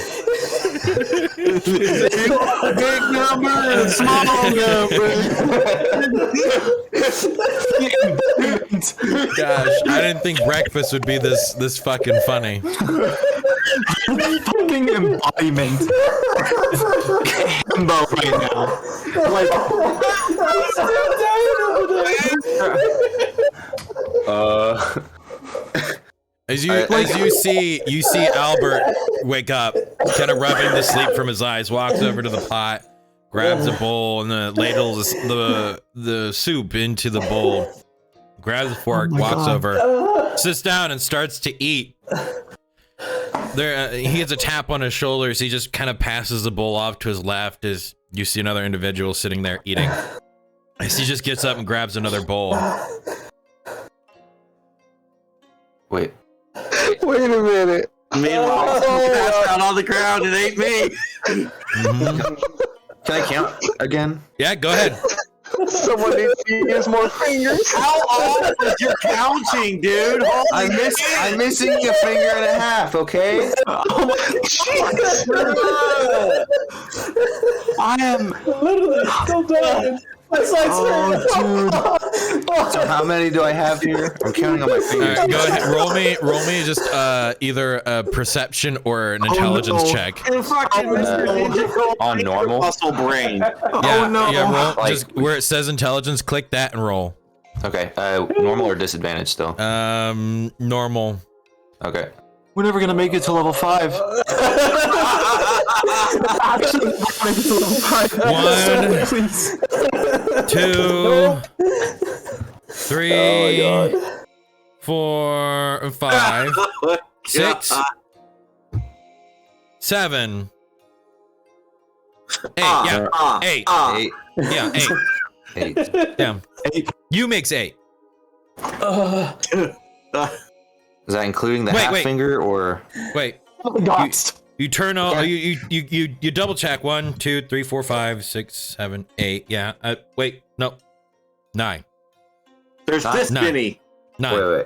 Big number and small Gosh, I didn't think breakfast would be this fucking funny. Fucking embodiment. Himbo right now. Like. As you see Albert wake up, kind of rubbing the sleep from his eyes, walks over to the pot, grabs a bowl, and then ladles the soup into the bowl, grabs a fork, walks over, sits down, and starts to eat. There, he gets a tap on his shoulders. He just kind of passes the bowl off to his left as You see another individual sitting there eating. As he just gets up and grabs another bowl. Wait. Wait a minute. Meanwhile, passed out on the ground. It ain't me. Mhm. Can I count again? Yeah, go ahead. Someone needs to use more fingers. How off is your counting, dude? Holy I'm missing a finger and a half. Okay. Oh my I am. Literally, still dying. My side's Oh, So how many do I have here? I'm counting on my All fingers. right, go ahead. Roll me just either a perception or an intelligence no. check. And fucking Mr. Ninja Go On normal? muscle brain. Yeah, Oh no. yeah, roll. Like- Just where it says intelligence, click that and roll. Okay. Normal or disadvantage still? Normal. Okay. We're never gonna make it to level 5. Actually, we're gonna make it to level 5. One. Please. 2, 3, 4, 5, 6, 7, 8. Yeah, 8. 8. Yeah, 8. 8. Damn. 8. You makes 8. Is that including the Wait, half wait. finger or? Wait. Oh my God. You turn on. You double check. 1, 2, 3, 4, 5, 6, 7, 8. Yeah. Wait. No. 9. There's this Nine. many. 9. Wait.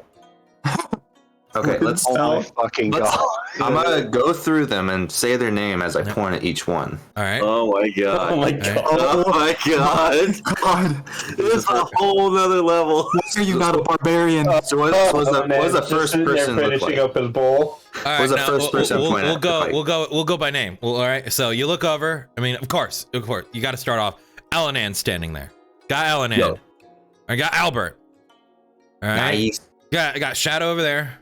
Okay, let's. Oh my fucking let's- god. I'm gonna go through them and say their name as I point at each one. All right. Oh my god. Oh my Alright. god. Oh my god. God. This is a whole nother level. Why are you not a barbarian? So what was the first person look finishing like? up his bowl. All right, was the now first person we'll, pointed we'll at the go. fight? We'll go by name. Well, all right. So you look over. I mean, of course. You got to start off. Elanan's standing there. Got Elanan. Yo. I got Albert. All right. Nice. Got Shadow over there.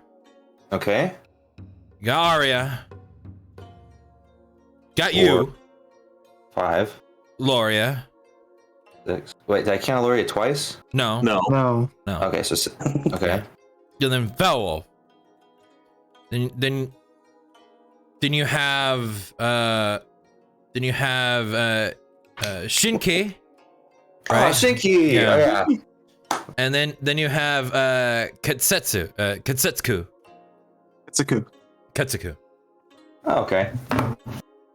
Okay. Got Arya. Got you, 5, Loria. 6. Wait, did I count Lauria twice? No. No. No. No. Okay, so okay. And then Felwolf. Then you have Shinki. Oh, Right? Shinky. Yeah. Oh, yeah. And then you have Katsetsu. It's a coup. Katsuku. Oh, okay.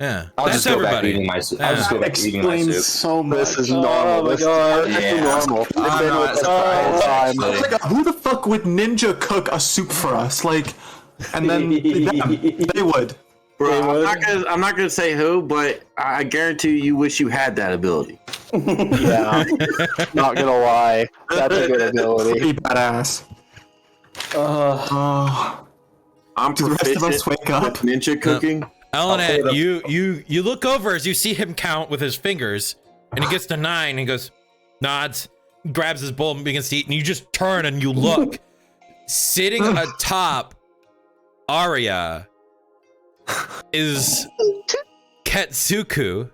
Yeah. I'll That's just go back to everybody. eating my soup. I'll just go back to eating my Explains soup. so much. This is normal. my This God. is Yeah. normal. I'm I've been not with this the whole surprised, time. actually. Like, who the fuck would Ninja cook a soup for us? Like, and then they would. Bro, I'm not gonna say who, but I guarantee you wish you had that ability. Yeah. Not gonna lie. That's a good ability. Pretty badass. Oh, I'm do the rest of us proficient wake up? with ninja cooking. Elanan, you look over as you see him count with his fingers, and he gets to 9. And he goes, nods, grabs his bowl and begins to eat. And you just turn and you look, sitting atop Arya is Ketsuku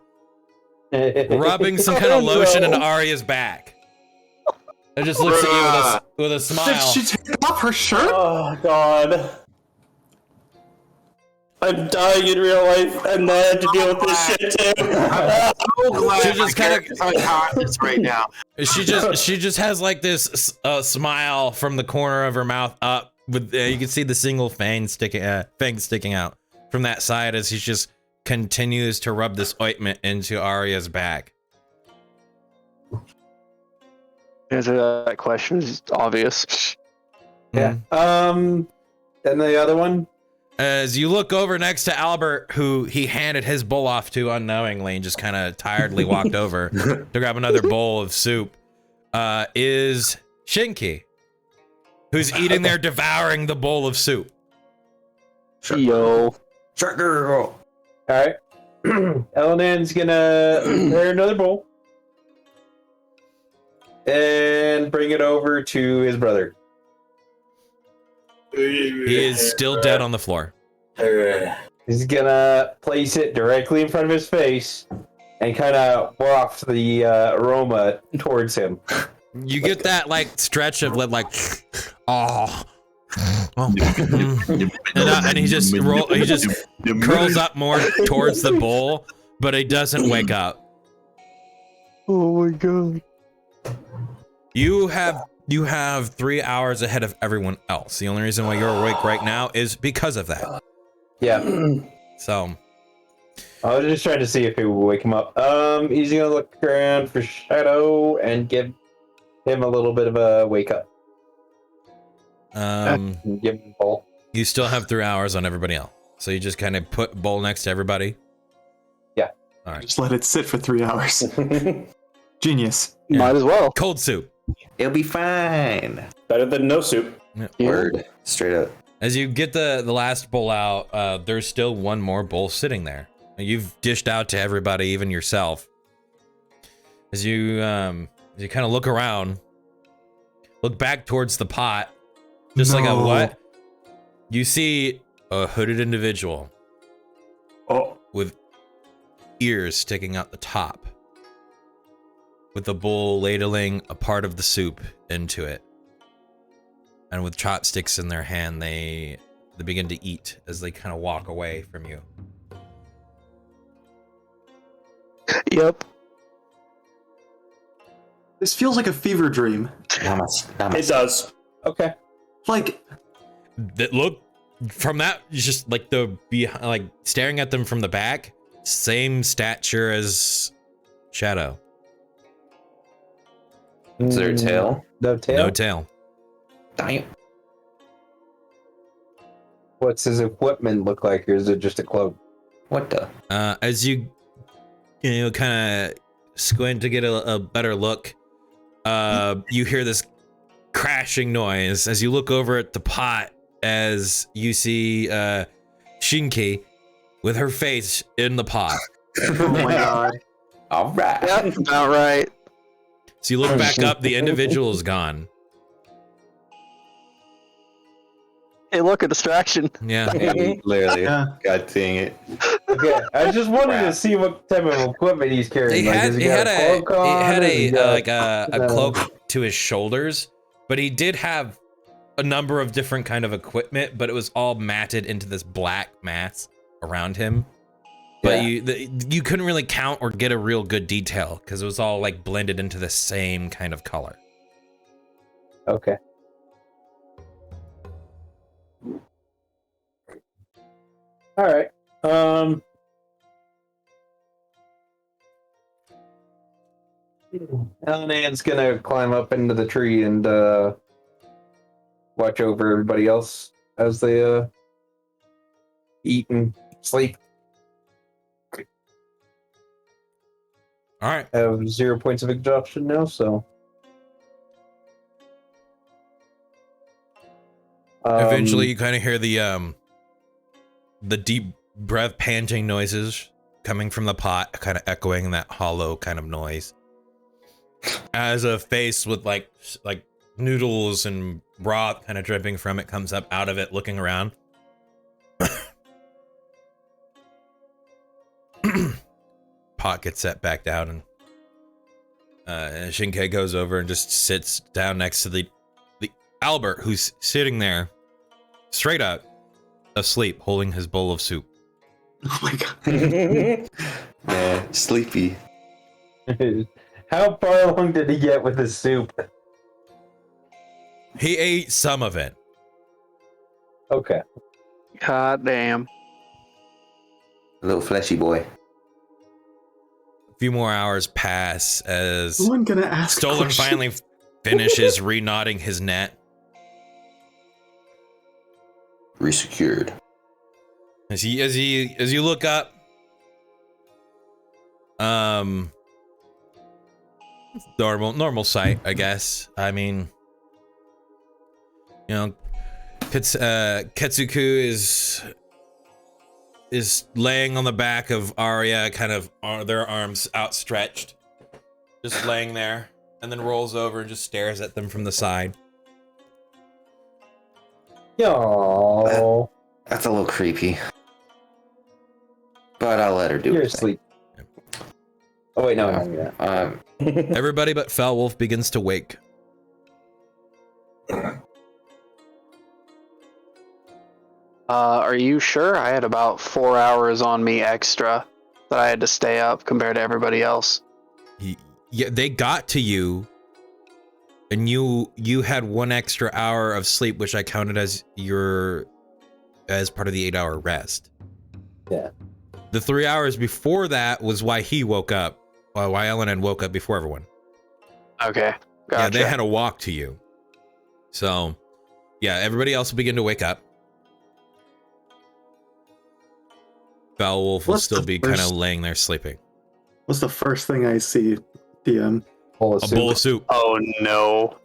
rubbing some kind of lotion into Arya's back. It just looks at you with a Did smile. she take off her shirt? Oh god. I'm dying in real life, and then I have to deal with this shit too. So glad She just my kinda- character's unconscious right now. She just has like this smile from the corner of her mouth up with you can see the single fang sticking out from that side as he just continues to rub this ointment into Arya's back. Answer to that question is obvious. Yeah. And the other one? As you look over next to Albert, who he handed his bowl off to unknowingly and just kind of tiredly walked over to grab another bowl of soup, is Shinki, who's eating there, devouring the bowl of soup. Yo. Shark girl. Alright. Elanan's gonna prepare another bowl. And bring it over to his brother. He is still dead on the floor. He's gonna place it directly in front of his face and kind of waft the aroma towards him. You get that like stretch of like, oh, and he just curls up more towards the bowl, but he doesn't wake up. Oh my god. You have 3 hours ahead of everyone else. The only reason why you're awake right now is because of that. Yeah. So I was just trying to see if it would wake him up. He's gonna look around for Shadow and give him a little bit of a wake up. Give him Bull. you still have 3 hours on everybody else. So you just kind of put Bull next to everybody. Yeah. All right. Just let it sit for 3 hours. Genius. Yeah. Might as well. Cold soup. It'll be fine. Better than no soup. Word. Straight up. As you get the last bowl out, there's still one more bowl sitting there. You've dished out to everybody, even yourself. As you kind of look around, look back towards the pot, just like a No. what? You see a hooded individual with ears sticking out the top, with the bowl ladling a part of the soup into it. And with chopsticks in their hand, they begin to eat as they kind of walk away from you. Yep. This feels like a fever dream. It does. Okay. Like, That look from that, you just like like staring at them from the back, same stature as Shadow. Is there a tail? No tail? No tail. Damn. What's his equipment look like, or is it just a cloak? What the? As you kind of squint to get a better look, you hear this crashing noise as you look over at the pot, as you see Shinki with her face in the pot. oh my god. All right. Yep, about right. So you look back up, the individual is gone. Hey, look, a distraction. Yeah. Literally. Yeah. God dang it. Okay, I just wanted to see what type of equipment he's carrying. He had a cloak on, or does he got like a cloak to his shoulders, but he did have a number of different kind of equipment, but it was all matted into this black mass around him. But you couldn't really count or get a real good detail because it was all like blended into the same kind of color. Okay. All right. Elnan's gonna climb up into the tree and watch over everybody else as they eat and sleep. All right. I have 0 points of exhaustion now, so. Eventually, you kind of hear the deep breath panting noises coming from the pot, kind of echoing that hollow kind of noise. As a face with like noodles and broth kind of dripping from it comes up out of it, looking around. Pot gets set back down, and Shinke goes over and just sits down next to the Albert, who's sitting there, straight up, asleep, holding his bowl of soup. Oh my god. Yeah, sleepy. How far along did he get with his soup? He ate some of it. Okay. God damn. A little fleshy boy. A few more hours pass as I'm gonna ask. a Stolen question. finally finishes re-knotting his net. Resecured. As you look up, normal sight, I guess. I mean, Ketsuku is laying on the back of Arya, kind of their arms outstretched, just laying there, and then rolls over and just stares at them from the side. Yo, That's a little creepy. But I'll let her do you're her thing. asleep. Oh wait, no, no. Everybody but Felwolf begins to wake. Are you sure? I had about 4 hours on me extra that I had to stay up compared to everybody else. yeah, they got to you, and you had 1 extra hour of sleep, which I counted as part of the 8-hour rest. Yeah. The 3 hours before that was why he woke up. Why Ellen woke up before everyone. Okay, gotcha. Yeah, they had to walk to you. So, yeah, everybody else will begin to wake up. Beowulf will What's still the be kind of first- laying there sleeping. What's the first thing I see, DM? Bowl of A soup. bowl of soup. Oh no.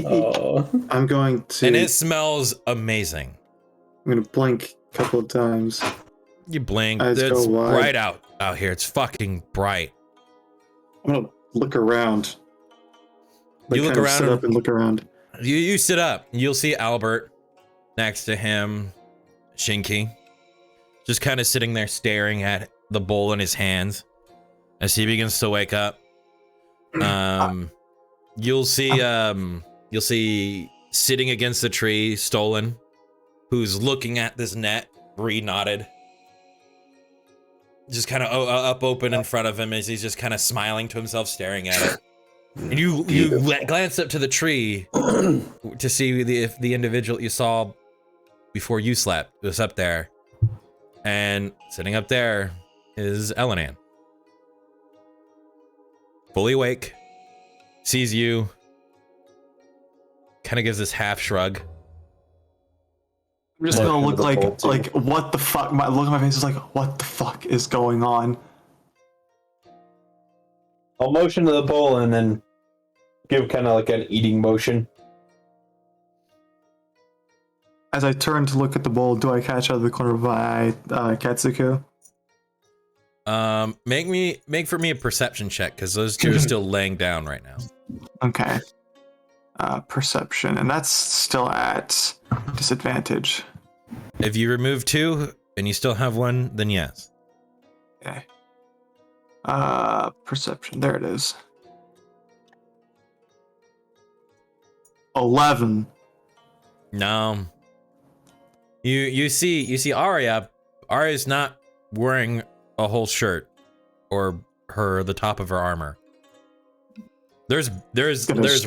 Oh. I'm going to. And it smells amazing. I'm gonna blink a couple of times. You blink. Eyes It's go wide. bright out here. It's fucking bright. I'm gonna look around. You look kind of around Sit and- up and look around. You sit up. You'll see Albert next to him, Shinky, just kind of sitting there staring at the bowl in his hands as he begins to wake up. You'll see sitting against the tree, Stolen, who's looking at this net, re-knotted, just kind of up open in front of him as he's just kind of smiling to himself, staring at it. And you glance up to the tree to see if the individual you saw before you slept was up there, and sitting up there is Elenan, fully awake, sees you, kind of gives this half shrug. I'm just gonna Look look into the bowl, like too. what the fuck? My look at my face is like, what the fuck is going on? I'll motion to the bowl and then give kind of like an eating motion. As I turn to look at the bowl, do I catch out of the corner of my eye Katsuku? Make for me a perception check, because those two are still laying down right now. Okay. Perception, and that's still at disadvantage. If you remove 2 and you still have 1, then yes. Okay. Perception. There it is. 11. No. You see Arya. Arya's not wearing a whole shirt or the top of her armor. There's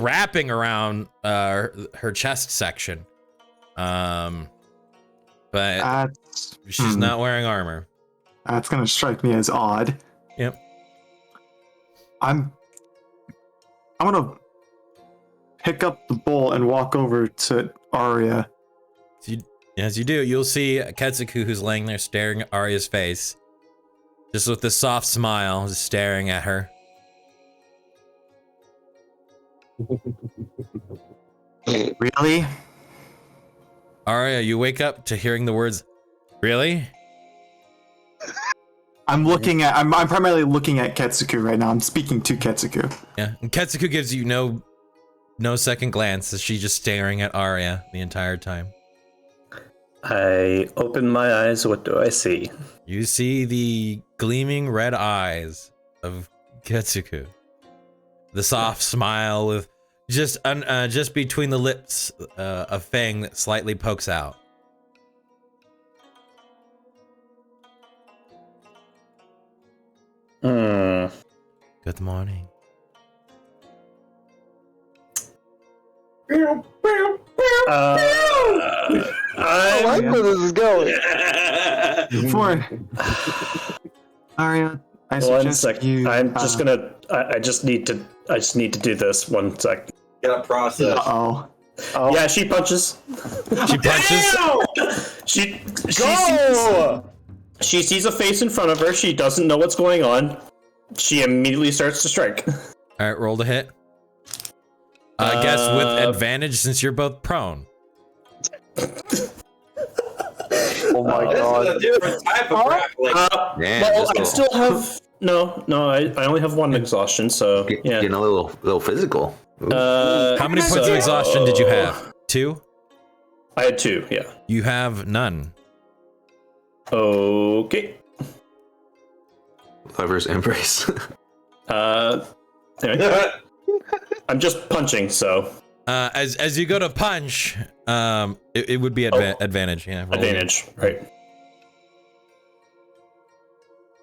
wrapping around her chest section. But That's she's not wearing armor. That's gonna strike me as odd. Yep. I'm gonna pick up the bowl and walk over to Arya. As you do, you'll see Ketsuku, who's laying there staring at Arya's face, just with a soft smile, just staring at her. Really? Arya, you wake up to hearing the words, "Really?" I'm primarily looking at Ketsuku right now. I'm speaking to Ketsuku. Yeah. And Ketsuku gives you no second glance, as she's just staring at Arya the entire time. I open my eyes. What do I see? You see the gleaming red eyes of Ketsuku. The soft smile with just between the lips, a fang that slightly pokes out. Good morning. I like where this is going. Before Arya, I One suggest sec. you. I'm just gonna. I just need to do this. 1 sec. Gotta process. Oh. Yeah, she punches. She punches. She sees a face in front of her. She doesn't know what's going on. She immediately starts to strike. All right, roll to hit. I guess with advantage since you're both prone. Oh my This god. is a different type of grappling. Yeah, I still have no. I only have 1 exhaustion, so yeah. Getting a little physical. Ooh. How many points of exhaustion did you have? 2? I had 2. Yeah. You have none. Okay. Lover's embrace. Anyway. I'm just punching, so As you go to punch, it would be advantage. Yeah. roll. advantage, right?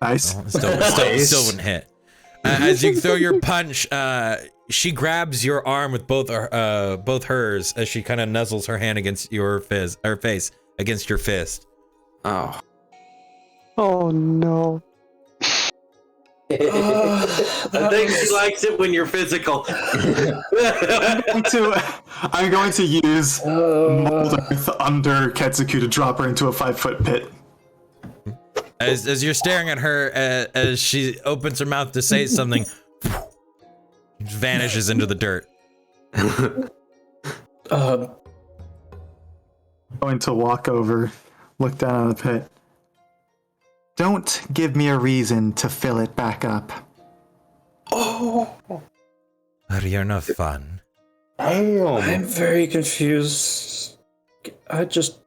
Nice. Still wouldn't hit. As you throw your punch, she grabs your arm with both hers as she kind of nuzzles her hand against your face against your fist. Oh. Oh no. I think she likes it when you're physical. I'm going to use Mold Earth under Ketsuku to drop her into a 5-foot pit. As you're staring at her, as she opens her mouth to say something, vanishes into the dirt. Going to walk over, look down on the pit. Don't give me a reason to fill it back up. Oh, you're no fun. I'm very confused. Just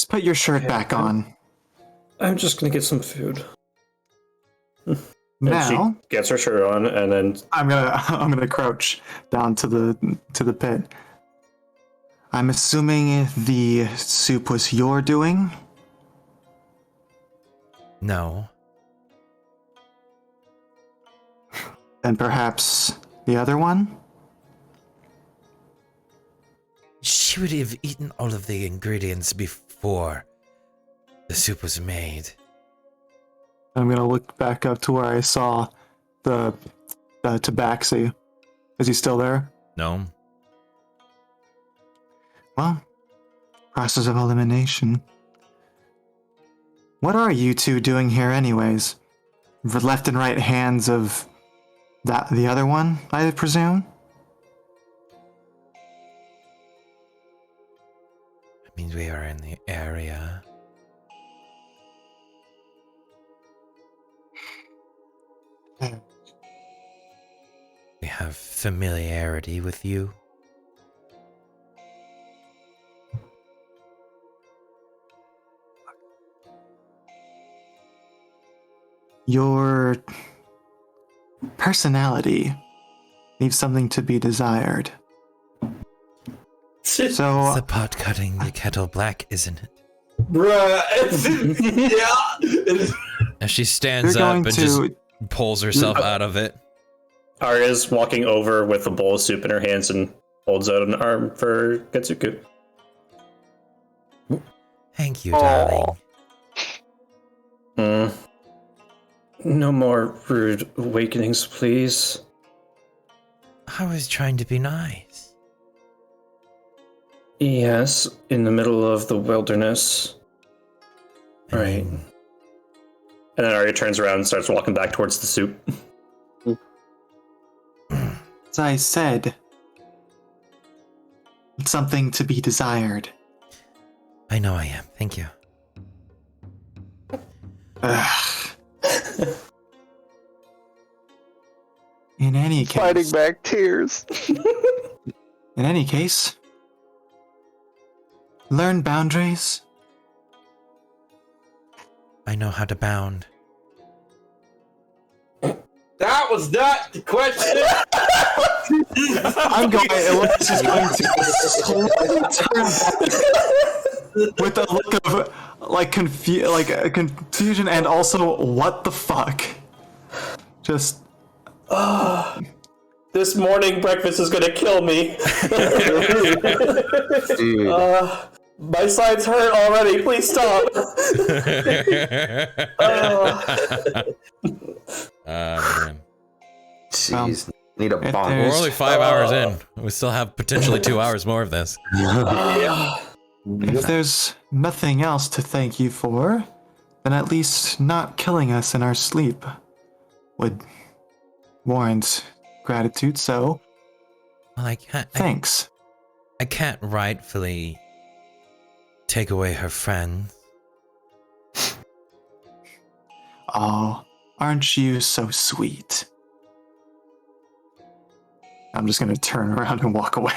put your shirt back on. I'm just gonna get some food. Now she gets her shirt on, and then I'm gonna crouch down to the pit. I'm assuming the soup was your doing? No. Then perhaps the other one? She would have eaten all of the ingredients before the soup was made. I'm gonna look back up to where I saw the tabaxi. Is he still there? No. Well, process of elimination. What are you two doing here anyways? Left and right hands of the other one, I presume? I mean, we are in the area. We have familiarity with you. Your personality leaves something to be desired. So It's the pot cutting the kettle black, isn't it? Bruh, yeah. As she you're stands up going and to just pulls herself out of it. Arya's walking over with a bowl of soup in her hands and holds out an arm for Ketsuku. Thank you, darling. No more rude awakenings, please. I was trying to be nice. Yes, in the middle of the wilderness. I Right. mean, And then Arya turns around and starts walking back towards the soup. as I said, it's something to be desired. I know I am. Thank you. In any case, Fighting back tears. in any case, learn boundaries. I know how to bound. That was not the question. I'm going. This is going to turn back with a look of like confusion and also what the fuck. Just This morning breakfast is gonna kill me. Dude. My sides hurt already. Please stop. Man. Jeez. Need a if bomb. there's- We're only 5 hours in. We still have potentially 2 hours more of this. if there's nothing else to thank you for, then at least not killing us in our sleep would warrant gratitude. So Well, I thanks. can't rightfully take away her friends. Oh, aren't you so sweet? I'm just gonna turn around and walk away.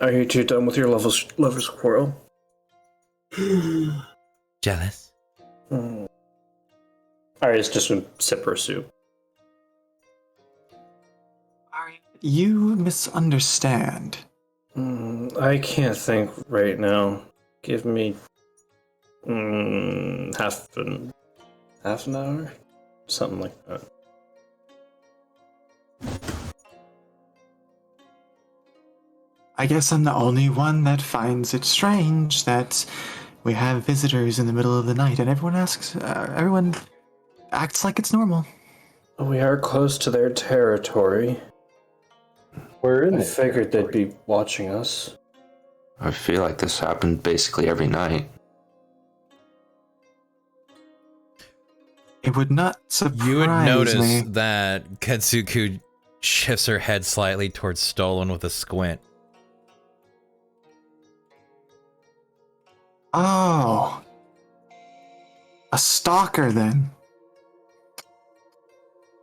Are you two done with your lover's quarrel? Jealous? Arya's just gonna sip her soup. You misunderstand. I can't think right now. Give me Half an hour? Something like that. I guess I'm the only one that finds it strange that we have visitors in the middle of the night, and everyone acts like it's normal. We are close to their territory. We're in I there. figured they'd be watching us. I feel like this happened basically every night. It would not surprise You would notice me. that Ketsuku shifts her head slightly towards Stolen with a squint. Oh. A stalker, then.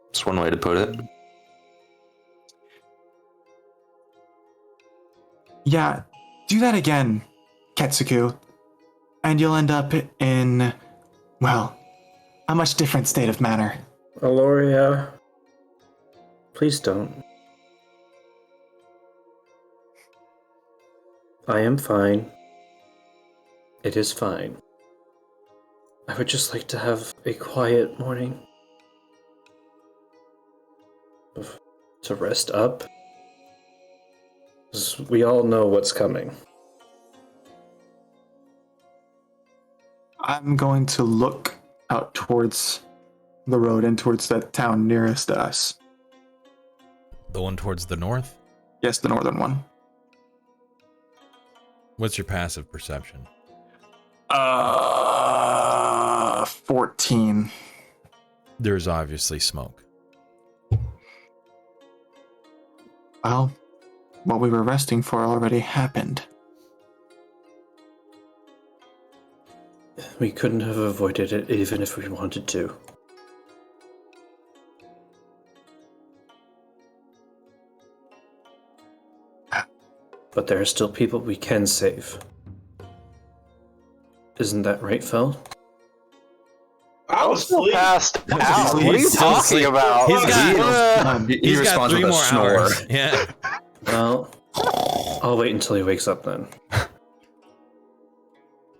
That's one way to put it. Yeah, do that again, Ketsuku. And you'll end up in, well, a much different state of manner. Aloria, please don't. I am fine. It is fine. I would just like to have a quiet morning. To rest up. 'Cause we all know what's coming. I'm going to look out towards the road and towards that town nearest us. The one towards the north? Yes, the northern one. What's your passive perception? 14. There's obviously smoke. Well, what we were resting for already happened. We couldn't have avoided it even if we wanted to. But there are still people we can save. Isn't that right, Phil? I was asleep. Passed out. What are you He's still talking asleep. about? He's got- He He's got responds 3 with a more snore. hours. Yeah. Well, I'll wait until he wakes up then.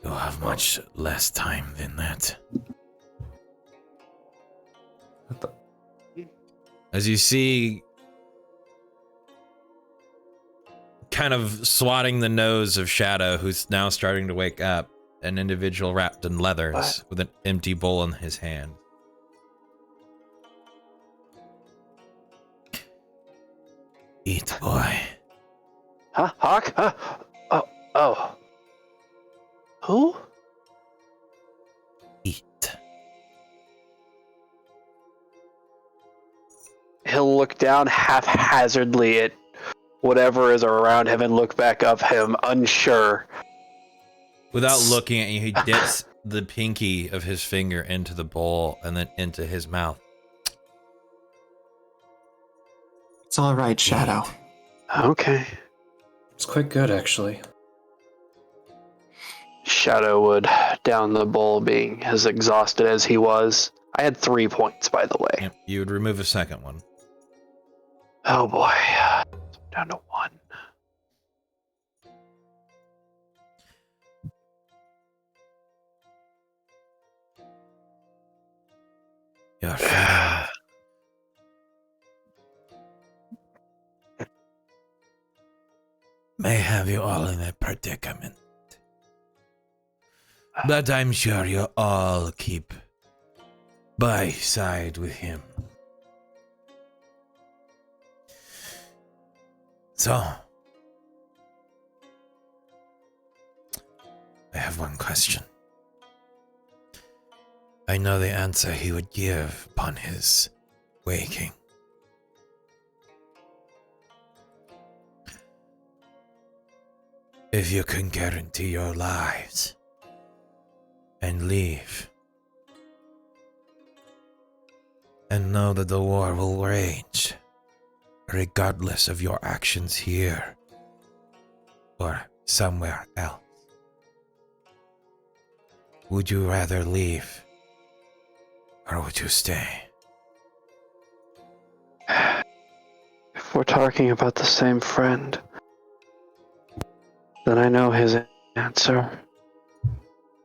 You'll have much less time than that. As you see, kind of swatting the nose of Shadow, who's now starting to wake up, an individual wrapped in leathers with an empty bowl in his hand. Eat, boy. Huh? Hawk? Huh? Oh. Who? Eat. He'll look down haphazardly at whatever is around him and look back up him, unsure. Without looking at you, he dips the pinky of his finger into the bowl and then into his mouth. It's all right, Shadow. Okay. It's quite good, actually. Shadow would down the bowl, being as exhausted as he was. I had 3 points, by the way. Yep, you would remove a second one. Oh boy. Down to 1. Your friend may have you all in a predicament. But I'm sure you'll all keep by side with him. So, I have one question. I know the answer he would give upon his waking. If you can guarantee your lives and leave, and know that the war will rage, regardless of your actions here or somewhere else, would you rather leave or would you stay? If we're talking about the same friend, then I know his answer.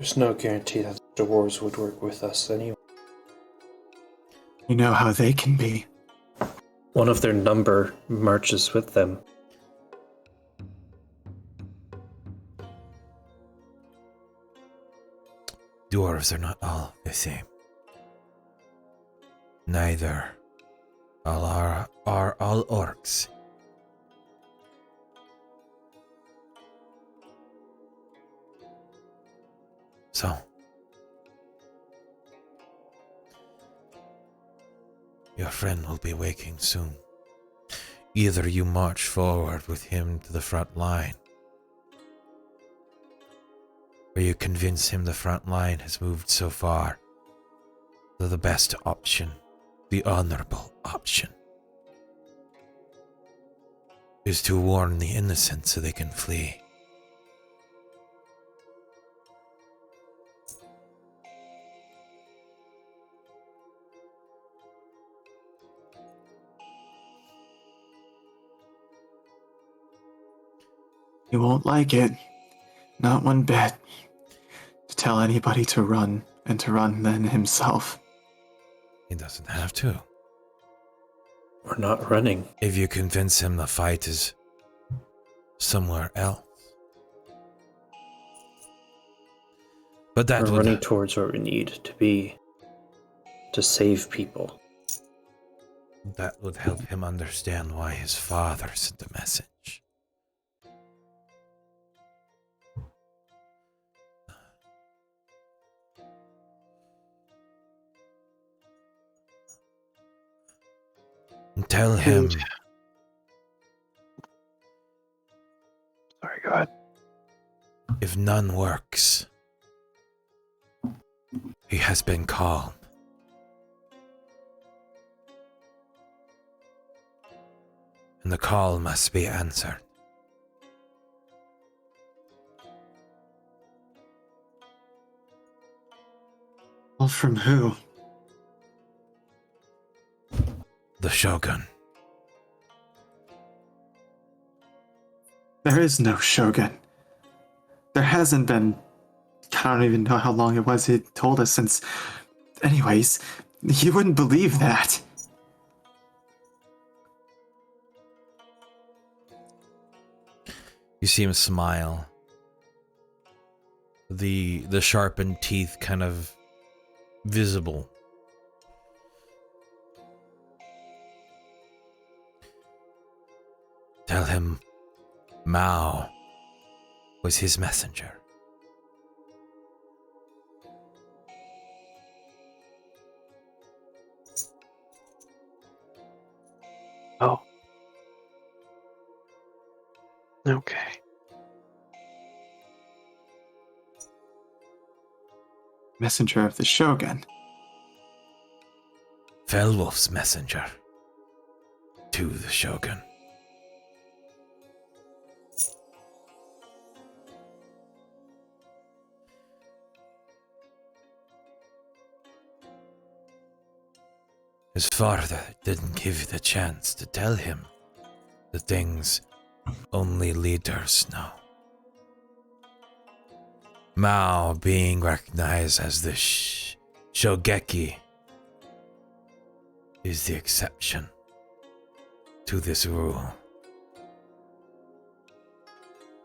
There's no guarantee that the dwarves would work with us anyway. You know how they can be. One of their number marches with them. Dwarves are not all the same. Neither are all orcs. So, your friend will be waking soon. Either you march forward with him to the front line, or you convince him the front line has moved so far that the best option, the honorable option, is to warn the innocent so they can flee. He won't like it. Not one bit. To tell anybody to run, and to run then himself. He doesn't have to. We're not running. If you convince him the fight is somewhere else. But that We're would running towards where we need to be to save people. help him understand why his father sent a message. And tell him Sorry, go ahead. if none works, he has been calm. And the call must be answered. Well, from who? The Shogun. There is no Shogun. There hasn't been. I don't even know how long it was he told us since. Anyways, you wouldn't believe that. You see him smile. The sharpened teeth kind of visible. Tell him Mao was his messenger. Oh. Okay. Messenger of the Shogun. Felwolf's messenger to the Shogun. His father didn't give you the chance to tell him the things only leaders know. Mao being recognized as the Shogeki is the exception to this rule.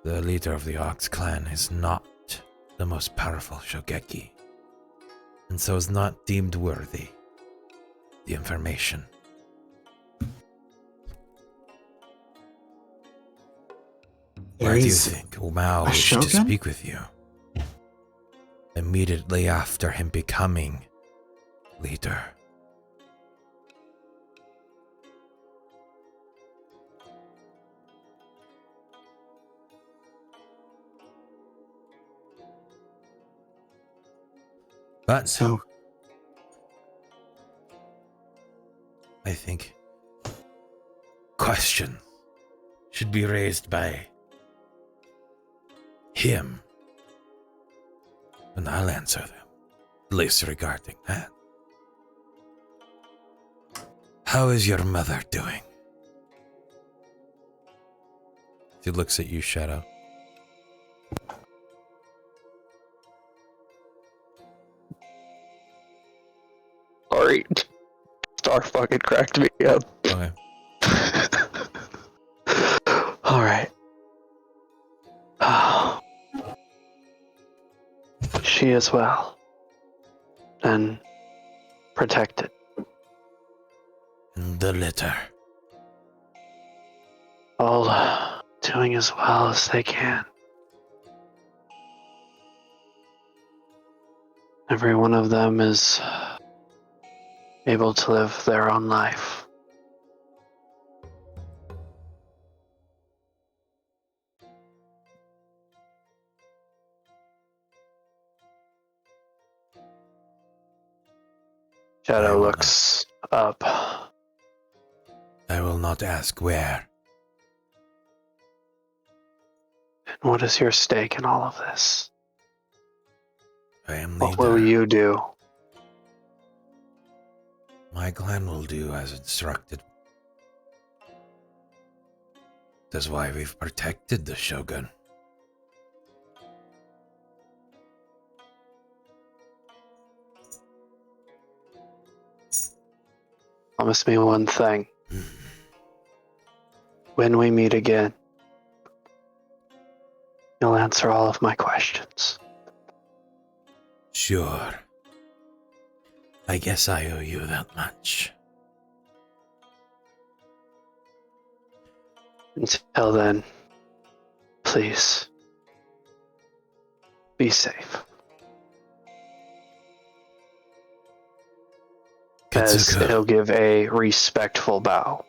The leader of the Ox clan is not the most powerful Shogeki, and so is not deemed worthy the information. Why do you think Mao wished to speak with you? Immediately after him becoming leader. But So, I think questions should be raised by him, and I'll answer them, at least regarding that. How is your mother doing? She looks at you, Shadow. Sorry. Star fucking cracked me up. Okay. Alright. She is well. And protected. The litter. All doing as well as they can. Every one of them is able to live their own life. Shadow looks up. I will not ask where. And what is your stake in all of this? I am leader. What will you do? My clan will do as instructed. That's why we've protected the Shogun. Promise me one thing. When we meet again, you'll answer all of my questions. Sure. I guess I owe you that much. Until then, please be safe. As Katsuka. he'll give a respectful bow.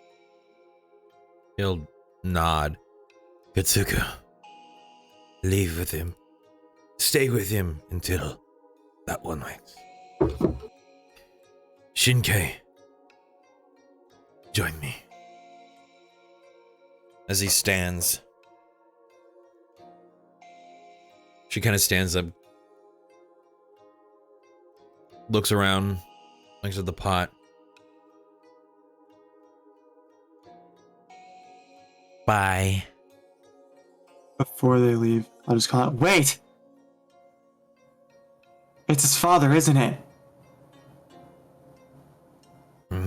He'll nod. Katsuka. Leave with him. Stay with him until that one wakes. Shinkei. Join me. As he stands, she kind of stands up, looks around, looks at the pot. Bye. Before they leave, I'll just call out, wait! It's his father, isn't it? Hmm?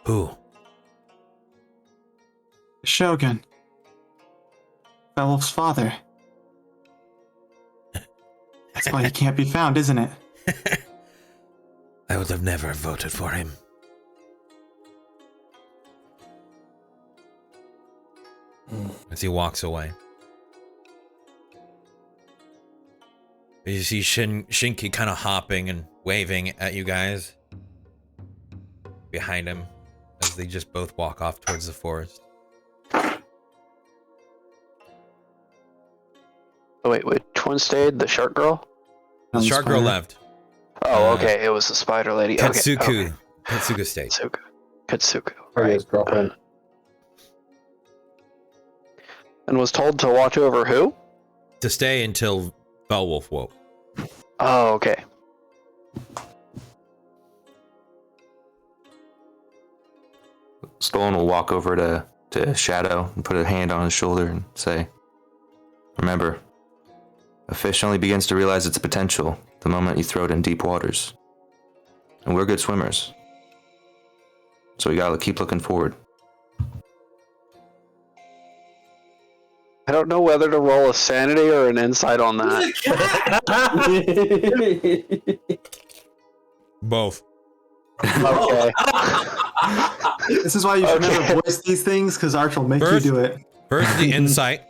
Who? The Shogun. Belloff's father. That's why he can't be found, isn't it? I would have never voted for him. As he walks away. You see Shinki kind of hopping and waving at you guys behind him as they just both walk off towards the forest. Oh, wait, which one stayed? The shark girl? The shark girl left. Oh, okay. It was the spider lady. Katsuku. Okay. Katsuku stayed. Katsuku. Or Right. his girlfriend. And was told to watch over who? To stay until Beowulf woke. Oh, okay. Stolen will walk over to Shadow and put a hand on his shoulder and say, "Remember, a fish only begins to realize its potential the moment you throw it in deep waters. And we're good swimmers. So we gotta keep looking forward." I don't know whether to roll a sanity or an insight on that. Both. Okay. This is why you should Okay. never voice these things, because Arch will make First- you do it. First the insight.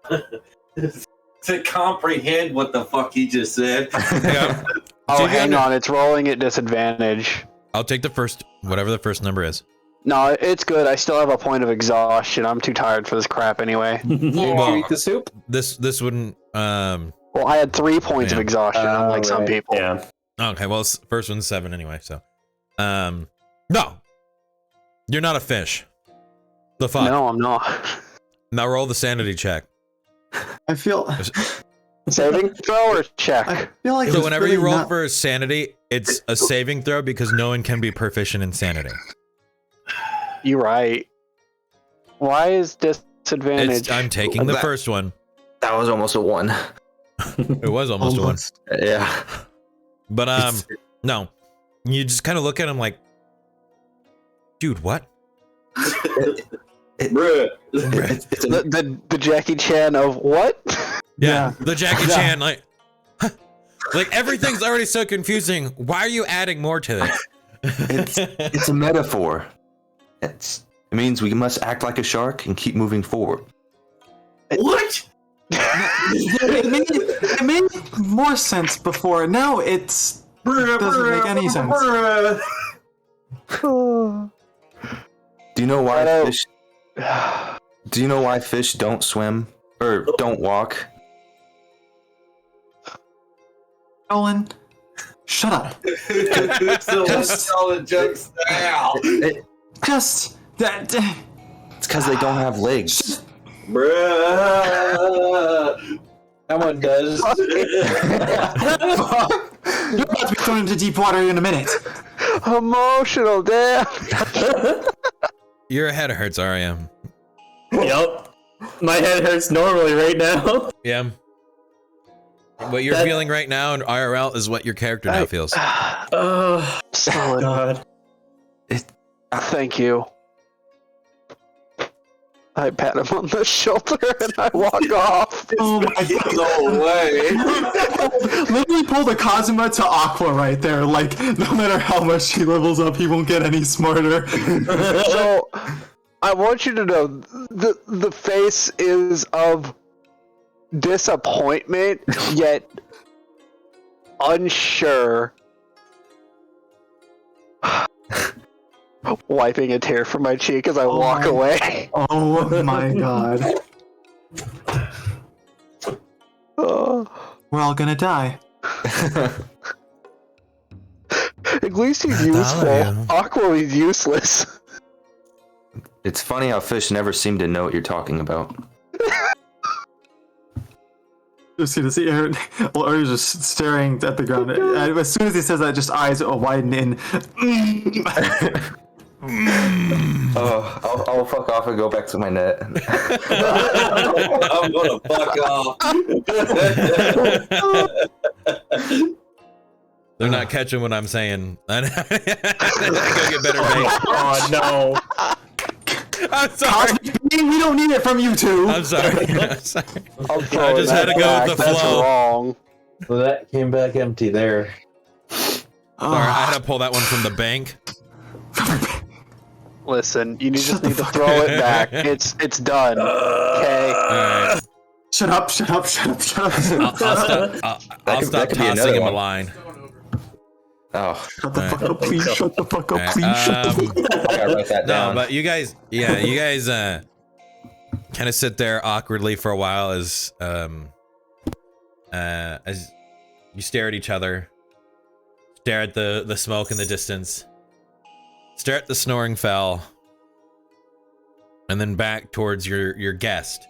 To comprehend what the fuck he just said. Yeah. Oh, So you hang gotta- on. It's rolling at disadvantage. I'll take the first, whatever the first number is. No, it's good. I still have a point of exhaustion. I'm too tired for this crap anyway. Did you eat the soup? This wouldn't. Well, I had 3 points of Yeah. exhaustion, unlike some right. people. Yeah. Okay. Well, first one's 7 anyway. So, no, you're not a fish. The fuck. No, I'm not. Now roll the sanity check. I feel Saving throw or check? I feel like So he's whenever really you roll not- for sanity, it's a saving throw because no one can be proficient in sanity. You're right. Why is Disadvantage. I'm taking the That- first one. That was almost a 1. It was almost a one. Yeah. But no. You just kind of look at him like, dude, what? Bruh. It's The Jackie Chan of what? Yeah. The Jackie Chan, like everything's already so confusing. Why are you adding more to it? it's a metaphor. It means we must act like a shark and keep moving forward. What? It made more sense before. Now it doesn't make any sense. Do you know why Shadow. fish? Do you know why fish don't swim or don't walk? Nolan, shut up. So let's tell the jokes now. Just that. It's because they don't have legs. Bruh. That one does. You're about to be thrown into deep water in a minute. Emotional, damn. Your head hurts, RIM. Yup. My head hurts normally right now. Yeah. What you're feeling right now in IRL is what your character now feels. Oh, Solid. God. Thank you. I pat him on the shoulder and I walk off. Oh my god. No way. Literally pull the Kazuma to Aqua right there. Like, no matter how much he levels up, he won't get any smarter. So, I want you to know, the face is of disappointment, yet unsure. Wiping a tear from my cheek as I walk away. Oh my god. Oh. We're all gonna die. At least he's useful. Aqua is useless. It's funny how fish never seem to know what you're talking about. Just gonna see Aaron. Well, Aaron's just staring at the ground. And as soon as he says that, just eyes widen in. Oh, I'll fuck off and go back to my net. I'm gonna fuck off. They're not catching what I'm saying. I gotta get better bait. Oh, no. I'm sorry. We don't need it from you two. I'm sorry. I'm sorry. I'm I throwing just that had to go back. with the That's flow. wrong. So that came back empty there. Sorry, I had to pull that one from the bank. Listen, you just Shut the need to fuck throw it back. It's done. Okay. Alright. Shut up! Shut up! Shut up! Shut up! I'll could- stop that could be tossing another him a one. line. Oh, Shut the fuck up! Please shut the fuck up! Alright, Please shut the fuck up! I gotta write that No, down. but you guys kind of sit there awkwardly for a while as you stare at each other, stare at the smoke in the distance, stare at the snoring fell, and then back towards your guest,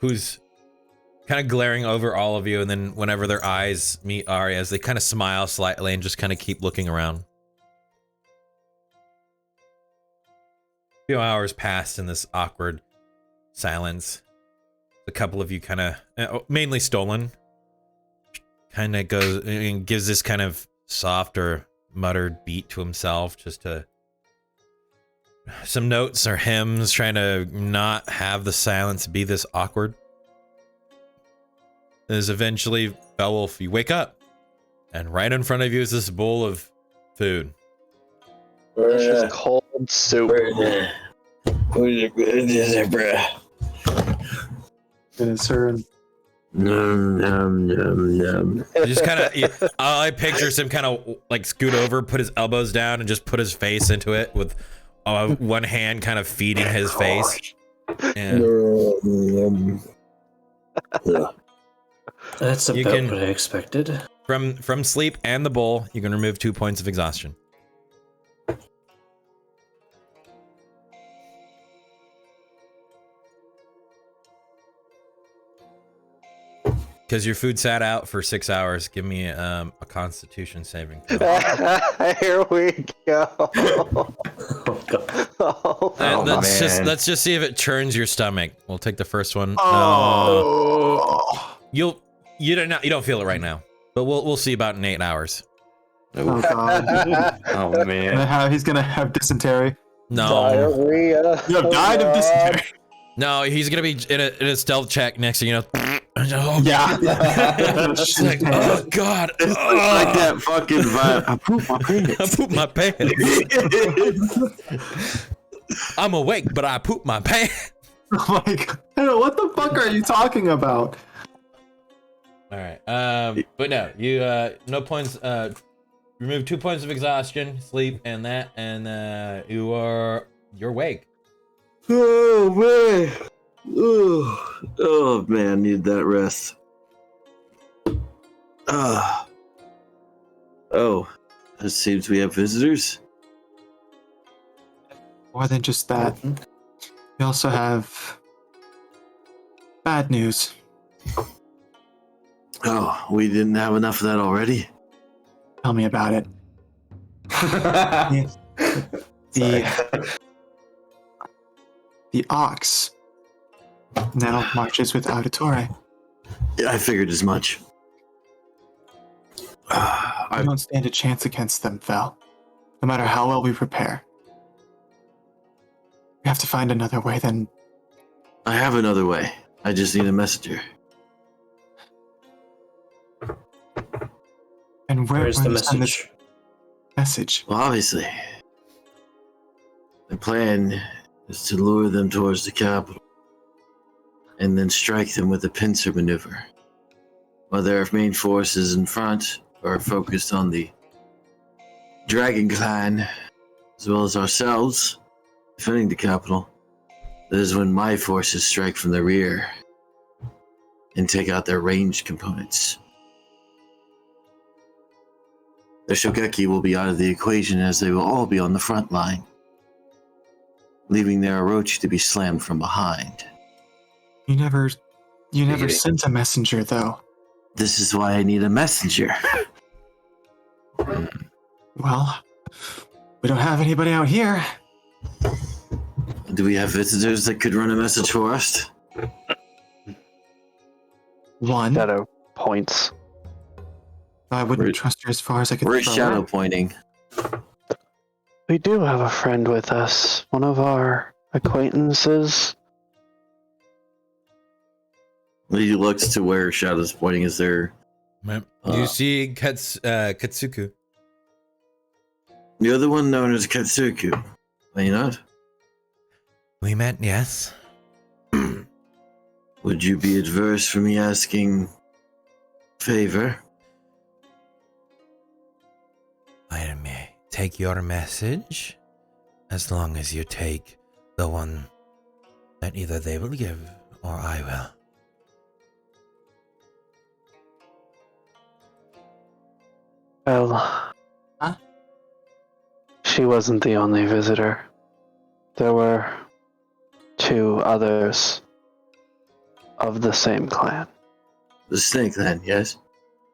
who's kind of glaring over all of you, and then whenever their eyes meet Arya's, they kind of smile slightly and just kind of keep looking around. A few hours passed in this awkward silence. A couple of you kind of, mainly Stolen, kind of goes and gives this kind of soft or muttered beat to himself, just to some notes or hymns, trying to not have the silence be this awkward. As eventually, Beowulf, you wake up, and right in front of you is this bowl of food. It's just cold soup. It's her. Nom, nom, nom, nom. You just kind of, all I picture is him kind of like scoot over, put his elbows down, and just put his face into it with one hand kind of feeding his face. Yeah. That's You about can- what I expected. From sleep and the bowl, you can remove 2 points of exhaustion. Because your food sat out for 6 hours, give me a Constitution saving throw. Here we go. Oh god. Oh, Let's just see if it churns your stomach. We'll take the first one. Oh, You don't feel it right now, but we'll see about in 8 hours. oh God! Oh And man. how he's gonna have dysentery. No, diarrhea. You have died of dysentery. no, he's gonna be in a stealth check next thing you know. Oh, Yeah. it's like, oh God, Like that fucking vibe. I pooped my pants. I pooped my pants. I'm awake, but I pooped my pants. Like, what the fuck are you talking about? All right. But no, you no points. Remove 2 points of exhaustion, sleep, and that, and you're awake. Oh man. Oh man, need that rest. Oh, it seems we have visitors. More than just that, we also have bad news. Oh, we didn't have enough of that already. Tell me about it. The ox now marches with Auditore. Yeah, I figured as much. I don't stand a chance against them, Vel. No matter how well we prepare. We have to find another way than... I have another way. I just need a messenger. And Where's the send this message? message? Well, obviously, the plan is to lure them towards the capital and then strike them with a pincer maneuver. While their main forces in front are focused on the Dragon Clan, as well as ourselves, defending the capital. That is when my forces strike from the rear and take out their ranged components. The Shogeki will be out of the equation as they will all be on the front line, leaving their Orochi to be slammed from behind. You never sent a messenger, though. This is why I need a messenger. Well, we don't have anybody out here. Do we have visitors that could run a message for us? One, Shadow points. I wouldn't We're- trust her as far as I could We're throw shadow her. pointing. We do have a friend with us. One of our acquaintances. He looks to where Shadow's pointing. Is there You see Katsuku. the other one known as Katsuku? Are you not? We met, yes. Would you be adverse for me asking favor? I may take your message, as long as you take the one that either they will give or I will. Well, Huh? She wasn't the only visitor. There were 2 others of the same clan. The Snake Clan, yes?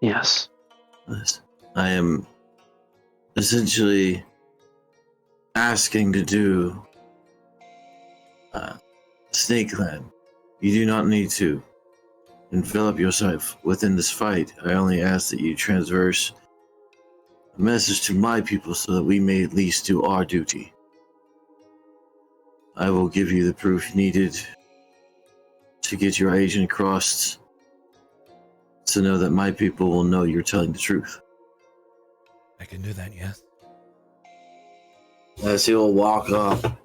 Yes. Yes. I am essentially asking to do Snake Clan. You do not need to envelop yourself within this fight. I only ask that you transverse a message to my people so that we may at least do our duty. I will give you the proof needed to get your agent across to know that my people will know you're telling the truth. I can do that, yes. As he'll walk up,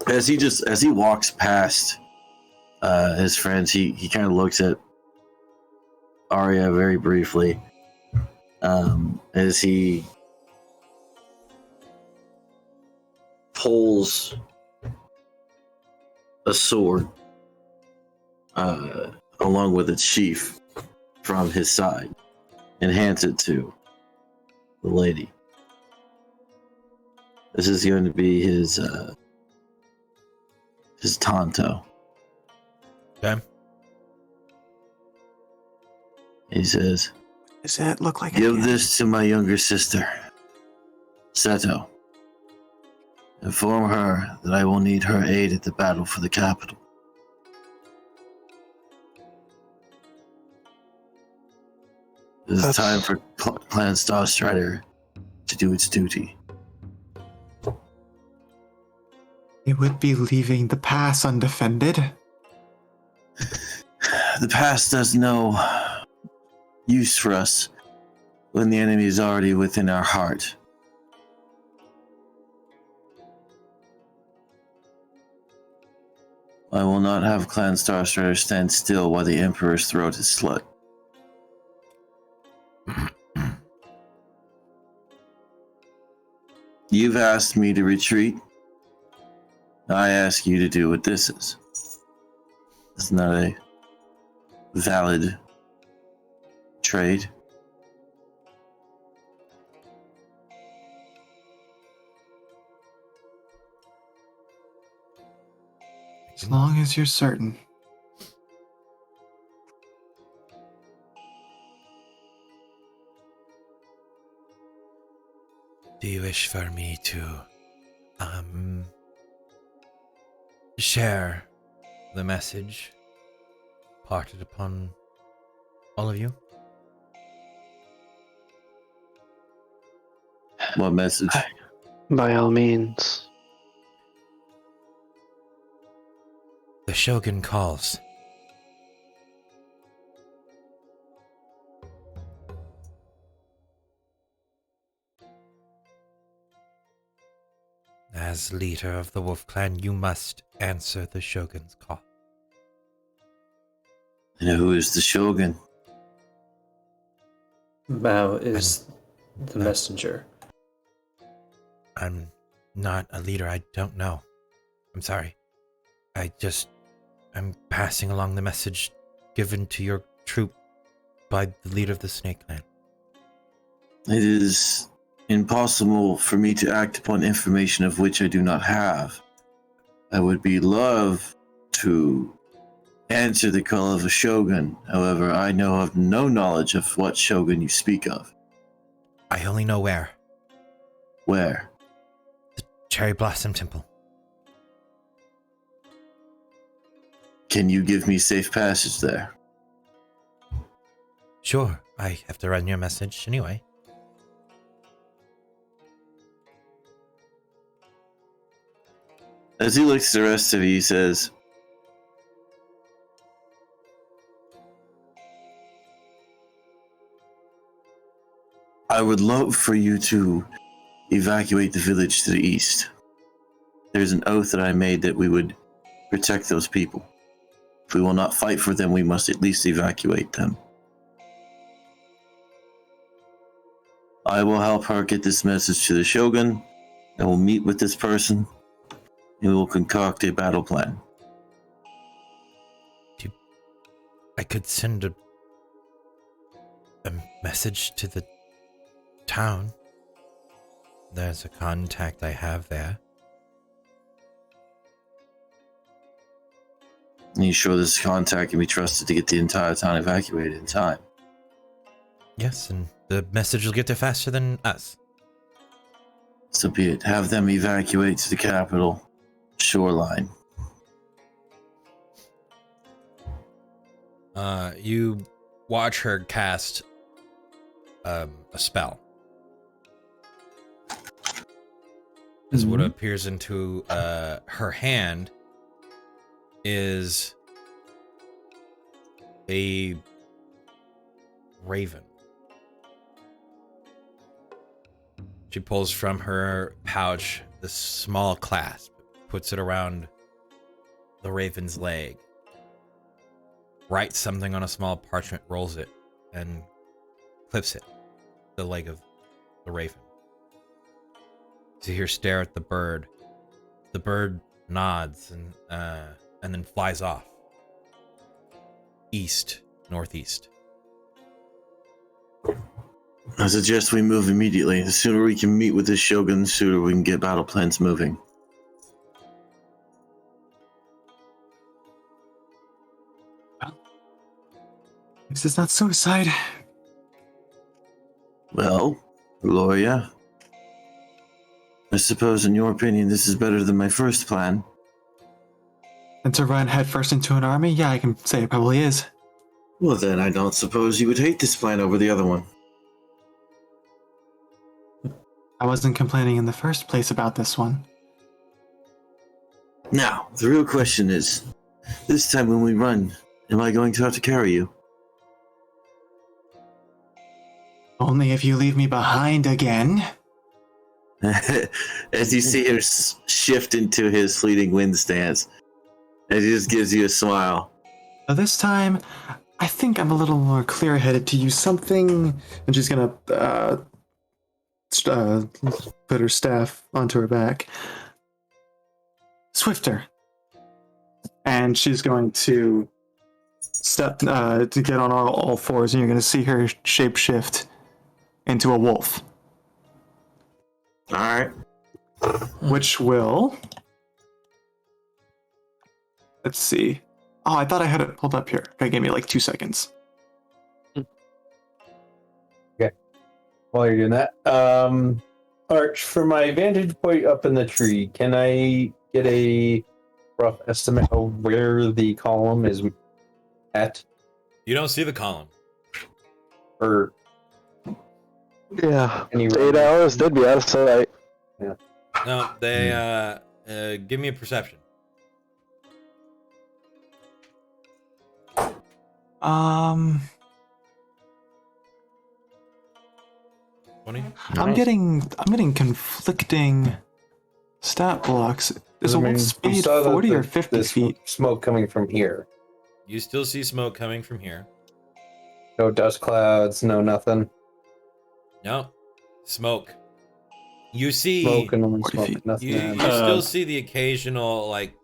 as he walks past his friends, he kind of looks at Arya very briefly. As he pulls a sword along with its sheath from his side and hands it to the lady. This is going to be his Tonto. Okay. He says, Does that look like "Give a this to my younger sister, Seto. Inform her that I will need her aid at the battle for the capital. It is time for Clan Starstrider to do its duty. It would be leaving the pass undefended. The pass does no use for us when the enemy is already within our heart. I will not have Clan Starstrider stand still while the Emperor's throat is slit. You've asked me to retreat. I ask you to do what this is. It's not a valid trade. As long as you're certain. Do you wish for me to, share the message parted upon all of you? What message? By all means. The Shogun calls. As leader of the Wolf Clan, you must answer the Shogun's call. And who is the Shogun? Mao is the messenger. I'm not a leader. I don't know. I'm sorry. I'm passing along the message given to your troop by the leader of the Snake Clan. It is impossible for me to act upon information of which I do not have. I would be love to answer the call of a shogun. However, I know of no knowledge of what shogun you speak of. I only know where. Where? The Cherry Blossom Temple. Can you give me safe passage there? Sure, I have to run your message anyway. As he looks at the rest of you, he says, I would love for you to evacuate the village to the east. There's an oath that I made that we would protect those people. If we will not fight for them, we must at least evacuate them. I will help her get this message to the Shogun. I will meet with this person, and we will concoct a battle plan. I could send a message to the town. There's a contact I have there. Are you sure this contact can be trusted to get the entire town evacuated in time? Yes, and the message will get there faster than us. So be it. Have them evacuate to the capital shoreline. You watch her cast a spell. As what appears into her hand is a raven. She pulls from her pouch this small clasp, puts it around the raven's leg, writes something on a small parchment, rolls it, and clips it to the leg of the raven. You see her stare at the bird. The bird nods and then flies off. East, northeast. I suggest we move immediately. The sooner we can meet with the Shogun, the sooner we can get battle plans moving. This is not suicide. Well, Gloria, I suppose, in your opinion, this is better than my first plan. And to run headfirst into an army? Yeah, I can say it probably is. Well, then I don't suppose you would hate this plan over the other one. I wasn't complaining in the first place about this one. Now, the real question is, this time when we run, am I going to have to carry you? Only if you leave me behind again. As you see him shift into his fleeting wind stance, and he just gives you a smile. This time, I think I'm a little more clear-headed to use something. And she's gonna put her staff onto her back. Swifter. And she's going to step to get on all fours, and you're going to see her shapeshift into a wolf. All right. Which will... Let's see. Oh, I thought I had it pulled up here. Okay, give me like 2 seconds. While you're doing that, Arch, from my vantage point up in the tree, can I get a rough estimate of where the column is at? You don't see the column. Or Yeah. any 8 hours, they'd be out of sight. No, they give me a perception. Um, 20? I'm getting conflicting stat blocks. Is a wolf speed 40 or 50 feet? Smoke coming from here. You still see smoke coming from here. No dust clouds, no nothing. No. Smoke. You see Smoke and only 40 smoke, feet. nothing. you still see the occasional like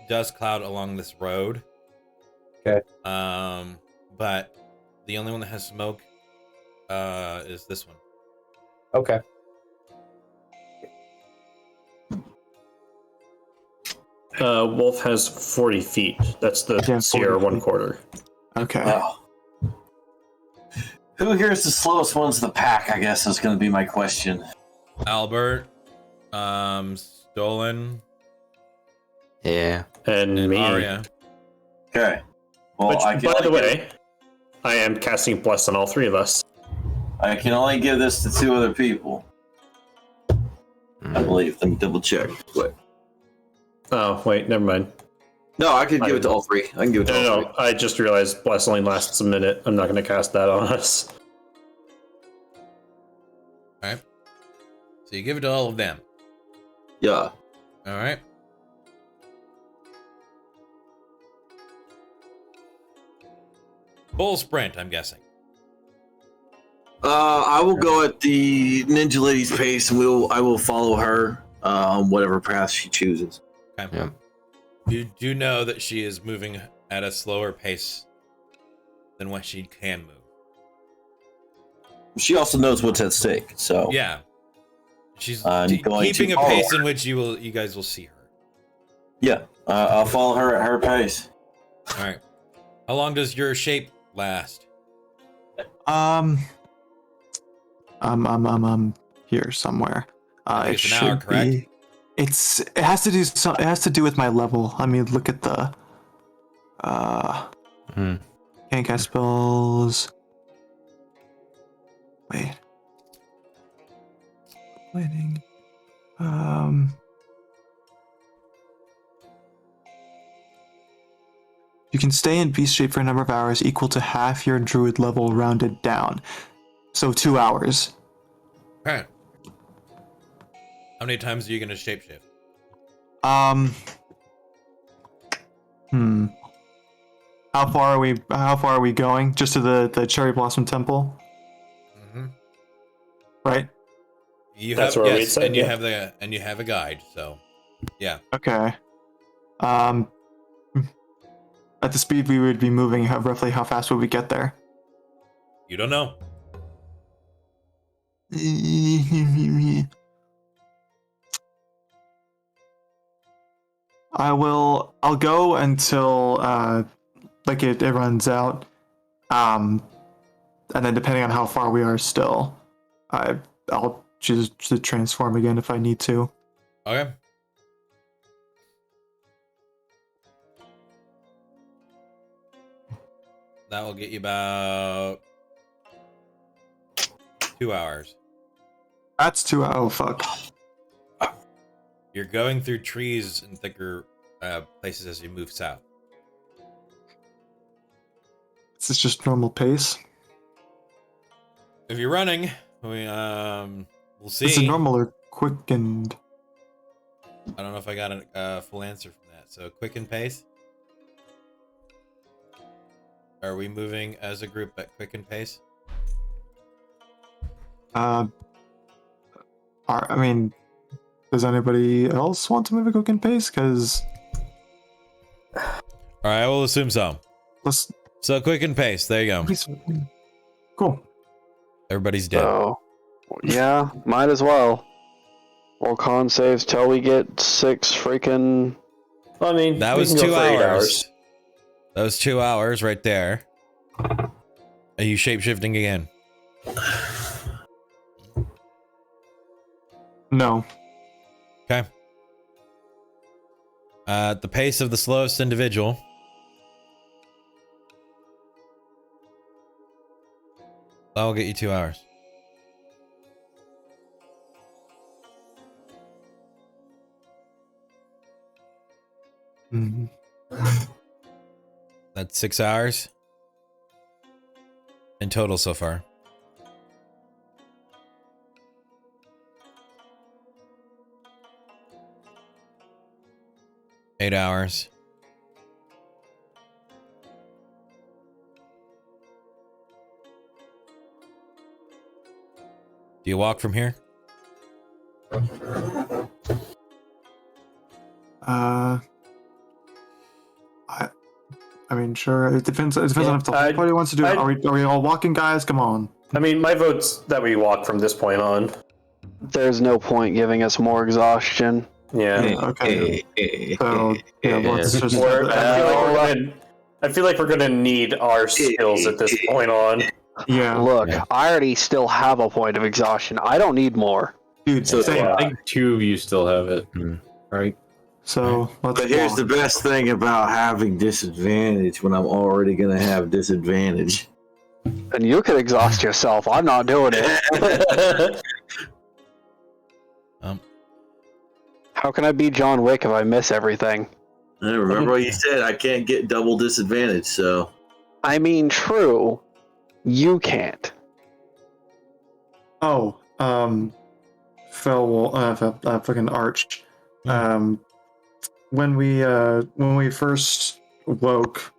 dust cloud along this road. Okay. But the only one that has smoke is this one. Okay. Wolf has 40 feet. That's the Yeah, 40 Sierra feet. 1/4. Okay. Oh. Who here is the slowest ones in the pack, I guess is going to be my question. Albert, Stolen, Yeah. And and me. Arya. Okay. Well, Which, I can by the only way, I am casting Bless on all three of us. I can only give this to 2 other people. I believe. Let me double check. Wait. Oh, wait, never mind. No, I could give it to all 3. I can give it to all No, 3. I just realized Bless only lasts a minute. I'm not going to cast that on us. Alright. So you give it to all of them. Yeah. Alright. Full sprint, I'm guessing. I will go at the ninja lady's pace, and I will follow her on whatever path she chooses. Okay. Yeah. You do know that she is moving at a slower pace than what she can move. She also knows what's at stake, so Yeah. She's I'm going keeping to a follow pace her. in which you guys will see her. yeah, I'll follow her at her pace. Alright. How long does your shape last? I'm here somewhere. I think It it's an hour, should correct? be. It has to do with my level. I mean, look at the can't cast spells. Waiting. You can stay in beast shape for a number of hours equal to half your druid level rounded down. So 2 hours. Alright. How many times are you gonna shapeshift? How far are we going? Just to the Cherry Blossom Temple? Mm-hmm. Right? You That's have where we yes, said, and you yeah. have a guide, so yeah. Okay. At the speed we would be moving, roughly how fast would we get there? You don't know. I'll go until it runs out. And then depending on how far we are still, I'll just to transform again if I need to. Okay. That will get you about 2 hours. That's 2. Oh fuck. You're going through trees and thicker places as you move south. This is just normal pace. If you're running, we'll see. Is it normal or quickened? I don't know if I got a full answer from that. So quicken pace. Are we moving as a group at quicken pace? I mean, does anybody else want to move a quickened pace? Because All right, we'll assume so. let's. So quicken pace. There you go. Cool. Everybody's dead. So, yeah, might as well. Or con saves till we get 6 freaking. I mean, That we was can go 2 for 8 hours. That was 2 hours right there. Are you shape-shifting again? No. Okay. At the pace of the slowest individual. That will get you 2 hours. Mm-hmm. That's 6 hours in total so far. Eight hours. Do you walk from here? I mean, sure. It depends. It depends Yeah, on if the whole party wants to do it. Are we all walking, guys? Come on. I mean, my vote's that we walk from this point on. There's no point giving us more exhaustion. Yeah. Okay. So yeah, let's just. I feel like we're gonna need our skills at this point on. Yeah. Look, I already still have a point of exhaustion. I don't need more. Dude, So same. I think 2 of you still have it, right? So let's. But here's walk. the best thing about having disadvantage when I'm already gonna have disadvantage. And you could exhaust yourself. I'm not doing it. How can I be John Wick if I miss everything? And remember what you said, I can't get double disadvantage, so I mean, true. You can't. Oh, fucking Arch. When we first woke,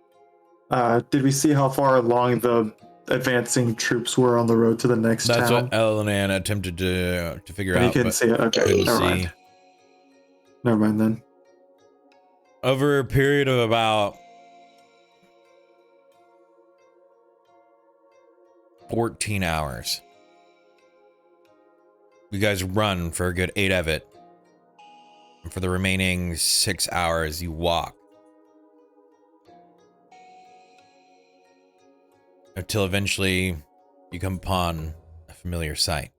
did we see how far along the advancing troops were on the road to the next That's town? what Elenan attempted to figure But out. you couldn't but see it. Okay, couldn't never see. mind. Never mind then. Over a period of about 14 hours. You guys run for a good 8 of it. And for the remaining 6 hours, you walk. Until eventually you come upon a familiar sight.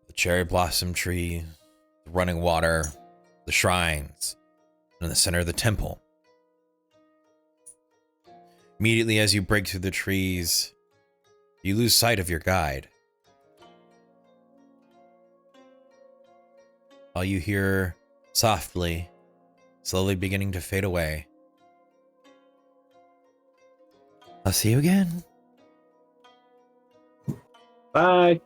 The cherry blossom tree, the running water, the shrines, and in the center of the temple. Immediately as you break through the trees, you lose sight of your guide. All you hear softly, slowly beginning to fade away. I'll see you again. Bye.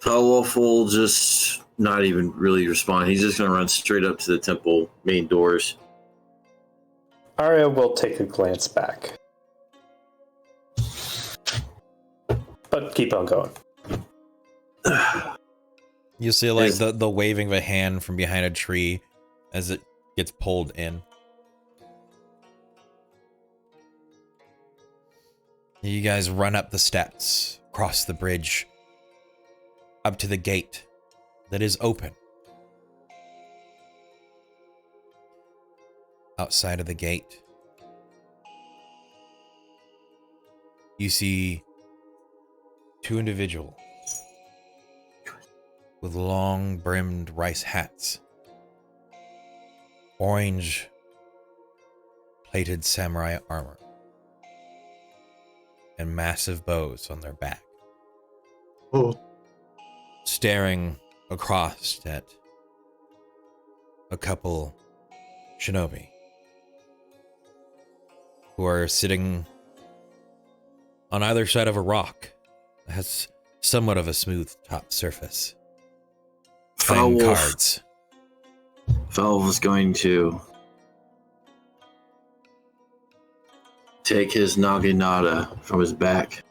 Felwolf will just not even really respond. He's just gonna run straight up to the temple main doors. Arya will take a glance back. But keep on going. You see like the waving of a hand from behind a tree as it gets pulled in. You guys run up the steps, cross the bridge, up to the gate that is open. Outside of the gate, you see two individuals with long brimmed rice hats, orange plated samurai armor, and massive bows on their back, Oh, staring across at a couple shinobi who are sitting on either side of a rock that has somewhat of a smooth top surface, playing Foul cards. Foul is going to take his naginata from his back,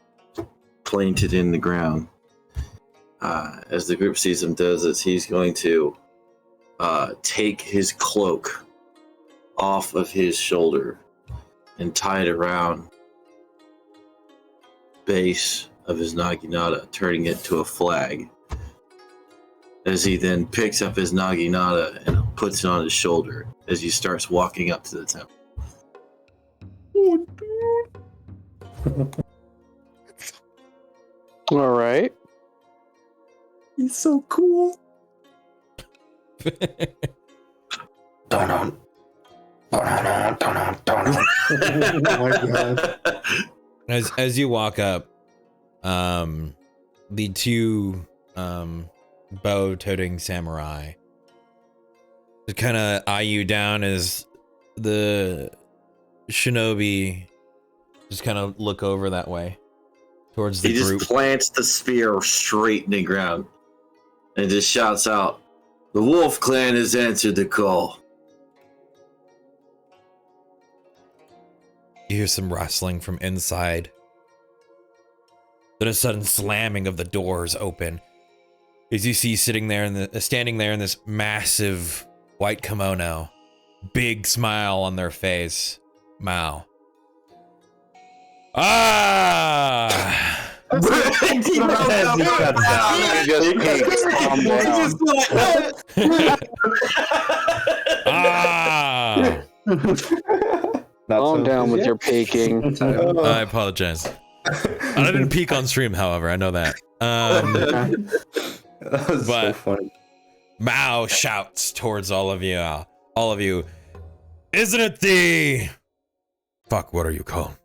plant it in the ground. As the group sees him does this, he's going to take his cloak off of his shoulder and tie it around base of his naginata, turning it to a flag. As he then picks up his naginata and puts it on his shoulder as he starts walking up to the temple. All right. he's so cool. Dun-dun. Dun-dun, dun-dun, dun-dun. Oh my god. As you walk up, the two bow-toting samurai just kind of eye you down as the shinobi just kind of look over that way towards the He group. just plants the spear straight in the ground and just shouts out, "The Wolf Clan has answered the call." You hear some rustling from inside. Then a sudden slamming of the doors open. As you see standing there in this massive white kimono, big smile on their face, Mao. Ah! You just peeked. Calm down. Ah! Calm down with your peeking. I apologize. I didn't peek on stream, however. I know that. That was so But- funny. Mao shouts towards all of you. Isn't it the... Fuck, what are you called?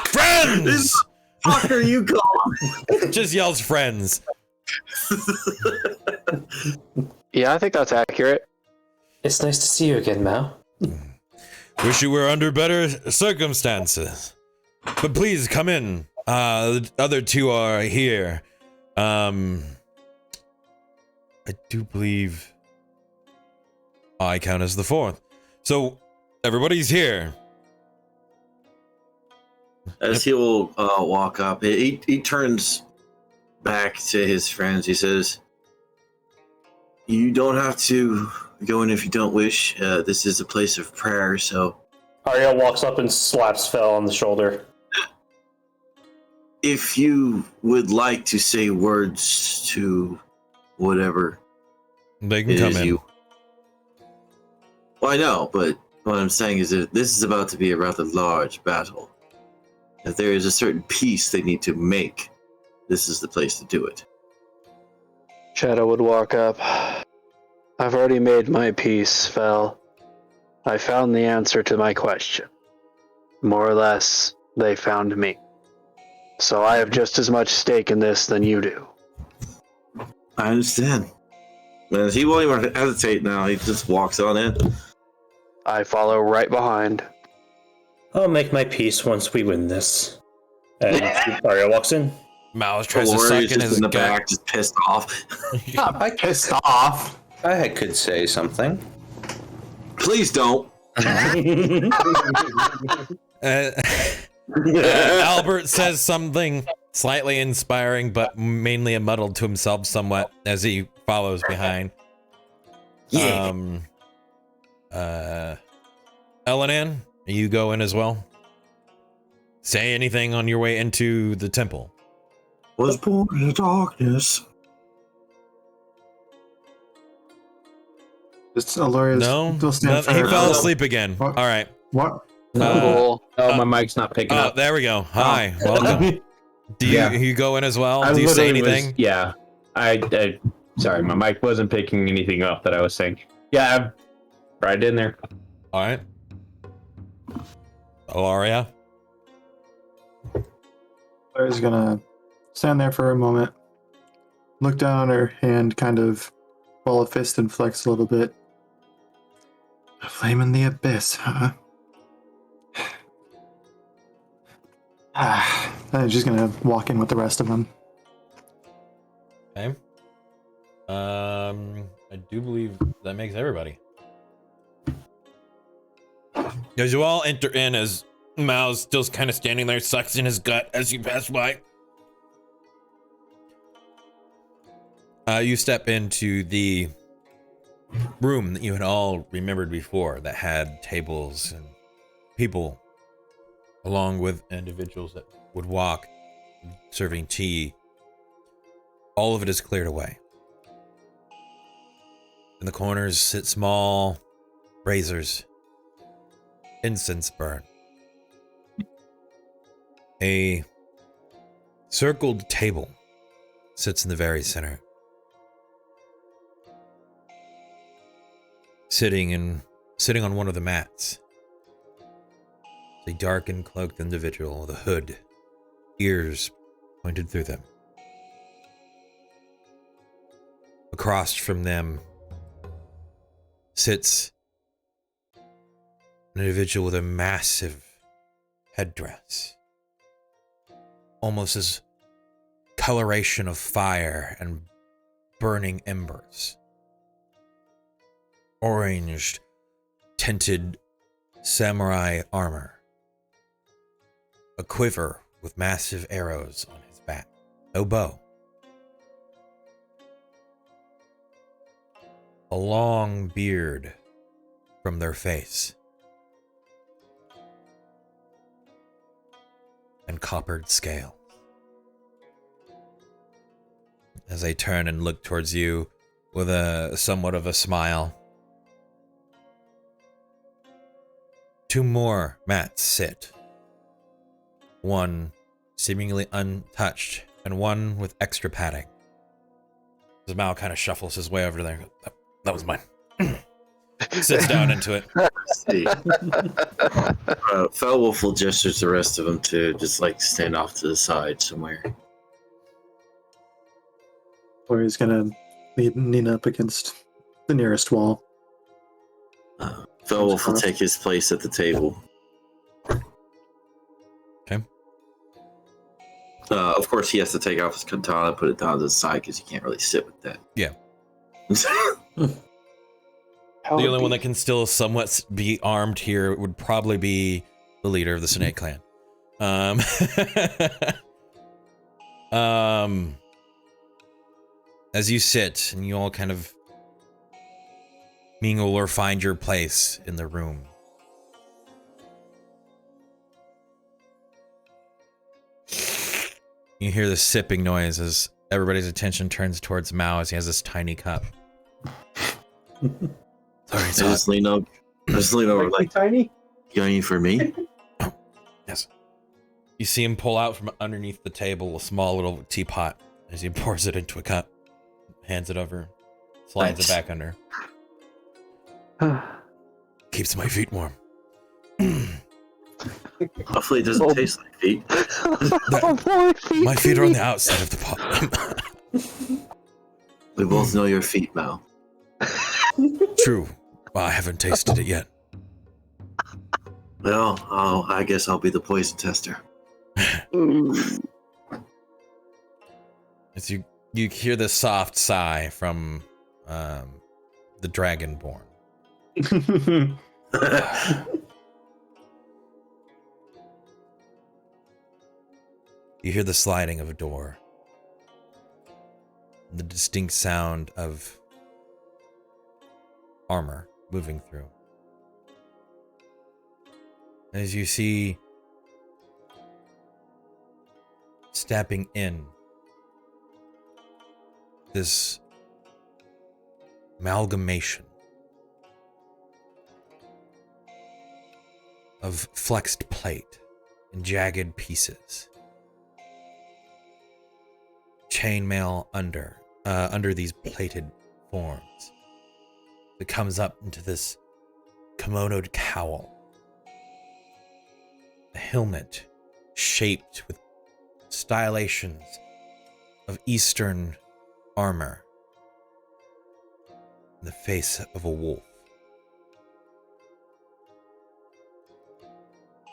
Friends! Fuck are you calling? Just yells friends. Yeah, I think that's accurate. It's nice to see you again, Mao. Wish you were under better circumstances. But please, come in. The other two are here. I do believe I count as the fourth. So, everybody's here. As he will walk up, he turns back to his friends. He says, "You don't have to go in if you don't wish. This is a place of prayer, so Ariel walks up and slaps Fel on the shoulder. if you would like to say words to whatever They can it come is in. you..." Well, I know, but what I'm saying is that this is about to be a rather large battle. If there is a certain peace they need to make, this is the place to do it. Shadow would walk up. I've already made my peace, Fel. I found the answer to my question. More or less, they found me. So I have just as much stake in this than you do. I understand. And he won't even hesitate now. He just walks on in. I follow right behind. I'll make my peace once we win this. And Ariel walks in. Mao tries to Warrior's suck in just his in the gut. back, just pissed off. Not pissed off. I could say something. Please don't. Albert says something slightly inspiring, but mainly muddled to himself somewhat as he follows behind. Yeah. Elenan, you go in as well? Say anything on your way into the temple. Was born in the darkness. Just Aloria's No? still stand He for- fell asleep again. What? All right. What? Cool. Oh, my mic's not picking Oh, up. there we go. Hi, welcome. Do you Yeah. you go in as well? I Do you say literally was- anything? yeah. I sorry, my mic wasn't picking anything up that I was saying. Yeah, I'm right in there. All right. Oh, Aria. Claire's gonna stand there for a moment, look down on her hand, kind of ball a fist and flex a little bit. A flame in the abyss, huh? I'm just gonna walk in with the rest of them. Okay. I do believe that makes everybody. As you all enter in, as Mao's still kind of standing there, sucks in his gut as you pass by. You step into the room that you had all remembered before that had tables and people, along with individuals that would walk serving tea. All of it is cleared away. In the corners sit small braziers. Incense burn. A circled table sits in the very center. Sitting on one of the mats. A dark and cloaked individual with a hood, ears pointed through them. Across from them sits an individual with a massive headdress. Almost as coloration of fire and burning embers. Orange tinted samurai armor. A quiver with massive arrows on his back. No bow. A long beard from their face. And coppered scale. As I turn and look towards you with a somewhat of a smile. Two more mats sit. One seemingly untouched, and one with extra padding. As Mao kind of shuffles his way over there. That was mine. Sits down into it. See. Felwolf will gesture to the rest of them to just like stand off to the side somewhere. Or he's gonna lean up against the nearest wall. Felwolf will take his place at the table. Okay. Of course, he has to take off his katana and put it down to the side because he can't really sit with that. Yeah. The only one that can still somewhat be armed here would probably be the leader of the Snake Clan. As you sit and you all kind of mingle or find your place in the room. You hear the sipping noise as everybody's attention turns towards Mao as he has this tiny cup. Sorry, I just lean over like, tiny. you got any for me? Yes. You see him pull out from underneath the table a small little teapot as he pours it into a cup, hands it over, slides Thanks. it back under. Keeps my feet warm. Hopefully it doesn't taste like feet. My feet are on the outside of the pot. We both know your feet, Mal. True. Well, I haven't tasted it yet. Well, I guess I'll be the poison tester. As you hear the soft sigh from the Dragonborn. You hear the sliding of a door. The distinct sound of armor moving through. As you see stepping in this amalgamation of flexed plate and jagged pieces. Chainmail under these plated forms. It comes up into this kimonoed cowl. A helmet shaped with stylations of Eastern armor. And the face of a wolf.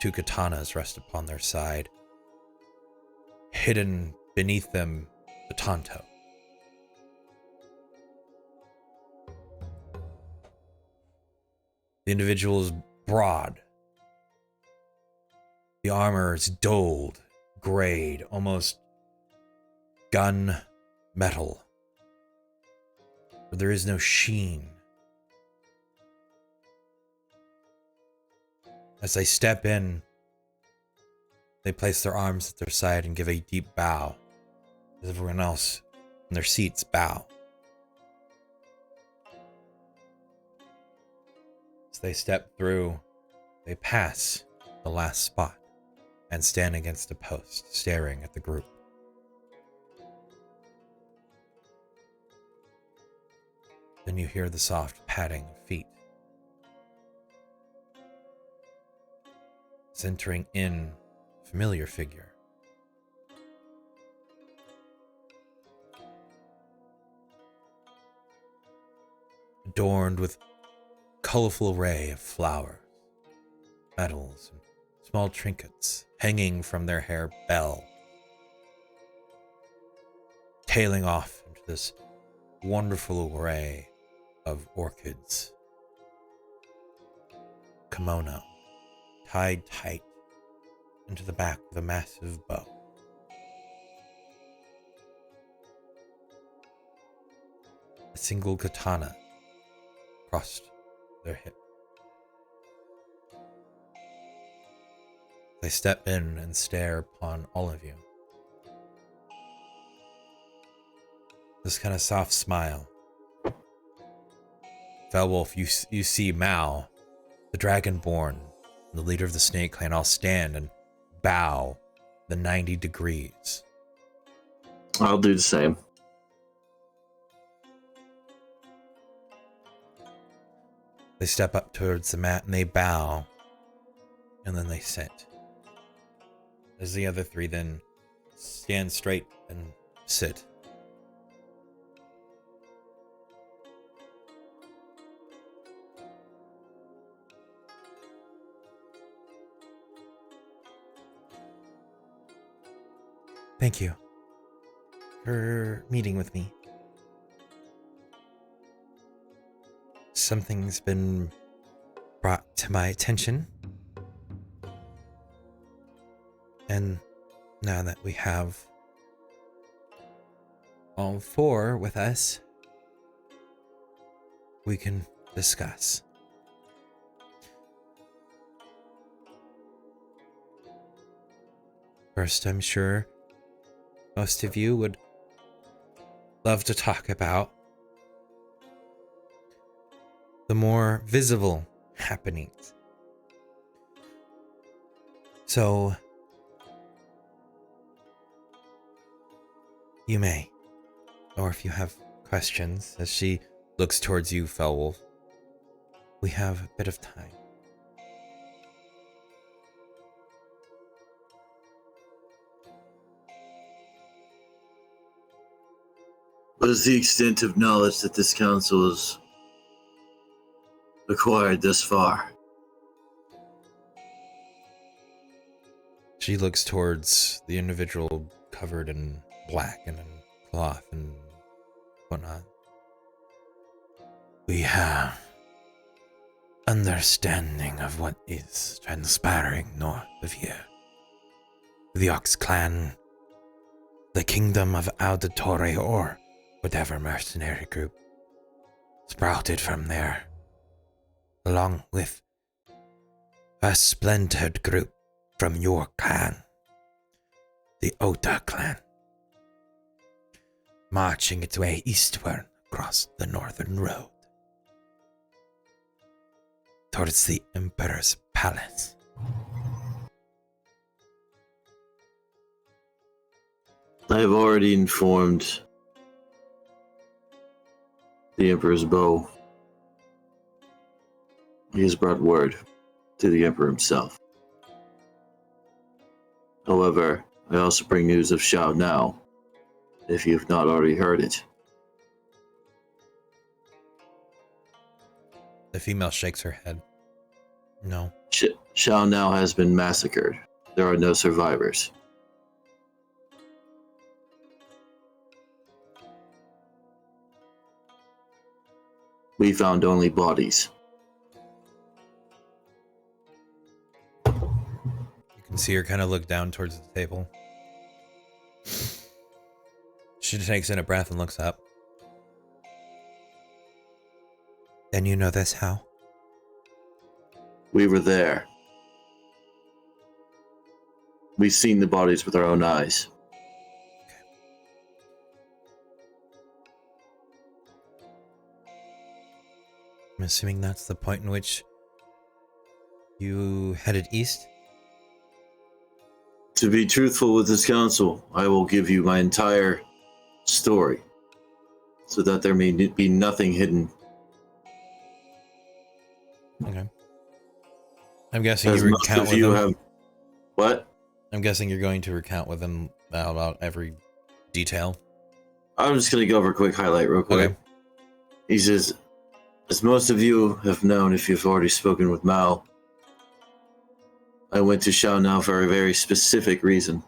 2 katanas rest upon their side. Hidden beneath them, the tanto. The individual is broad. The armor is dulled, grayed, almost gun metal. But there is no sheen. As they step in, they place their arms at their side and give a deep bow, as everyone else in their seats bow. As they step through, they pass the last spot and stand against a post, staring at the group. Then you hear the soft padding of feet. Centering in a familiar figure. Adorned with colorful array of flowers, medals, and small trinkets hanging from their hair bell, tailing off into this wonderful array of orchids. Kimono, tied tight into the back of a massive bow. A single katana crossed their hip. They step in and stare upon all of you. This kind of soft smile. Felwolf, you see Mao, the Dragonborn, the leader of the Snake Clan, all stand and bow the 90 degrees. I'll do the same. They step up towards the mat and they bow, and then they sit. As the other 3 then stand straight and sit. Thank you for meeting with me. Something's been brought to my attention. And now that we have all 4 with us, we can discuss. First, I'm sure most of you would love to talk about the more visible happenings. So, you may, or if you have questions, as she looks towards you, Felwolf, we have a bit of time. What is the extent of knowledge that this council has acquired thus far? She looks towards the individual covered in black and in cloth and whatnot. We have understanding of what is transpiring north of here. The Ox Clan, the Kingdom of Auditore, or whatever mercenary group sprouted from there, along with a splintered group from your clan, the Ota clan, marching its way eastward across the northern road towards the Emperor's palace. I have already informed the Emperor's bow. He has brought word to the Emperor himself. However, I also bring news of Xiao now, if you have not already heard it. The female shakes her head. No. Xiao now has been massacred. There are no survivors. We found only bodies. You can see her kind of look down towards the table. She takes in a breath and looks up. Then you know this how? We were there. We've seen the bodies with our own eyes. I'm assuming that's the point in which you headed east? To be truthful with this council, I will give you my entire story, so that there may be nothing hidden. Okay. I'm guessing As you most recount of with you them. have. What? I'm guessing you're going to recount with them about every detail. I'm just going to go over a quick highlight real quick. Okay. He says, as most of you have known if you've already spoken with Mao, I went to Xiaonao for a very specific reason.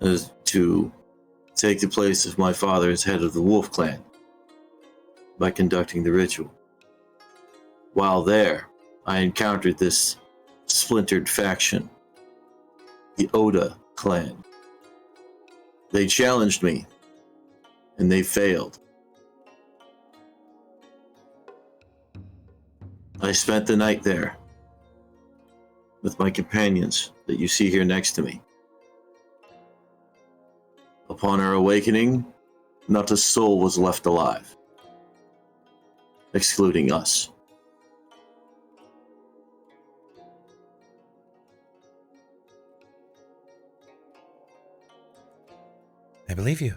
As to take the place of my father as head of the Wolf Clan by conducting the ritual. While there, I encountered this splintered faction, the Oda clan. They challenged me, and they failed. I spent the night there with my companions that you see here next to me. Upon our awakening, not a soul was left alive, excluding us. I believe you.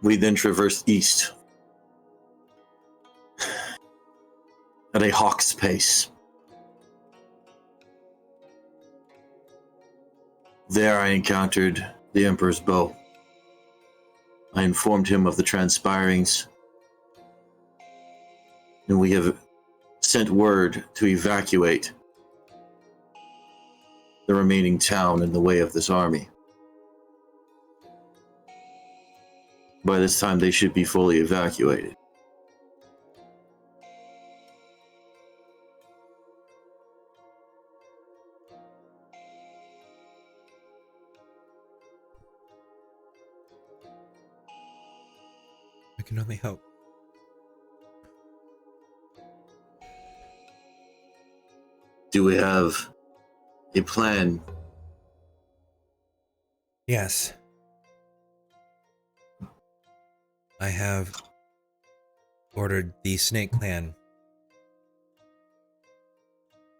We then traversed east at a hawk's pace. There I encountered the Emperor's bow. I informed him of the transpirings, and we have sent word to evacuate the remaining town in the way of this army. By this time, they should be fully evacuated. I can only hope. Do we have a plan? Yes. I have ordered the Snake Clan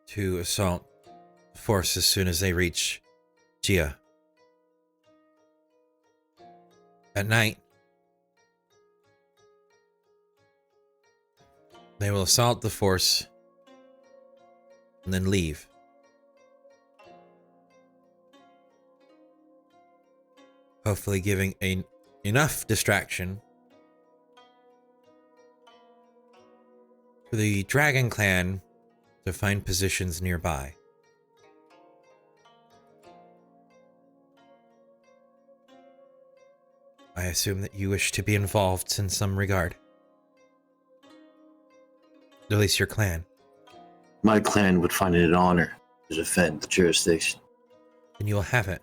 to assault the force as soon as they reach Jia. At night, they will assault the force and then leave. Hopefully giving enough distraction for the Dragon Clan to find positions nearby. I assume that you wish to be involved in some regard. At least your clan. My clan would find it an honor to defend the jurisdiction. Then you will have it.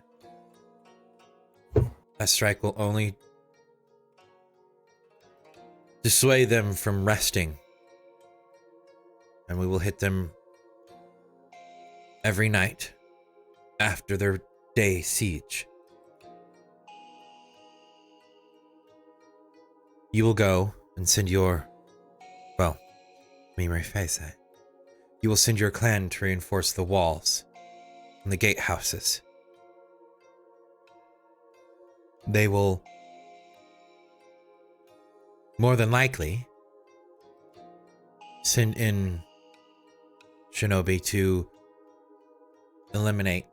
That strike will only dissuade them from resting. And we will hit them every night after their day siege. You will go and send your, well, me rephrase that. You will send your clan to reinforce the walls and the gatehouses. They will more than likely send in shinobi to eliminate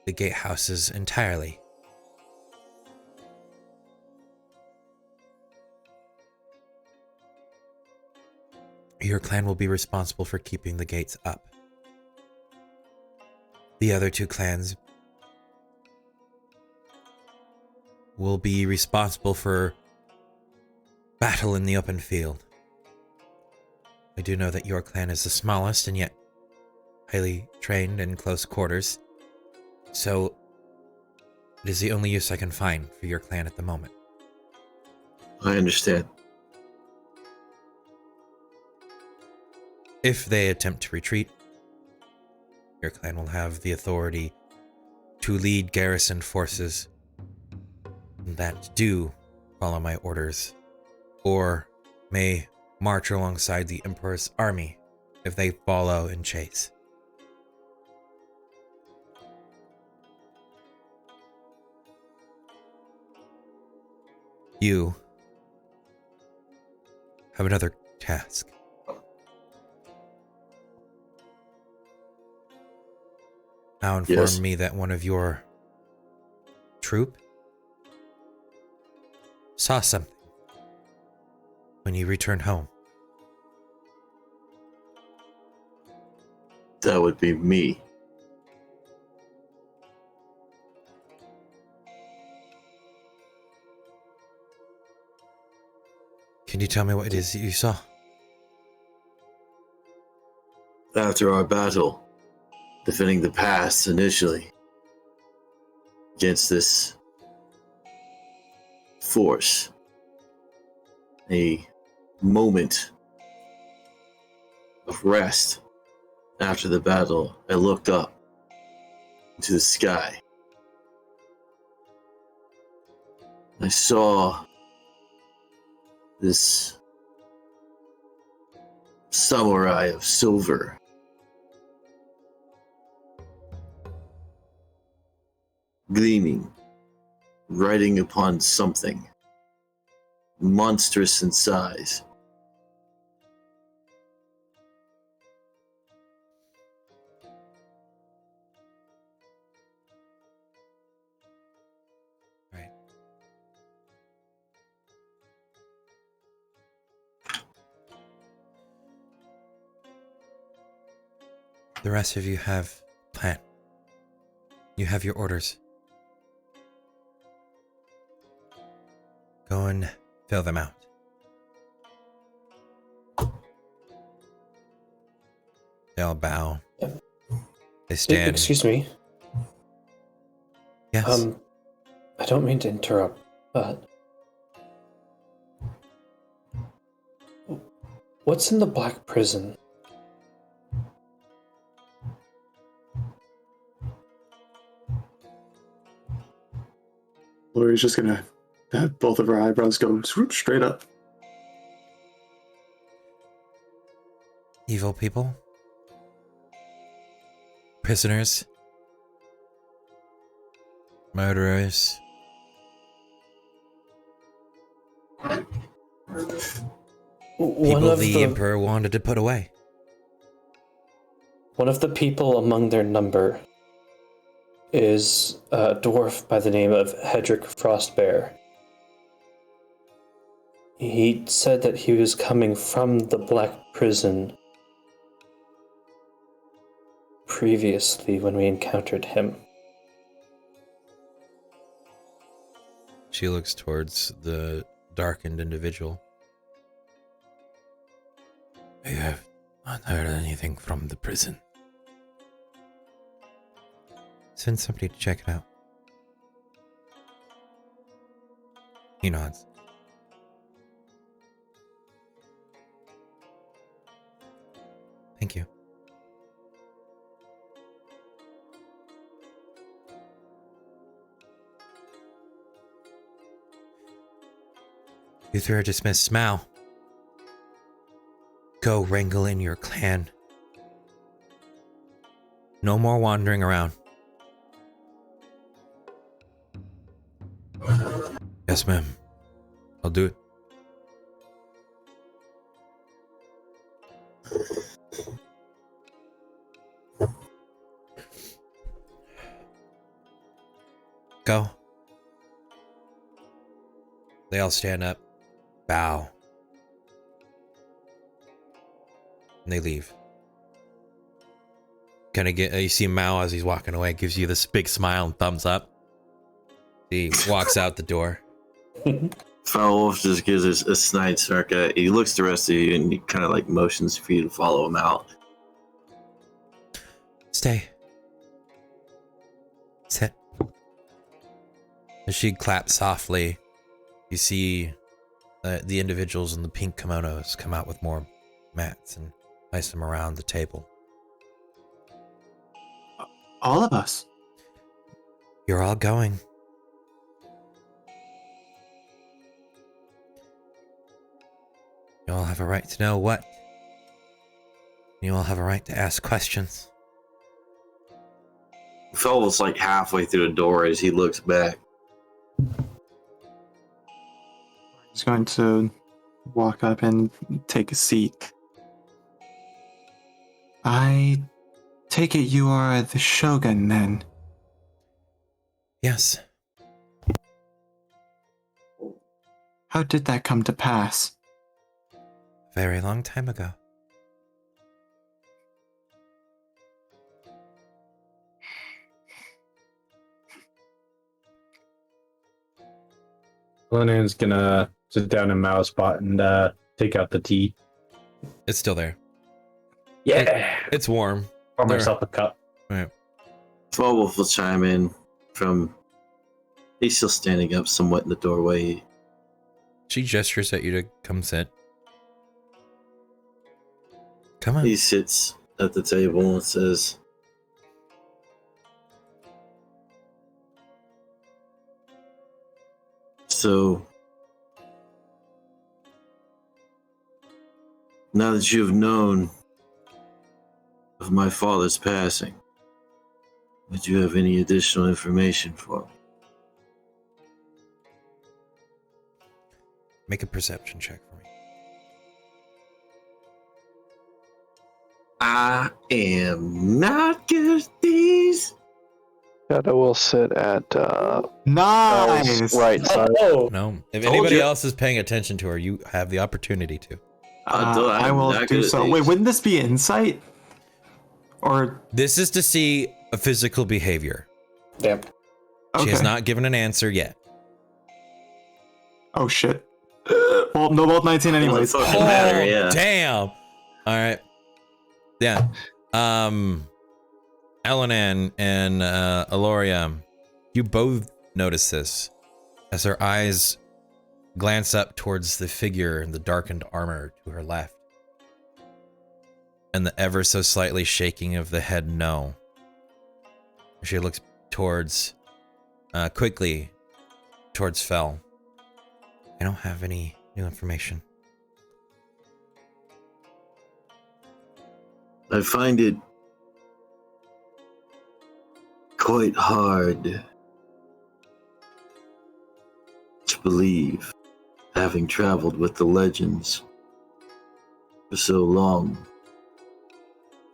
the gatehouses entirely. Your clan will be responsible for keeping the gates up. The other two clans will be responsible for battle in the open field. I do know that your clan is the smallest and yet highly trained in close quarters, so it is the only use I can find for your clan at the moment. I understand. If they attempt to retreat, your clan will have the authority to lead garrison forces that do follow my orders, or may march alongside the Emperor's army if they follow in chase. You have another task. Now inform me that one of your troop saw something when you returned home. That would be me. Can you tell me what it is that you saw? After our battle, defending the pass initially against this force, a moment of rest after the battle, I looked up into the sky. I saw this samurai of silver gleaming, riding upon something monstrous in size. Right. The rest of you have a plan. You have your orders. Go and fill them out. They all bow. They stand. Excuse me. Yes. I don't mean to interrupt, but what's in the Black Prison? Lori's just gonna have both of her eyebrows go swoop straight up. Evil people. Prisoners. Murderers. People the Emperor wanted to put away. One of the people among their number is a dwarf by the name of Hedrick Frostbear. He said that he was coming from the Black Prison previously when we encountered him. She looks towards the darkened individual. I have not heard anything from the prison. Send somebody to check it out. He nods. Thank you. You three are dismissed. Smile. go wrangle in your clan. No more wandering around. Yes, ma'am. I'll do it. Go. They all stand up, bow, and they leave. Kind of you see Mao as he's walking away, gives you this big smile and thumbs up. He walks out the door. Foul Wolf just gives a snide smirk at you. He looks the rest of you and he kind of like motions for you to follow him out. Stay. Sit. As she claps softly, you see the individuals in the pink kimonos come out with more mats and place them around the table. All of us. You're all going. You all have a right to know what. You all have a right to ask questions. Foul Wolf's like halfway through the door as he looks back. He's going to walk up and take a seat. I take it you are the Shogun then. Yes. How did that come to pass? A very long time ago. Lennon's gonna sit down in Mao's spot and take out the tea. It's still there. Yeah. It's warm. Pour There. myself a cup. Right. Foul Wolf will chime in from. He's still standing up somewhat in the doorway. She gestures at you to come sit. Come on. He sits at the table and says, "So, now that you have known of my father's passing, would you have any additional information for me?" Make a perception check for me. I am not good at these. Shadow will sit at Nice! Belle's right side. Oh, No. If Told anybody you. else is paying attention to her, you have the opportunity to. I will not do good at so. these. Wait, wouldn't this be insight? Or This is to see a physical behavior. damn. She has okay. not given an answer yet. Oh shit. Well, no, both 19 anyways. Doesn't fucking matter, yeah. Damn. All right. Yeah. Elenan and Aloria, you both notice this as her eyes glance up towards the figure in the darkened armor to her left. And the ever so slightly shaking of the head no. She looks towards, quickly towards Fel. I don't have any new information. I find it quite hard to believe, having traveled with the legends for so long,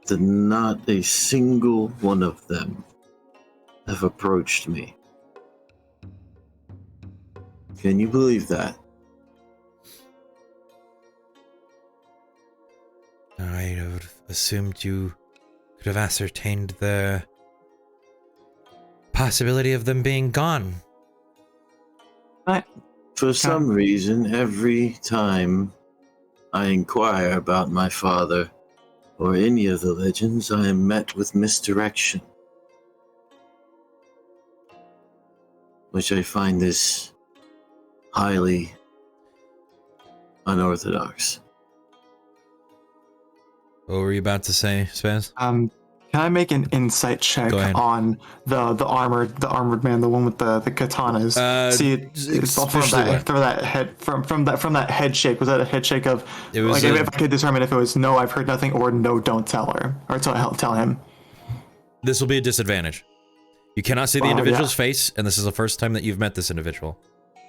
that not a single one of them have approached me. Can you believe that? I would have assumed you could have ascertained the possibility of them being gone. For some reason, every time I inquire about my father or any of the legends, I am met with misdirection. Which I find this highly unorthodox. What were you about to say, Spaz? Can I make an insight check Go ahead. on the armored man, the one with the katanas? See, especially what? from that head shake. Was that a head shake of It was like a- if I could determine if it was no, I've heard nothing, or no, don't tell her, or tell him. This will be a disadvantage. You cannot see the Wow, individual's yeah. face, and this is the first time that you've met this individual.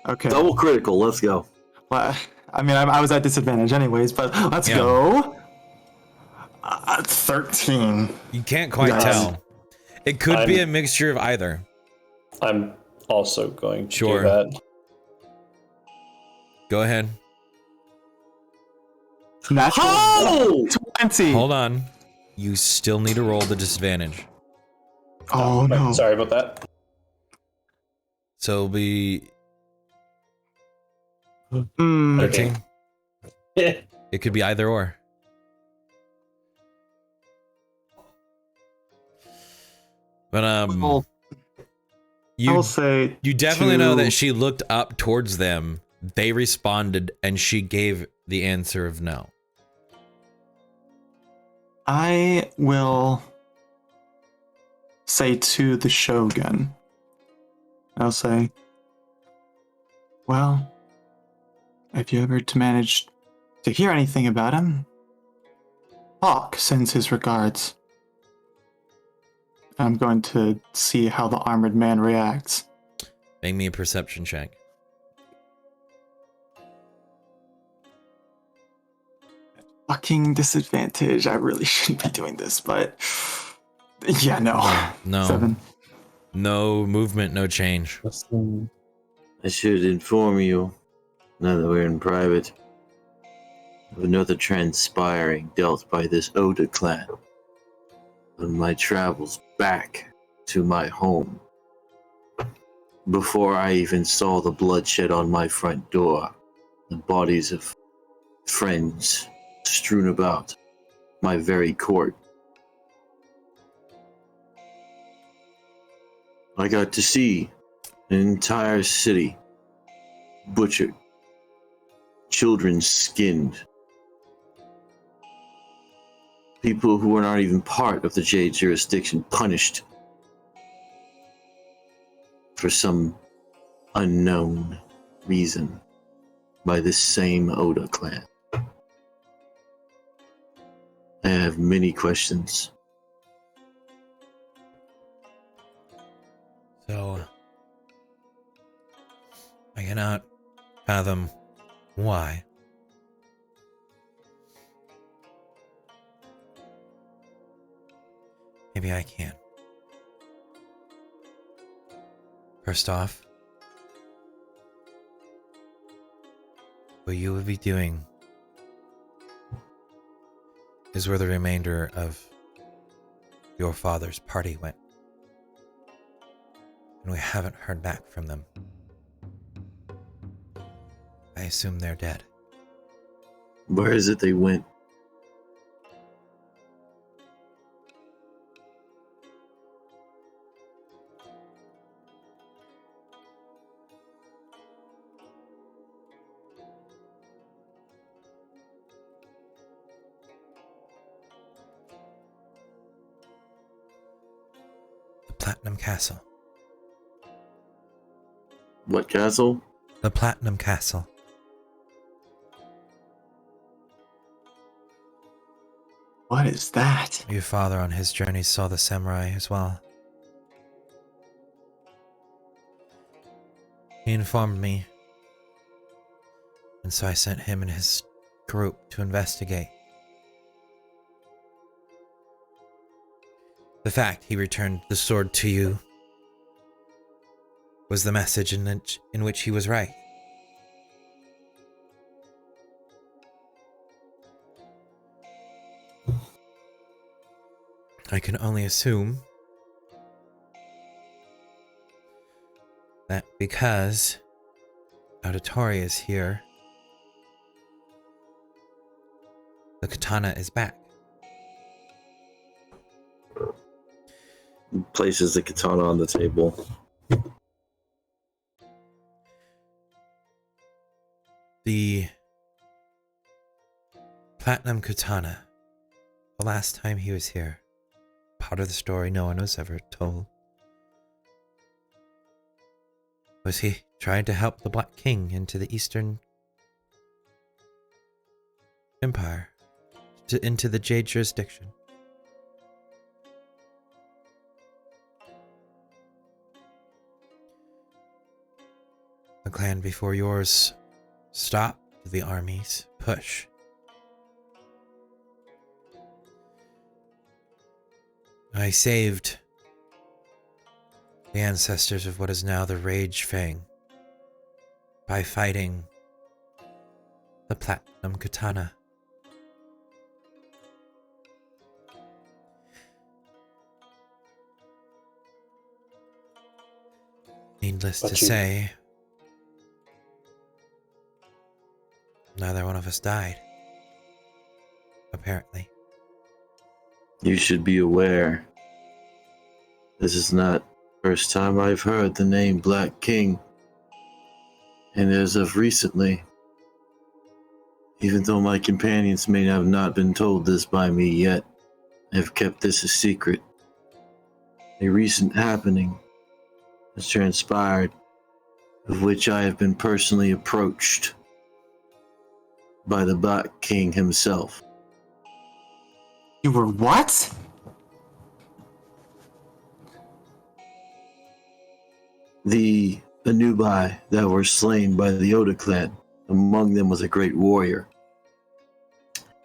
Okay. Double critical. Let's go. Well, I mean, I was at disadvantage anyways, but let's Yeah. go. 13. You can't quite Yes. tell. It could be a I'm- mixture of either. I'm also going to Sure. do that. Go ahead. Natural Oh! 20. Hold on. You still need to roll the disadvantage. Oh Wait, no. sorry about that. So it'll be Mm, 13. It could be either or. But well, I you will say you definitely know to- that she looked up towards them. They responded, and she gave the answer of no. I will say to the Shogun, I'll say, well, have you ever managed to hear anything about him? Hawk sends his regards. I'm going to see how the armored man reacts. Make me a perception check. Fucking disadvantage. I really shouldn't be doing this, but yeah, no. No. 7. No movement, no change. I should inform you, now that we're in private, of another transpiring dealt by this Oda clan on my travels back to my home. Before I even saw the bloodshed on my front door, the bodies of friends strewn about my very court, I got to see an entire city butchered, children skinned, people who were not even part of the Jade jurisdiction punished for some unknown reason by this same Oda clan. I have many questions. So I cannot fathom why. Maybe I can. First off, what you would be doing is where the remainder of your father's party went. And we haven't heard back from them. I assume they're dead. Where is it they went? The Platinum Castle. What castle? The Platinum Castle. What is that? Your father on his journey saw the samurai as well. He informed me, and so I sent him and his group to investigate. The fact he returned the sword to you was the message in which he was right. I can only assume that because Auditori is here, the katana is back. Places the katana on the table. The Platinum Katana, the last time he was here, part of the story no one was ever told. Was he trying to help the Black King into the Eastern Empire, into the Jade jurisdiction? The clan before yours stopped the army's push. I saved the ancestors of what is now the Rage Fang by fighting the Platinum Katana. Needless to say, neither one of us died. Apparently. You should be aware. This is not the first time I've heard the name Black King. And as of recently, even though my companions may have not been told this by me yet, I have kept this a secret. A recent happening has transpired, of which I have been personally approached by the Black King himself. You were what? The Anubai that were slain by the Oda clan, among them was a great warrior.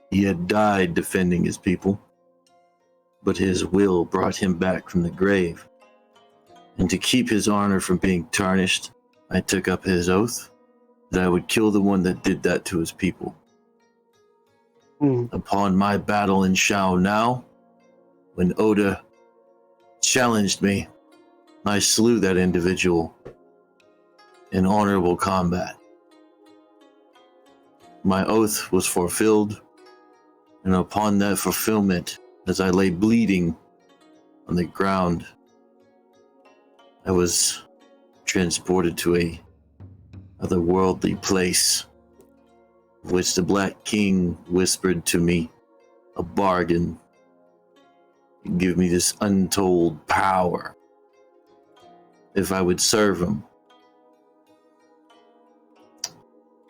He had died defending his people, but his will brought him back from the grave. And to keep his honor from being tarnished, I took up his oath that I would kill the one that did that to his people. Upon my battle in Shao now, when Oda challenged me, I slew that individual in honorable combat. My oath was fulfilled, and upon that fulfillment, as I lay bleeding on the ground, I was transported to a otherworldly place, which the Black King whispered to me a bargain to give me this untold power if I would serve him.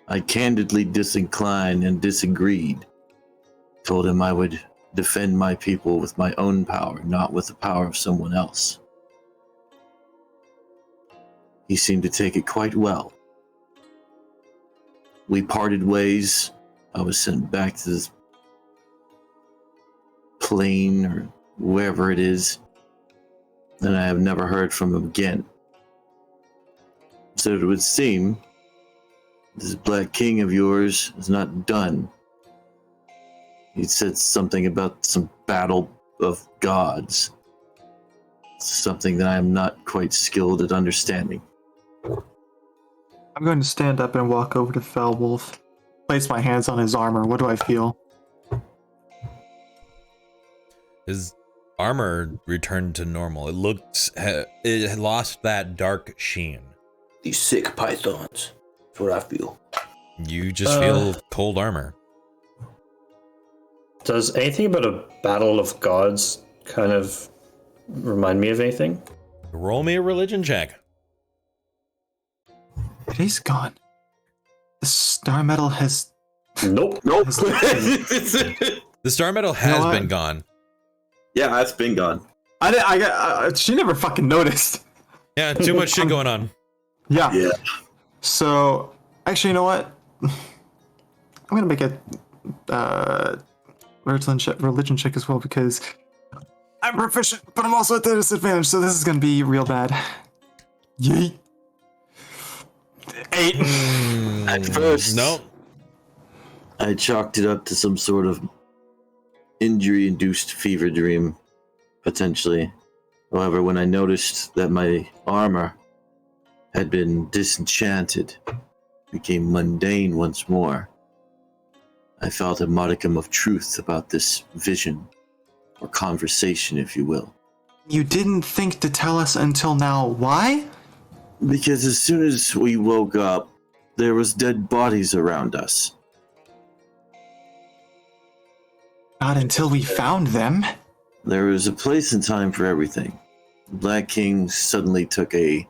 I candidly disinclined and disagreed. Told him I would defend my people with my own power, not with the power of someone else. He seemed to take it quite well. We parted ways. I was sent back to this plane or wherever it is, and I have never heard from him again. So it would seem this Black King of yours is not done. He said something about some battle of gods. Something that I am not quite skilled at understanding. I'm going to stand up and walk over to Felwolf, place my hands on his armor. What do I feel? His armor returned to normal. It had lost that dark sheen. These sick pythons. That's what I feel. You just feel cold armor. Does anything about a battle of gods kind of remind me of anything? Roll me a religion check. It is gone. The star metal has. Nope. The star metal has been gone. Yeah, that's been gone. She never fucking noticed. Yeah, too much shit going on. Yeah. Yeah. So, actually, you know what? I'm gonna make a religion check as well because I'm proficient, but I'm also at a disadvantage, so this is gonna be real bad. Yeet. 8. At first, Nope. I chalked it up to some sort of injury-induced fever dream, potentially. However, when I noticed that my armor had been disenchanted, became mundane once more, I felt a modicum of truth about this vision, or conversation, if you will. You didn't think to tell us until now. Why? Because as soon as we woke up, there was dead bodies around us. Not until we found them. There was a place and time for everything. The Black King suddenly took a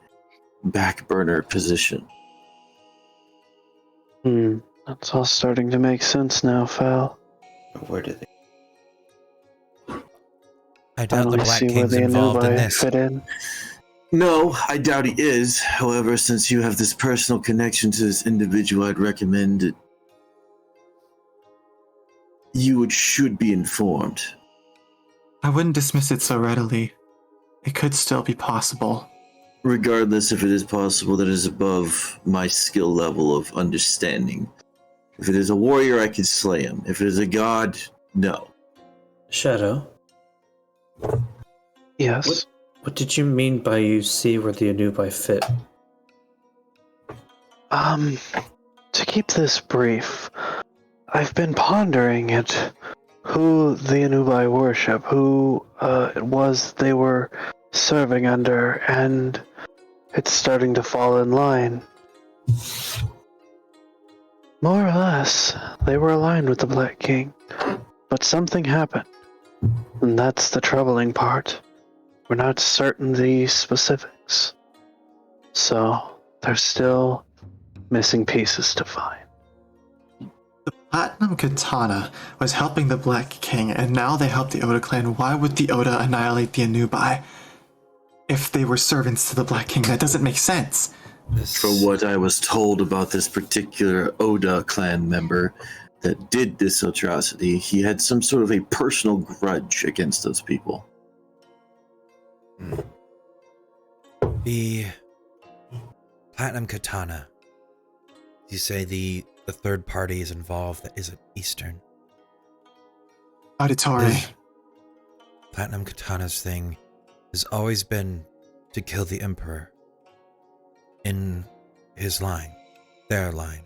back burner position. That's all starting to make sense now, Fal. Where did they? I doubt the Finally Black see where King's the involved in Anubai this. fit in. No, I doubt he is. However, since you have this personal connection to this individual, I'd recommend that you should be informed. I wouldn't dismiss it so readily. It could still be possible. Regardless if it is possible, that is above my skill level of understanding. If it is a warrior, I could slay him. If it is a god, no. Shadow, Yes. what did you mean by you see where the Anubai fit? To keep this brief, I've been pondering it, who the Anubai worship, who it was they were serving under, and it's starting to fall in line. More or less, they were aligned with the Black King, but something happened, and that's the troubling part. We're not certain the specifics, so there's still missing pieces to find. The Platinum Katana was helping the Black King, and now they help the Oda clan. Why would the Oda annihilate the Anubai if they were servants to the Black King? That doesn't make sense. For what I was told about this particular Oda clan member that did this atrocity, he had some sort of a personal grudge against those people. The Platinum Katana. You say the third party is involved that isn't Eastern. Auditory. Platinum Katana's thing has always been to kill the Emperor. In his line. Their line.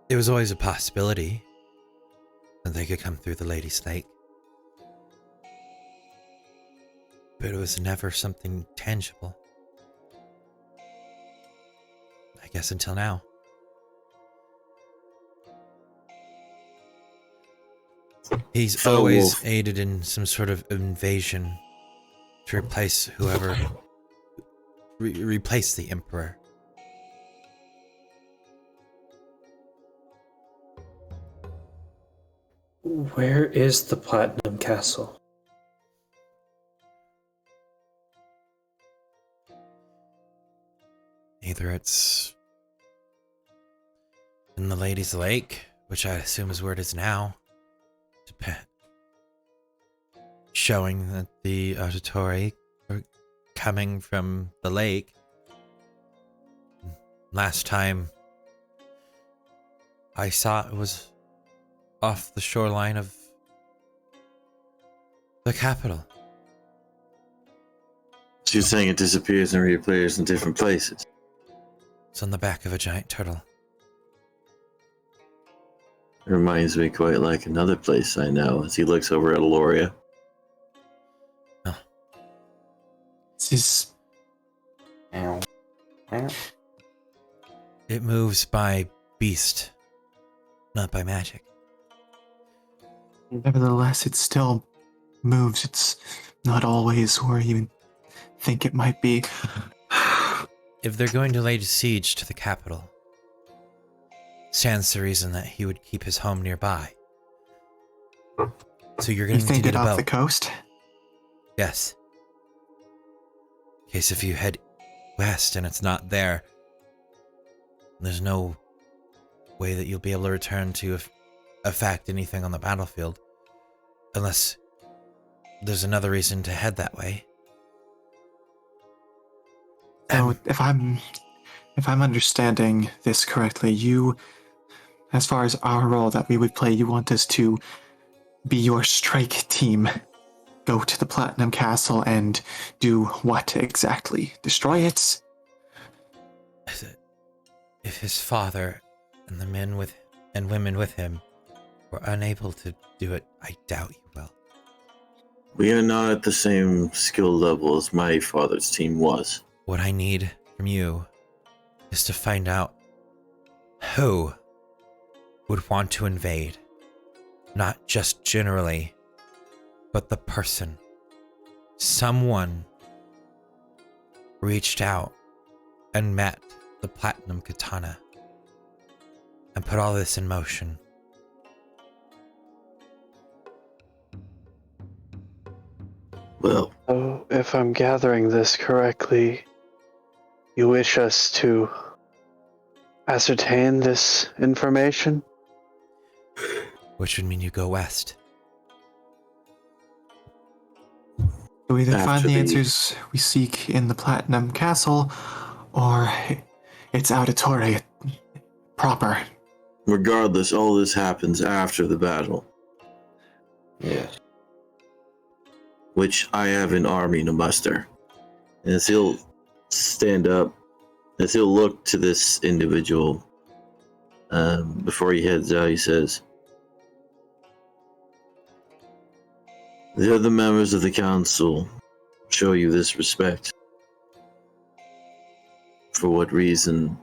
It was always a possibility that they could come through the Lady's Lake. But it was never something tangible. I guess until now. He's always aided in some sort of invasion to replace whoever... replace the Emperor. Where is the Platinum Castle? Either it's in the Lady's Lake, which I assume is where it is now, showing that the auditory are coming from the lake. Last time I saw it was off the shoreline of the capital. So you're saying it disappears and reappears in different places? It's on the back of a giant turtle. It reminds me quite like another place I know, as he looks over at Aloria. Oh. This is... It moves by beast, not by magic. Nevertheless, it still moves. It's not always where you think it might be. If they're going to lay siege to the capital, stands to reason that he would keep his home nearby. So you're going You to think get it a off boat. the coast? Yes. In case if you head west and it's not there, there's no way that you'll be able to return to affect anything on the battlefield. Unless there's another reason to head that way. So if I'm understanding this correctly, you, as far as our role that we would play, you want us to be your strike team. Go to the Platinum Castle and do what exactly? Destroy it? If his father and the men with and women with him were unable to do it, I doubt you will. We are not at the same skill level as my father's team was. What I need from you is to find out Who would want to invade? Not just generally, but the person. Someone reached out and met the Platinum Katana and put all this in motion. Well, So, if I'm gathering this correctly, you wish us to ascertain this information? Which would mean you go west. We either After find the the- answers we seek in the Platinum Castle, or it's Auditore proper. regardless, all this happens after the battle, Yes. which I have an army to muster. And as he'll stand up, as he'll look to this individual, before he heads out, he says, "The other members of the council show you this respect. For what reason,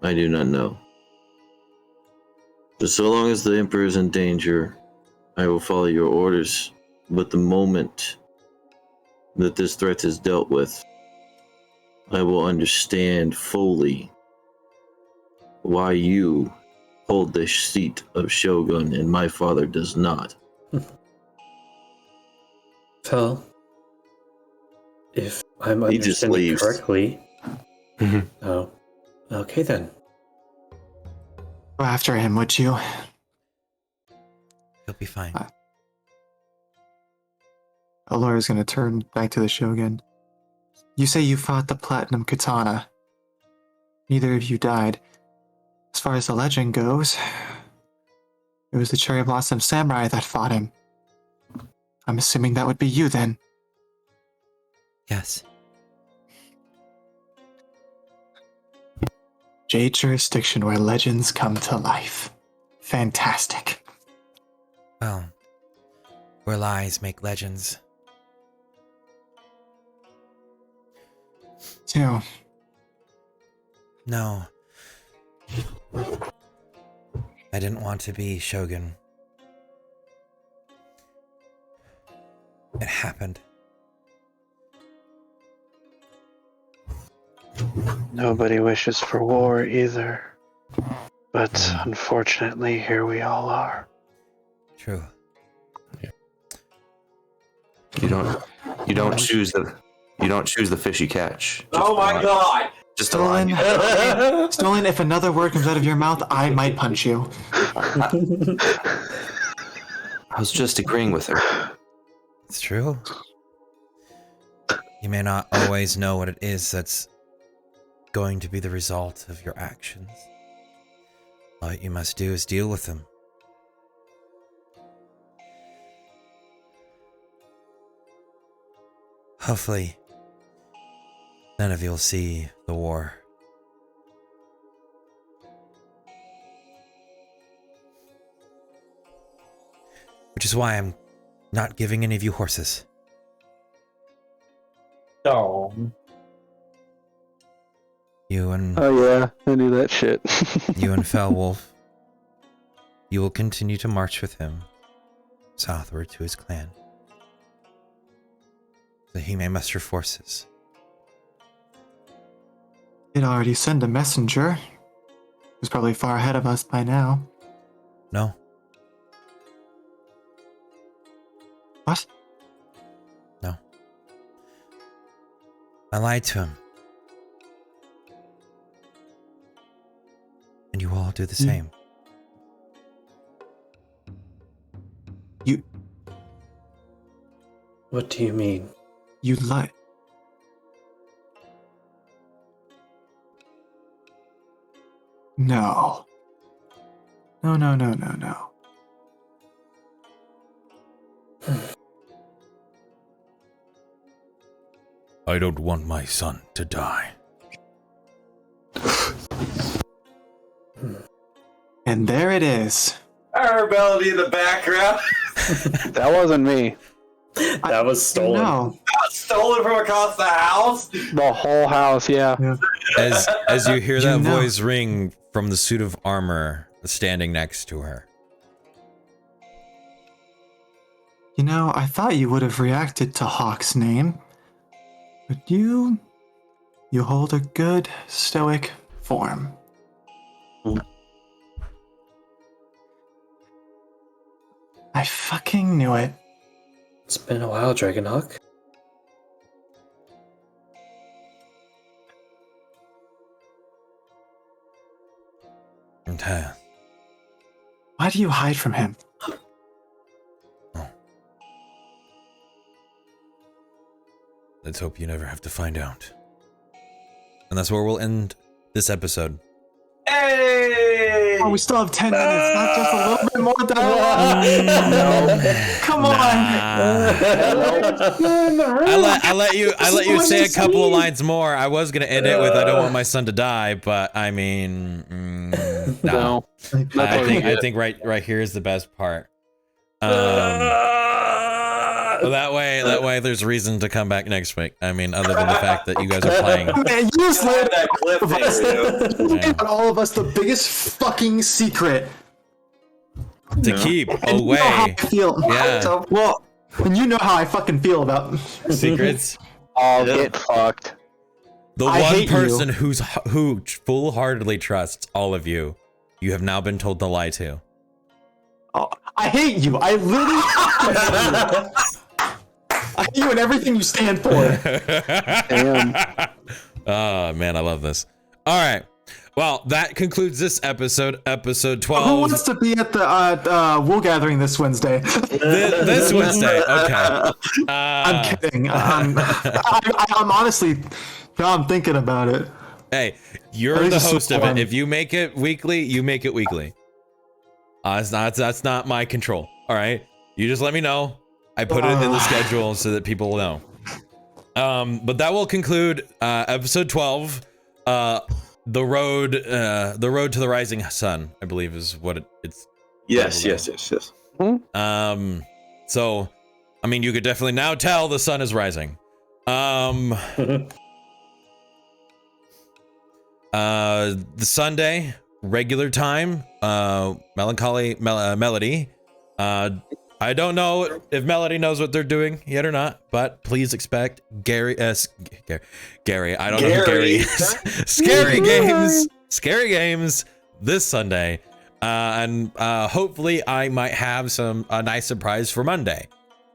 I do not know. But so long as the Emperor is in danger, I will follow your orders. But the moment that this threat is dealt with, I will understand fully why you hold the seat of Shogun and my father does not." Well, if I'm He just understanding leaves. correctly. Mhm. Oh, okay then. Go after him, would you? He'll be fine. Alora's gonna turn back to the Shogun. You say you fought the Platinum Katana. Neither of you died. As far as the legend goes, it was the Cherry Blossom Samurai that fought him. I'm assuming that would be you then. Yes. Jade jurisdiction where legends come to life. Fantastic. Well, where lies make legends. So, No. I didn't want to be Shogun. It happened. Nobody wishes for war either. But unfortunately, here we all are. True. You don't choose the fish you catch. Oh my god! Just a line. Stolen, if another word comes out of your mouth, I might punch you. I was just agreeing with her. It's true. You may not always know what it is that's going to be the result of your actions. All you must do is deal with them. Hopefully, none of you will see the war. Which is why I'm not giving any of you horses. Oh. You and Oh yeah, I knew that shit. you and Fellwolf, you will continue to march with him southward to his clan, so he may muster forces. He'd already send a messenger. Who's probably far ahead of us by now. No, What? no. I lied to him. And you all do the same. What do you mean? You lie. No. No. I don't want my son to die. And there it is. Our ability in the background. That wasn't me. That was stolen. No. Stolen from across the house. The whole house, yeah. As you hear that You know. voice ring from the suit of armor standing next to her. You know, I thought you would have reacted to Hawk's name, but you hold a good stoic form. I fucking knew it. It's been a while, Dragonhawk. Okay. Why do you hide from him? Let's hope you never have to find out. And that's where we'll end this episode. Hey! Oh, we still have 10 minutes, not just a little bit more dialogue. Come on. I let you say a couple of lines more. I was gonna end it with "I don't want my son to die," but I mean, no. I think right here is the best part. Well, that way, there's reason to come back next week. I mean, other than the fact that you guys are playing. Man, you just laid That clip on all of us the biggest fucking secret. To keep And you know how away I feel. Yeah. Well, and you know how I fucking feel about secrets. Oh, get fucked. The I one hate person who full-heartedly trusts all of you, you have now been told to lie to. Oh, I hate you. I literally. I hate you and everything you stand for. Damn. Oh man, I love this. All right. Well, that concludes this episode, episode 12. Who wants to be at the wool gathering this Wednesday? This Wednesday, okay. I'm kidding. I'm honestly, I'm thinking about it. Hey, you're the host of it. If you make it weekly, you make it weekly. That's not my control. All right, you just let me know. I put it in the schedule so that people will know. But that will conclude episode 12. The road to the rising sun, I believe, is what it's. Yes. So, I mean, you could definitely now tell the sun is rising. The Sunday regular time, melancholy melody. I don't know if Melody knows what they're doing yet or not, but please expect Gary. Gary. I don't know who Gary is. Scary games this Sunday, and hopefully I might have a nice surprise for Monday.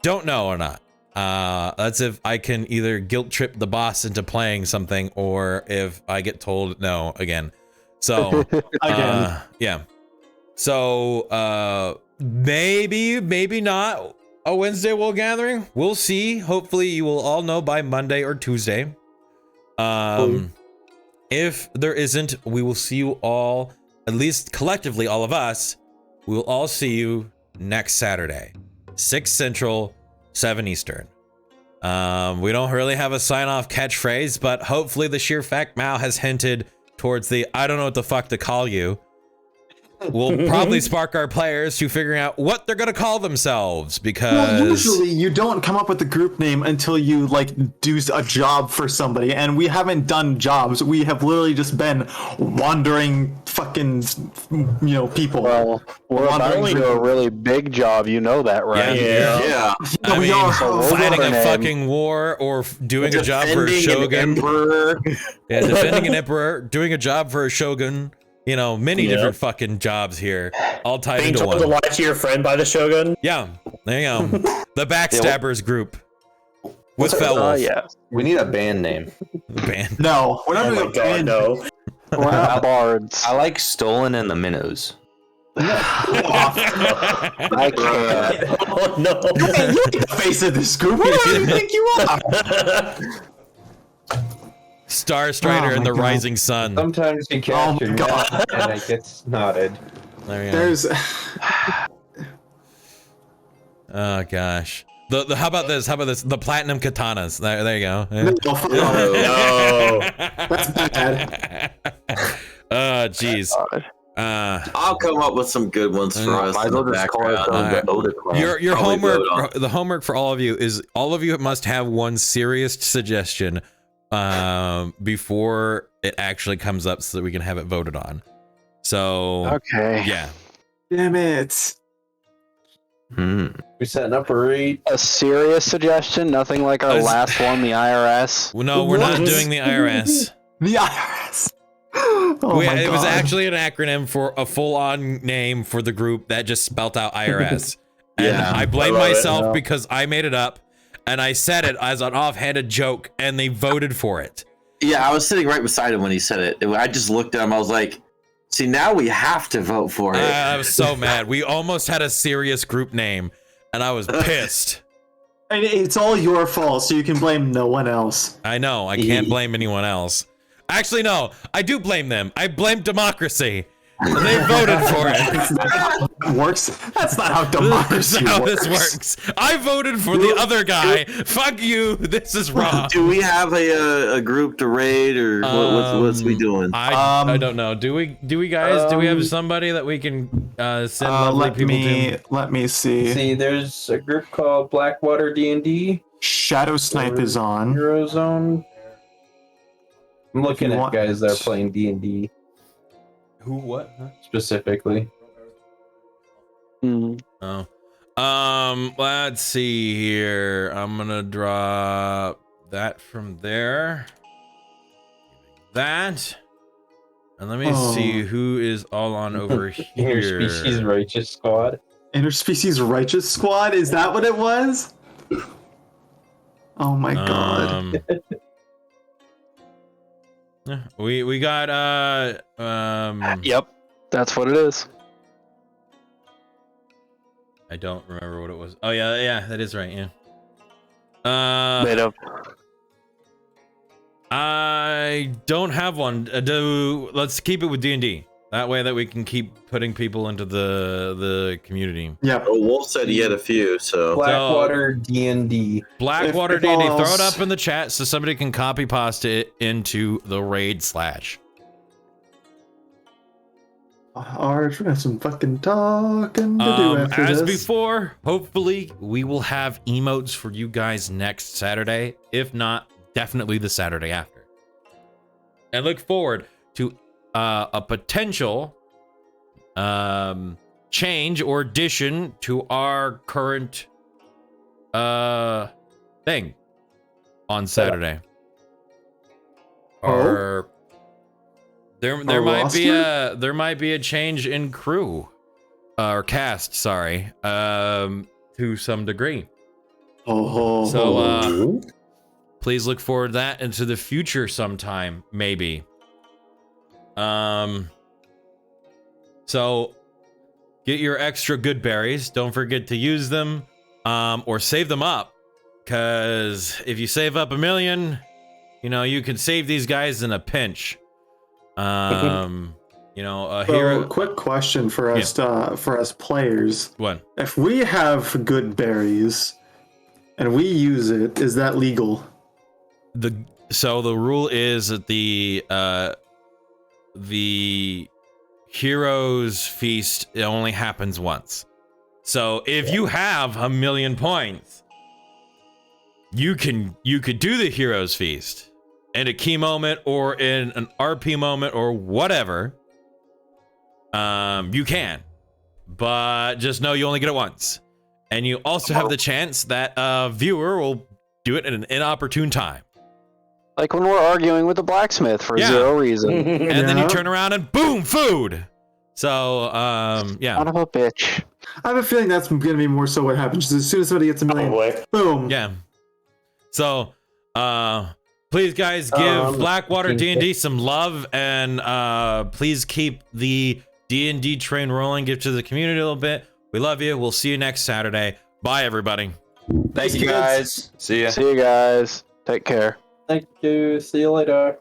Don't know or not. That's if I can either guilt trip the boss into playing something, or if I get told no again. So yeah. So maybe not a Wednesday Wool Gathering. We'll see. Hopefully you will all know by Monday or Tuesday. If there isn't, we will see you all, at least collectively, all of us. We will all see you next Saturday, 6 Central, 7 Eastern. We don't really have a sign-off catchphrase, but hopefully the sheer fact Mal has hinted towards the I don't know what the fuck to call you will probably spark our players to figuring out what they're gonna call themselves, because usually you don't come up with the group name until you like do a job for somebody, and we haven't done jobs. We have literally just been wandering fucking people. Well, we're about to do a really big job, you know that, right? Yeah. I we mean, are. fighting a fucking war or doing a job for a shogun. Defending an emperor, doing a job for a shogun. Many different fucking jobs here, all tied Being into told one. to lie to your friend by the Shogun. Yeah, there you go. The Backstabbers group with Felwolf. Yeah. We need a band name. Band. No, we're not Oh doing my a god, band. no. We're not bards. I like Stolen and the Minnows. I can't. Oh no. Hey, you're the face of this group. Who do you think you are? Star Strider and the God. Rising Sun. Sometimes you catch your God. net and it gets knotted. There you go. There's. Oh gosh. The how about this? The platinum katanas. There you go. No, fuck off. No. That's bad. Oh jeez. I'll come up with some good ones for us in the background. Your Probably vote on. homework, the homework for all of you is all of you must have one serious suggestion before it actually comes up so that we can have it voted on. So Okay. yeah. Damn it. We setting up a raid. A serious suggestion? Nothing like our last one, the IRS? Well, no, we're not What? doing the IRS. The IRS. Oh my It was God. actually an acronym for a full-on name for the group that just spelt out IRS. And Yeah, I blame I love it, myself yeah. because I made it up and I said it as an offhanded joke and they voted for it. Yeah, I was sitting right beside him when he said it. I just looked at him. I was like, see, now we have to vote for it. I was so mad. We almost had a serious group name and I was pissed. And it's all your fault, so you can blame no one else. I know. I can't blame anyone else. Actually, no. I do blame them. I blame democracy. They voted for it. Works? That's not how democracy That's how works. this works. I voted for the other guy. Fuck you. This is wrong. Do we have a group to raid, or what's we doing? I don't know. Do we guys? Do we have somebody that we can send lovely people to? Let me see. See, there's a group called Blackwater D&D. Shadow Snipe is on. Eurozone. I'm looking you at want- guys that are playing D&D Who? What? Huh? specifically. Oh. Let's see here. I'm gonna drop that from there. That. And let me see who is all on over here. Interspecies Righteous Squad. Interspecies Righteous Squad? Is that what it was? Oh my God. Yeah, we got Yep, that's what it is. I don't remember what it was. Oh yeah, that is right, yeah. Made up. I don't have one. Let's keep it with D&D. That way that we can keep putting people into the community. Yep. Well, Wolf said he had a few, so Blackwater D&D. Blackwater If D&D, all throw it else- up in the chat so somebody can copy pasta it into the raid /. Alright, we're gonna have some fucking talking to do after As this. before, hopefully we will have emotes for you guys next Saturday. If not, definitely the Saturday after. And look forward to a potential change or addition to our current thing on Saturday. Or there might be a change in crew or cast, sorry, to some degree. So please look forward to that into the future sometime, maybe. So get your extra good berries. Don't forget to use them, or save them up, because if you save up 1 million, you know, you can save these guys in a pinch. You know, a hero. Quick question for us players. What? If we have good berries and we use it, is that legal? So the rule is that the heroes feast, it only happens once. So if you have 1 million points, you could do the heroes feast in a key moment or in an RP moment or whatever. You can, but just know you only get it once, and you also have the chance that a viewer will do it at an inopportune time. Like when we're arguing with the blacksmith for zero reason. And then you turn around and boom, food. So, yeah. Son of a bitch. I have a feeling that's going to be more so what happens. As soon as somebody gets 1 million, boom. Yeah. So, please, guys, give Blackwater D&D some love, and please keep the D&D train rolling. Give to the community a little bit. We love you. We'll see you next Saturday. Bye, everybody. Thank you, guys. See ya. See you guys. Take care. Thank you. See you later.